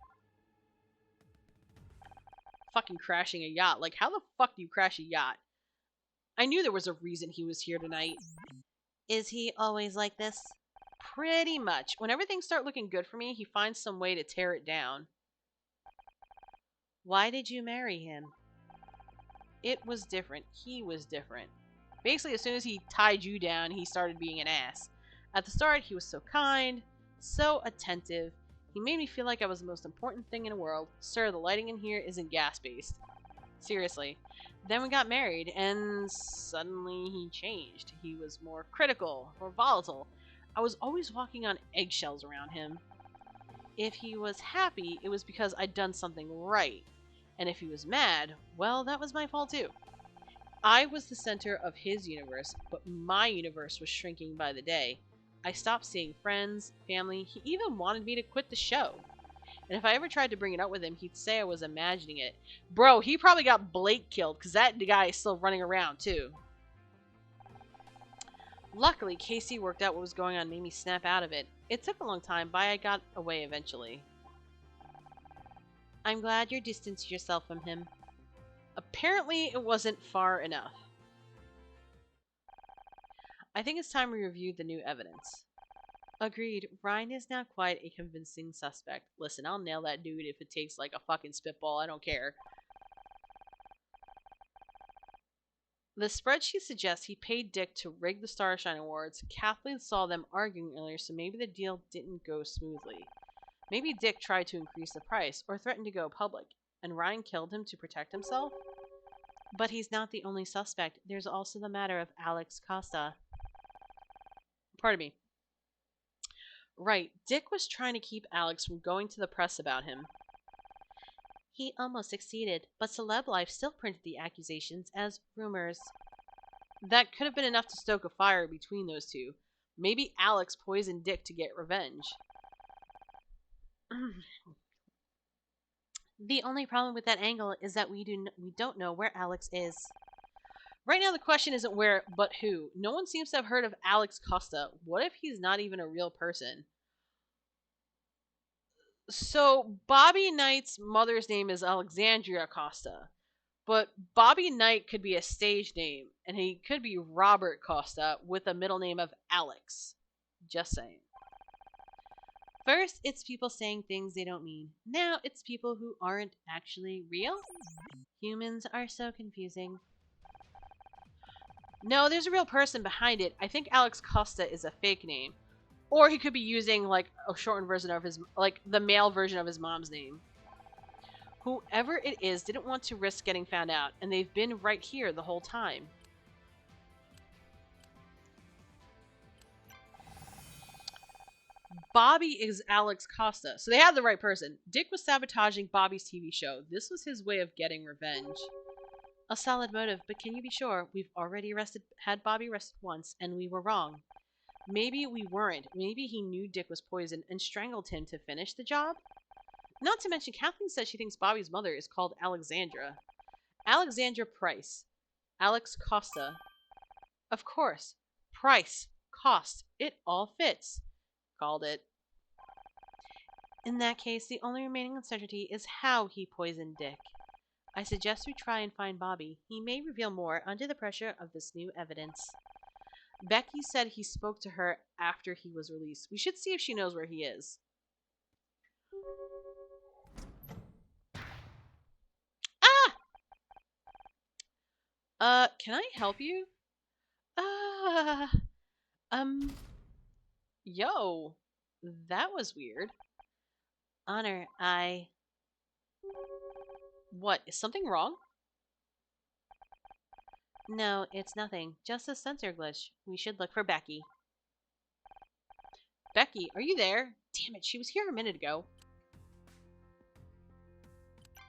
Fucking crashing a yacht. Like, how the fuck do you crash a yacht? I knew there was a reason he was here tonight. Is he always like this? Pretty much. Whenever things start looking good for me, he finds some way to tear it down. Why did you marry him? It was different. He was different. Basically, as soon as he tied you down, he started being an ass. At the start, he was so kind, so attentive. He made me feel like I was the most important thing in the world. Sir, the lighting in here isn't gas-based. Seriously. Then we got married, and suddenly he changed. He was more critical, more volatile. I was always walking on eggshells around him. If he was happy, it was because I'd done something right. And if he was mad, well, that was my fault too. I was the center of his universe, but my universe was shrinking by the day. I stopped seeing friends, family. He even wanted me to quit the show. And if I ever tried to bring it up with him, he'd say I was imagining it. Bro, he probably got Blake killed, because that guy is still running around, too. Luckily, Casey worked out what was going on and made me snap out of it. It took a long time, but I got away eventually. I'm glad you distanced yourself from him. Apparently, it wasn't far enough. I think it's time we review the new evidence. Agreed. Ryan is now quite a convincing suspect. Listen, I'll nail that dude if it takes like a fucking spitball. I don't care. The spreadsheet suggests he paid Dick to rig the Starshine Awards. Kathleen saw them arguing earlier, so maybe the deal didn't go smoothly. Maybe Dick tried to increase the price or threatened to go public, and Ryan killed him to protect himself? But he's not the only suspect. There's also the matter of Alex Costa. Pardon me. Right, Dick was trying to keep Alex from going to the press about him. He almost succeeded, but Celeb Life still printed the accusations as rumors. That could have been enough to stoke a fire between those two. Maybe Alex poisoned Dick to get revenge. The only problem with that angle is that we don't know where Alex is. Right now the question isn't where, but who. No one seems to have heard of Alex Costa. What if he's not even a real person? So, Bobby Knight's mother's name is Alexandria Costa. But Bobby Knight could be a stage name, and he could be Robert Costa with a middle name of Alex. Just saying. First, it's people saying things they don't mean. Now, it's people who aren't actually real. Humans are so confusing. No, there's a real person behind it. I think Alex Costa is a fake name. Or he could be using, like, a shortened version of his, like, the male version of his mom's name. Whoever it is didn't want to risk getting found out, and they've been right here the whole time. Bobby is Alex Costa, so they had the right person. Dick was sabotaging Bobby's TV show. This was his way of getting revenge. A solid motive, but can you be sure? We've already had Bobby arrested once, and we were wrong. Maybe we weren't. Maybe he knew Dick was poisoned and strangled him to finish the job? Not to mention, Kathleen says she thinks Bobby's mother is called Alexandra. Alexandra Price. Alex Costa. Of course. Price. Cost. It all fits. Called it. In that case, the only remaining uncertainty is how he poisoned Dick. I suggest we try and find Bobby. He may reveal more under the pressure of this new evidence. Becky said he spoke to her after he was released. We should see if she knows where he is. Can I help you? Yo, that was weird. Honor, What, is something wrong? No, it's nothing. Just a sensor glitch. We should look for Becky. Becky, are you there? Damn it, she was here a minute ago.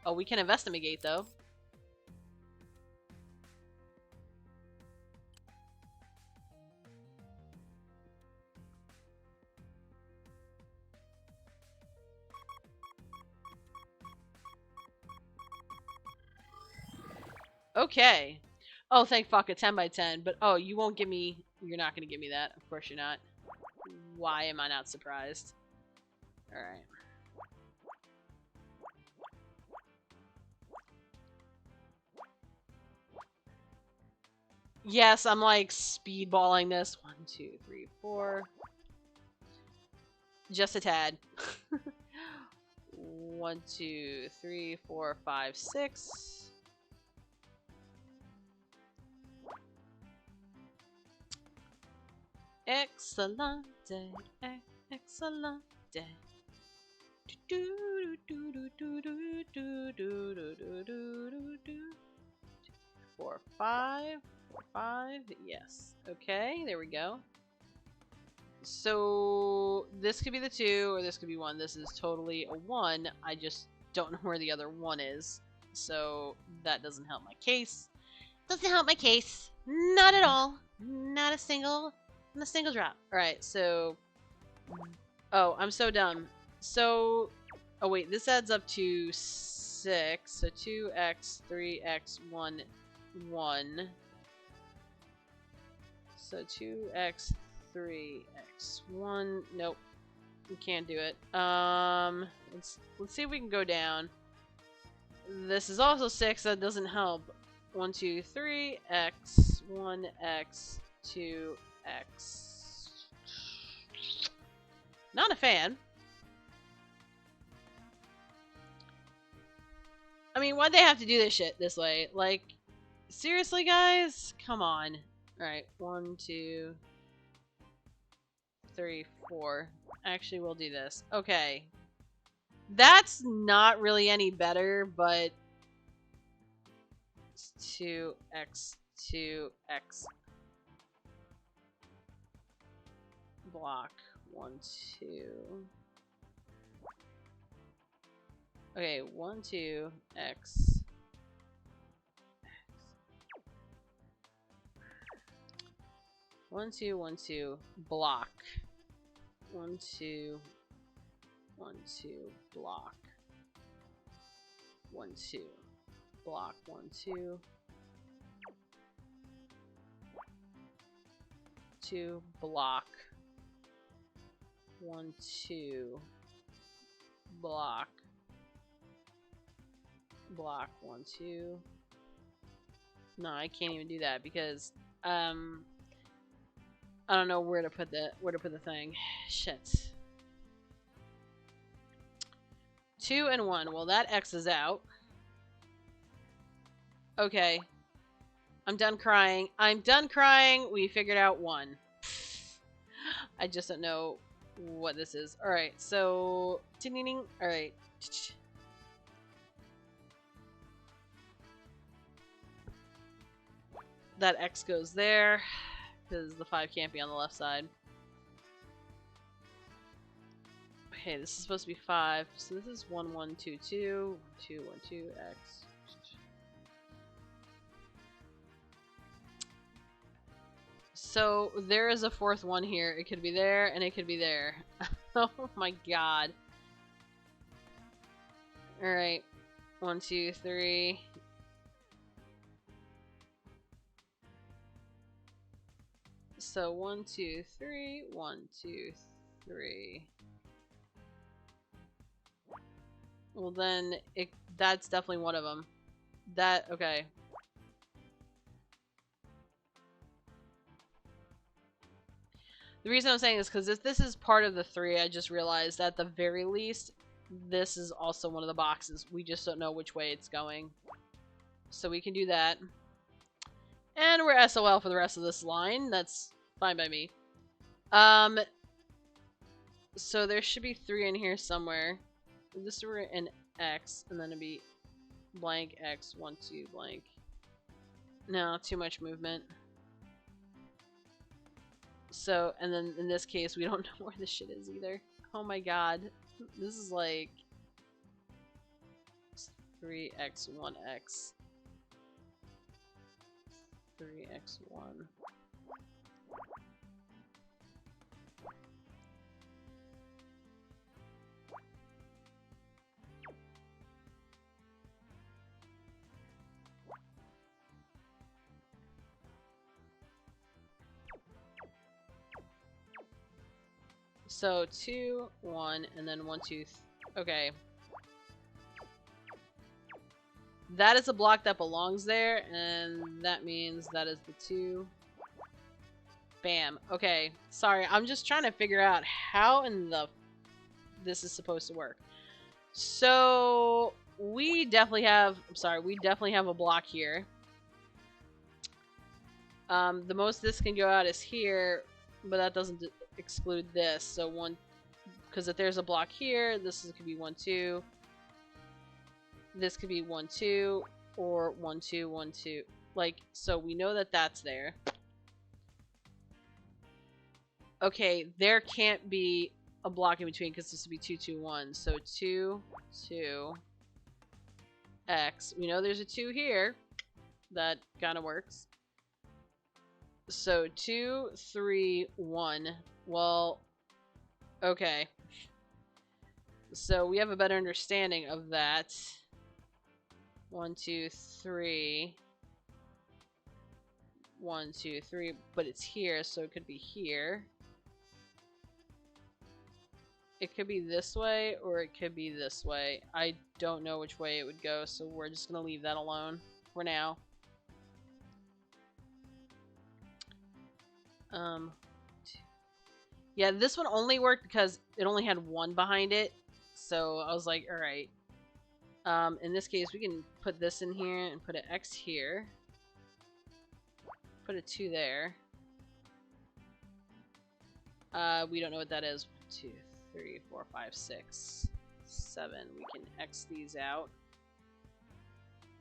Oh, we can investigate, though. Okay. Oh, thank fuck, a 10 by 10. But, oh, you won't give me... You're not going to give me that. Of course you're not. Why am I not surprised? Alright. Yes, I'm, like, speedballing this. 1, 2, 3, 4. Just a tad. 1, 2, 3, 4, 5, 6. Excellent day, excellent day. 4, 5, 4, 5. Yes. Okay, there we go. So this could be the 2 or this could be 1. This is totally a 1. I just don't know where the other 1 is. So that doesn't help my case. Doesn't help my case. Not at all. Not a single drop. Alright, so... Oh, I'm so dumb. So... Oh wait, this adds up to 6. So 2x, 3x, 1, 1. So 2x, 3x, 1. Nope. We can't do it. Let's see if we can go down. This is also 6. That doesn't help. 1, 2, 3, x, 1, x, 2, x. Not a fan. I mean, why'd they have to do this shit this way? Like, seriously, guys? Come on. Alright, 1, 2, 3, 4. Actually, we'll do this. Okay. That's not really any better, but... 2x, 2x. Block. 1, 2. Okay, 1, 2, x. 1, 2, 1, 2, block. 1, 2, 1, 2, block. 1, 2, block. 1, 2. 2, block. 1, 2, block. Block. 1, 2. No, I can't even do that because I don't know where to put the thing. Shit. 2 and 1. Well, that X is out. Okay. I'm done crying. I'm done crying. We figured out 1. I just don't know what this is. Alright, so... Alright. That X goes there. Because the 5 can't be on the left side. Okay, this is supposed to be 5. So this is 1, 1, 2, 2. 2, 1, 2, X. So there is a 4th one here. It could be there and it could be there. Oh my god. Alright. 1, 2, 3. So 1, 2, 3. 1, 2, 3. Well then, that's definitely one of them. Okay. The reason I'm saying this because if this is part of the 3, I just realized at the very least, this is also one of the boxes. We just don't know which way it's going. So we can do that. And we're SOL for the rest of this line. That's fine by me. So there should be 3 in here somewhere. This were an X, and then it'd be blank X, 1, 2, blank. No, too much movement. So, and then in this case, we don't know where this shit is either. Oh my god. This is like 3x, 1x. 3x, 1. So 2, 1, and then 1, 2, okay. That is a block that belongs there, and that means that is the 2. Bam. Okay. Sorry, I'm just trying to figure out how in the this is supposed to work. So we definitely have a block here. The most this can go out is here, but that doesn't exclude this. So 1, because if there's a block here, could be 1, 2. This could be 1, 2, or 1, 2, 1, 2. Like, so we know that that's there. Okay, there can't be... a block in between because this would be 2, 2, 1. So 2, 2, X. We know there's a 2 here. That kind of works. So 2, 3, 1. Well, okay. So we have a better understanding of that. 1, 2, 3. 1, 2, 3. But it's here, so it could be here. It could be this way, or it could be this way. I don't know which way it would go, so we're just going to leave that alone for now. Yeah, this one only worked because it only had 1 behind it. So I was like, alright. In this case, we can put this in here and put an X here. Put a 2 there. We don't know what that is. 1, 2, 3, 4, 5, 6, 7. We can X these out.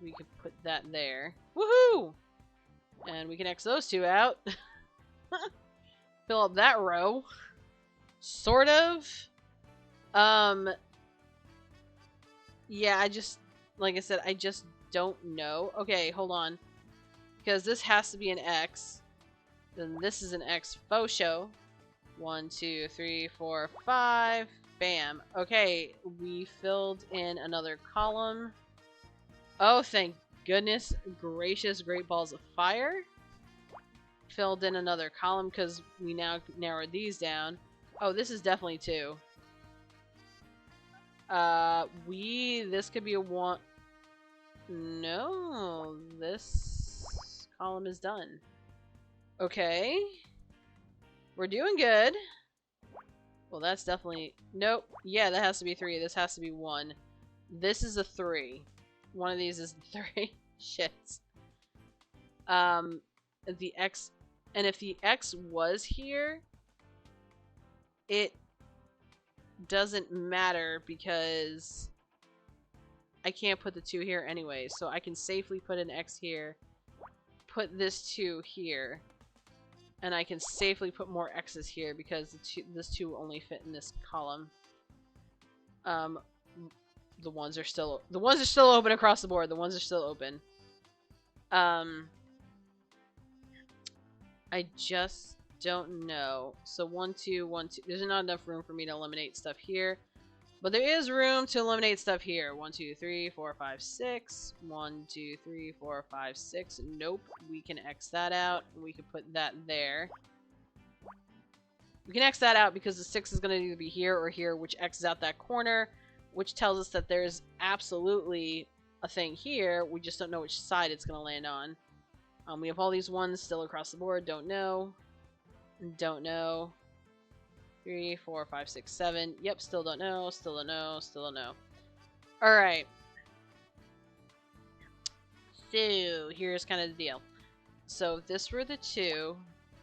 We could put that there. Woohoo! And we can X those 2 out. Fill up that row. Sort of. Yeah, like I said, I just don't know. Okay, hold on. Because this has to be an X. Then this is an X faux show. 1, 2, 3, 4, 5. Bam. Okay, we filled in another column. Oh, thank goodness gracious, great balls of fire. Filled in another column because we now narrowed these down. Oh, this is definitely 2. This could be a 1. No, this column is done. Okay. We're doing good. Well, that's definitely... Nope. Yeah, that has to be 3. This has to be 1. This is a 3. One of these is 3. Shit. The X... And if the X was here, it doesn't matter because I can't put the 2 here anyway. So I can safely put an X here, put this 2 here, and I can safely put more X's here because this 2 will only fit in this column. The ones are still open across the board. The ones are still open. I just don't know. So 1, 2, 1, 2. There's not enough room for me to eliminate stuff here. But there is room to eliminate stuff here. 1, 2, 3, 4, 5, 6. 1, 2, 3, 4, 5, 6. Nope. We can X that out. We can put that there. We can X that out because the 6 is going to either be here or here, which X's out that corner, which tells us that there's absolutely a thing here. We just don't know which side it's going to land on. We have all these 1s still across the board. Don't know. Don't know. 3, 4, 5, 6, 7. Yep, still don't know. Still don't know. Still don't know. Alright. So, here's kind of the deal. So, if this were the 2,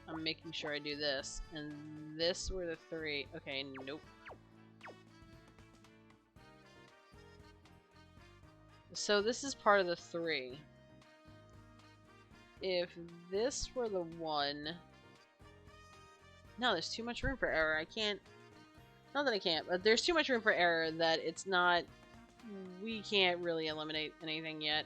I'm making sure I do this. And this were the 3. Okay, nope. So, this is part of the 3. If this were the 1... No, there's too much room for error. I can't... Not that I can't, but there's too much room for error that it's not... We can't really eliminate anything yet.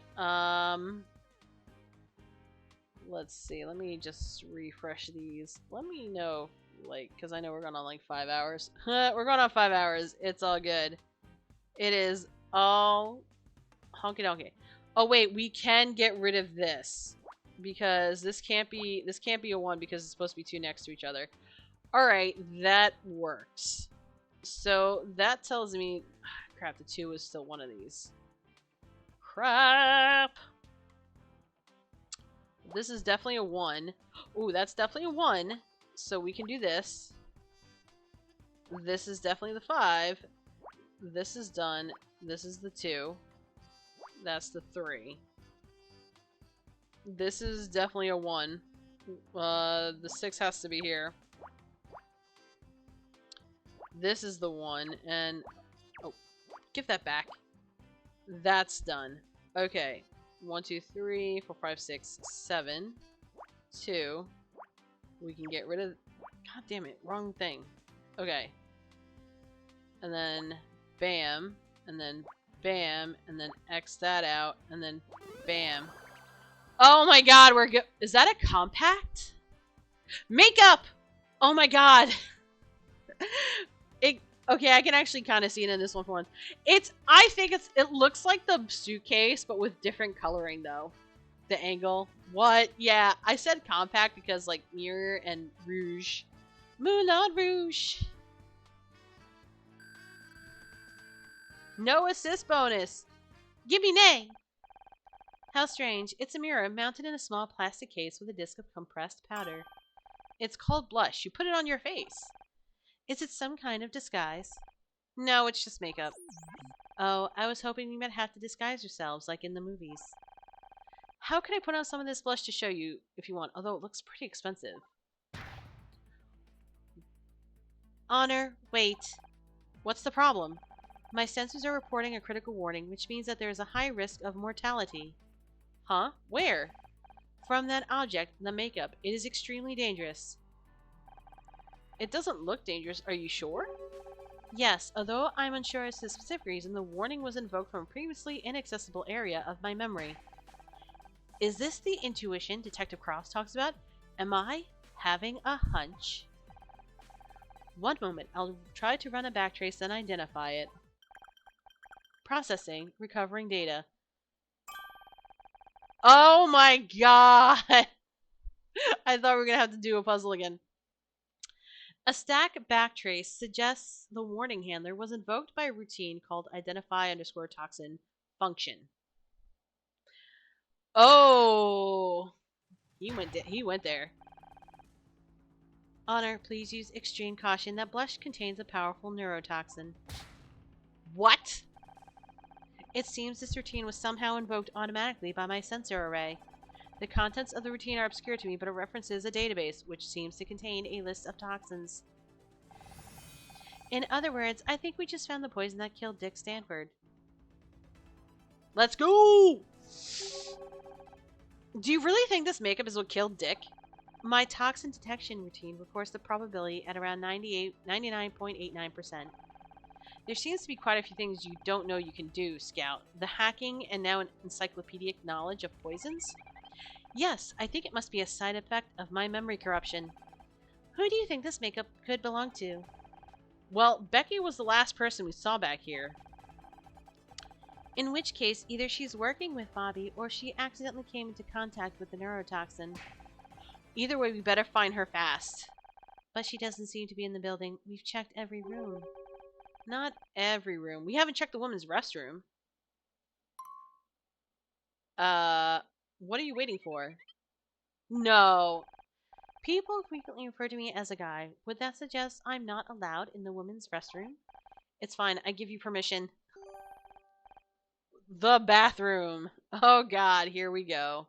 Let's see. Let me just refresh these. Let me know, like, because I know we're going on like 5 hours. We're going on 5 hours. It's all good. It is all honky donkey. Oh wait, we can get rid of this because this can't be a 1 because it's supposed to be 2 next to each other. Alright, that works. So that tells me... Crap, the 2 is still one of these. Crap! This is definitely a 1. Ooh, that's definitely a 1. So we can do this. This is definitely the 5. This is done. This is the 2. That's the 3. This is definitely a 1. The 6 has to be here. This is the 1, and... Oh, give that back. That's done. Okay. 1, 2, 3, 4, 5, 6, 7. 2. We can get rid of... God damn it, wrong thing. Okay. and then bam, and then bam, and then X that out, and then bam. Oh my god, we're good. Is that a compact? Makeup! Oh my god. Okay, I can actually kind of see it in this one for once. I think it looks like the suitcase, but with different coloring though. The angle. What? Yeah, I said compact because like mirror and rouge. Moulin Rouge. No assist bonus. Give me nay. How strange. It's a mirror mounted in a small plastic case with a disc of compressed powder. It's called blush. You put it on your face. Is it some kind of disguise? No, it's just makeup. Oh, I was hoping you might have to disguise yourselves like in the movies. How can I put on some of this blush to show you if you want, although it looks pretty expensive? Honor, wait. What's the problem? My sensors are reporting a critical warning, which means that there is a high risk of mortality. Huh? Where? From that object, the makeup. It is extremely dangerous. It doesn't look dangerous. Are you sure? Yes, although I'm unsure as to the specific reason, the warning was invoked from a previously inaccessible area of my memory. Is this the intuition Detective Cross talks about? Am I having a hunch? One moment, I'll try to run a backtrace and identify it. Processing, recovering data. Oh my god! I thought we were gonna have to do a puzzle again. A stack backtrace suggests the warning handler was invoked by a routine called identify_toxin function. Oh, he went there. Honor, please use extreme caution. That blush contains a powerful neurotoxin. What? It seems this routine was somehow invoked automatically by my sensor array. The contents of the routine are obscure to me, but it references a database, which seems to contain a list of toxins. In other words, I think we just found the poison that killed Dick Stanford. Let's go! Do you really think this makeup is what killed Dick? My toxin detection routine reports the probability at around 99.89%. There seems to be quite a few things you don't know you can do, Scout. The hacking and now an encyclopedic knowledge of poisons? Yes, I think it must be a side effect of my memory corruption. Who do you think this makeup could belong to? Well, Becky was the last person we saw back here. In which case, either she's working with Bobby or she accidentally came into contact with the neurotoxin. Either way, we better find her fast. But she doesn't seem to be in the building. We've checked every room. Not every room. We haven't checked the women's restroom. What are you waiting for? No. People frequently refer to me as a guy. Would that suggest I'm not allowed in the women's restroom? It's fine. I give you permission. The bathroom. Oh god, here we go.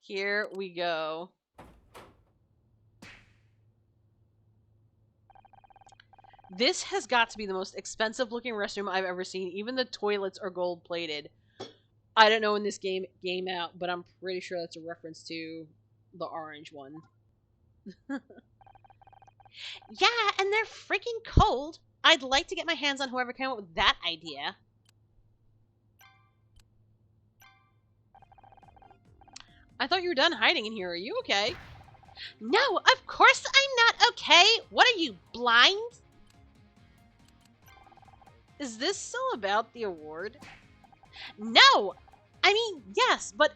Here we go. This has got to be the most expensive looking restroom I've ever seen. Even the toilets are gold plated. I don't know when this game out, but I'm pretty sure that's a reference to the orange one. Yeah, and they're freaking cold. I'd like to get my hands on whoever came up with that idea. I thought you were done hiding in here. Are you okay? No, of course I'm not okay. What are you, blind? Is this still about the award? No! I mean, yes, but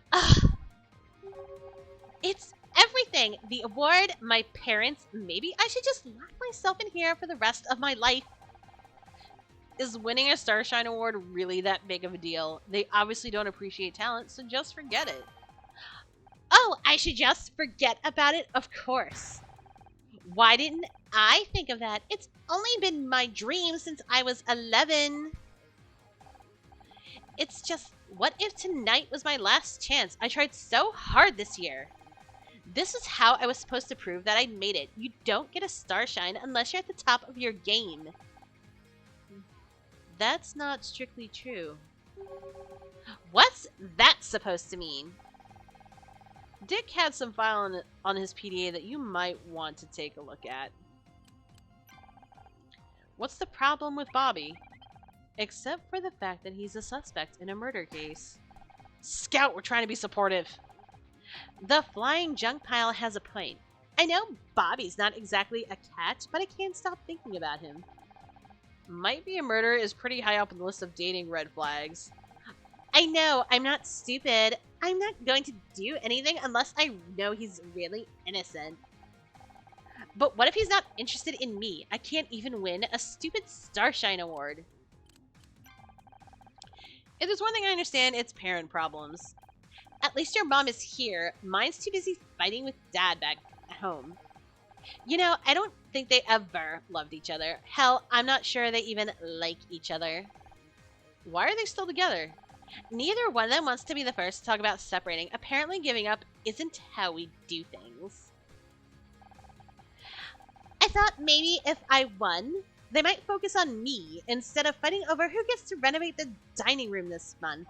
it's everything. The award, my parents, maybe I should just lock myself in here for the rest of my life. Is winning a Starshine Award really that big of a deal? They obviously don't appreciate talent, so just forget it. Oh, I should just forget about it? Of course. Why didn't I think of that? It's only been my dream since I was 11. It's just, what if tonight was my last chance? I tried so hard this year. This is how I was supposed to prove that I made it. You don't get a Starshine unless you're at the top of your game. That's not strictly true. What's that supposed to mean? Dick had some file on his PDA that you might want to take a look at. What's the problem with Bobby? Except for the fact that he's a suspect in a murder case. Scout, we're trying to be supportive. The flying junk pile has a point. I know Bobby's not exactly a cat, but I can't stop thinking about him. Might be a murder is pretty high up on the list of dating red flags. I know, I'm not stupid. I'm not going to do anything unless I know he's really innocent. But what if he's not interested in me? I can't even win a stupid Starshine Award. If there's one thing I understand, it's parent problems. At least your mom is here. Mine's too busy fighting with Dad back at home. You know, I don't think they ever loved each other. Hell, I'm not sure they even like each other. Why are they still together? Neither one of them wants to be the first to talk about separating. Apparently giving up isn't how we do things. I thought maybe if I won, they might focus on me instead of fighting over who gets to renovate the dining room this month.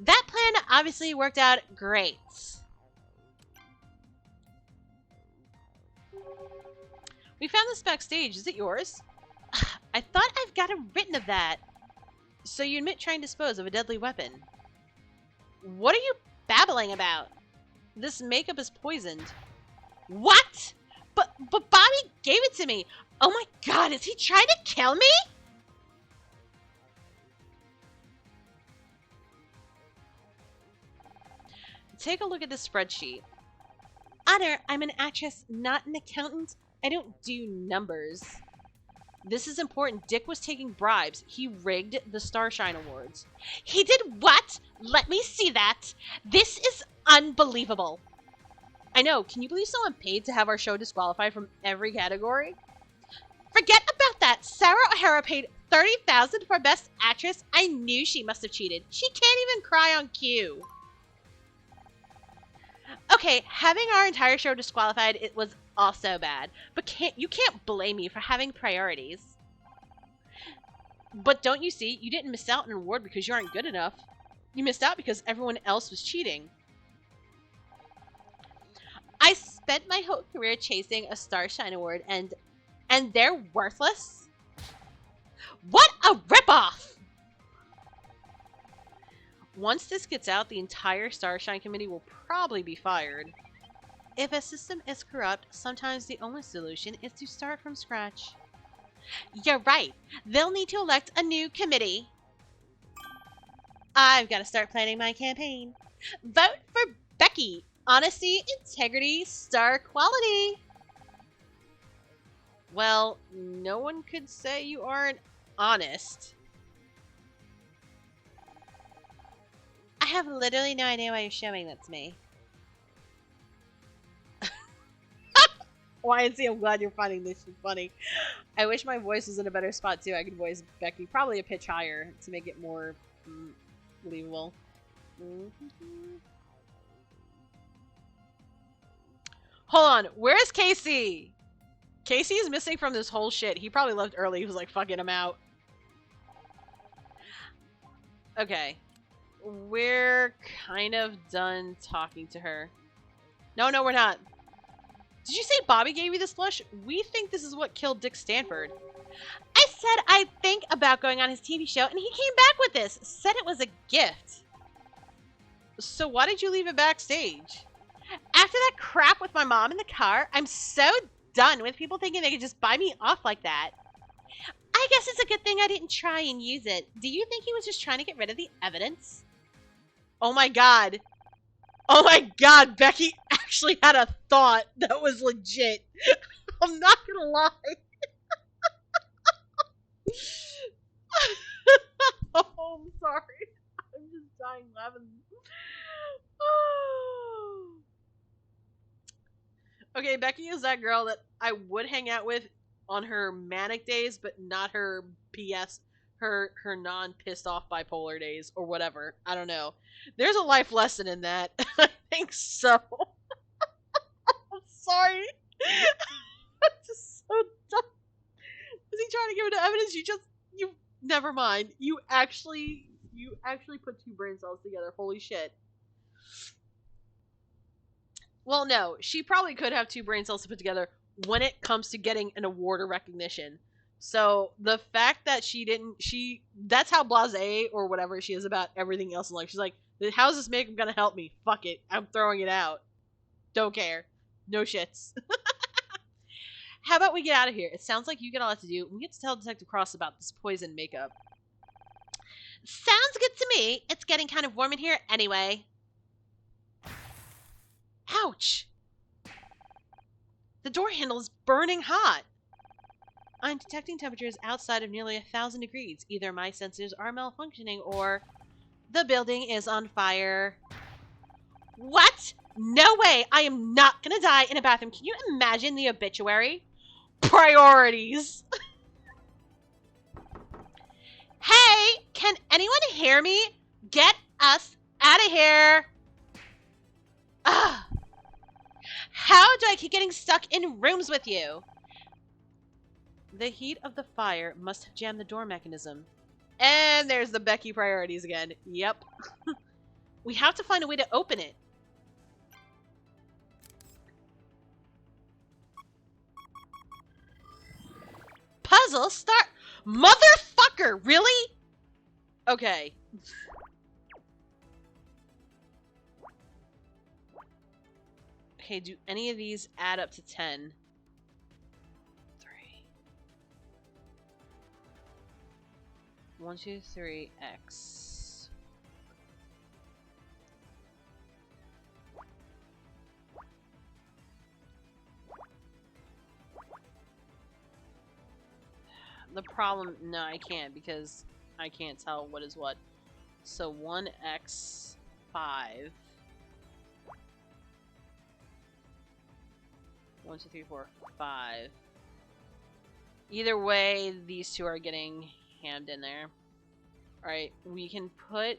That plan obviously worked out great. We found this backstage. Is it yours? I thought I've got a written of that. So you admit trying to dispose of a deadly weapon. What are you babbling about? This makeup is poisoned. What? But Bobby gave it to me. Oh my god, is he trying to kill me? Take a look at this spreadsheet. Honor, I'm an actress, not an accountant. I don't do numbers. This is important. Dick was taking bribes. He rigged the Starshine Awards. He did what? Let me see that. This is unbelievable. I know. Can you believe someone paid to have our show disqualified from every category? Forget about that. Sarah O'Hara paid $30,000 for Best Actress. I knew she must have cheated. She can't even cry on cue. Okay, having our entire show disqualified, it was also bad. But you can't blame me for having priorities. But don't you see, you didn't miss out on an award because you aren't good enough. You missed out because everyone else was cheating. I spent my whole career chasing a Starshine Award and they're worthless? What a ripoff! Once this gets out, the entire Starshine Committee will probably be fired. If a system is corrupt, sometimes the only solution is to start from scratch. You're right. They'll need to elect a new committee. I've got to start planning my campaign. Vote for Becky. Honesty, integrity, star quality. Well, no one could say you aren't honest. I have literally no idea why you're showing that to me. YNC, I'm glad you're finding this funny. I wish my voice was in a better spot too. I could voice Becky probably a pitch higher to make it more believable. Hold on, where's Casey? Casey is missing from this whole shit. He probably left early. He was like fucking him out. Okay. We're kind of done talking to her. No, we're not. Did you say Bobby gave you this flush? We think this is what killed Dick Stanford. I said I'd think about going on his TV show, and he came back with this. Said it was a gift. So why did you leave it backstage? After that crap with my mom in the car, I'm so done with people thinking they could just buy me off like that. I guess it's a good thing I didn't try and use it. Do you think he was just trying to get rid of the evidence? Oh my god. Oh my god, Becky actually had a thought that was legit. I'm not gonna lie. Oh, I'm sorry. I'm just dying laughing. Okay, Becky is that girl that I would hang out with on her manic days, but not her PS, her non-pissed off bipolar days or whatever. I don't know. There's a life lesson in that. I think so. I'm sorry. I'm just so dumb. Was he trying to give it to evidence? You never mind. You actually put two brain cells together. Holy shit. Well, no, she probably could have two brain cells to put together when it comes to getting an award or recognition. So the fact that that's how blasé or whatever she is about everything else in life. She's like, how's this makeup gonna help me? Fuck it. I'm throwing it out. Don't care. No shits. How about we get out of here? It sounds like you got a lot to do. We get to tell Detective Cross about this poison makeup. Sounds good to me. It's getting kind of warm in here anyway. Ouch! The door handle is burning hot. I'm detecting temperatures outside of nearly 1,000 degrees. Either my sensors are malfunctioning or the building is on fire. What? No way! I am not gonna die in a bathroom. Can you imagine the obituary? Priorities! Hey! Can anyone hear me? Get us out of here! Ugh! How do I keep getting stuck in rooms with you? The heat of the fire must have jammed the door mechanism. And there's the Becky priorities again. Yep. We have to find a way to open it. Puzzle start. Motherfucker, really? Okay. Okay, do any of these add up to 10? 3. 1, 2, 3, X. The problem, no, I can't because I can't tell what is what. So 1x 5. 1, 2, 3, 4, 5. Either way, these two are getting hammed in there. Alright, we can put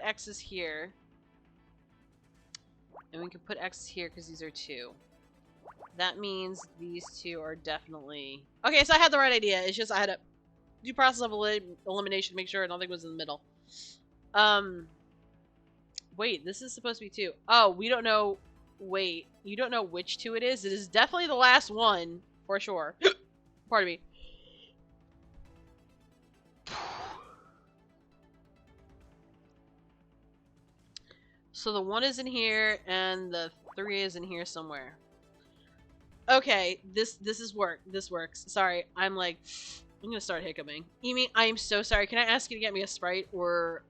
X's here. And we can put X's here because these are 2. That means these two are definitely... Okay, so I had the right idea. It's just I had to do process of elimination to make sure nothing was in the middle. Wait, this is supposed to be 2. Oh, we don't know... Wait, you don't know which 2 it is? It is definitely the last one, for sure. Pardon me. So the 1 is in here, and the 3 is in here somewhere. Okay, this works. Sorry, I'm gonna start hiccuping. Amy, I am so sorry. Can I ask you to get me a Sprite, or...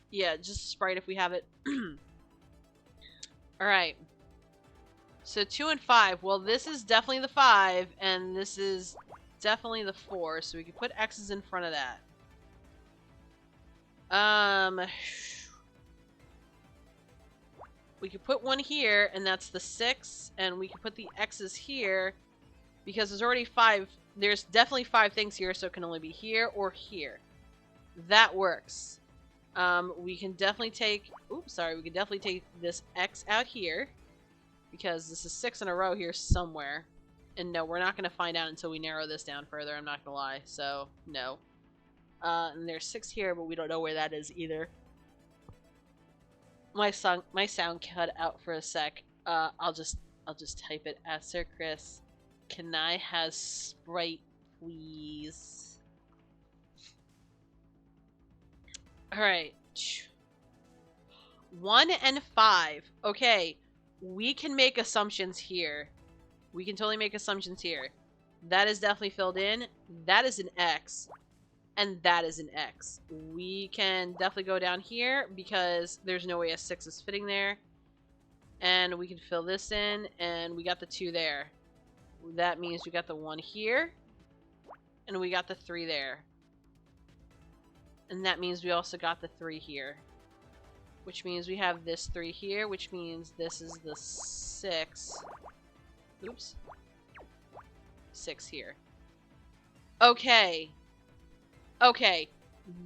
Yeah, just Sprite if we have it. Alright. So 2 and 5. Well, this is definitely the 5, and this is definitely the 4, so we can put X's in front of that. We could put 1 here, and that's the 6, and we can put the X's here, because there's already 5. There's definitely 5 things here, so it can only be here or here. That works. We can definitely take... Oops, sorry. We can definitely take this X out here, because this is 6 in a row here somewhere. And no, we're not going to find out until we narrow this down further, I'm not going to lie. So, no. And there's 6 here, but we don't know where that is either. My sound cut out for a sec. I'll just type it. Sir Chris, can I have Sprite, please? Alright. 1 and 5. Okay. We can make assumptions here. We can totally make assumptions here. That is definitely filled in. That is an X. And that is an X. We can definitely go down here because there's no way a 6 is fitting there. And we can fill this in, and we got the 2 there. That means we got the 1 here, and we got the 3 there. And that means we also got the 3 here. Which means we have this 3 here, which means this is the 6. Oops. 6 here. Okay. Okay,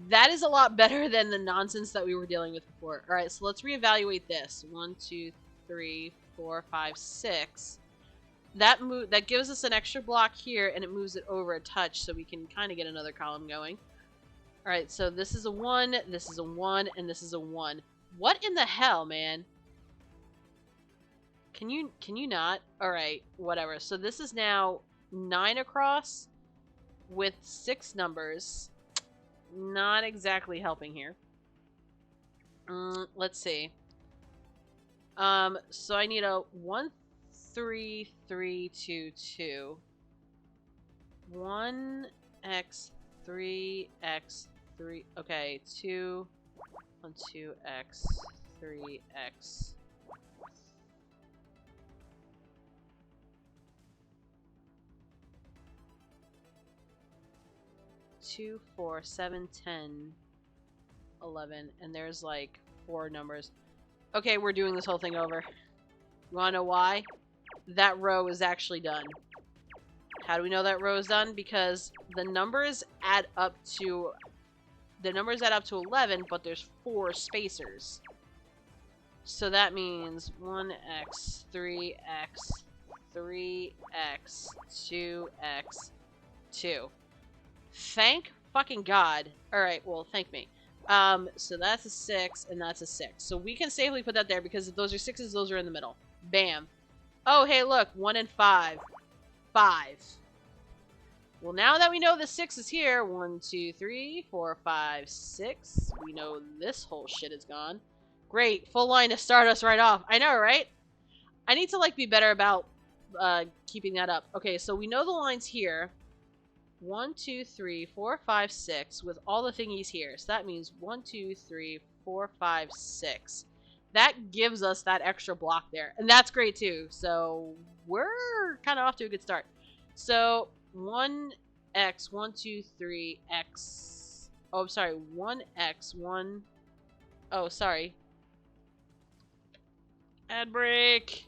that is a lot better than the nonsense that we were dealing with before. Alright, so let's reevaluate this. 1, 2, 3, 4, 5, 6. That gives us an extra block here, and it moves it over a touch, so we can kind of get another column going. Alright, so this is a 1, this is a 1, and this is a 1. What in the hell, man? Can you not? Alright, whatever. So this is now 9 across with 6 numbers. Not exactly helping here. Let's see. So I need a 1, 3, 3, 2, 2. 1x, 3x, 3. Okay, 2, 1, 2x, 3x. 2, 4, 7, 10, 11, and there's like 4 numbers. Okay, we're doing this whole thing over. You wanna know why? That row is actually done. How do we know that row is done? Because the numbers add up to 11, but there's 4 spacers. So that means 1x, 3x, 3x, 2x, 2. Thank fucking God. Alright, well, thank me. So that's a 6, and that's a 6. So we can safely put that there, because if those are 6s, those are in the middle. Bam. Oh, hey, look. 1 and 5. 5. Well, now that we know the 6 is here, 1, 2, 3, 4, 5, 6. We know this whole shit is gone. Great. Full line to start us right off. I know, right? I need to, like, be better about keeping that up. Okay, so we know the lines here. 1, 2, 3, 4, 5, 6 with all the thingies here. So that means 1, 2, 3, 4, 5, 6. That gives us that extra block there. And that's great too. So we're kind of off to a good start. So 1x, 1, 2, 3, x. Oh, I'm sorry. 1x, 1. Oh, sorry. Ad break.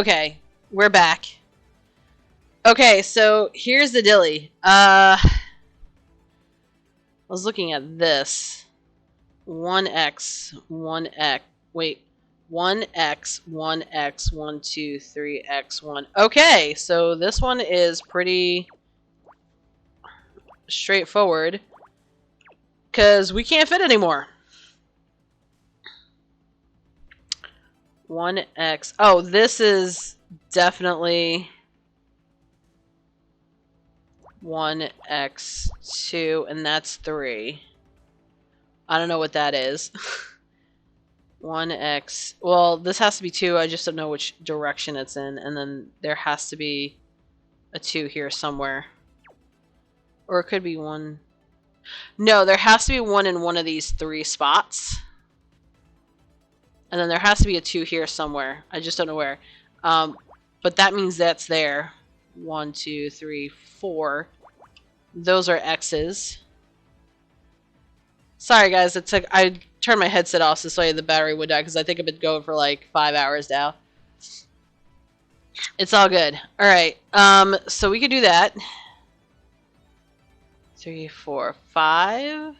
Okay, we're back. Okay, so here's the dilly. I was looking at this. 1x, 1x. Wait. 1x, 1x, 1, 2, 3x, 1. Okay, so this one is pretty straightforward. Because we can't fit anymore. 1x. Oh, this is definitely 1x2, and that's 3. I don't know what that is. 1x. Well, this has to be 2. I just don't know which direction it's in. And then there has to be a 2 here somewhere. Or it could be 1. No, there has to be 1 in one of these 3 spots. And then there has to be a 2 here somewhere. I just don't know where. But that means that's there. 1, 2, 3, 4. Those are X's. Sorry guys, it took. I turned my headset off so the battery would die because I think I've been going for like 5 hours now. It's all good. All right. So we could do that. 3, 4, 5.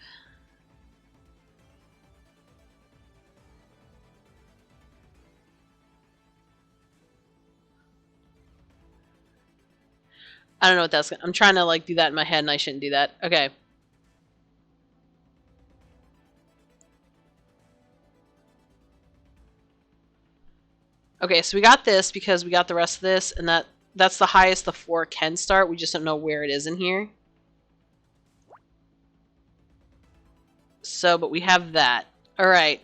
I don't know what that's. I'm trying to like do that in my head, and I shouldn't do that. Okay. Okay, so we got this because we got the rest of this, and that's the highest the 4 can start. We just don't know where it is in here. So, but we have that. All right.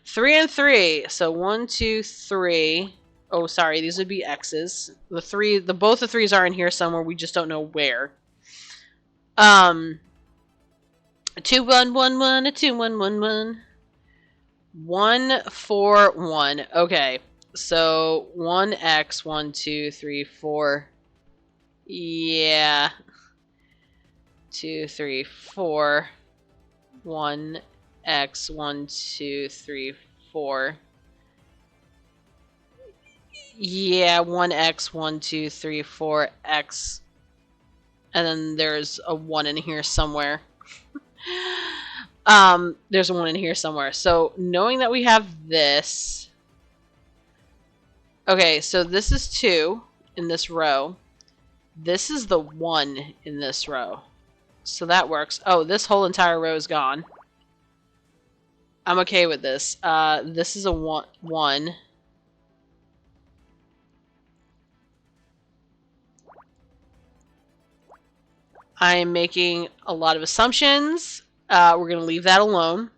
3 and 3. So 1, 2, 3. Oh, sorry. These would be X's. Both the 3s are in here somewhere. We just don't know where. 2, 1, 1, 1, a 2, 1, 1, 1. 1, 4, 1. Okay. So 1x, 1, 2, 3, 4. Yeah. 2, 3, 4. 1x, 1, 2, 3, 4. Yeah, 1x, 1, 2, 3, 4, x. And then there's a 1 in here somewhere. There's a 1 in here somewhere. So knowing that we have this. Okay, so this is 2 in this row. This is the 1 in this row. So that works. Oh, this whole entire row is gone. I'm okay with this. This is a 1. I'm making a lot of assumptions. We're going to leave that alone.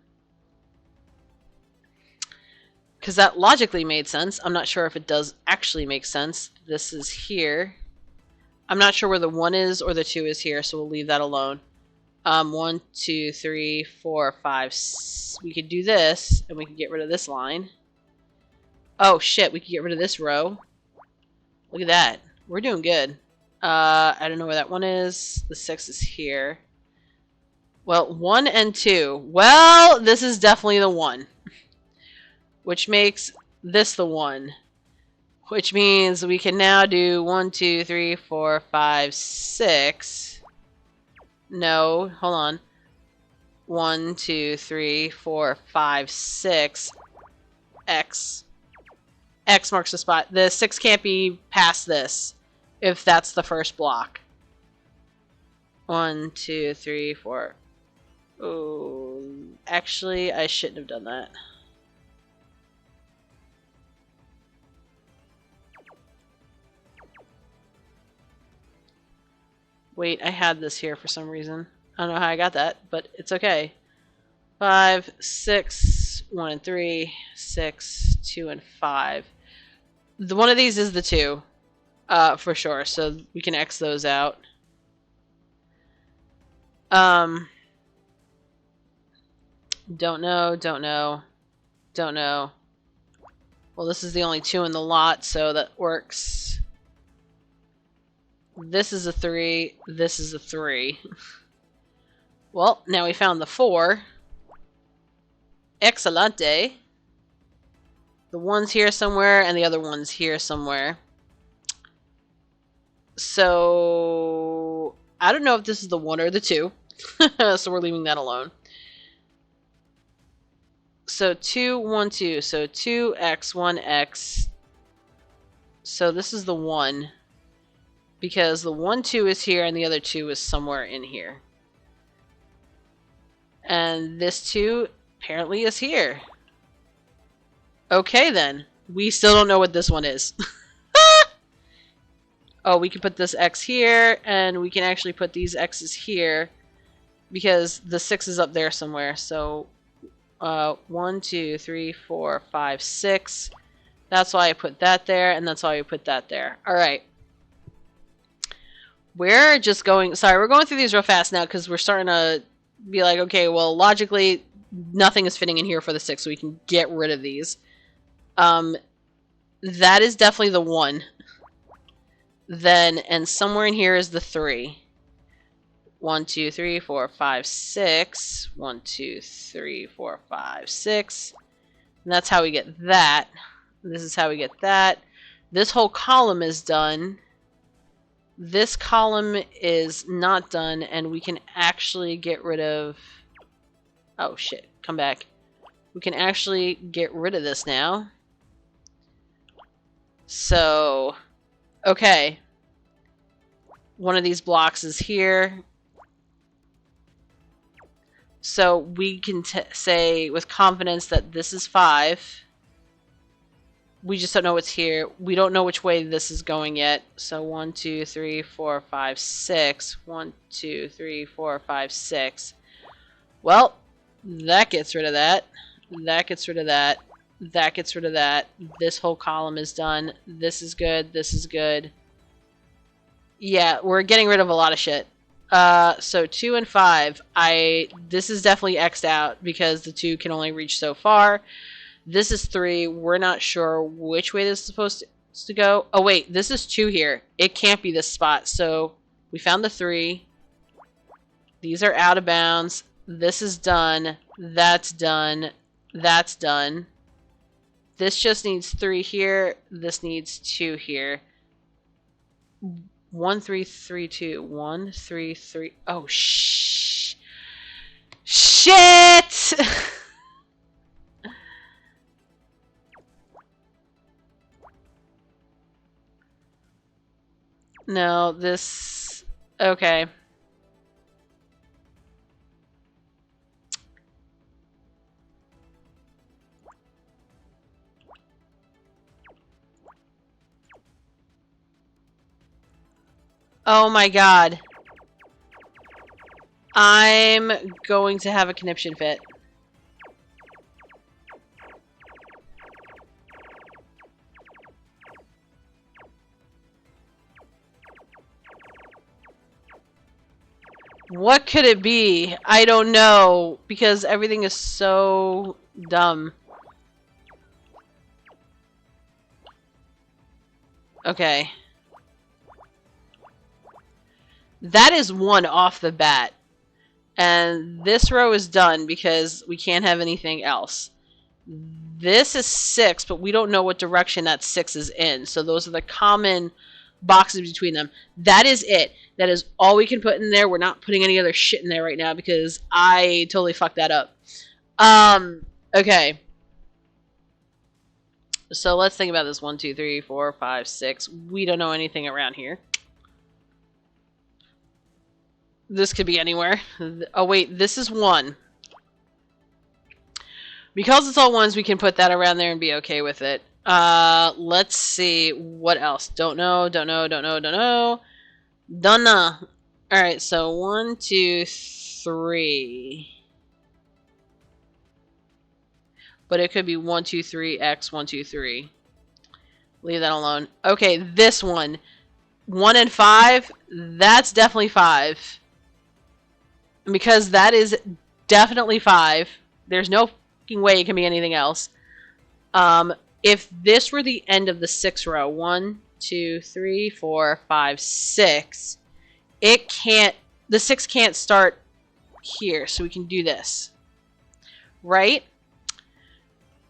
Because that logically made sense. I'm not sure if it does actually make sense. This is here. I'm not sure where the 1 is or the 2 is here, so we'll leave that alone. 1, 2, 3, 4, 5. We could do this, and we could get rid of this line. Oh, shit. We could get rid of this row. Look at that. We're doing good. I don't know where that 1 is. The 6 is here. Well, 1 and 2. Well, this is definitely the 1. Which makes this the 1. Which means we can now do 1, 2, 3, 4, 5, 6. No, hold on. 1, 2, 3, 4, 5, 6. X. X marks the spot. The 6 can't be past this if that's the first block. 1, 2, 3, 4. Oh, actually, I shouldn't have done that. Wait, I had this here for some reason. I don't know how I got that, but it's okay. 5, 6, 1 and 3, 6, 2 and 5. One of these is the 2, for sure. So we can X those out. Don't know, don't know, don't know. Well, this is the only 2 in the lot, so that works. This is a 3. This is a 3. Well, now we found the 4. Excelente. The one's here somewhere, and the other one's here somewhere. So I don't know if this is the 1 or the 2. So we're leaving that alone. So 2, 1, 2. So 2x, 1x. So this is the 1. Because the 1, 2 is here, and the other 2 is somewhere in here. And this 2 apparently is here. Okay, then. We still don't know what this one is. Oh, we can put this X here, and we can actually put these X's here, because the 6 is up there somewhere. So, 1, 2, 3, 4, 5, 6. That's why I put that there, and that's why I put that there. Alright. We're just going... Sorry, we're going through these real fast now, because we're starting to be like, okay, well, logically, nothing is fitting in here for the 6, so we can get rid of these. That is definitely the 1. Then, and somewhere in here is the 3. 1, 2, 3, 4, 5, 6. 1, 2, 3, 4, 5, 6. And that's how we get that. This is how we get that. This whole column is done. This column is not done, and we can actually get rid of... Oh, shit. Come back. We can actually get rid of this now. So... Okay. One of these blocks is here. So we can say with confidence that this is 5. We just don't know what's here. We don't know which way this is going yet. So 1, 2, 3, 4, 5, 6. 1, 2, 3, 4, 5, 6. Well, that gets rid of that. That gets rid of that. That gets rid of that. This whole column is done. This is good. This is good. Yeah, we're getting rid of a lot of shit. So 2 and 5. This is definitely X'd out because the 2 can only reach so far. This is 3. We're not sure which way this is supposed to go. Oh wait, this is 2 here. It can't be this spot. So we found the 3. These are out of bounds. This is done. That's done. That's done. This just needs 3 here. This needs 2 here. 1, 3, 3, 2. 1, 3, 3. Oh, shit! No, this... Okay. Oh my god. I'm going to have a conniption fit. What could it be? I don't know, because everything is so dumb. Okay. That is 1 off the bat. And this row is done because we can't have anything else. This is 6, but we don't know what direction that 6 is in. So those are the common boxes between them. That is it. That is all we can put in there. We're not putting any other shit in there right now because I totally fucked that up. Okay. So let's think about this. 1, 2, 3, 4, 5, 6. We don't know anything around here. This could be anywhere. Oh wait, this is 1. Because it's all 1s, we can put that around there and be okay with it. Let's see. What else? Don't know, don't know, don't know, don't know. Don't know. Alright, so 1, 2, 3. But it could be 1, 2, 3, X, 1, 2, 3. Leave that alone. Okay, this one. 1 and 5. That's definitely 5. Because that is definitely 5. There's no fucking way it can be anything else. If this were the end of the 6 row, 1, 2, 3, 4, 5, 6, it can't, the 6 can't start here, so we can do this. Right?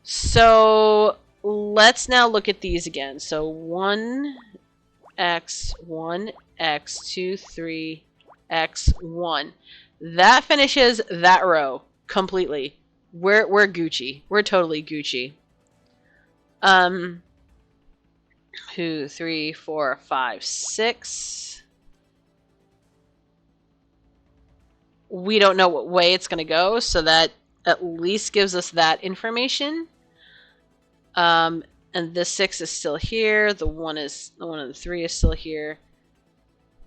So, let's now look at these again. So 1x, 1x, 2, 3, x, 1. That finishes that row completely. We're Gucci. We're totally Gucci. 2, 3, 4, 5, 6. We don't know what way it's going to go, so that at least gives us that information. And the 6 is still here. The 1 and the 3 is still here.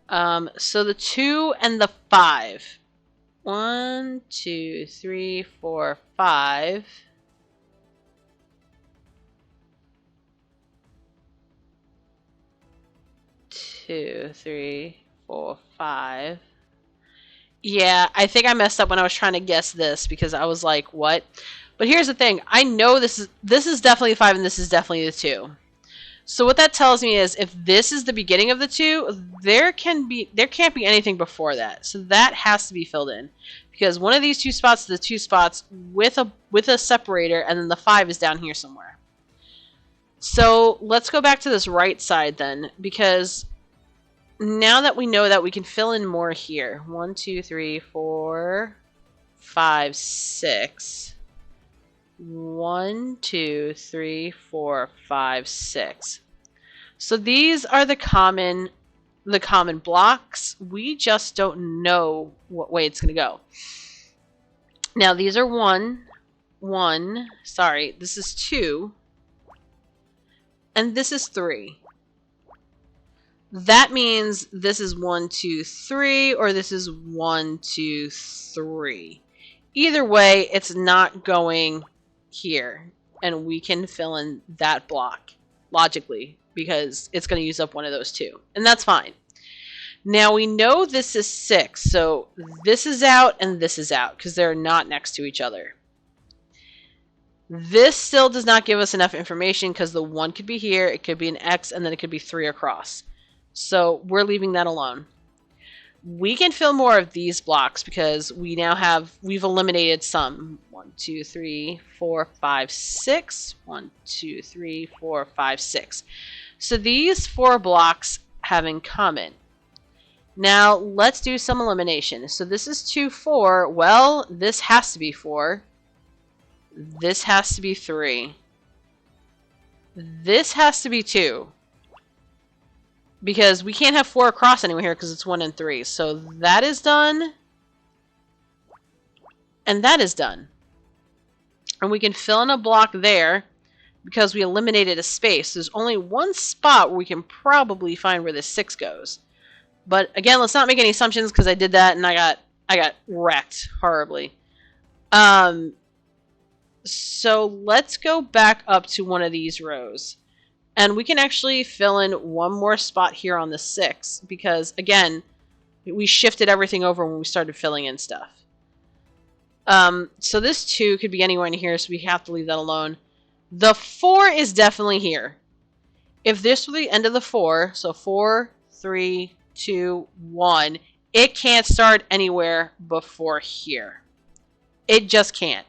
So the 2 and the 5. 1, 2, 3, 4, 5. Two, 3, 4, 5. Yeah, I think I messed up when I was trying to guess this because I was like, what? But here's the thing. I know this is definitely the 5 and this is definitely the 2. So what that tells me is if this is the beginning of the 2, there can't be anything before that. So that has to be filled in. Because one of these 2 spots is the 2 spots with a separator, and then the 5 is down here somewhere. So let's go back to this right side then, because now that we know that, we can fill in more here. 1, 2, 3, 4, 5, 6. 1, 2, 3, 4, 5, 6. So these are the common blocks. We just don't know what way it's going to go. Now these are 1. Sorry, this is 2. And this is 3. That means this is 1, 2, 3, or this is 1, 2, 3. Either way, it's not going here, and we can fill in that block logically because it's going to use up one of those 2, and that's fine. Now we know this is 6, so this is out and this is out because they're not next to each other. This still does not give us enough information because the 1 could be here, it could be an X, and then it could be 3 across. So we're leaving that alone. We can fill more of these blocks because we've eliminated some. 1, 2, 3, 4, 5, 6. 1, 2, 3, 4, 5, 6. So these 4 blocks have in common. Now let's do some elimination. So this is 2, 4. Well, this has to be 4. This has to be 3. This has to be 2. Because we can't have 4 across anywhere here because it's 1 and 3. So that is done. And that is done. And we can fill in a block there because we eliminated a space. There's only one spot where we can probably find where this 6 goes. But again, let's not make any assumptions because I did that and I got wrecked horribly. So let's go back up to one of these rows. And we can actually fill in one more spot here on the 6 because, again, we shifted everything over when we started filling in stuff. So this 2 could be anywhere in here, so we have to leave that alone. The 4 is definitely here. If this were the end of the 4, so 4, 3, 2, 1, it can't start anywhere before here. It just can't.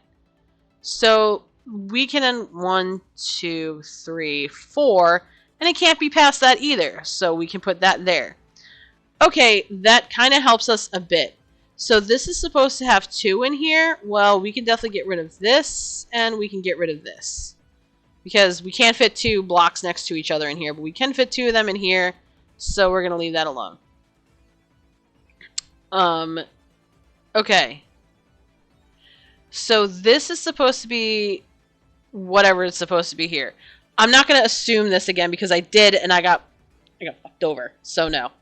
So we can end 1, 2, 3, 4, and it can't be past that either. So we can put that there. Okay, that kind of helps us a bit. So this is supposed to have 2 in here. Well, we can definitely get rid of this, and we can get rid of this. Because we can't fit 2 blocks next to each other in here, but we can fit 2 of them in here, so we're going to leave that alone. Okay. So this is supposed to be whatever it's supposed to be here. I'm not going to assume this again because I did and I got fucked over. So no.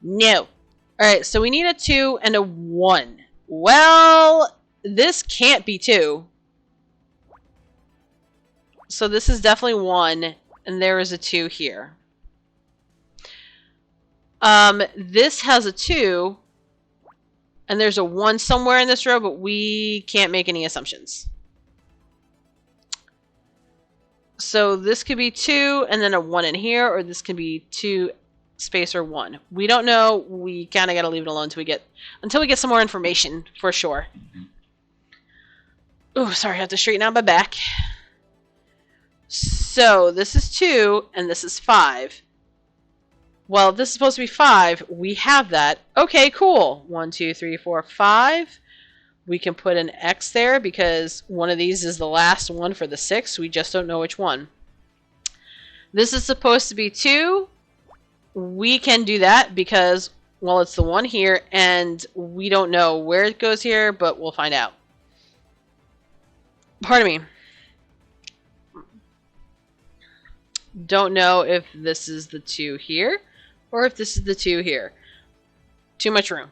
No. Alright, so we need a 2 and a 1. Well, this can't be 2. So this is definitely 1 and there is a 2 here. This has a 2 and there's a 1 somewhere in this row, but we can't make any assumptions. So this could be 2 and then a 1 in here, or this could be 2 space or 1. We don't know. We kind of got to leave it alone until we get some more information for sure. Oh, sorry, I have to straighten out my back. So this is 2 and this is 5. Well, if this is supposed to be 5, we have that. Okay, cool. 1, 2, 3, 4, 5. We can put an X there because one of these is the last one for the 6. We just don't know which one. This is supposed to be 2. We can do that because, well, it's the one here, and we don't know where it goes here, but we'll find out. Pardon me. Don't know if this is the 2 here or if this is the 2 here. Too much room.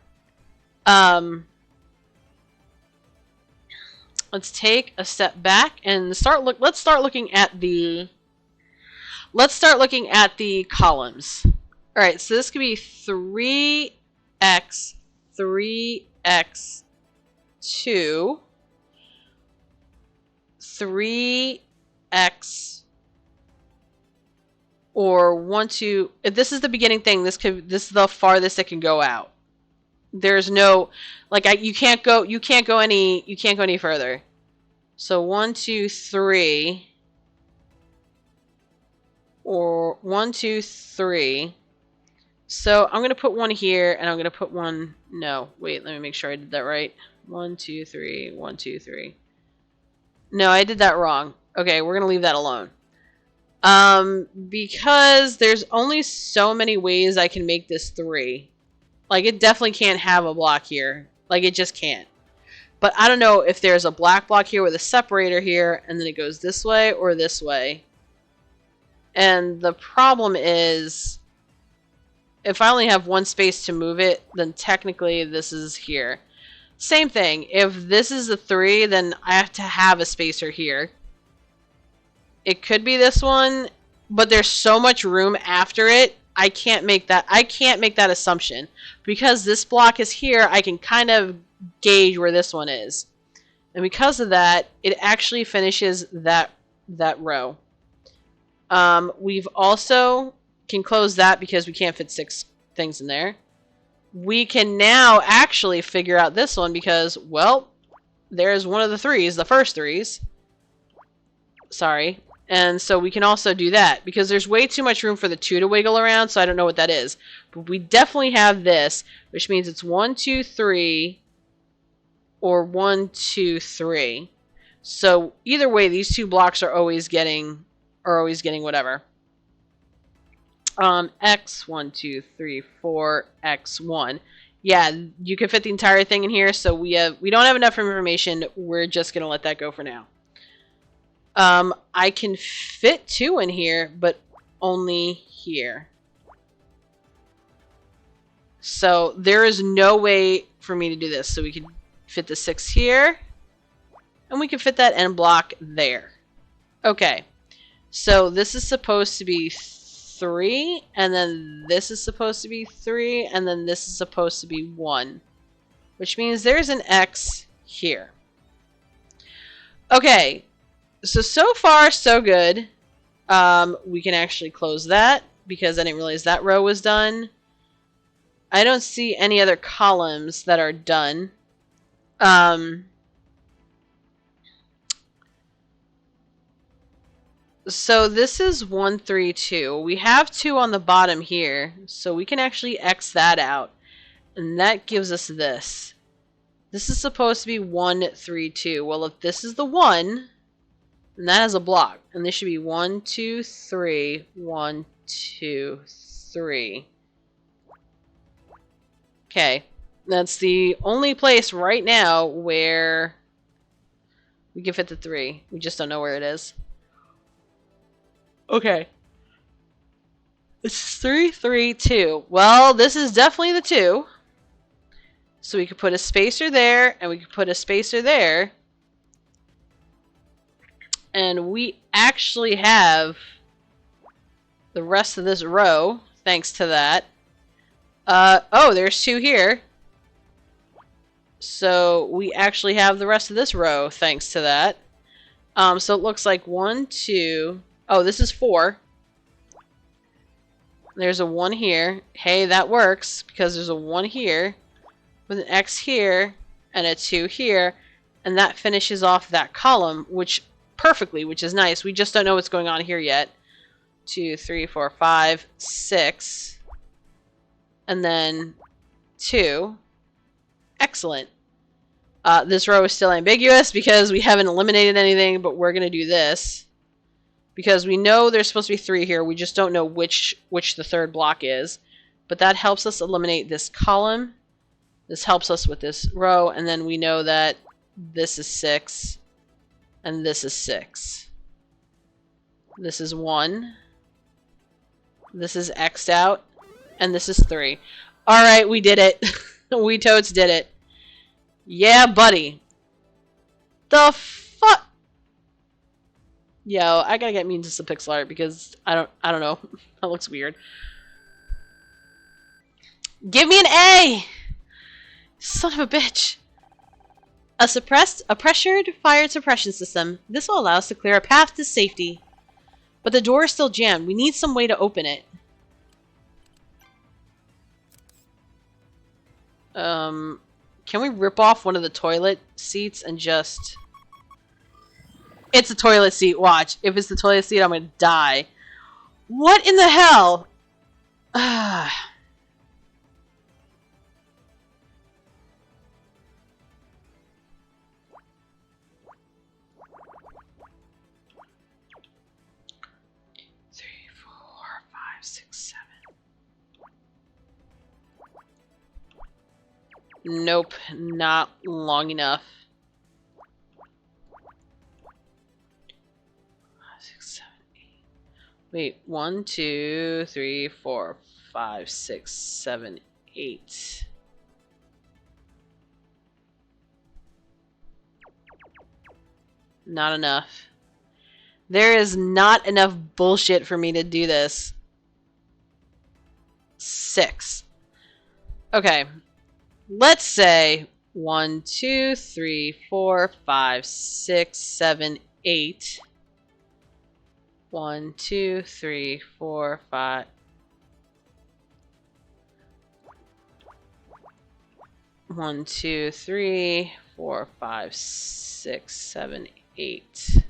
Let's take a step back and let's start looking at the columns. All right, so this could be 3x, 3x, 2, 3x, or 1, 2. If this is the beginning thing, this is the farthest it can go out. There's no, like, you can't go any further. So 1, 2, 3, or 1, 2, 3. So I'm gonna put one here, and I'm gonna put one. No, wait. Let me make sure I did that right. 1, 2, 3. 1, 2, 3. No, I did that wrong. Okay, we're gonna leave that alone. Because there's only so many ways I can make this 3. Like, it definitely can't have a block here. Like, it just can't. But I don't know if there's a black block here with a separator here, and then it goes this way or this way. And the problem is, if I only have one space to move it, then technically this is here. Same thing. If this is a 3, then I have to have a spacer here. It could be this one, but there's so much room after it. I can't make that assumption. Because this block is here, I can kind of gauge where this one is. And because of that, it actually finishes that row. We've also can close that because we can't fit 6 things in there. We can now actually figure out this one because, well, there's one of the 3s, the first 3s. Sorry. And so we can also do that because there's way too much room for the 2 to wiggle around, so I don't know what that is. But we definitely have this, which means it's 1, 2, 3, or 1, 2, 3. So either way, these 2 blocks are always getting whatever. X, 1, 2, 3, 4, X1. Yeah, you can fit the entire thing in here, so we don't have enough information. We're just gonna let that go for now. I can fit 2 in here, but only here. So there is no way for me to do this. So we can fit the 6 here, and we can fit that end block there. Okay, so this is supposed to be 3, and then this is supposed to be 3, and then this is supposed to be 1, which means there's an X here. Okay. So far, so good. We can actually close that because I didn't realize that row was done. I don't see any other columns that are done. So this is 1, 3, 2. We have 2 on the bottom here, so we can actually X that out. And that gives us this. This is supposed to be 1, 3, 2. Well, if this is the 1... and that has a block. And this should be 1, 2, 3, 1, 2, 3. Okay. That's the only place right now where we can fit the 3. We just don't know where it is. Okay. This is 3, 3, 2. Well, this is definitely the 2. So we could put a spacer there, and we could put a spacer there. And we actually have the rest of this row, thanks to that. Oh, there's 2 here. So we actually have the rest of this row, thanks to that. So it looks like 1, 2... Oh, this is 4. There's a 1 here. Hey, that works, because there's a 1 here, with an X here, and a 2 here, and that finishes off that column, which perfectly, which is nice. We just don't know what's going on here yet. 2, 3, 4, 5, 6. And then 2. Excellent. This row is still ambiguous because we haven't eliminated anything, but we're going to do this. Because we know there's supposed to be 3 here. We just don't know which the third block is. But that helps us eliminate this column. This helps us with this row. And then we know that this is 6. And this is 6. This is 1. This is X'd out. And this is 3. Alright, we did it. We totes did it. Yeah, buddy. The fuck? Yo, I gotta get me into some pixel art because I don't know. That looks weird. Give me an A! Son of a bitch. A pressured fire suppression system. This will allow us to clear a path to safety. But the door is still jammed. We need some way to open it. Can we rip off one of the toilet seats and just... It's a toilet seat, watch. If it's the toilet seat, I'm gonna die. What in the hell? 3, 4, 5, 6, 7. Nope, not long enough. 6, 7, 8. Wait, 1, 2, 3, 4, 5, 6, 7, 8. Not enough. There is not enough bullshit for me to do this. 6. Okay. Let's say 1, 2, 3, 4, 5, 6, 7, 8. 1, 2, 3, 4, 5. 1, 2, 3, 4, 5, 6, 7, 8.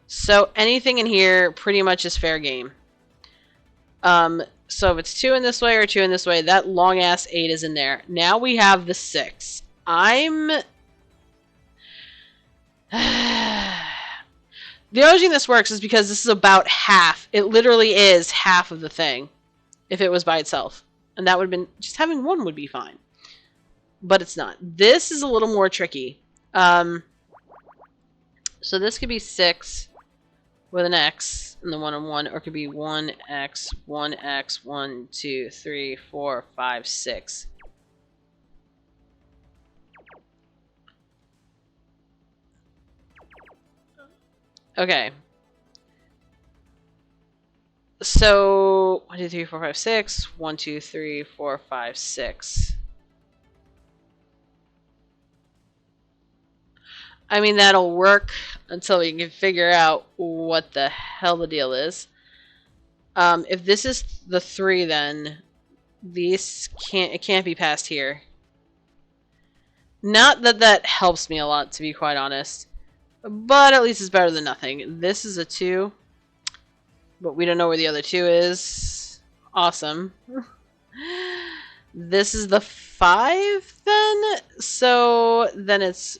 So anything in here pretty much is fair game. So if it's 2 in this way or 2 in this way, that long ass 8 is in there. Now we have the 6. The only reason this works is because this is about half. It literally is half of the thing if it was by itself. And that would have been, just having 1 would be fine. But it's not. This is a little more tricky. So this could be 6 with an X and the 1 and 1, or it could be 1X, 1X, 1, 2, 3, 4, 5, 6. Okay. So 1, 2, 3, 4, 5, 6. 1, 2, 3, 4, 5, 6. I mean, that'll work until we can figure out what the hell the deal is. If this is the 3, then it can't be past here. Not that that helps me a lot, to be quite honest. But at least it's better than nothing. This is a 2. But we don't know where the other 2 is. Awesome. This is the 5, then? So, then it's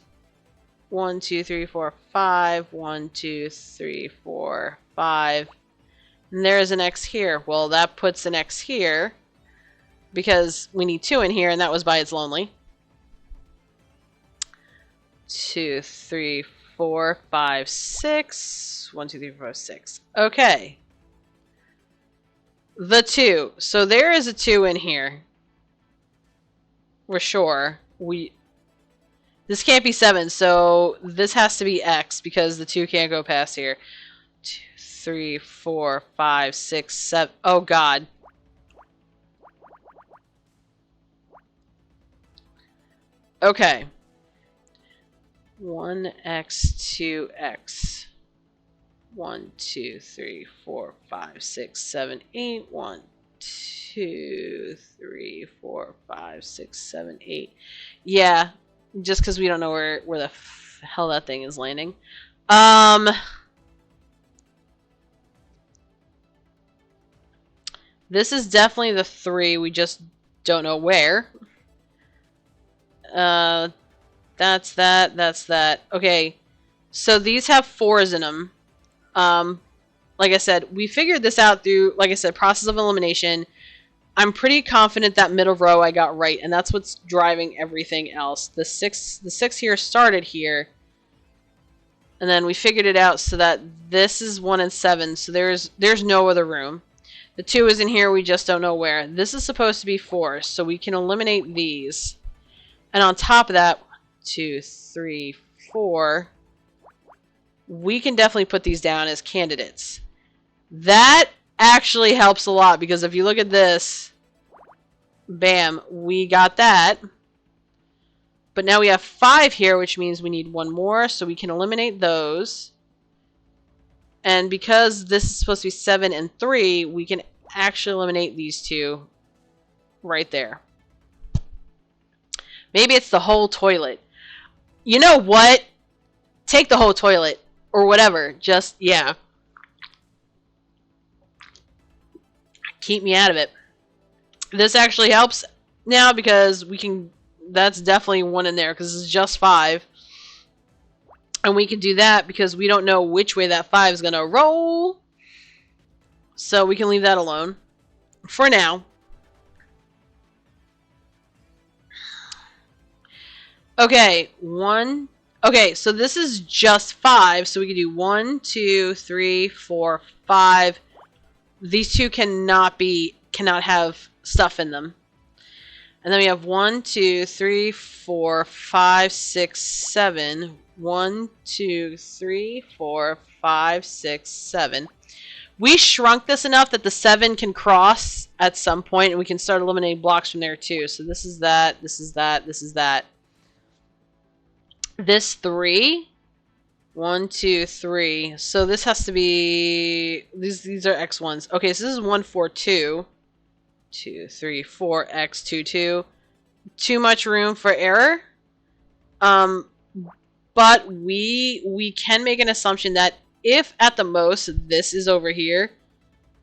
1, 2, 3, 4, 5. 1, 2, 3, 4, 5. And there's an X here. Well, that puts an X here. Because we need 2 in here, and that was by its lonely. 2, 3, 4, 5, 6. 1, 2, 3, 4, 5, 6. Okay. The 2. So there is a 2 in here. We're sure. This can't be 7, so this has to be X because the 2 can't go past here. 2, 3, 4, 5, 6, 7. Oh god. Okay. 1X, 2X. 1, 2, 3, 4, 5, 6, 7, 8. 1, 2, 3, 4, 5, 6, 7, 8. Yeah. just because we don't know where the hell that thing is landing. This is definitely the 3. We just don't know where. That's that. That's that. Okay. So these have 4s in them. Like I said, we figured this out through, like I said, process of elimination. I'm pretty confident that middle row I got right, and that's what's driving everything else. The six here started here, and then we figured it out so that this is 1 and 7, so there's no other room. The 2 is in here, we just don't know where. This is supposed to be 4, so we can eliminate these. And on top of that, 1, 2, 3, 4, we can definitely put these down as candidates. That actually helps a lot, because if you look at this, bam, we got that. But now we have 5 here, which means we need 1 more, so we can eliminate those. And because this is supposed to be 7 and 3, we can actually eliminate these 2 right there. Maybe it's the whole toilet. You know what? Take the whole toilet. Or whatever. Just, yeah. Keep me out of it. This actually helps now because we can... That's definitely 1 in there because it's just 5. And we can do that because we don't know which way that 5 is going to roll. So we can leave that alone. For now. Okay, 1. Okay, so this is just 5. So we can do 1, 2, 3, 4, 5. These 2 cannot have stuff in them. And then we have 1, 2, 3, 4, 5, 6, 7. 1, 2, 3, 4, 5, 6, 7. We shrunk this enough that the 7 can cross at some point, and we can start eliminating blocks from there too. So this is that, this is that, this is that. This 3. 1, 2, 3. So this has to be... These are X1s. Okay, so this is 1, 4, 2. 2, 3, 4, X, 2, 2. Too much room for error. But we can make an assumption that if at the most this is over here,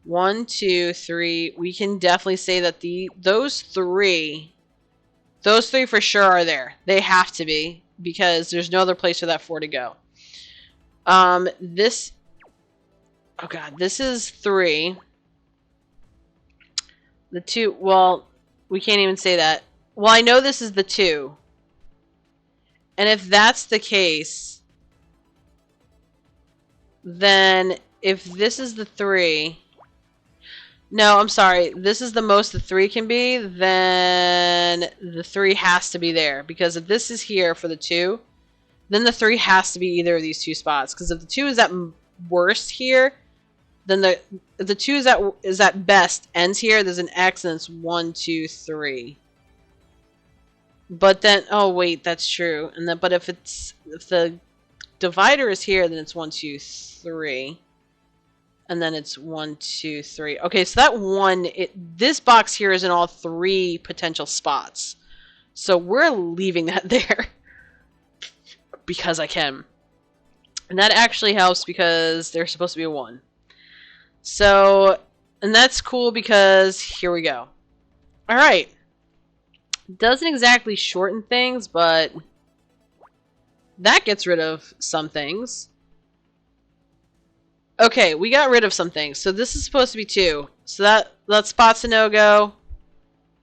1, 2, 3, we can definitely say that those three for sure are there. They have to be because there's no other place for that 4 to go. This, oh god, this is 3. The 2, well, we can't even say that. Well, I know this is the 2. And if that's the case, then if this is the 3... No, I'm sorry. This is the most the 3 can be, then the 3 has to be there. Because if this is here for the 2, then the 3 has to be either of these 2 spots. Because if the 2 is at worst here, then the 2 is at best ends here. There's an X and it's 1, 2, 3. But then, oh wait, that's true. And then, but if the divider is here, then it's 1, 2, 3. And then it's 1, 2, 3. Okay, so that 1, this box here is in all 3 potential spots. So we're leaving that there. Because I can. And that actually helps because there's supposed to be a 1. So, and that's cool because here we go. Alright. Doesn't exactly shorten things, but that gets rid of some things. Okay, we got rid of some things. So this is supposed to be 2. So that spot's a no-go.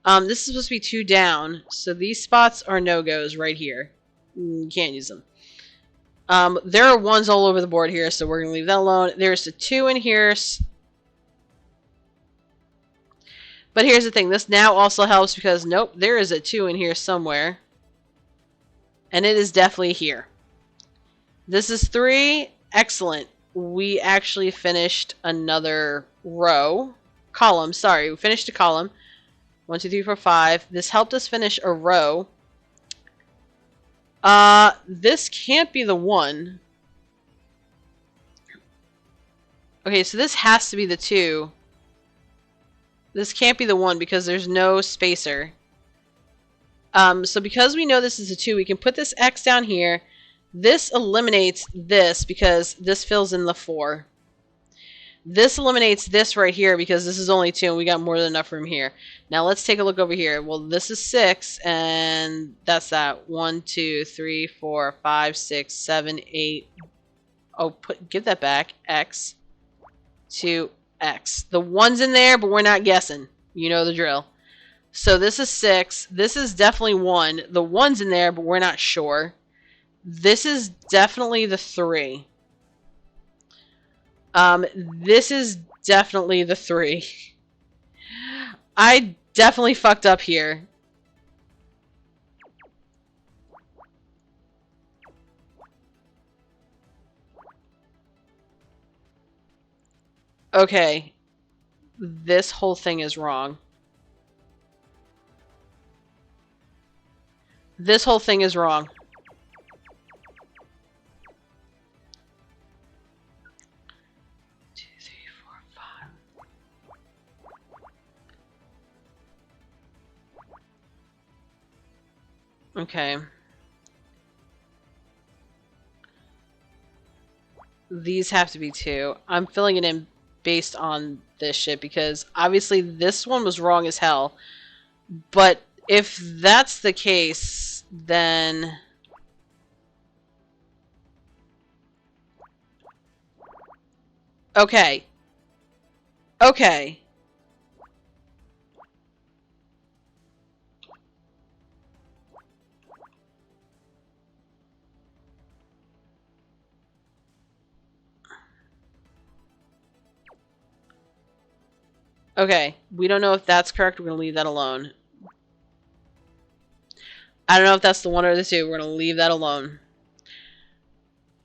This is supposed to be 2 down. So these spots are no-goes right here. You can't use them. There are 1s all over the board here, so we're going to leave that alone. There's a 2 in here. But here's the thing. This now also helps because, nope, there is a 2 in here somewhere. And it is definitely here. This is 3. Excellent. We actually finished another row. Column, sorry. We finished a column. 1, 2, 3, 4, 5. This helped us finish a row. This can't be the 1. Okay, so this has to be the 2. This can't be the 1 because there's no spacer. So because we know this is a 2, we can put this X down here. This eliminates this because this fills in the 4. This eliminates this right here because this is only 2 and we got more than enough room here. Now let's take a look over here. Well, this is 6 and that's that. 1, 2, 3, 4, 5, 6, 7, 8. Oh, give that back. X. 2, X. The 1's in there, but we're not guessing. You know the drill. So this is 6. This is definitely 1. The 1's in there, but we're not sure. This is definitely the 3. This is definitely the 3. I definitely fucked up here. Okay. This whole thing is wrong. This whole thing is wrong. Okay. These have to be 2. I'm filling it in based on this shit because obviously this one was wrong as hell. But if that's the case, then... Okay. Okay. Okay, we don't know if that's correct. We're going to leave that alone. I don't know if that's the 1 or the 2. We're going to leave that alone.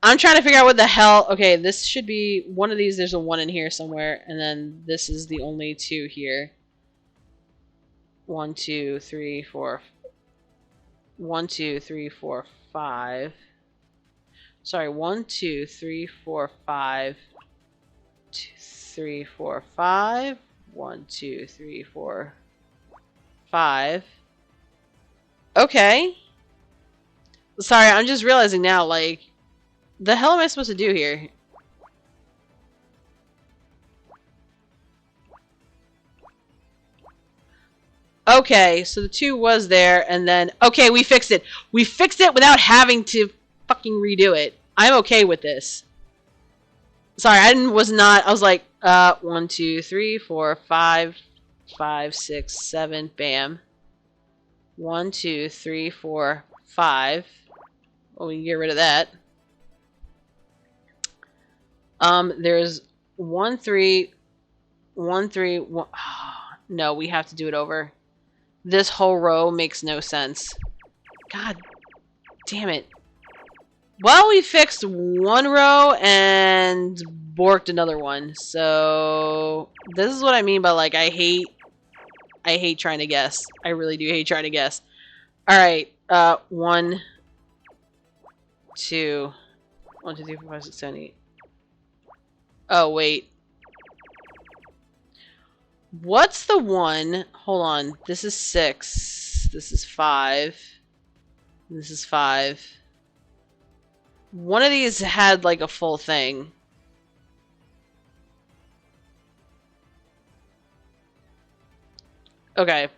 I'm trying to figure out what the hell... Okay, this should be... One of these, there's a 1 in here somewhere. And then this is the only 2 here. 1, 2, 3, 4... 1, 2, 3, 4, 5... Sorry, 1, 2, 3, 4, 5... 2, 3, 4, 5... 1, 2, 3, 4, 5. Okay. Sorry, I'm just realizing now, like, the hell am I supposed to do here? Okay, so the 2 was there, and then... Okay, we fixed it. We fixed it without having to fucking redo it. I'm okay with this. Sorry, I was like, 1, 2, 3, 4, 5, 5, 6, 7, bam. 1, 2, 3, 4, 5. Well, we can get rid of that. There's 1, 3, 1, 3, 1. Oh, no, we have to do it over. This whole row makes no sense. God damn it. Well, we fixed one row and borked another one. So this is what I mean by, like, I hate trying to guess. I really do hate trying to guess. Alright, 1, 2, 1, 2, 3, 4, 5, 6, 7, 8. Oh, wait. What's the 1? Hold on. This is 6. This is 5. This is 5. One of these had, like, a full thing. Okay.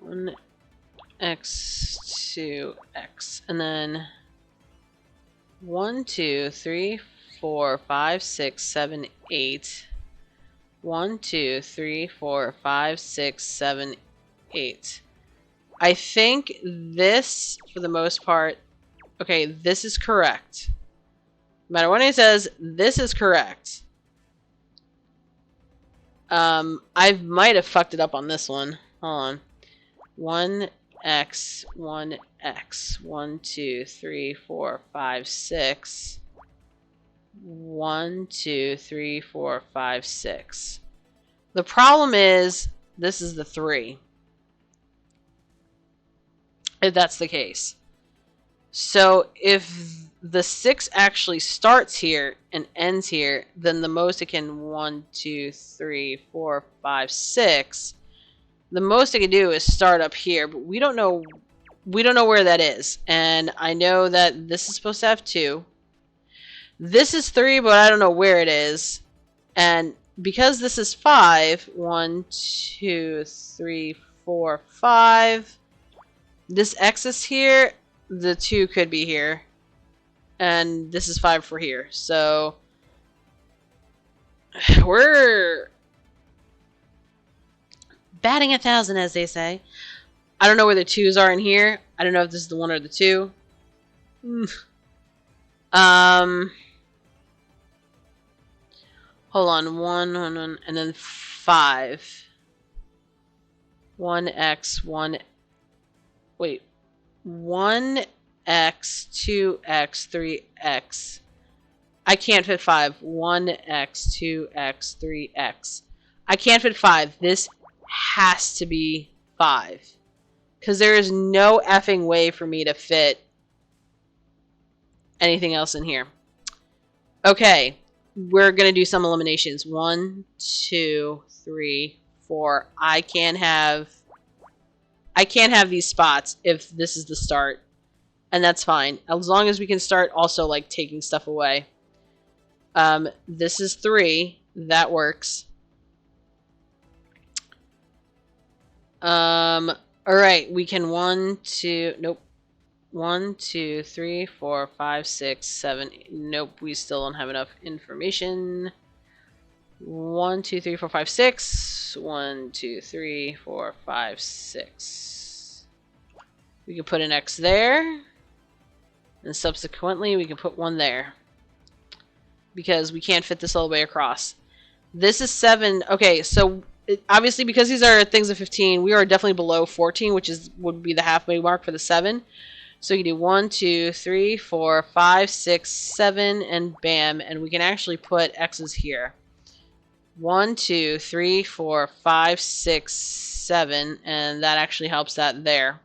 One X, 2 X, and then 1, 2, 3, 4, 5, 6, 7, 8. 1, 2, 3, 4, 5, 6, 7, 8. I think this, for the most part... Okay, this is correct. No matter what it says, this is correct. I might have fucked it up on this one. Hold on. 1x, 1x, 1, 2, 3, 4, 5, 6. 1, 2, 3, 4, 5, 6. The problem is, this is the 3. If that's the case. So, if the 6 actually starts here and ends here, then the most it can 1, 2, 3, 4, 5, 6. The most it can do is start up here, but we don't know where that is. And I know that this is supposed to have 2. This is 3, but I don't know where it is. And because this is 5, 1, 2, 3, 4, 5. This X is here. The 2 could be here. And this is 5 for here. So we're batting 1,000, as they say. I don't know where the 2s are in here. I don't know if this is the 1 or the 2. Hold on. 1, and then 5. 1x, 1. Wait. 1x, 2x, 3x. I can't fit 5. 1x, 2x, 3x. I can't fit 5. This has to be 5. Because there is no effing way for me to fit anything else in here. Okay. We're going to do some eliminations. 1, 2, 3, 4. I can't have these spots if this is the start. And that's fine. As long as we can start also like taking stuff away. This is 3. That works. Alright, we can 1, 2, nope. 1, 2, 3, 4, 5, 6, 7. Nope, we still don't have enough information. 1, 2, 3, 4, 5, 6. 1, 2, 3, 4, 5, 6. We can put an X there. And subsequently, we can put 1 there. Because we can't fit this all the way across. This is 7. Okay, so obviously because these are things of 15, we are definitely below 14, which would be the halfway mark for the 7. So you do 1, 2, 3, 4, 5, 6, 7, and bam. And we can actually put X's here. 1, 2, 3, 4, 5, 6, 7, and that actually helps that there.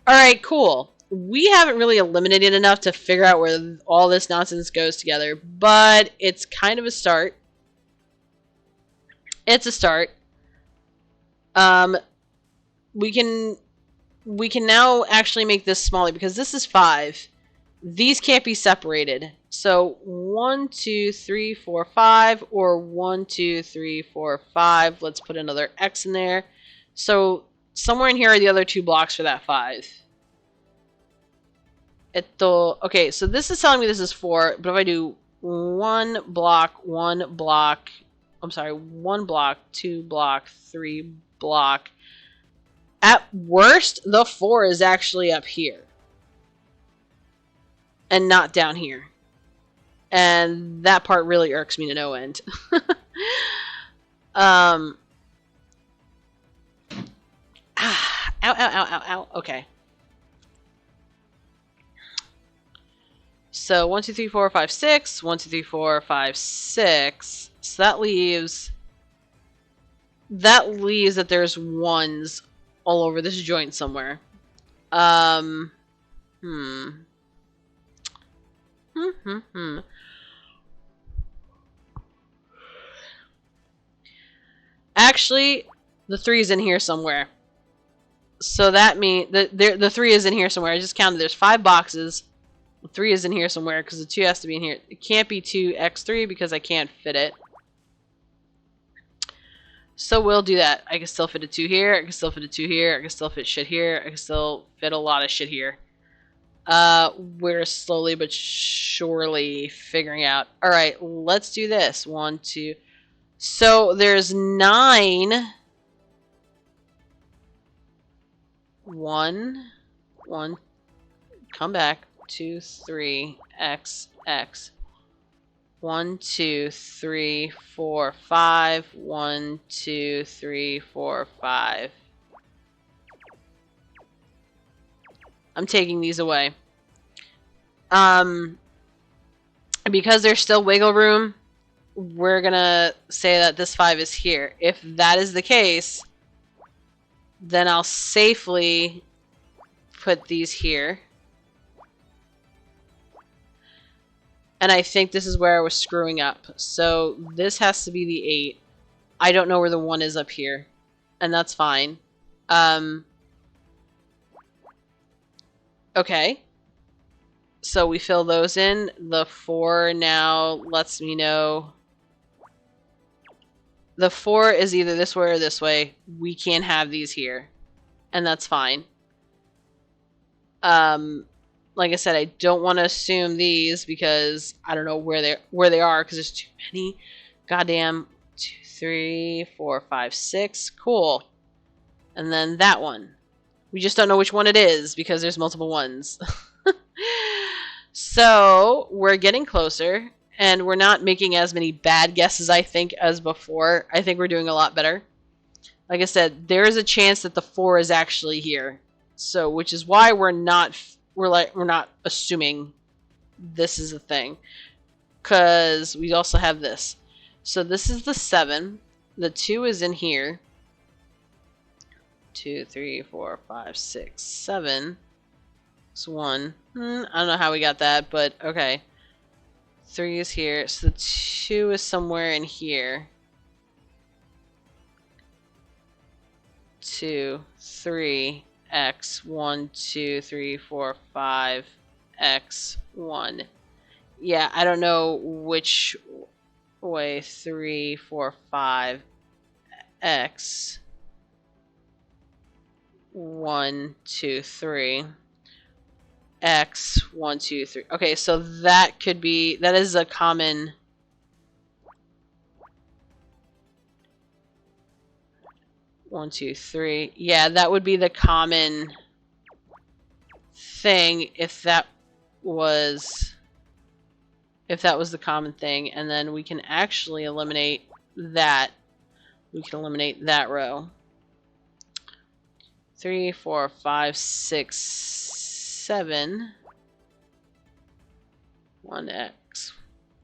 Alright, cool. We haven't really eliminated enough to figure out where all this nonsense goes together, but it's kind of a start. It's a start. We can now actually make this smaller because this is 5. These can't be separated. So 1, 2, 3, 4, 5, or 1, 2, 3, 4, 5. Let's put another X in there. So somewhere in here are the other 2 blocks for that 5. Okay, so this is telling me this is 4, but if I do 1 block, 1 block, I'm sorry, 1 block, 2 block, 3 block. At worst, the 4 is actually up here. And not down here. And that part really irks me to no end. Ow, ow, ow, ow. Okay. So 1, 2, 3, 4, 5, 6. 1, 2, 3, 4, 5, 6. So that leaves that there's 1s all over this joint somewhere. Actually, the 3 is in here somewhere. So that means the 3 is in here somewhere. I just counted. There's 5 boxes. The 3 is in here somewhere because the 2 has to be in here. It can't be 2x3 because I can't fit it. So we'll do that. I can still fit a 2 here. I can still fit a 2 here. I can still fit shit here. I can still fit a lot of shit here. We're slowly but surely figuring out. Alright, let's do this. 1, 2. So there's 9. 1. Come back. 2, 3, X, X. 1, 2, 3, 4, 5. 1, 2, 3, 4, 5. I'm taking these away. Because there's still wiggle room, we're gonna say that this 5 is here. If that is the case, then I'll safely put these here. And I think this is where I was screwing up. So this has to be the 8. I don't know where the 1 is up here. And that's fine. Okay. So we fill those in. The 4 now lets me know. The 4 is either this way or this way. We can't have these here. And that's fine. Like I said, I don't want to assume these because I don't know where they are because there's too many. Goddamn. 2, 3, 4, 5, 6. Cool. And then that one. We just don't know which one it is because there's multiple ones. So we're getting closer, and we're not making as many bad guesses, I think, as before. I think we're doing a lot better. Like I said, there is a chance that the 4 is actually here. So, which is why we're not assuming this is a thing, because we also have this. So this is the 7. The 2 is in here. 2, 3, 4, 5, 6, 7. It's 1. I don't know how we got that, but okay. 3 is here. So the 2 is somewhere in here. 2, 3, X, 1, 2, 3, 4, 5, X, 1. Yeah, I don't know which way. 3, 4, 5, X, 1, 2, 3. X, 1, 2, 3. Okay, so that could be, that is a common. One, 2, 3. Yeah, that would be the common thing if that was the common thing, and then we can actually eliminate that. We can eliminate that row. 3, 4, 5, 6, 7. 1x.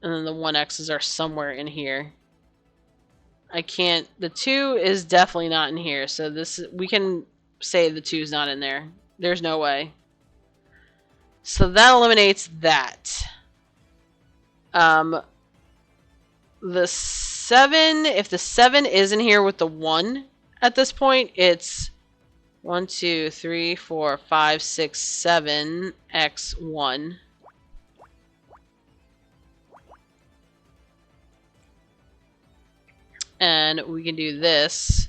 And then the 1x's are somewhere in here. I can't. The 2 is definitely not in here, so this we can say the 2 is not in there. There's no way. So that eliminates that. The 7, if the 7 is in here with the 1 at this point, it's 1, 2, 3, 4, 5, 6, 7, x 1. And we can do this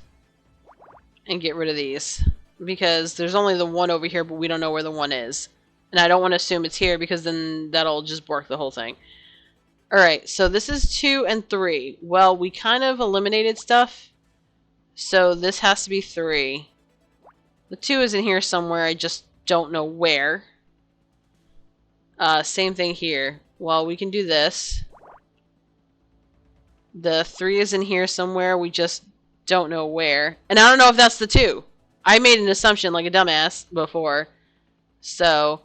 and get rid of these because there's only the 1 over here, but we don't know where the 1 is. And I don't want to assume it's here because then that'll just bork the whole thing. Alright, so this is 2 and 3. Well, we kind of eliminated stuff, so this has to be 3. The 2 is in here somewhere, I just don't know where. Same thing here. Well, we can do this. The 3 is in here somewhere, we just don't know where. And I don't know if that's the 2. I made an assumption like a dumbass before. So,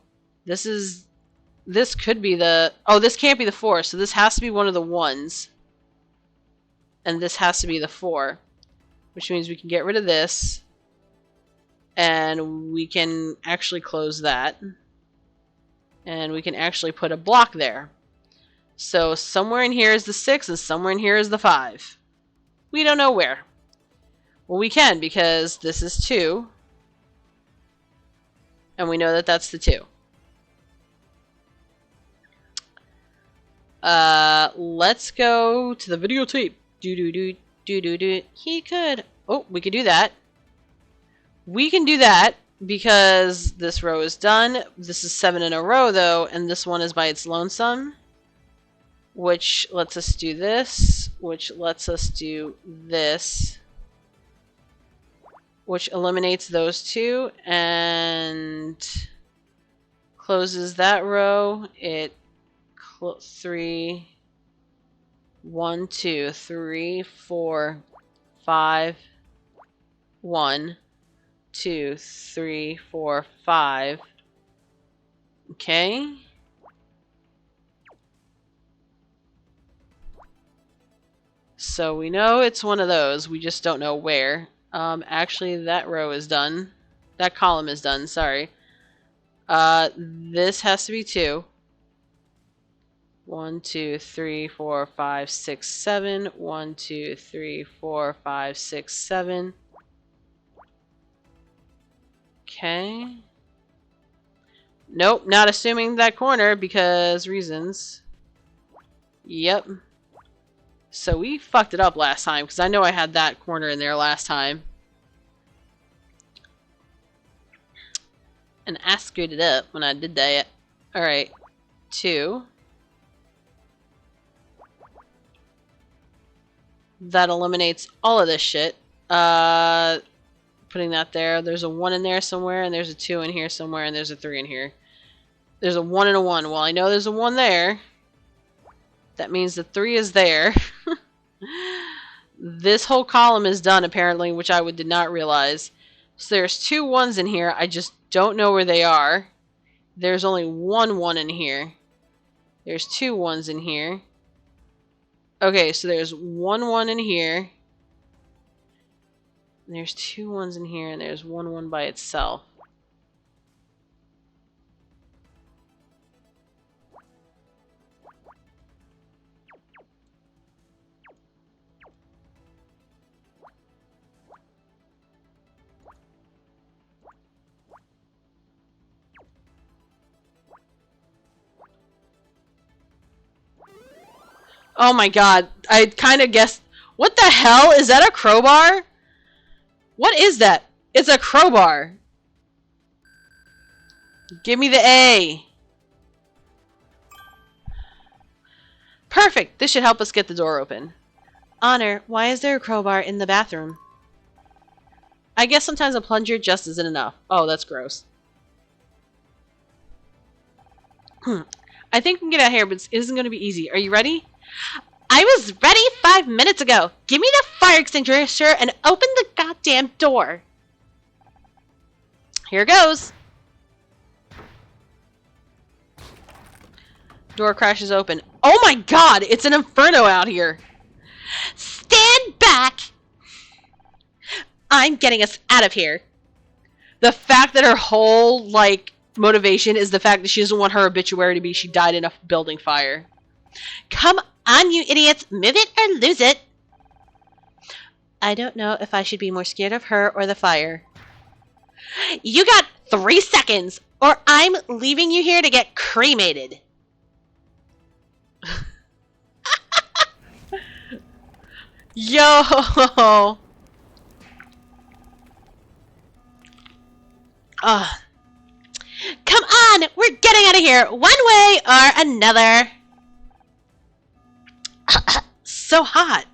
this could be the... Oh, this can't be the 4, so this has to be one of the 1s. And this has to be the 4. Which means we can get rid of this. And we can actually close that. And we can actually put a block there. So somewhere in here is the 6 and somewhere in here is the 5. We don't know where. Well, we can because this is 2. And we know that that's the 2. Let's go to the videotape. Do. He could. Oh, we could do that. We can do that because this row is done. This is 7 in a row though, and this one is by its lonesome. Which lets us do this, which lets us do this, which eliminates those 2 and closes that row. It 3, 1, 2, 3, 4, 5, 1, 2, 3, 4, 5. Okay. So we know it's one of those, we just don't know where. Actually that row is done. That column is done, sorry. This has to be 2. 1, 2, 3, 4, 5, 6, 7. 1, 2, 3, 4, 5, 6, 7. Okay. Nope, not assuming that corner because reasons. Yep. So we fucked it up last time because I know I had that corner in there last time. And I screwed it up when I did that. Alright. 2. That eliminates all of this shit. Putting that there. There's a 1 in there somewhere, and there's a 2 in here somewhere, and there's a 3 in here. There's a 1 and a 1. Well, I know there's a 1 there. That means the 3 is there. This whole column is done, apparently, which I did not realize. So there's 2 1s in here. I just don't know where they are. There's only 1 1 in here. There's 2 1s in here. Okay, so there's 1 1 in here. And there's 2 1s in here, and there's 1 1 by itself. Oh my god, I kind of guessed. What the hell? Is that a crowbar? What is that? It's a crowbar. Give me the A. Perfect. This should help us get the door open. Honor, why is there a crowbar in the bathroom? I guess sometimes a plunger just isn't enough. Oh, that's gross. I think we can get out here, but it isn't going to be easy. Are you ready? I was ready 5 minutes ago. Give me the fire extinguisher and open the goddamn door. Here goes. Door crashes open. Oh my god, it's an inferno out here. Stand back. I'm getting us out of here. The fact that her whole, like, motivation is the fact that she doesn't want her obituary to be she died in a building fire. Come on, you idiots. Move it or lose it. I don't know if I should be more scared of her or the fire. You got 3 seconds, or I'm leaving you here to get cremated. Yo! Come on! We're getting out of here, one way or another. So hot.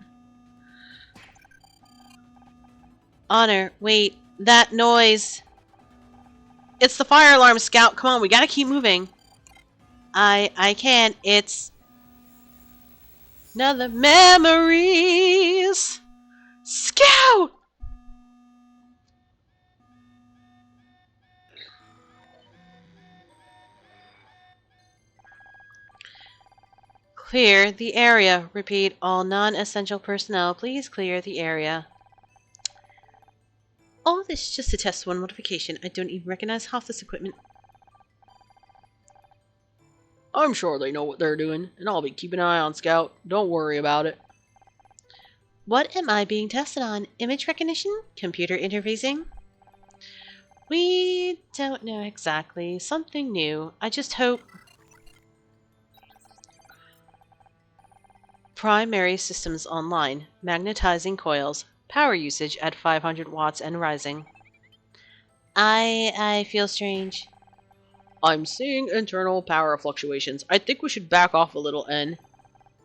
Honor, wait. That noise. It's the fire alarm, Scout. Come on, we gotta keep moving. I can't. It's... Another memories. Scout! Clear the area. Repeat, all non-essential personnel, please clear the area. Oh, this is just a test 1 modification. I don't even recognize half this equipment. I'm sure they know what they're doing, and I'll be keeping an eye on Scout. Don't worry about it. What am I being tested on? Image recognition? Computer interfacing? We don't know exactly. Something new. I just hope... Primary systems online. Magnetizing coils. Power usage at 500 watts and rising. I feel strange. I'm seeing internal power fluctuations. I think we should back off a little, N.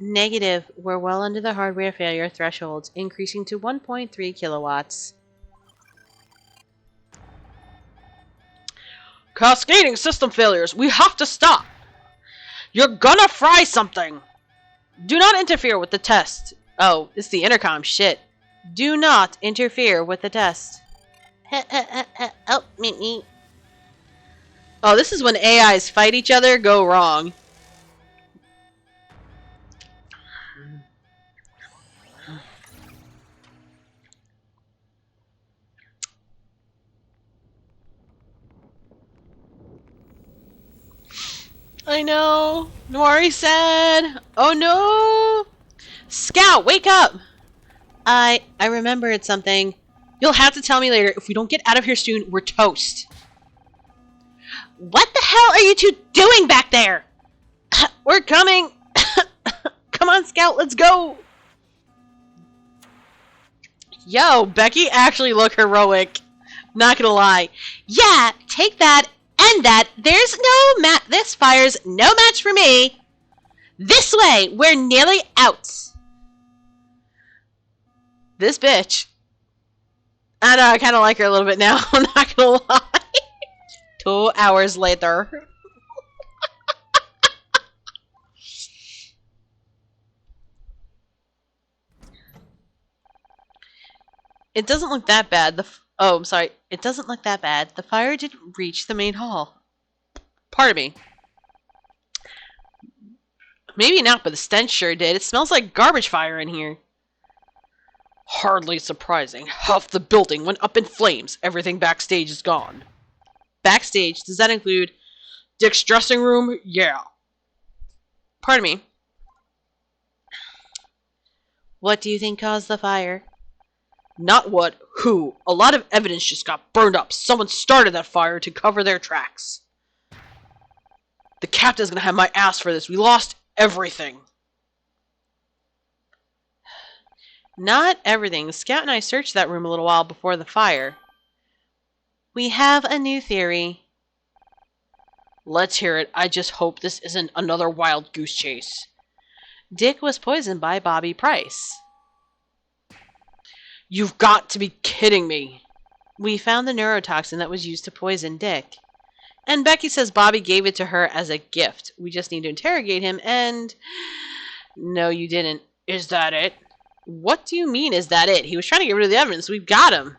Negative. We're well under the hardware failure thresholds, increasing to 1.3 kilowatts. Cascading system failures. We have to stop. You're gonna fry something. Do not interfere with the test. Oh, it's the intercom. Shit. Do not interfere with the test. Help me. Oh, this is when AIs fight each other, go wrong. I know. Noiri said. Oh no! Scout, wake up! I remembered something. You'll have to tell me later. If we don't get out of here soon, we're toast. What the hell are you two doing back there? We're coming. Come on, Scout, let's go. Yo, Becky actually looked heroic. Not gonna lie. Yeah, take that and that. There's no this fire's no match for me. This way, we're nearly out. This bitch. I know, I kind of like her a little bit now. I'm not gonna lie. 2 hours later. It doesn't look that bad. Oh, I'm sorry. It doesn't look that bad. The fire didn't reach the main hall. Pardon me. Maybe not, but the stench sure did. It smells like garbage fire in here. Hardly surprising. Half the building went up in flames. Everything backstage is gone. Backstage? Does that include Dick's dressing room? Yeah. Pardon me. What do you think caused the fire? Not what, who. A lot of evidence just got burned up. Someone started that fire to cover their tracks. The captain's gonna have my ass for this. We lost everything. Not everything. Scout and I searched that room a little while before the fire. We have a new theory. Let's hear it. I just hope this isn't another wild goose chase. Dick was poisoned by Bobby Price. You've got to be kidding me. We found the neurotoxin that was used to poison Dick. And Becky says Bobby gave it to her as a gift. We just need to interrogate him and... No, you didn't. Is that it? What do you mean, is that it? He was trying to get rid of the evidence. We've got him.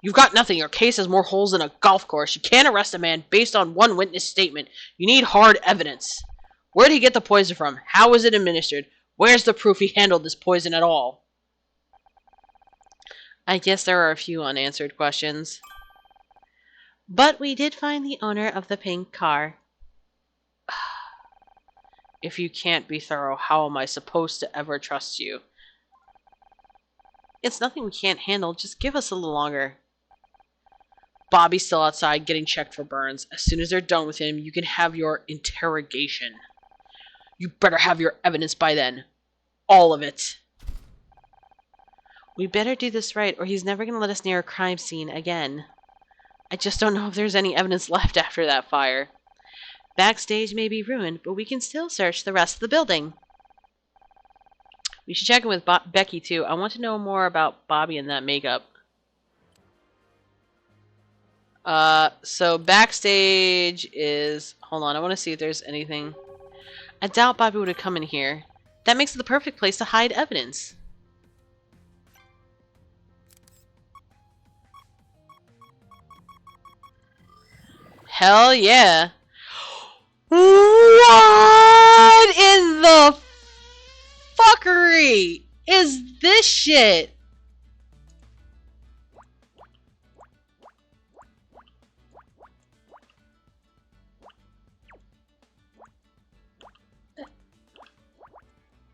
You've got nothing. Your case has more holes than a golf course. You can't arrest a man based on one witness statement. You need hard evidence. Where did he get the poison from? How was it administered? Where's the proof he handled this poison at all? I guess there are a few unanswered questions. But we did find the owner of the pink car. If you can't be thorough, how am I supposed to ever trust you? It's nothing we can't handle. Just give us a little longer. Bobby's still outside getting checked for burns. As soon as they're done with him, you can have your interrogation. You better have your evidence by then. All of it. We better do this right, or he's never going to let us near a crime scene again. I just don't know if there's any evidence left after that fire. Backstage may be ruined, but we can still search the rest of the building. We should check in with Becky, too. I want to know more about Bobby and that makeup. So backstage is... Hold on, I want to see if there's anything... I doubt Bobby would have come in here. That makes it the perfect place to hide evidence. Hell yeah. What in the fuckery is this shit?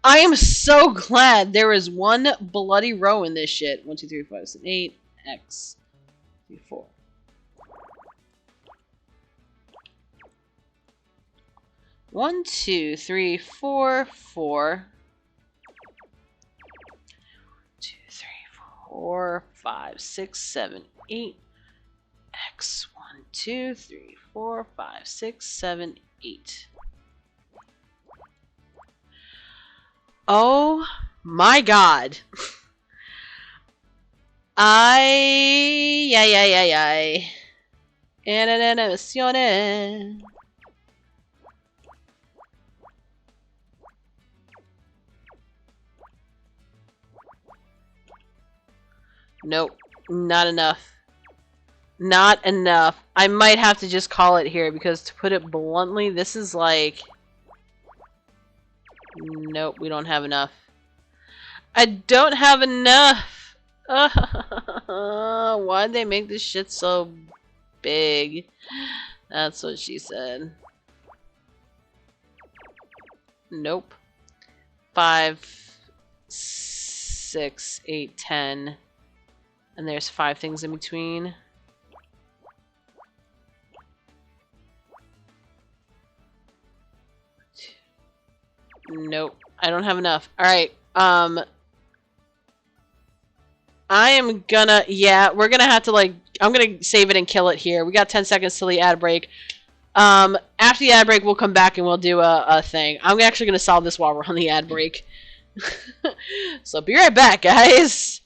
I am so glad there is one bloody row in this shit. 1, 2, 3, 4, 5, 6, 8, X, 3, 4. 1, 2, 3, 4, 4. 2, 3, 4, 5, 6, 7, 8. X, 1, 2, 3, 4, 5, 6, 7, 8. Oh my god. Ay, ay, ay, ay, ay. Emociones. Nope, not enough. Not enough. I might have to just call it here because, to put it bluntly, this is like... Nope, we don't have enough. I don't have enough! Why'd they make this shit so big? That's what she said. Nope. 5, 6, 8, 10. And there's 5 things in between. Nope. I don't have enough. Alright. I am gonna... Yeah, we're gonna have to, like... I'm gonna save it and kill it here. We got 10 seconds till the ad break. After the ad break, we'll come back and we'll do a thing. I'm actually gonna solve this while we're on the ad break. So be right back, guys.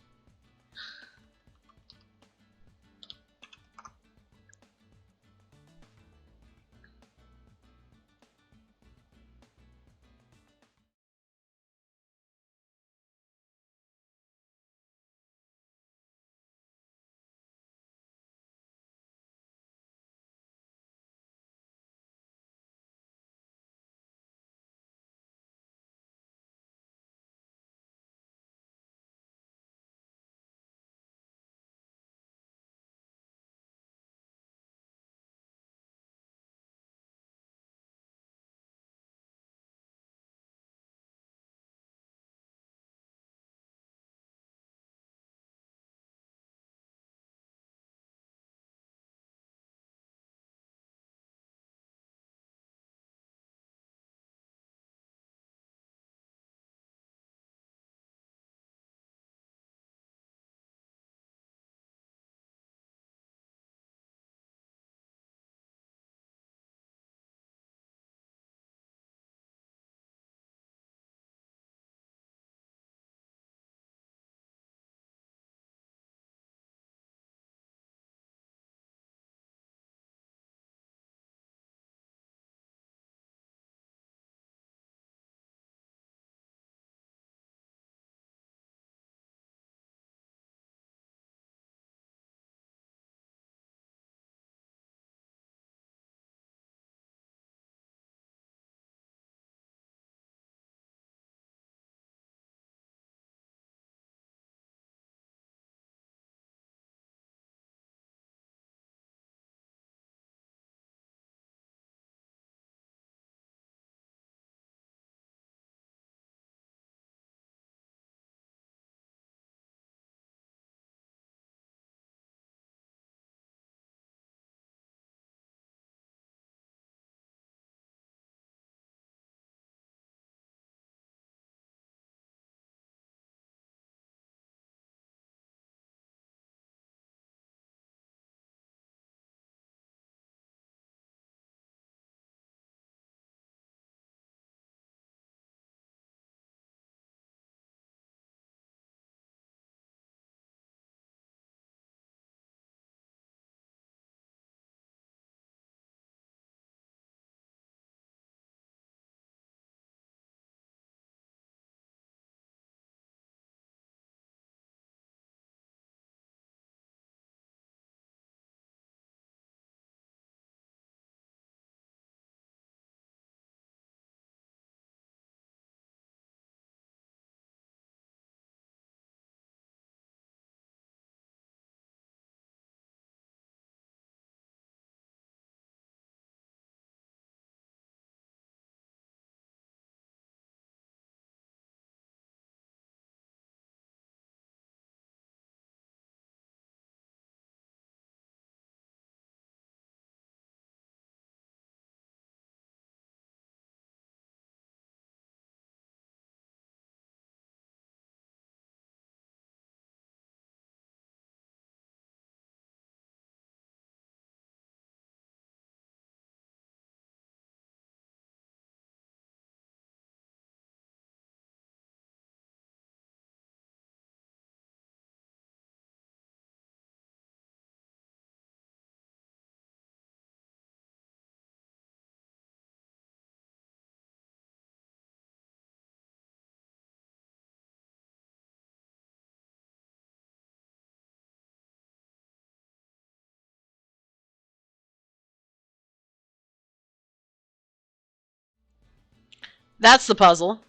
That's the puzzle.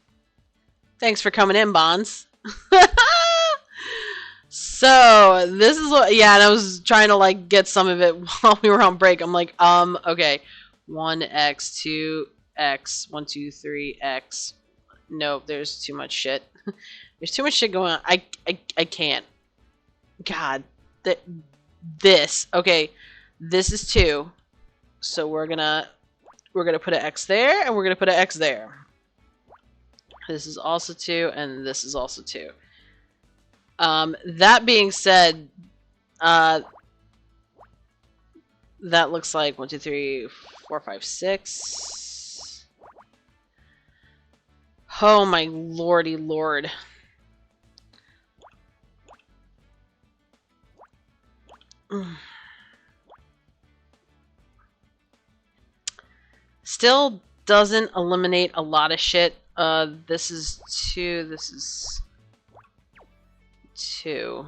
Thanks for coming in, Bonds. So, this is what... Yeah, and I was trying to, like, get some of it while we were on break. I'm like, okay. 1x, X. 1, 2, 3, X. Nope, there's too much shit. There's too much shit going on. I can't. God. This. Okay. This is 2. So we're gonna put an X there, and we're gonna put an X there. This is also 2, and this is also 2. That being said, that looks like 1, 2, 3, 4, 5, 6. Oh my lordy lord. Still doesn't eliminate a lot of shit. This is 2, this is 2.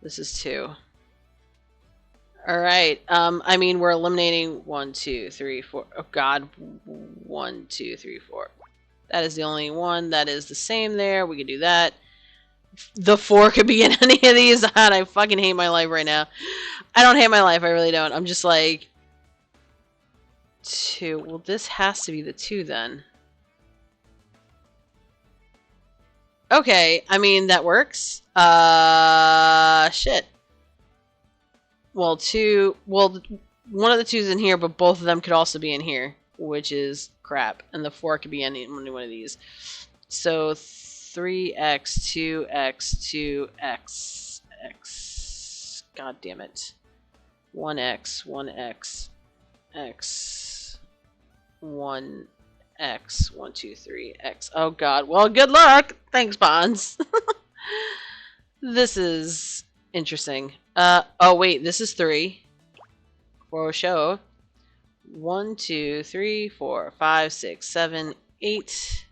This is 2. Alright, I mean, we're eliminating 1, 2, 3, 4. Oh god. 1, 2, 3, 4. That is the only one that is the same there. We can do that. The 4 could be in any of these, and I fucking hate my life right now. I don't hate my life, I really don't. I'm just like... 2. Well, this has to be the 2 then. Okay, I mean, that works. Shit. Well, 2... Well, one of the 2's in here, but both of them could also be in here, which is crap. And the 4 could be in one of these. So, 3x, 2x, 2x, x. God damn it. 1x, 1x, x, 1x, 1, 2, 3, x. Oh god. Well, good luck! Thanks, Bonds. This is interesting. Oh wait, this is 3. For show. 1, 2, 3, 4, 5, 6, 7, 8.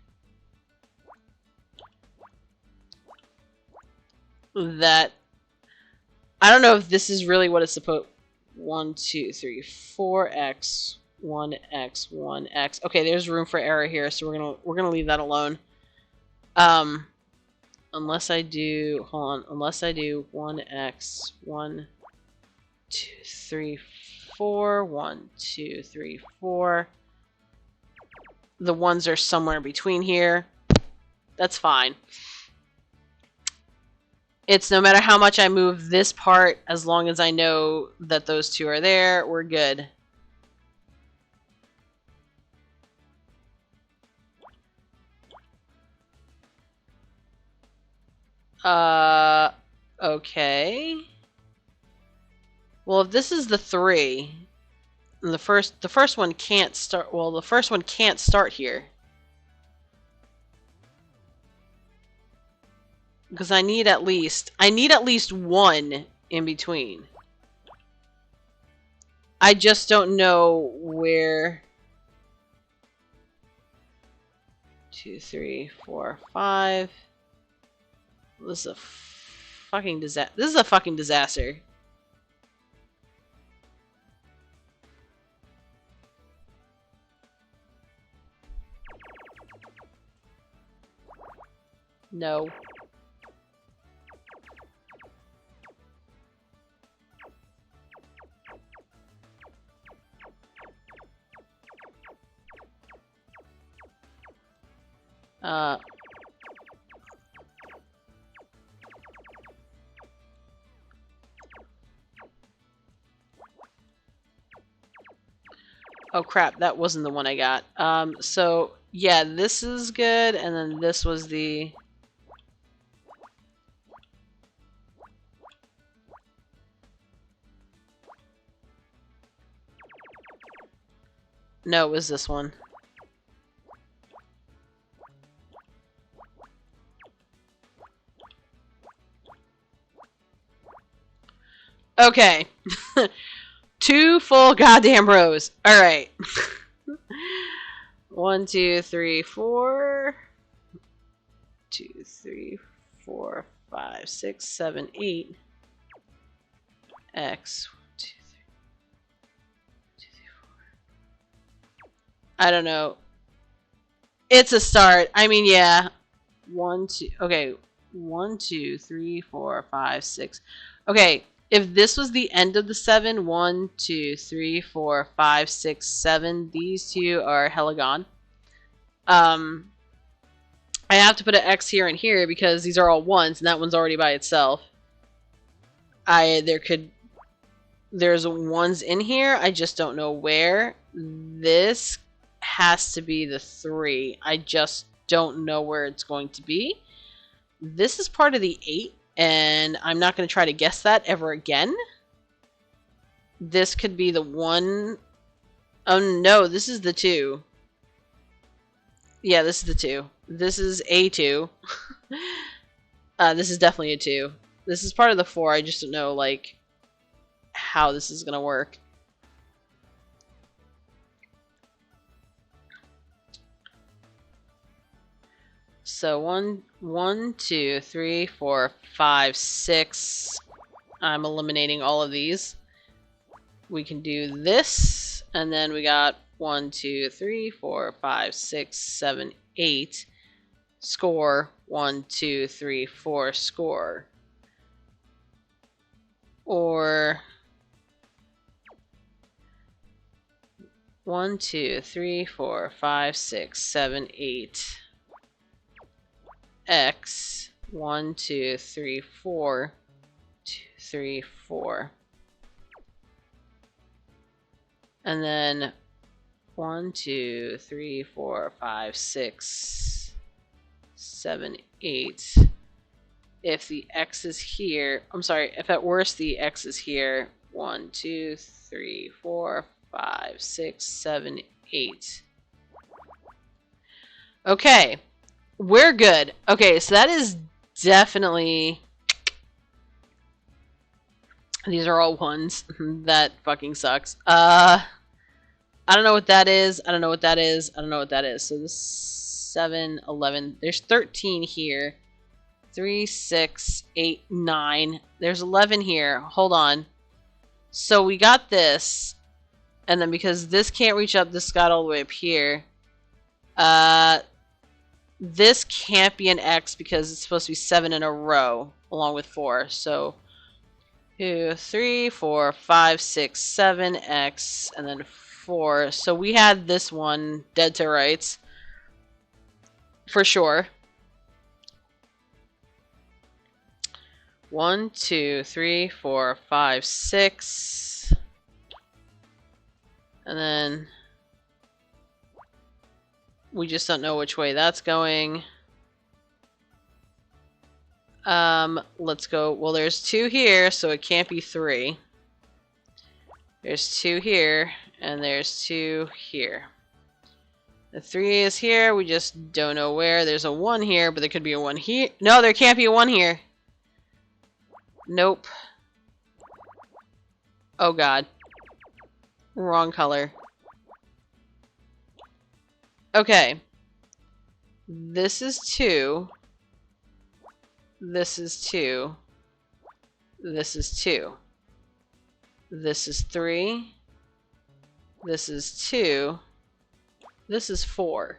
That... I don't know if this is really what it's supposed... 1, 2, 3, 4x, 1x, 1x. Okay, there's room for error here, so we're gonna leave that alone. Unless I do... Hold on. Unless I do 1x, 1, 2, 3, 4, 1, 2, 3, 4. The ones are somewhere between here. That's fine. It's no matter how much I move this part, as long as I know that those 2 are there, we're good. Okay. Well, if this is the 3, the first one can't start. Well, the first one can't start here because I need at least 1 in between. I just don't know where. 2, 3, 4, 5. This is a fucking disaster. This is a fucking disaster. No. Oh crap, that wasn't the one I got. So yeah, this is good, and then this was the... No, it was this one. Okay. 2 full goddamn rows. Alright. 1, 2, 3, 4. 2, 3, 4, 5, 6, 7, 8. X. 1, 2, 3, 2, 3, 4. I don't know. It's a start. I mean, yeah. 1, 2. Okay. 1, 2, 3, 4, 5, 6. Okay. if this was the end of the 7, 1, 2, 3, 4, 5, 6, 7, these two are hella gone. I have to put an X here and here because these are all 1s, and that one's already by itself. There's 1s in here, I just don't know where. This has to be the 3. I just don't know where it's going to be. This is part of the 8, and I'm not going to try to guess that ever again. This could be the 1. Oh no, this is the 2. Yeah, this is the 2. This is a 2. This is definitely a 2. This is part of the 4, I just don't know, like, how this is going to work. So 1, 2, 3, 4, 5, 6. I'm eliminating all of these. We can do this, and then we got 1, 2, 3, 4, 5, 6, 7, 8. Score 1, 2, 3, 4. Score. Or 1, 2, 3, 4, 5, 6, 7, 8. X 1, 2, 3, 4. 2, 3, 4. And then 1, 2, 3, 4, 5, 6, 7, 8. If the X is here, I'm sorry, if at worst the X is here, 1, 2, 3, 4, 5, 6, 7, 8. Okay, we're good. Okay, so that is definitely... These are all 1s. That fucking sucks. I don't know what that is. I don't know what that is. I don't know what that is. So this 7, 11. There's 13 here. 3, 6, 8, 9. There's 11 here. Hold on. So we got this. And then because this can't reach up, this got all the way up here. This can't be an X because it's supposed to be 7 in a row along with 4. So 2, 3, 4, 5, 6, 7, X, and then 4. So we had this one dead to rights. For sure. 1, 2, 3, 4, 5, 6. And then we just don't know which way that's going. Let's go. Well, there's 2 here, so it can't be 3. There's 2 here, and there's 2 here. The 3 is here, we just don't know where. There's a 1 here, but there could be a 1 here. No, there can't be a 1 here. Nope. Oh god. Wrong color. Okay. This is 2. This is 2. This is 2. This is 3. This is 2. This is 4.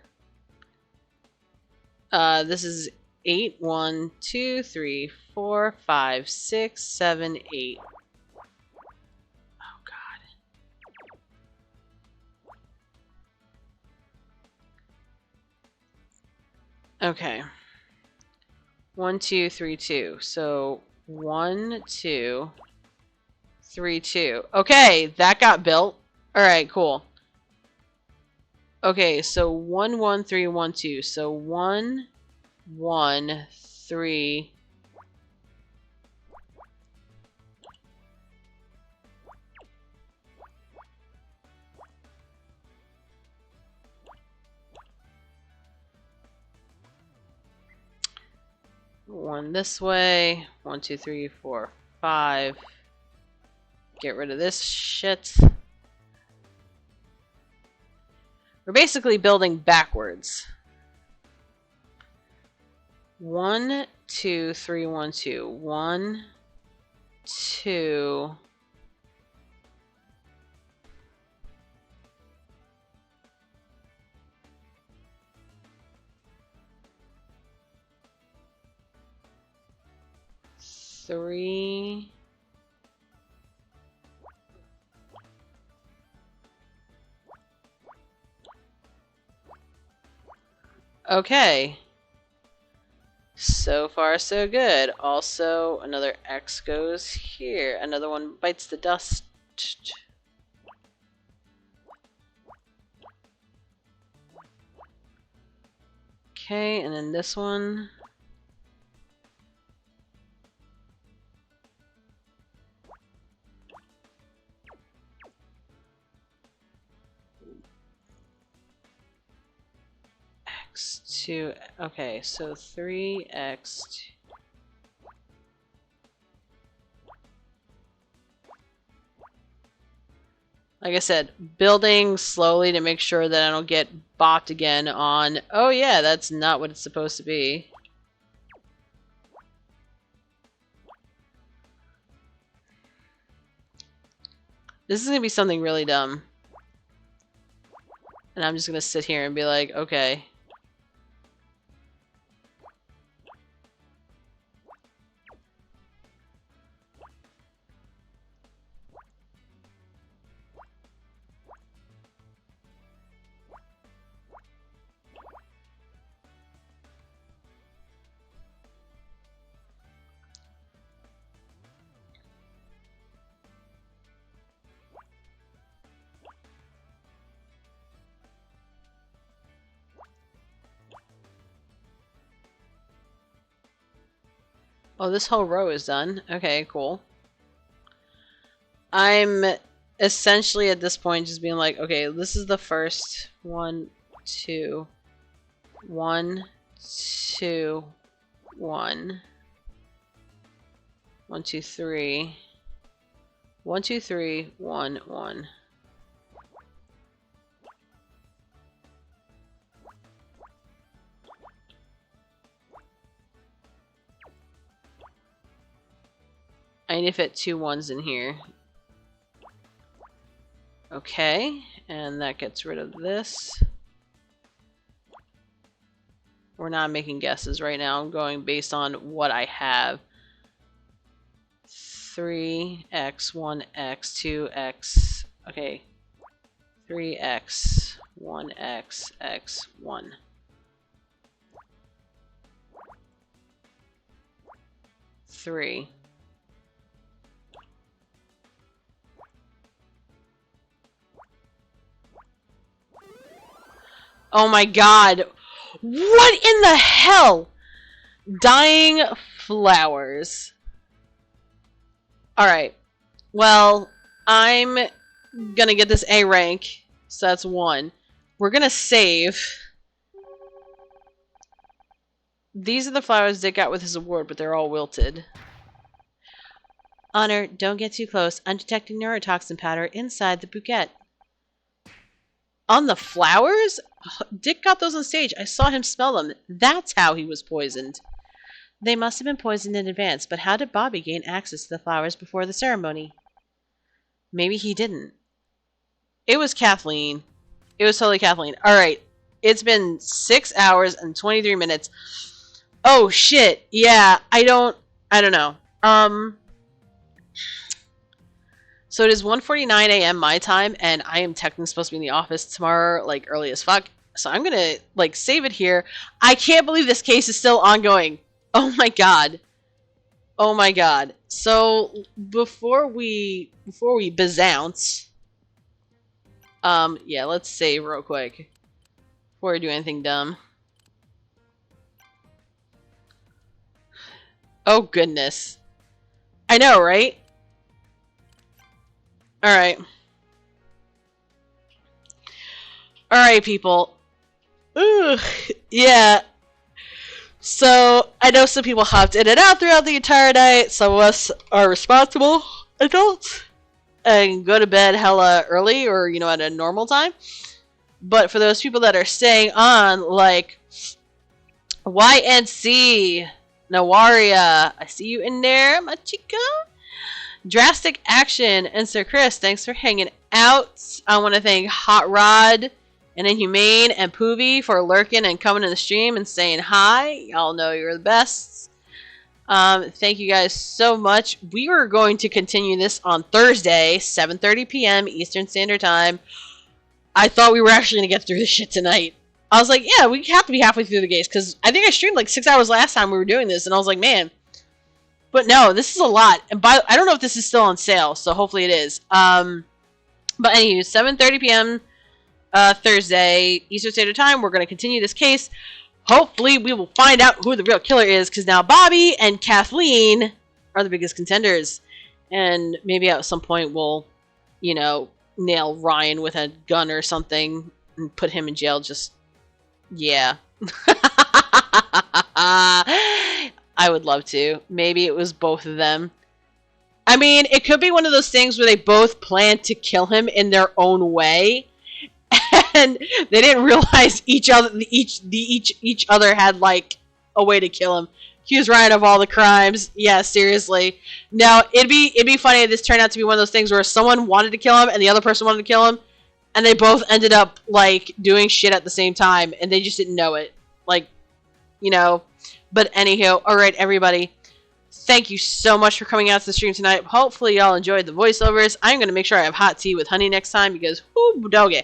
This is 8. 1, 2, 3, 4, 5, 6, 7, 8. Oh god. Okay. 1, 2, 3, 2. So 1, 2, 3, 2. Okay, that got built. Alright, cool. Okay, so 1, 1, 3, 1, 2. So 1, 1, 3. One this way. 1, 2, 3, 4, 5. Get rid of this shit. We're basically building backwards. 1, 2, 3, 1, 2. 1, 2. Three, Okay. So far, so good. Also, another X goes here. Another one bites the dust. Okay, and then this one. X2. Okay, so 3x2. Like I said, building slowly to make sure that I don't get bopped again on, oh yeah, that's not what it's supposed to be. This is going to be something really dumb. And I'm just going to sit here and be like, okay. Oh, this whole row is done. Okay, cool. I'm essentially at this point just being like, okay, this is the first 1, 2, 1, 2, 1, 1, 2, 3, 1, 2, 3, 1, 1. I need to fit 2 1s in here. Okay, and that gets rid of this. We're not making guesses right now. I'm going based on what I have. 3x, 1x, 2x. Okay. 3x, 1x, x, 1. Three. Oh my god! What in the hell? Dying flowers. Alright. Well, I'm gonna get this A rank. So that's 1. We're gonna save. These are the flowers Dick got with his award, but they're all wilted. Honor, don't get too close. I'm detecting neurotoxin powder inside the bouquet. On the flowers? Dick got those on stage. I saw him smell them. That's how he was poisoned. They must have been poisoned in advance, but how did Bobby gain access to the flowers before the ceremony? Maybe he didn't. It was Kathleen. It was totally Kathleen. Alright. It's been 6 hours and 23 minutes. Oh shit. Yeah, I don't know. So it is 1:49 a.m. my time, and I am technically supposed to be in the office tomorrow, like, early as fuck. So I'm gonna, like, save it here. I can't believe this case is still ongoing. Oh my god. Oh my god. So, before we bazounce, yeah, let's save real quick. Before we do anything dumb. Oh goodness. I know, right? Alright. Alright, people. Ugh. Yeah. So, I know some people hopped in and out throughout the entire night. Some of us are responsible adults and go to bed hella early or, you know, at a normal time. But for those people that are staying on, like YNC, Nawaria, I see you in there, my chica. Drastic Action and Sir Chris, thanks for hanging out. I want to thank Hot Rod and Inhumane and Poovy for lurking and coming to the stream and saying hi. Y'all know you're the best. Thank you guys so much. We are going to continue this on Thursday, 7:30 p.m. Eastern Standard Time. I thought we were actually going to get through this shit tonight. I was like, yeah, we have to be halfway through the games, because I think I streamed like 6 hours last time we were doing this, and I was like, man. But no, this is a lot. And I don't know if this is still on sale, so hopefully it is. But anywho, 7:30 p.m. Thursday, Eastern Standard Time, we're going to continue this case. Hopefully we will find out who the real killer is, because now Bobby and Kathleen are the biggest contenders. And maybe at some point we'll, you know, nail Ryan with a gun or something and put him in jail. Just, yeah. I would love to. Maybe it was both of them. I mean, it could be one of those things where they both planned to kill him in their own way, and they didn't realize each other had like a way to kill him. Accuse Ryan of all the crimes. Yeah, seriously. No, it'd be funny if this turned out to be one of those things where someone wanted to kill him and the other person wanted to kill him, and they both ended up like doing shit at the same time, and they just didn't know it. Like, you know. But anywho, alright everybody, thank you so much for coming out to the stream tonight. Hopefully y'all enjoyed the voiceovers. I'm going to make sure I have hot tea with honey next time, because whoo doge.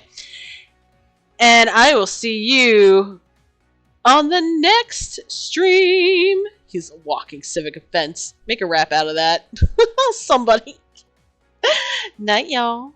And I will see you on the next stream. He's a walking civic offense. Make a rap out of that. Somebody. Night y'all.